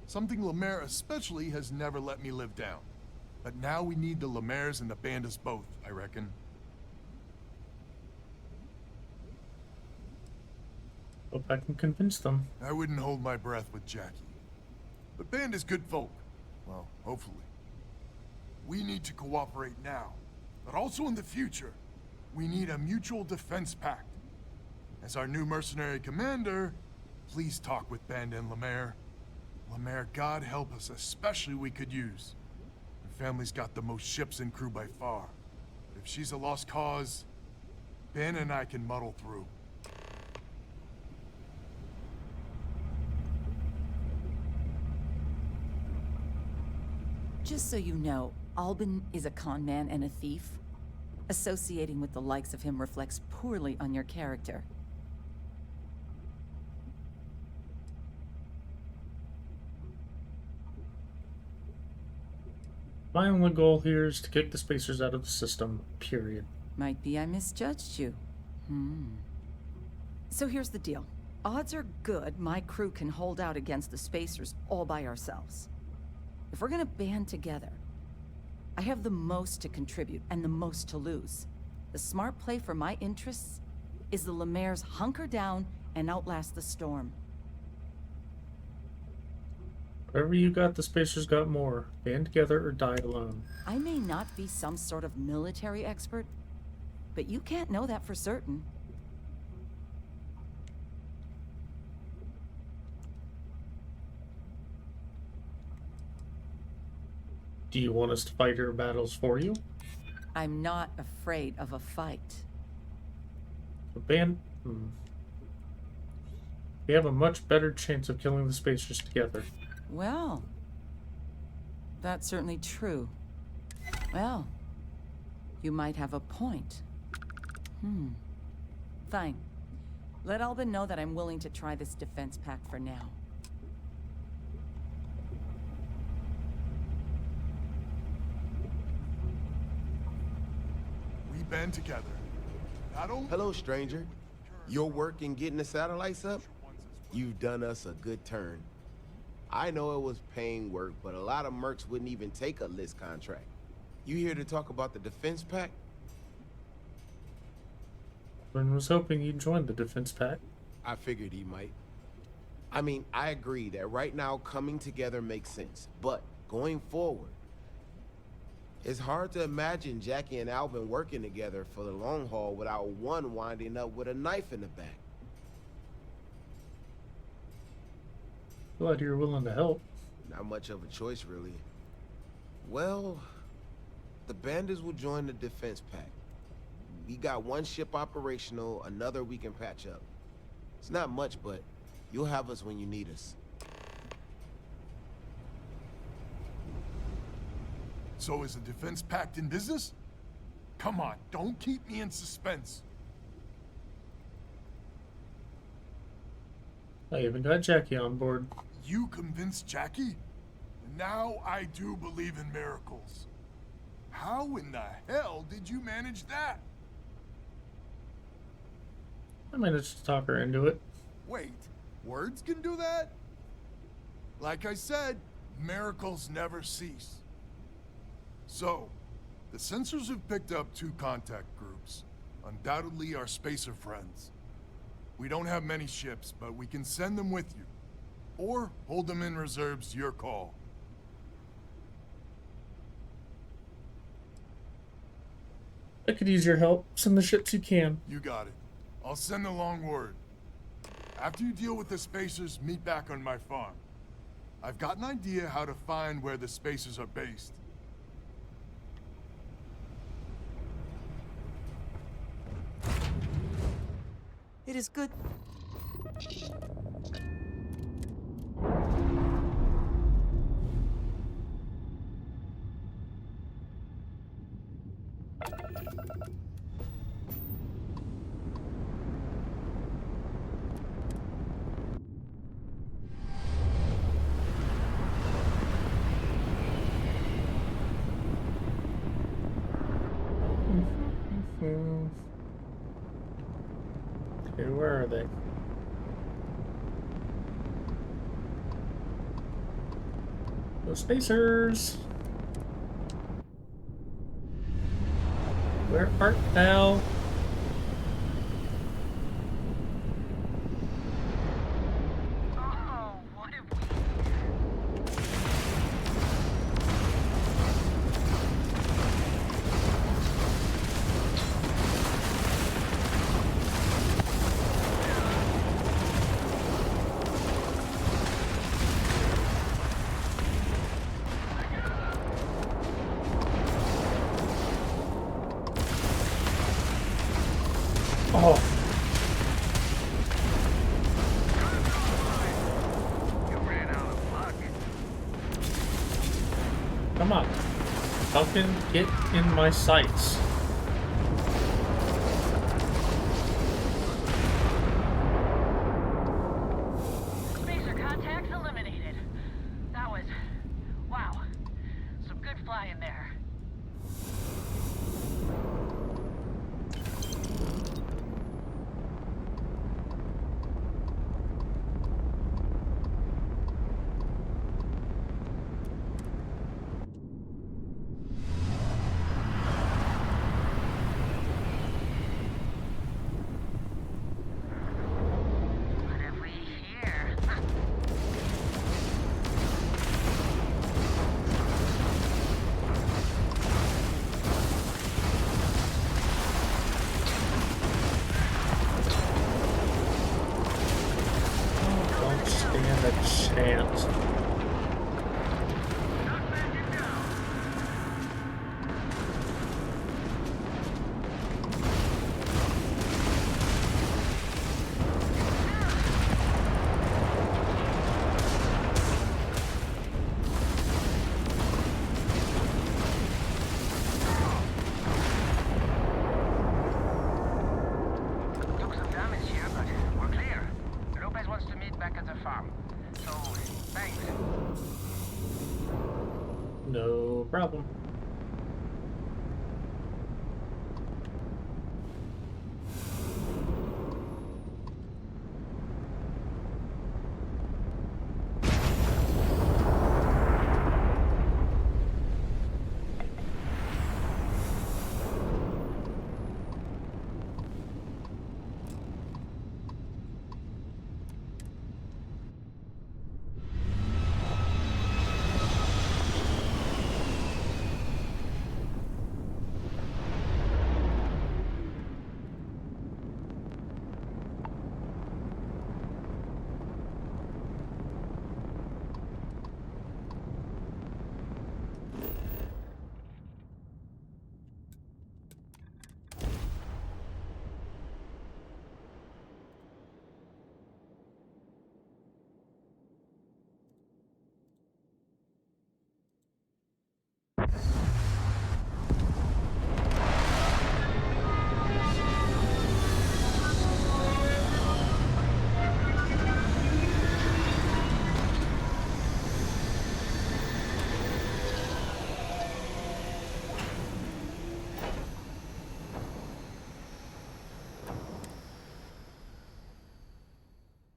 Something Lemaire especially has never let me live down. But now we need the Lemaires and the Bandas both, I reckon. Hope I can convince them. I wouldn't hold my breath with Jackie. But Banda's good folk. Well, hopefully. We need to cooperate now. But also in the future. We need a mutual defense pact. As our new mercenary commander, please talk with Banda and Lemaire. Lemaire, God help us, especially we could use. Her family's got the most ships and crew by far. But if she's a lost cause, Ben and I can muddle through. Just so you know, Albin is a con man and a thief. Associating with the likes of him reflects poorly on your character. My only goal here is to kick the Spacers out of the system, period. Might be I misjudged you. So here's the deal. Odds are good my crew can hold out against the Spacers all by ourselves. If we're gonna band together, I have the most to contribute and the most to lose. The smart play for my interests is the Lemaire's hunker down and outlast the storm. Whatever you got, the Spacers got more. Band together or die alone. I may not be some sort of military expert, but you can't know that for certain. Do you want us to fight your battles for you? I'm not afraid of a fight. A band... We have a much better chance of killing the Spacers together. Well, that's certainly true. Well, you might have a point. Fine. Let Albin know that I'm willing to try this defense pact for now. We band together. Not only... Hello, stranger. Your work in getting the satellites up? You've done us a good turn. I know it was paying work, but a lot of mercs wouldn't even take a list contract. You here to talk about the defense pact? Glenn was hoping you'd join the defense pact. I figured he might. I mean, I agree that right now coming together makes sense, but going forward, it's hard to imagine Jackie and Alvin working together for the long haul without one winding up with a knife in the back. Glad you're willing to help. Not much of a choice, really. Well, the bandits will join the defense pact. We got one ship operational, another we can patch up. It's not much, but you'll have us when you need us. So is the defense pact in business? Come on, don't keep me in suspense. I even got Jackie on board. You convinced Jackie? Now I do believe in miracles. How in the hell did you manage that? I managed to talk her into it. Wait, words can do that? Like I said, miracles never cease. So, the sensors have picked up 2 contact groups. Undoubtedly our spacer friends. We don't have many ships, but we can send them with you. Or hold them in reserves, your call. I could use your help. Send the ships you can. You got it. I'll send the long word. After you deal with the spacers, meet back on my farm. I've got an idea how to find where the spacers are based. It is good. Okay, where are they? Those spacers! Where art thou? Oh. Come on. Fucking get in my sights. Spacer contacts eliminated. That was... wow. Some good flying there. problem.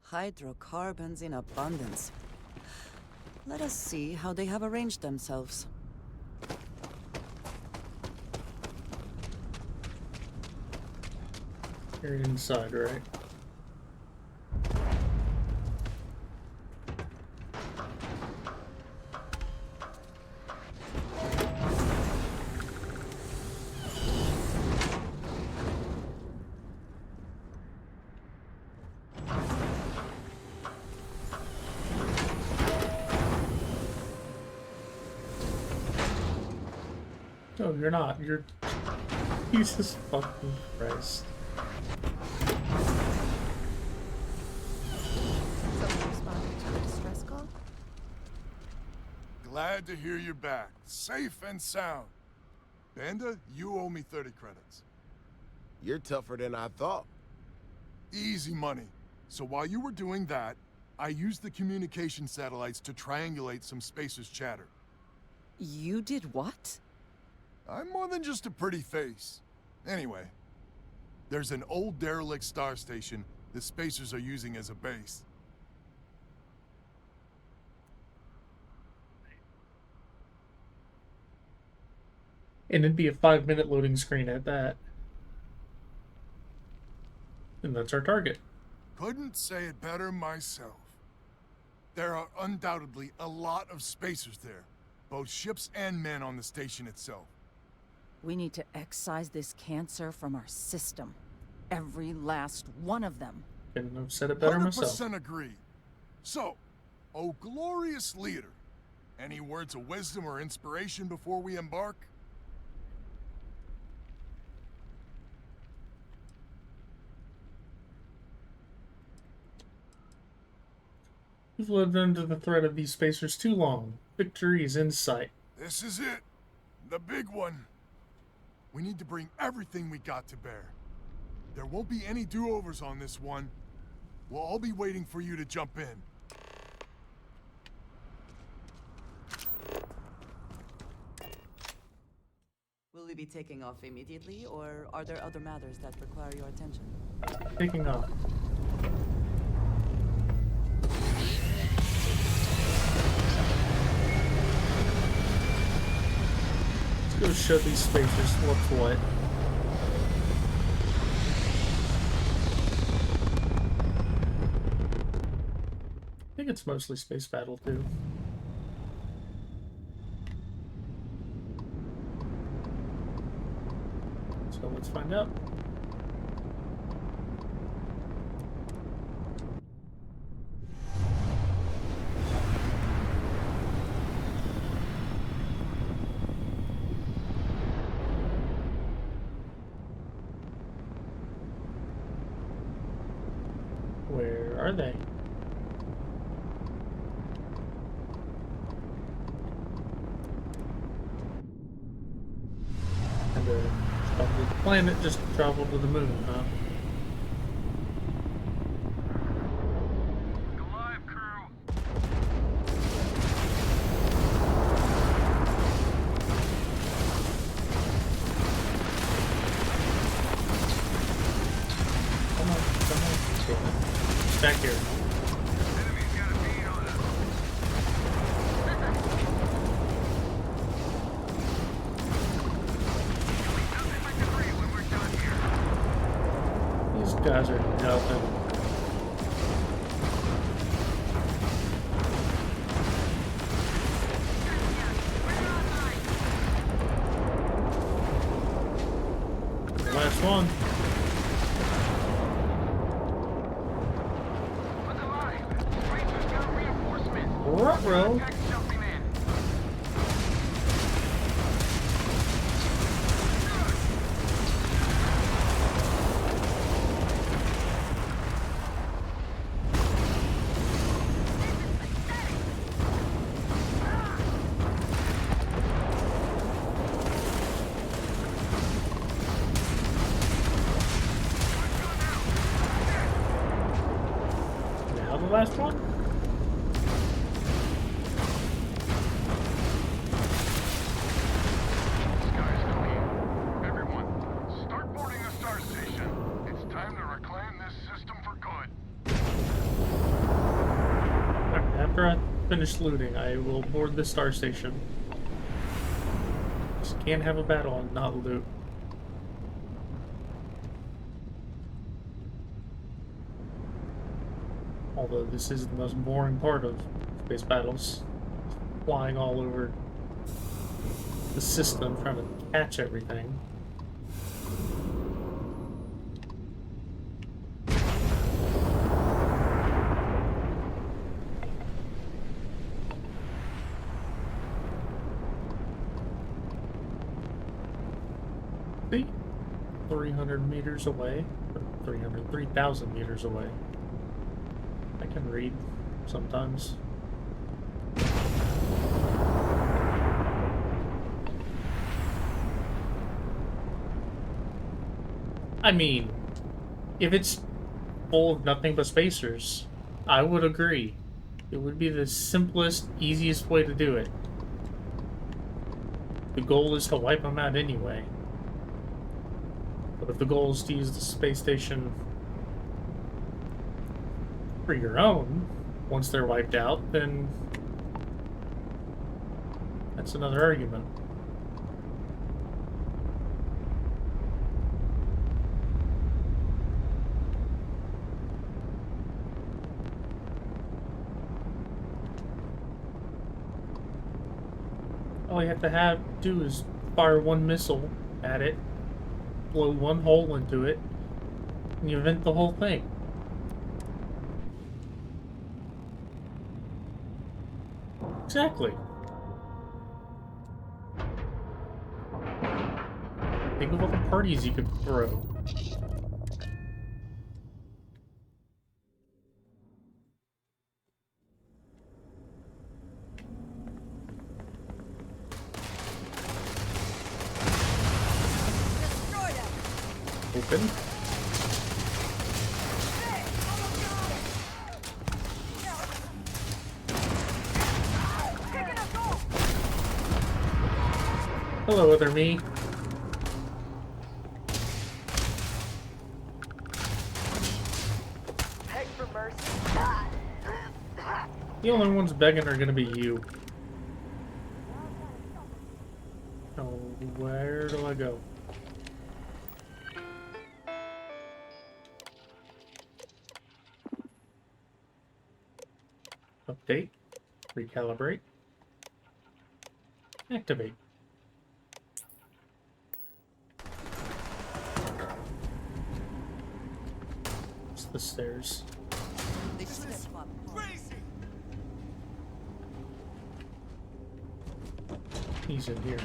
Hydrocarbons in abundance. Let us see how they have arranged themselves. You're inside, right? No, you're not. You're... Jesus fucking Christ. Someone responded to the distress call? Glad to hear you're back, safe and sound. Banda, you owe me 30 credits. You're tougher than I thought. Easy money. So while you were doing that, I used the communication satellites to triangulate some spacers' chatter. You did what? I'm more than just a pretty face. Anyway, there's an old derelict star station the spacers are using as a base. And it'd be a 5-minute loading screen at that. And that's our target. Couldn't say it better myself. There are undoubtedly a lot of spacers there, both ships and men on the station itself. We need to excise this cancer from our system. Every last one of them. Couldn't have said it better myself. 100% agreed. So, oh glorious leader, any words of wisdom or inspiration before we embark? You've lived under the threat of these spacers too long. Victory is in sight. This is it. The big one. We need to bring everything we got to bear. There won't be any do-overs on this one. We'll all be waiting for you to jump in. Will we be taking off immediately, or are there other matters that require your attention? Taking off. Let's go show these spacers what's what. I think it's mostly space battle too. So let's find out. Where are they? And the planet just traveled to the moon, huh? Alive, crew. guys are nothing. The last one. Ruh-roh. Now the last one? Sky's clear. Everyone, start boarding the star station. It's time to reclaim this system for good. After I finish looting, I will board the star station. Just can't have a battle and not loot. Although this is the most boring part of space battles. Flying all over the system, trying to catch everything. See? 300 meters away. Or 3,000 meters away. I can read sometimes. I mean, if it's full of nothing but spacers, I would agree. It would be the simplest, easiest way to do it. The goal is to wipe them out anyway. But if the goal is to use the space station for your own, once they're wiped out, then that's another argument. All you have to do is fire one missile at it, blow one hole into it, and you vent the whole thing. Exactly. Think of all the parties you could throw. Open. Hello, other me. Beg for mercy. The only ones begging are gonna be you. So where do I go? Update. Recalibrate. Activate. It's the stairs. This is crazy. He's in here.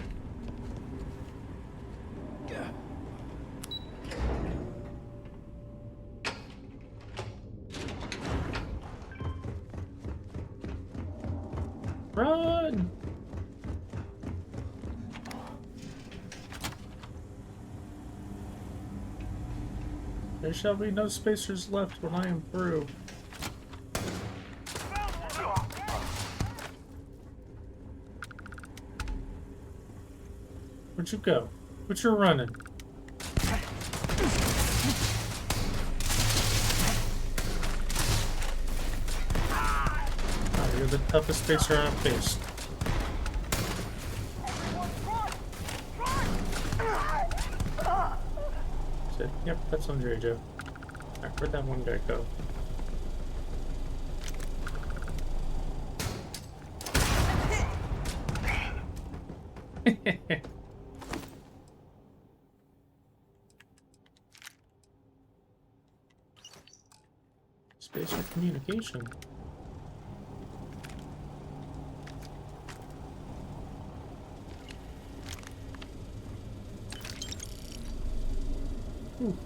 Run! There shall be no spacers left when I am through. Where'd you go? What you running? Oh, you're the toughest spacer I've faced. Yep, that's on Joe. Alright, where'd that one guy go? Space for communication. Ooh.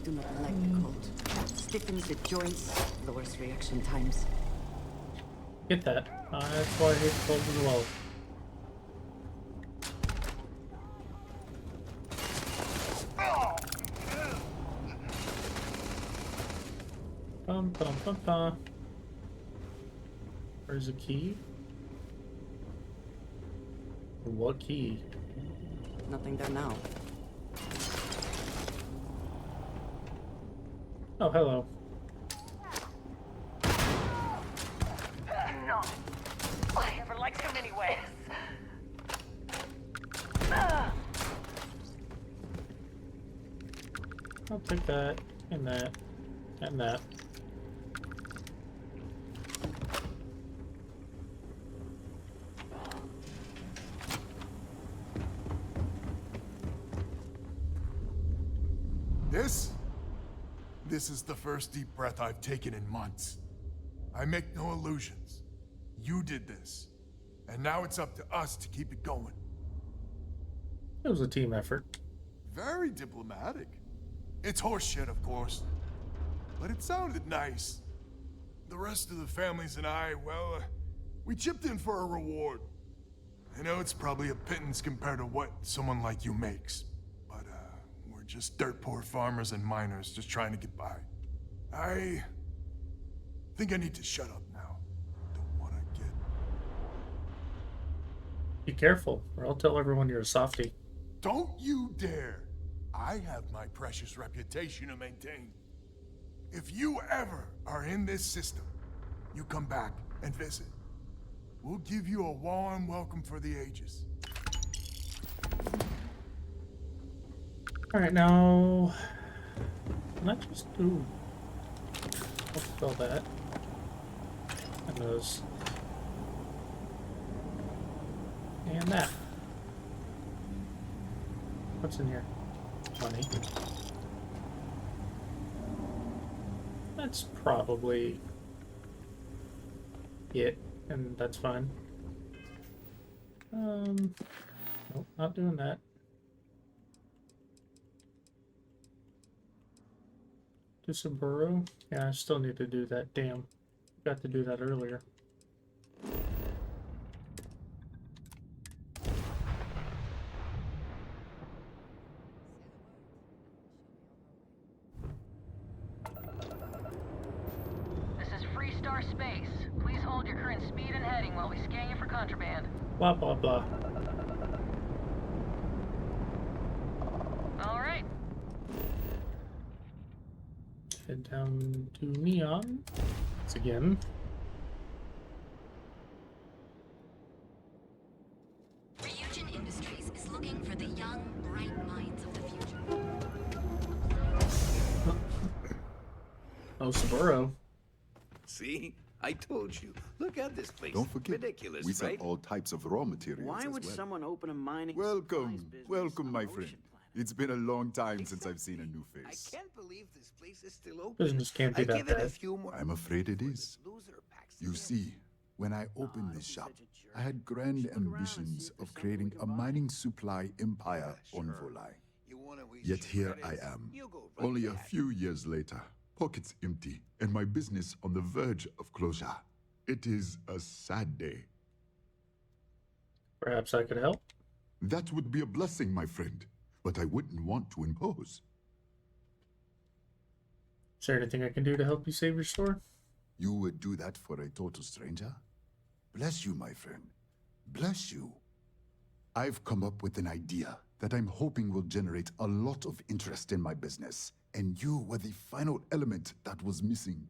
Do not like the cold. Stiffens the joints, lowers reaction times. Get that. That's why I hate the cold as well. Bum, bum, bum, bum. Where's the key? What key? Nothing there now. Oh, hello. No. I never liked him anyways. I'll take that, and that, and that. This is the first deep breath I've taken in months. I make no illusions. You did this. And now it's up to us to keep it going. It was a team effort. Very diplomatic. It's horseshit, of course. But it sounded nice. The rest of the families and I, well, we chipped in for a reward. I know it's probably a pittance compared to what someone like you makes. But, we're just dirt poor farmers and miners just trying to get by. I think I need to shut up now. Don't want to get... Be careful, or I'll tell everyone you're a softie. Don't you dare! I have my precious reputation to maintain. If you ever are in this system, you come back and visit. We'll give you a warm welcome for the ages. Alright, now... Can I just... Ooh. I'll spell that. And those. And that. What's in here? Money. That's probably it, and that's fine. Nope, not doing that. Do some burrow? Yeah, I still need to do that. Damn. Got to do that earlier. This is Freestar Space. Please hold your current speed and heading while we scan you for contraband. Blah, blah, blah. All right. Head down to Neon. Once again. Ryujin Industries is looking for the young, bright minds of the future. Oh, Saburo. See? I told you. Look at this place. Don't forget, Ridiculous, we sell right? all types of raw materials Why as would well. someone open a mining Welcome, business welcome, my on an friend. ocean It's been a long time since I've seen a new face. I can't believe this place is still open. Business can't be I that give it a bad. few more. I'm afraid it is. You see, when I opened this shop, I had grand ambitions of creating a mining supply empire on Volai. Yet here I am, only a few years later, pockets empty, and my business on the verge of closure. It is a sad day. Perhaps I could help? That would be a blessing, my friend, but I wouldn't want to impose. Is there anything I can do to help you save your store? You would do that for a total stranger? Bless you, my friend. Bless you. I've come up with an idea that I'm hoping will generate a lot of interest in my business, and you were the final element that was missing.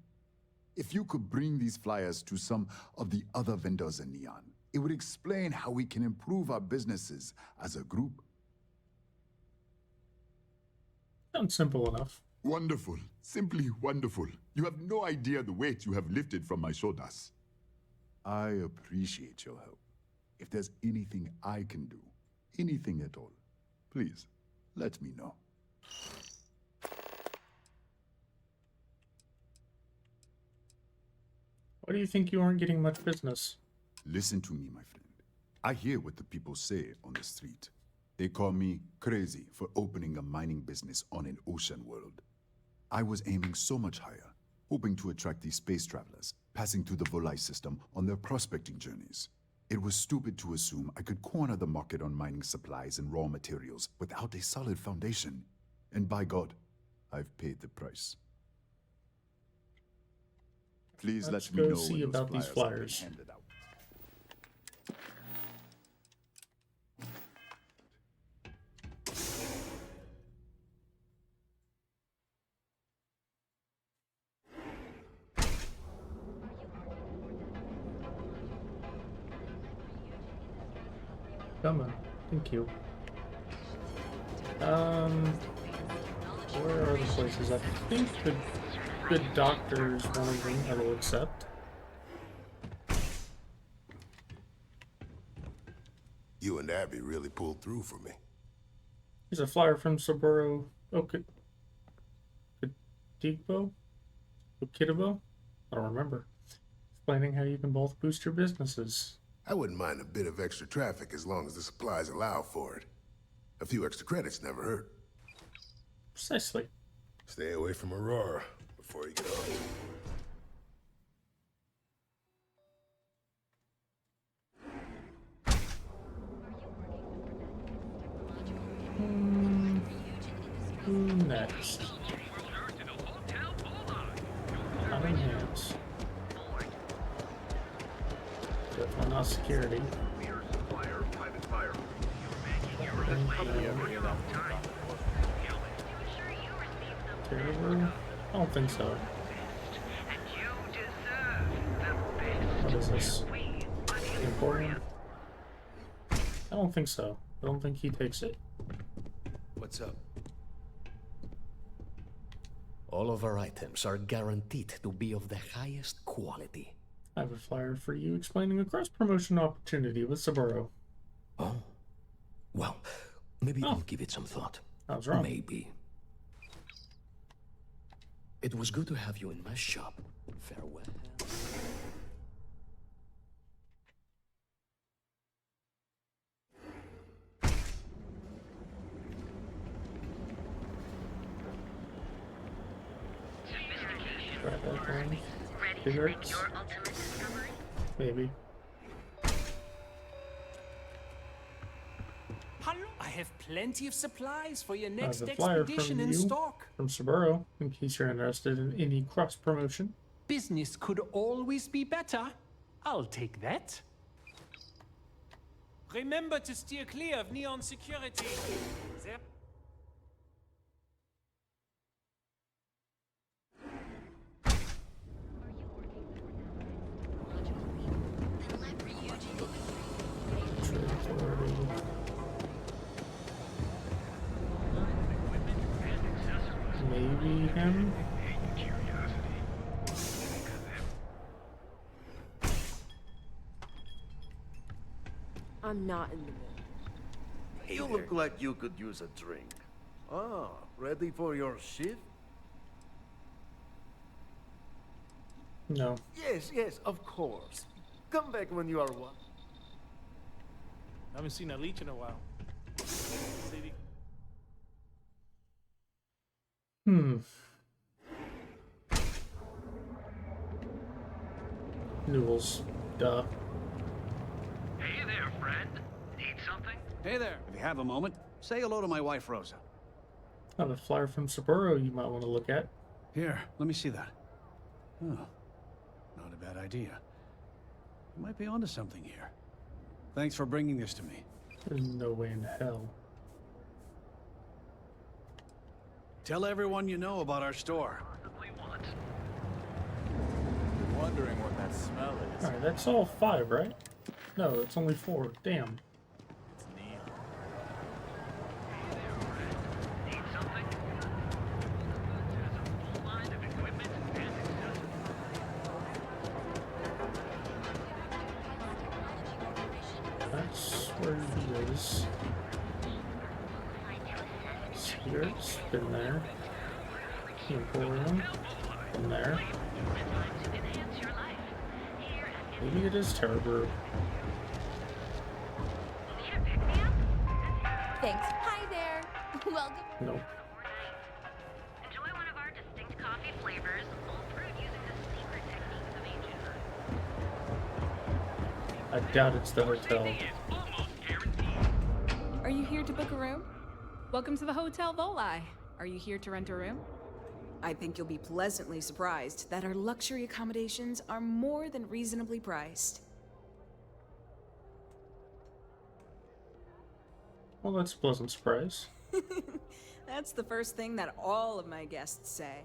If you could bring these flyers to some of the other vendors in Neon, it would explain how we can improve our businesses as a group. Sounds simple enough. Wonderful. Simply wonderful. You have no idea the weight you have lifted from my shoulders. I appreciate your help. If there's anything I can do, anything at all, please, let me know. Why do you think you aren't getting much business? Listen to me, my friend. I hear what the people say on the street. They call me crazy for opening a mining business on an ocean world. I was aiming so much higher, hoping to attract these space travelers, passing through the Volai system on their prospecting journeys. It was stupid to assume I could corner the market on mining supplies and raw materials without a solid foundation. And by God, I've paid the price. Please Let's let me go know see when those about these flyers have been flyers. handed out. Come on. Thank you. Where are the places? I think the good doctor is one of them I will accept. You and Abby really pulled through for me. Here's a flyer from Saburo Okitibo? Okitibo? I don't remember. Explaining how you can both boost your businesses. I wouldn't mind a bit of extra traffic as long as the supplies allow for it. A few extra credits never hurt. Precisely. Stay away from Aurora before you get home. Who next? Common hands. Definitely not security. Terror? I don't think so. What is this? Important? I don't think so. I don't think he takes it. What's up? All of our items are guaranteed to be of the highest quality. I have a flyer for you explaining a cross-promotion opportunity with Saburo. Oh. Well, maybe I'll give it some thought. I was wrong. Maybe. It was good to have you in my shop. Farewell. Grab that one. It hurts. Maybe. I have plenty of supplies for your I have next a flyer expedition from in you, stock. from Saburo, in case you're interested in any cross-promotion. Business could always be better. I'll take that. Remember to steer clear of neon security. There. Maybe him? I'm not in the mood. You look like you could use a drink. Ah, ready for your shift? No. Yes, yes, of course. Come back when you are one. I haven't seen a leech in a while. Noodles. Duh. Hey there, friend. Need something? Hey there. If you have a moment, say hello to my wife, Rosa. I have a flyer from Saburo you might want to look at. Here, let me see that. Oh, not a bad idea. You might be onto something here. Thanks for bringing this to me. There's no way in hell. Tell everyone you know about our store. Wondering what that smell is. Alright, that's all 5, right? No, it's only 4. Damn. It's neon. is Spirits, been there. Emporium, been there. Maybe it is Terror Brew. Thanks. Hi there. Welcome. No. Enjoy one of our distinct coffee flavors, all brewed using the secret techniques of ancient. I doubt it's the hotel. Are you here to book a room? Welcome to the Hotel Volai. Are you here to rent a room? I think you'll be pleasantly surprised that our luxury accommodations are more than reasonably priced. Well, that's a pleasant surprise. That's the first thing that all of my guests say.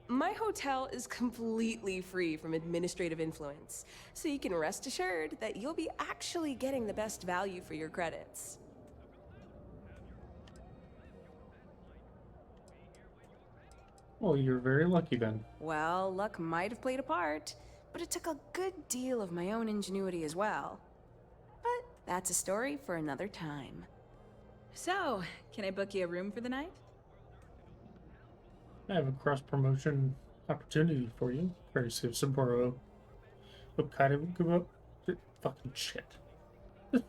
My hotel is completely free from administrative influence, so you can rest assured that you'll be actually getting the best value for your credits. Well, you're very lucky then. Well, luck might have played a part, but it took a good deal of my own ingenuity as well. But that's a story for another time. So, can I book you a room for the night? I have a cross-promotion opportunity for you. Courtesy of Sapporo. What kind of fucking shit. This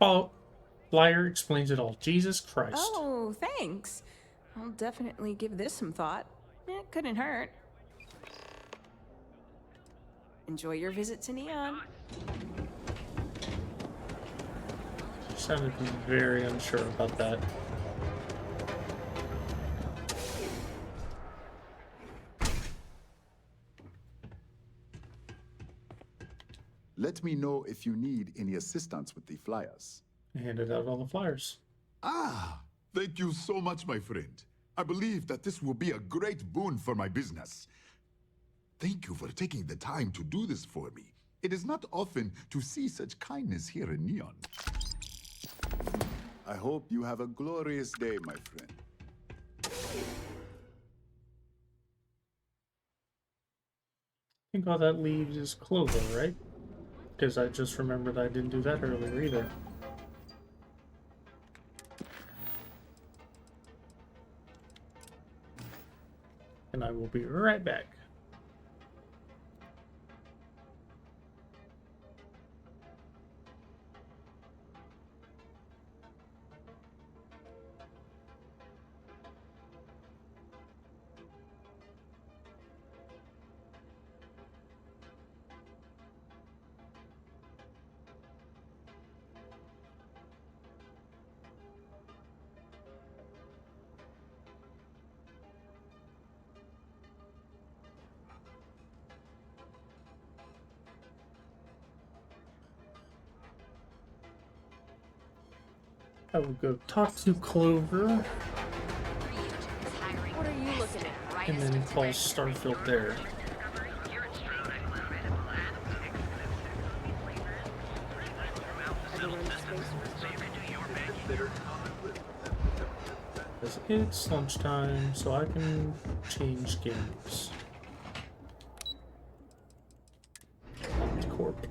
flyer explains it all. Jesus Christ. Oh, thanks. I'll definitely give this some thought. It couldn't hurt. Enjoy your visit to Neon. You sounded very unsure about that. Let me know if you need any assistance with the flyers. I handed out all the flyers. Ah, thank you so much, my friend. I believe that this will be a great boon for my business. Thank you for taking the time to do this for me. It is not often to see such kindness here in Neon. I hope you have a glorious day, my friend. I think all that leaves is Clover, right? Because I just remembered I didn't do that earlier either. And I will be right back. I will go talk to Clover. What are you looking at? And then call Starfield there. Because it's lunchtime, so I can change games. Corp.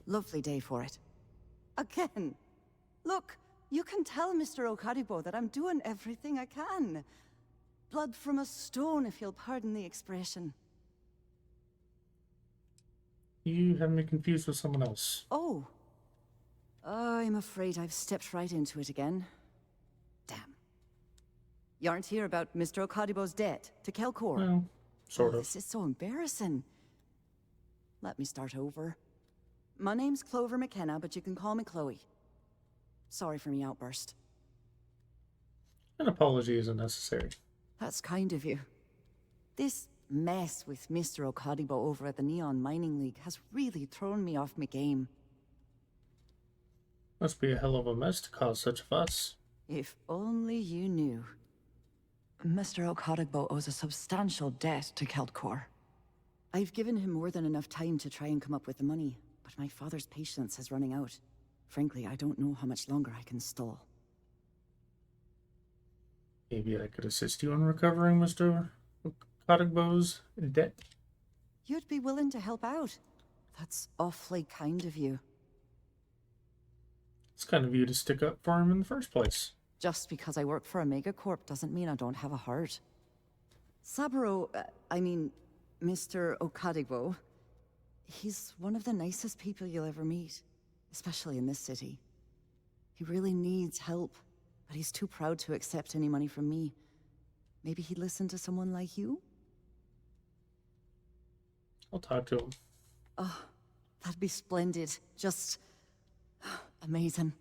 Lovely day for it. Again. Look, you can tell Mr. Okaribo that I'm doing everything I can. Blood from a stone, if you'll pardon the expression. You have me confused with someone else. Oh. I'm afraid I've stepped right into it again. Damn. You aren't here about Mr. Okaribo's debt to Kelkor? Well, sort of. This is so embarrassing. Let me start over. My name's Clover McKenna, but you can call me Chloe. Sorry for me outburst. An apology isn't necessary. That's kind of you. This mess with Mr. Okaribo over at the Neon Mining League has really thrown me off my game. Must be a hell of a mess to cause such a fuss. If only you knew. Mr. Okaribo owes a substantial debt to Kelkor. I've given him more than enough time to try and come up with the money, but my father's patience is running out. Frankly, I don't know how much longer I can stall. Maybe I could assist you in recovering Mr. Okaribo's debt? You'd be willing to help out? That's awfully kind of you. It's kind of you to stick up for him in the first place. Just because I work for a megacorp doesn't mean I don't have a heart. Saburo, Mr. Okadigbo, he's one of the nicest people you'll ever meet, especially in this city. He really needs help, but he's too proud to accept any money from me. Maybe he'd listen to someone like you? I'll talk to him. Oh, that'd be splendid. Just amazing.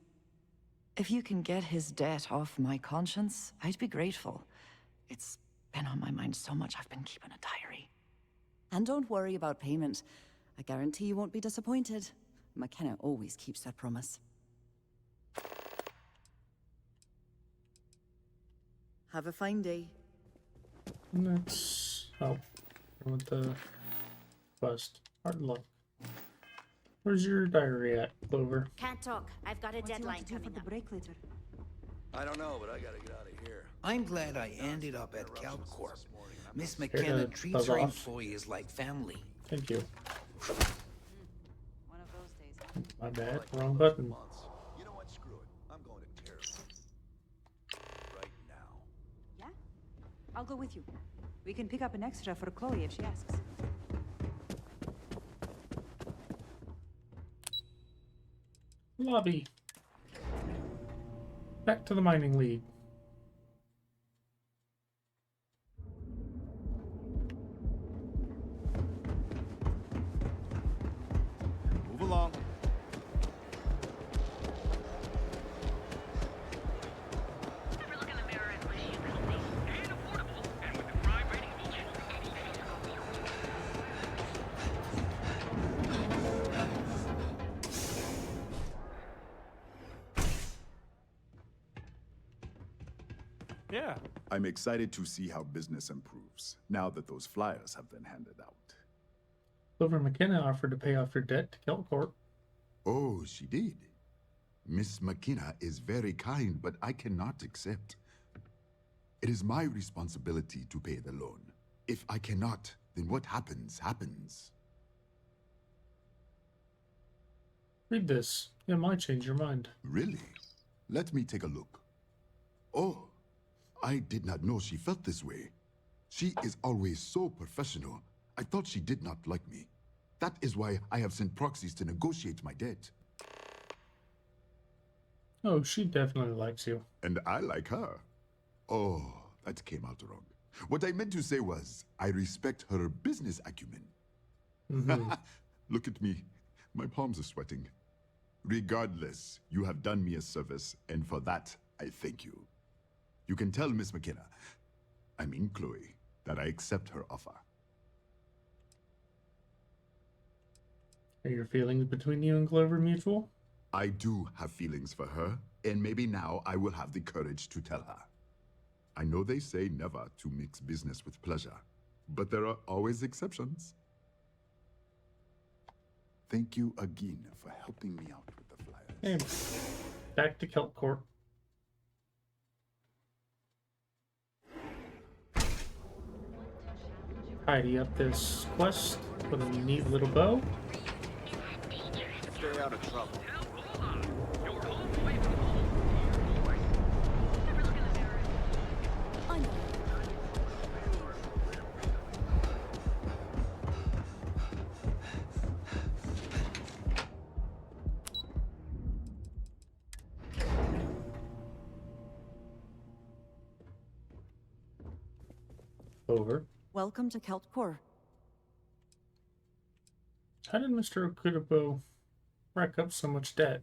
If you can get his debt off my conscience, I'd be grateful. It's been on my mind so much I've been keeping a diary. And don't worry about payment. I guarantee you won't be disappointed. McKenna always keeps that promise. Have a fine day. Let's help with the quest. Hard luck. Where's your diary at, Clover? Can't talk. I've got a deadline coming up. I don't know, but I gotta get out of here. I'm glad I ended up at CalCorp. Miss Here, McKenna treats buzz her off. employees like family. Thank you. One of those days. My bad. Wrong button. You know what? Screw it. I'm going to Terrace. Right now. Yeah? I'll go with you. We can pick up an extra for Chloe if she asks. Lobby. Back to the mining league. Move along. Ever look in the mirror and wish you could be and affordable, and with the prime rating feature, anything's cool. Yeah. I'm excited to see how business improves, now that those flyers have been handed out. Clover McKenna offered to pay off your debt to Kelcorp. Oh, she did? Miss McKenna is very kind, but I cannot accept. It is my responsibility to pay the loan. If I cannot, then what happens, happens. Read this. It might change your mind. Really? Let me take a look. Oh, I did not know she felt this way. She is always so professional. I thought she did not like me. That is why I have sent proxies to negotiate my debt. Oh, she definitely likes you. And I like her. Oh, that came out wrong. What I meant to say was, I respect her business acumen. Mm-hmm. Look at me. My palms are sweating. Regardless, you have done me a service, and for that, I thank you. You can tell Miss McKenna, I mean Chloe, that I accept her offer. Are your feelings between you and Clover mutual? I do have feelings for her, and maybe now I will have the courage to tell her. I know they say never to mix business with pleasure, but there are always exceptions. Thank you again for helping me out with the flyers. Hey, back to Kelcorp. Tidy up this quest with a neat little bow. Stay out of trouble. Over. Welcome to Keltcore. How did Mr. Okudapo rack up so much debt?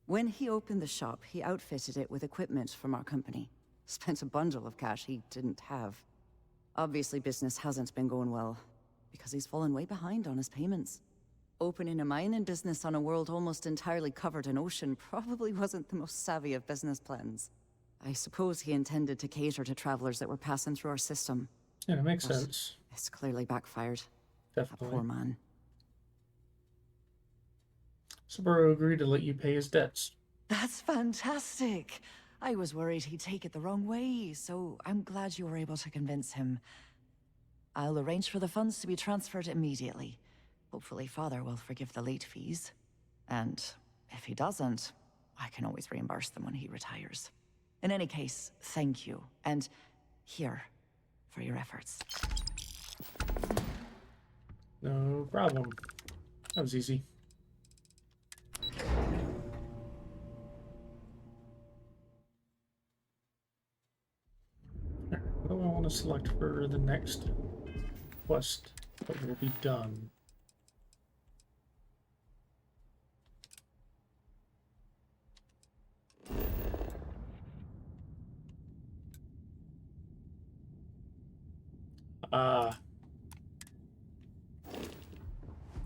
When he opened the shop, he outfitted it with equipment from our company. Spent a bundle of cash he didn't have. Obviously, business hasn't been going well, because he's fallen way behind on his payments. Opening a mining business on a world almost entirely covered in ocean probably wasn't the most savvy of business plans. I suppose he intended to cater to travelers that were passing through our system. Yeah, it makes sense. It's clearly backfired. Definitely. A poor man. Saburo agreed to let you pay his debts. That's fantastic! I was worried he'd take it the wrong way, so I'm glad you were able to convince him. I'll arrange for the funds to be transferred immediately. Hopefully Father will forgive the late fees. And if he doesn't, I can always reimburse them when he retires. In any case, thank you. And here, for your efforts. No problem. That was easy. What do I want to select for the next quest that will be done?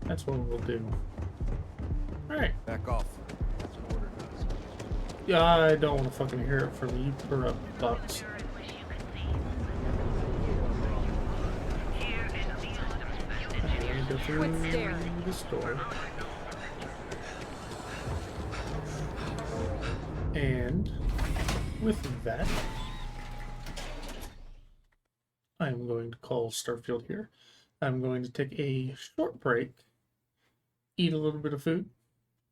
That's what we'll do. Alright. Back off. That's what order does. Yeah, I don't want to fucking hear it from you corrupt bucks. I'm gonna go through this door. And with that, I'm going to call Starfield here. I'm going to take a short break, eat a little bit of food,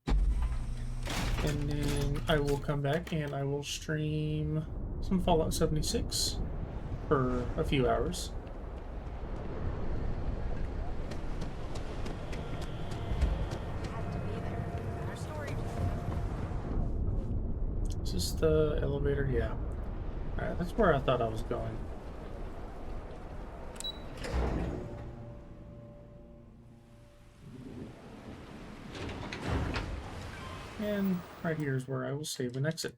and then I will come back and I will stream some Fallout 76 for a few hours. Is this the elevator? Yeah. Alright, that's where I thought I was going. And right here is where I will save and exit.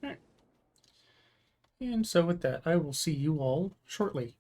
Alright. And so with that, I will see you all shortly.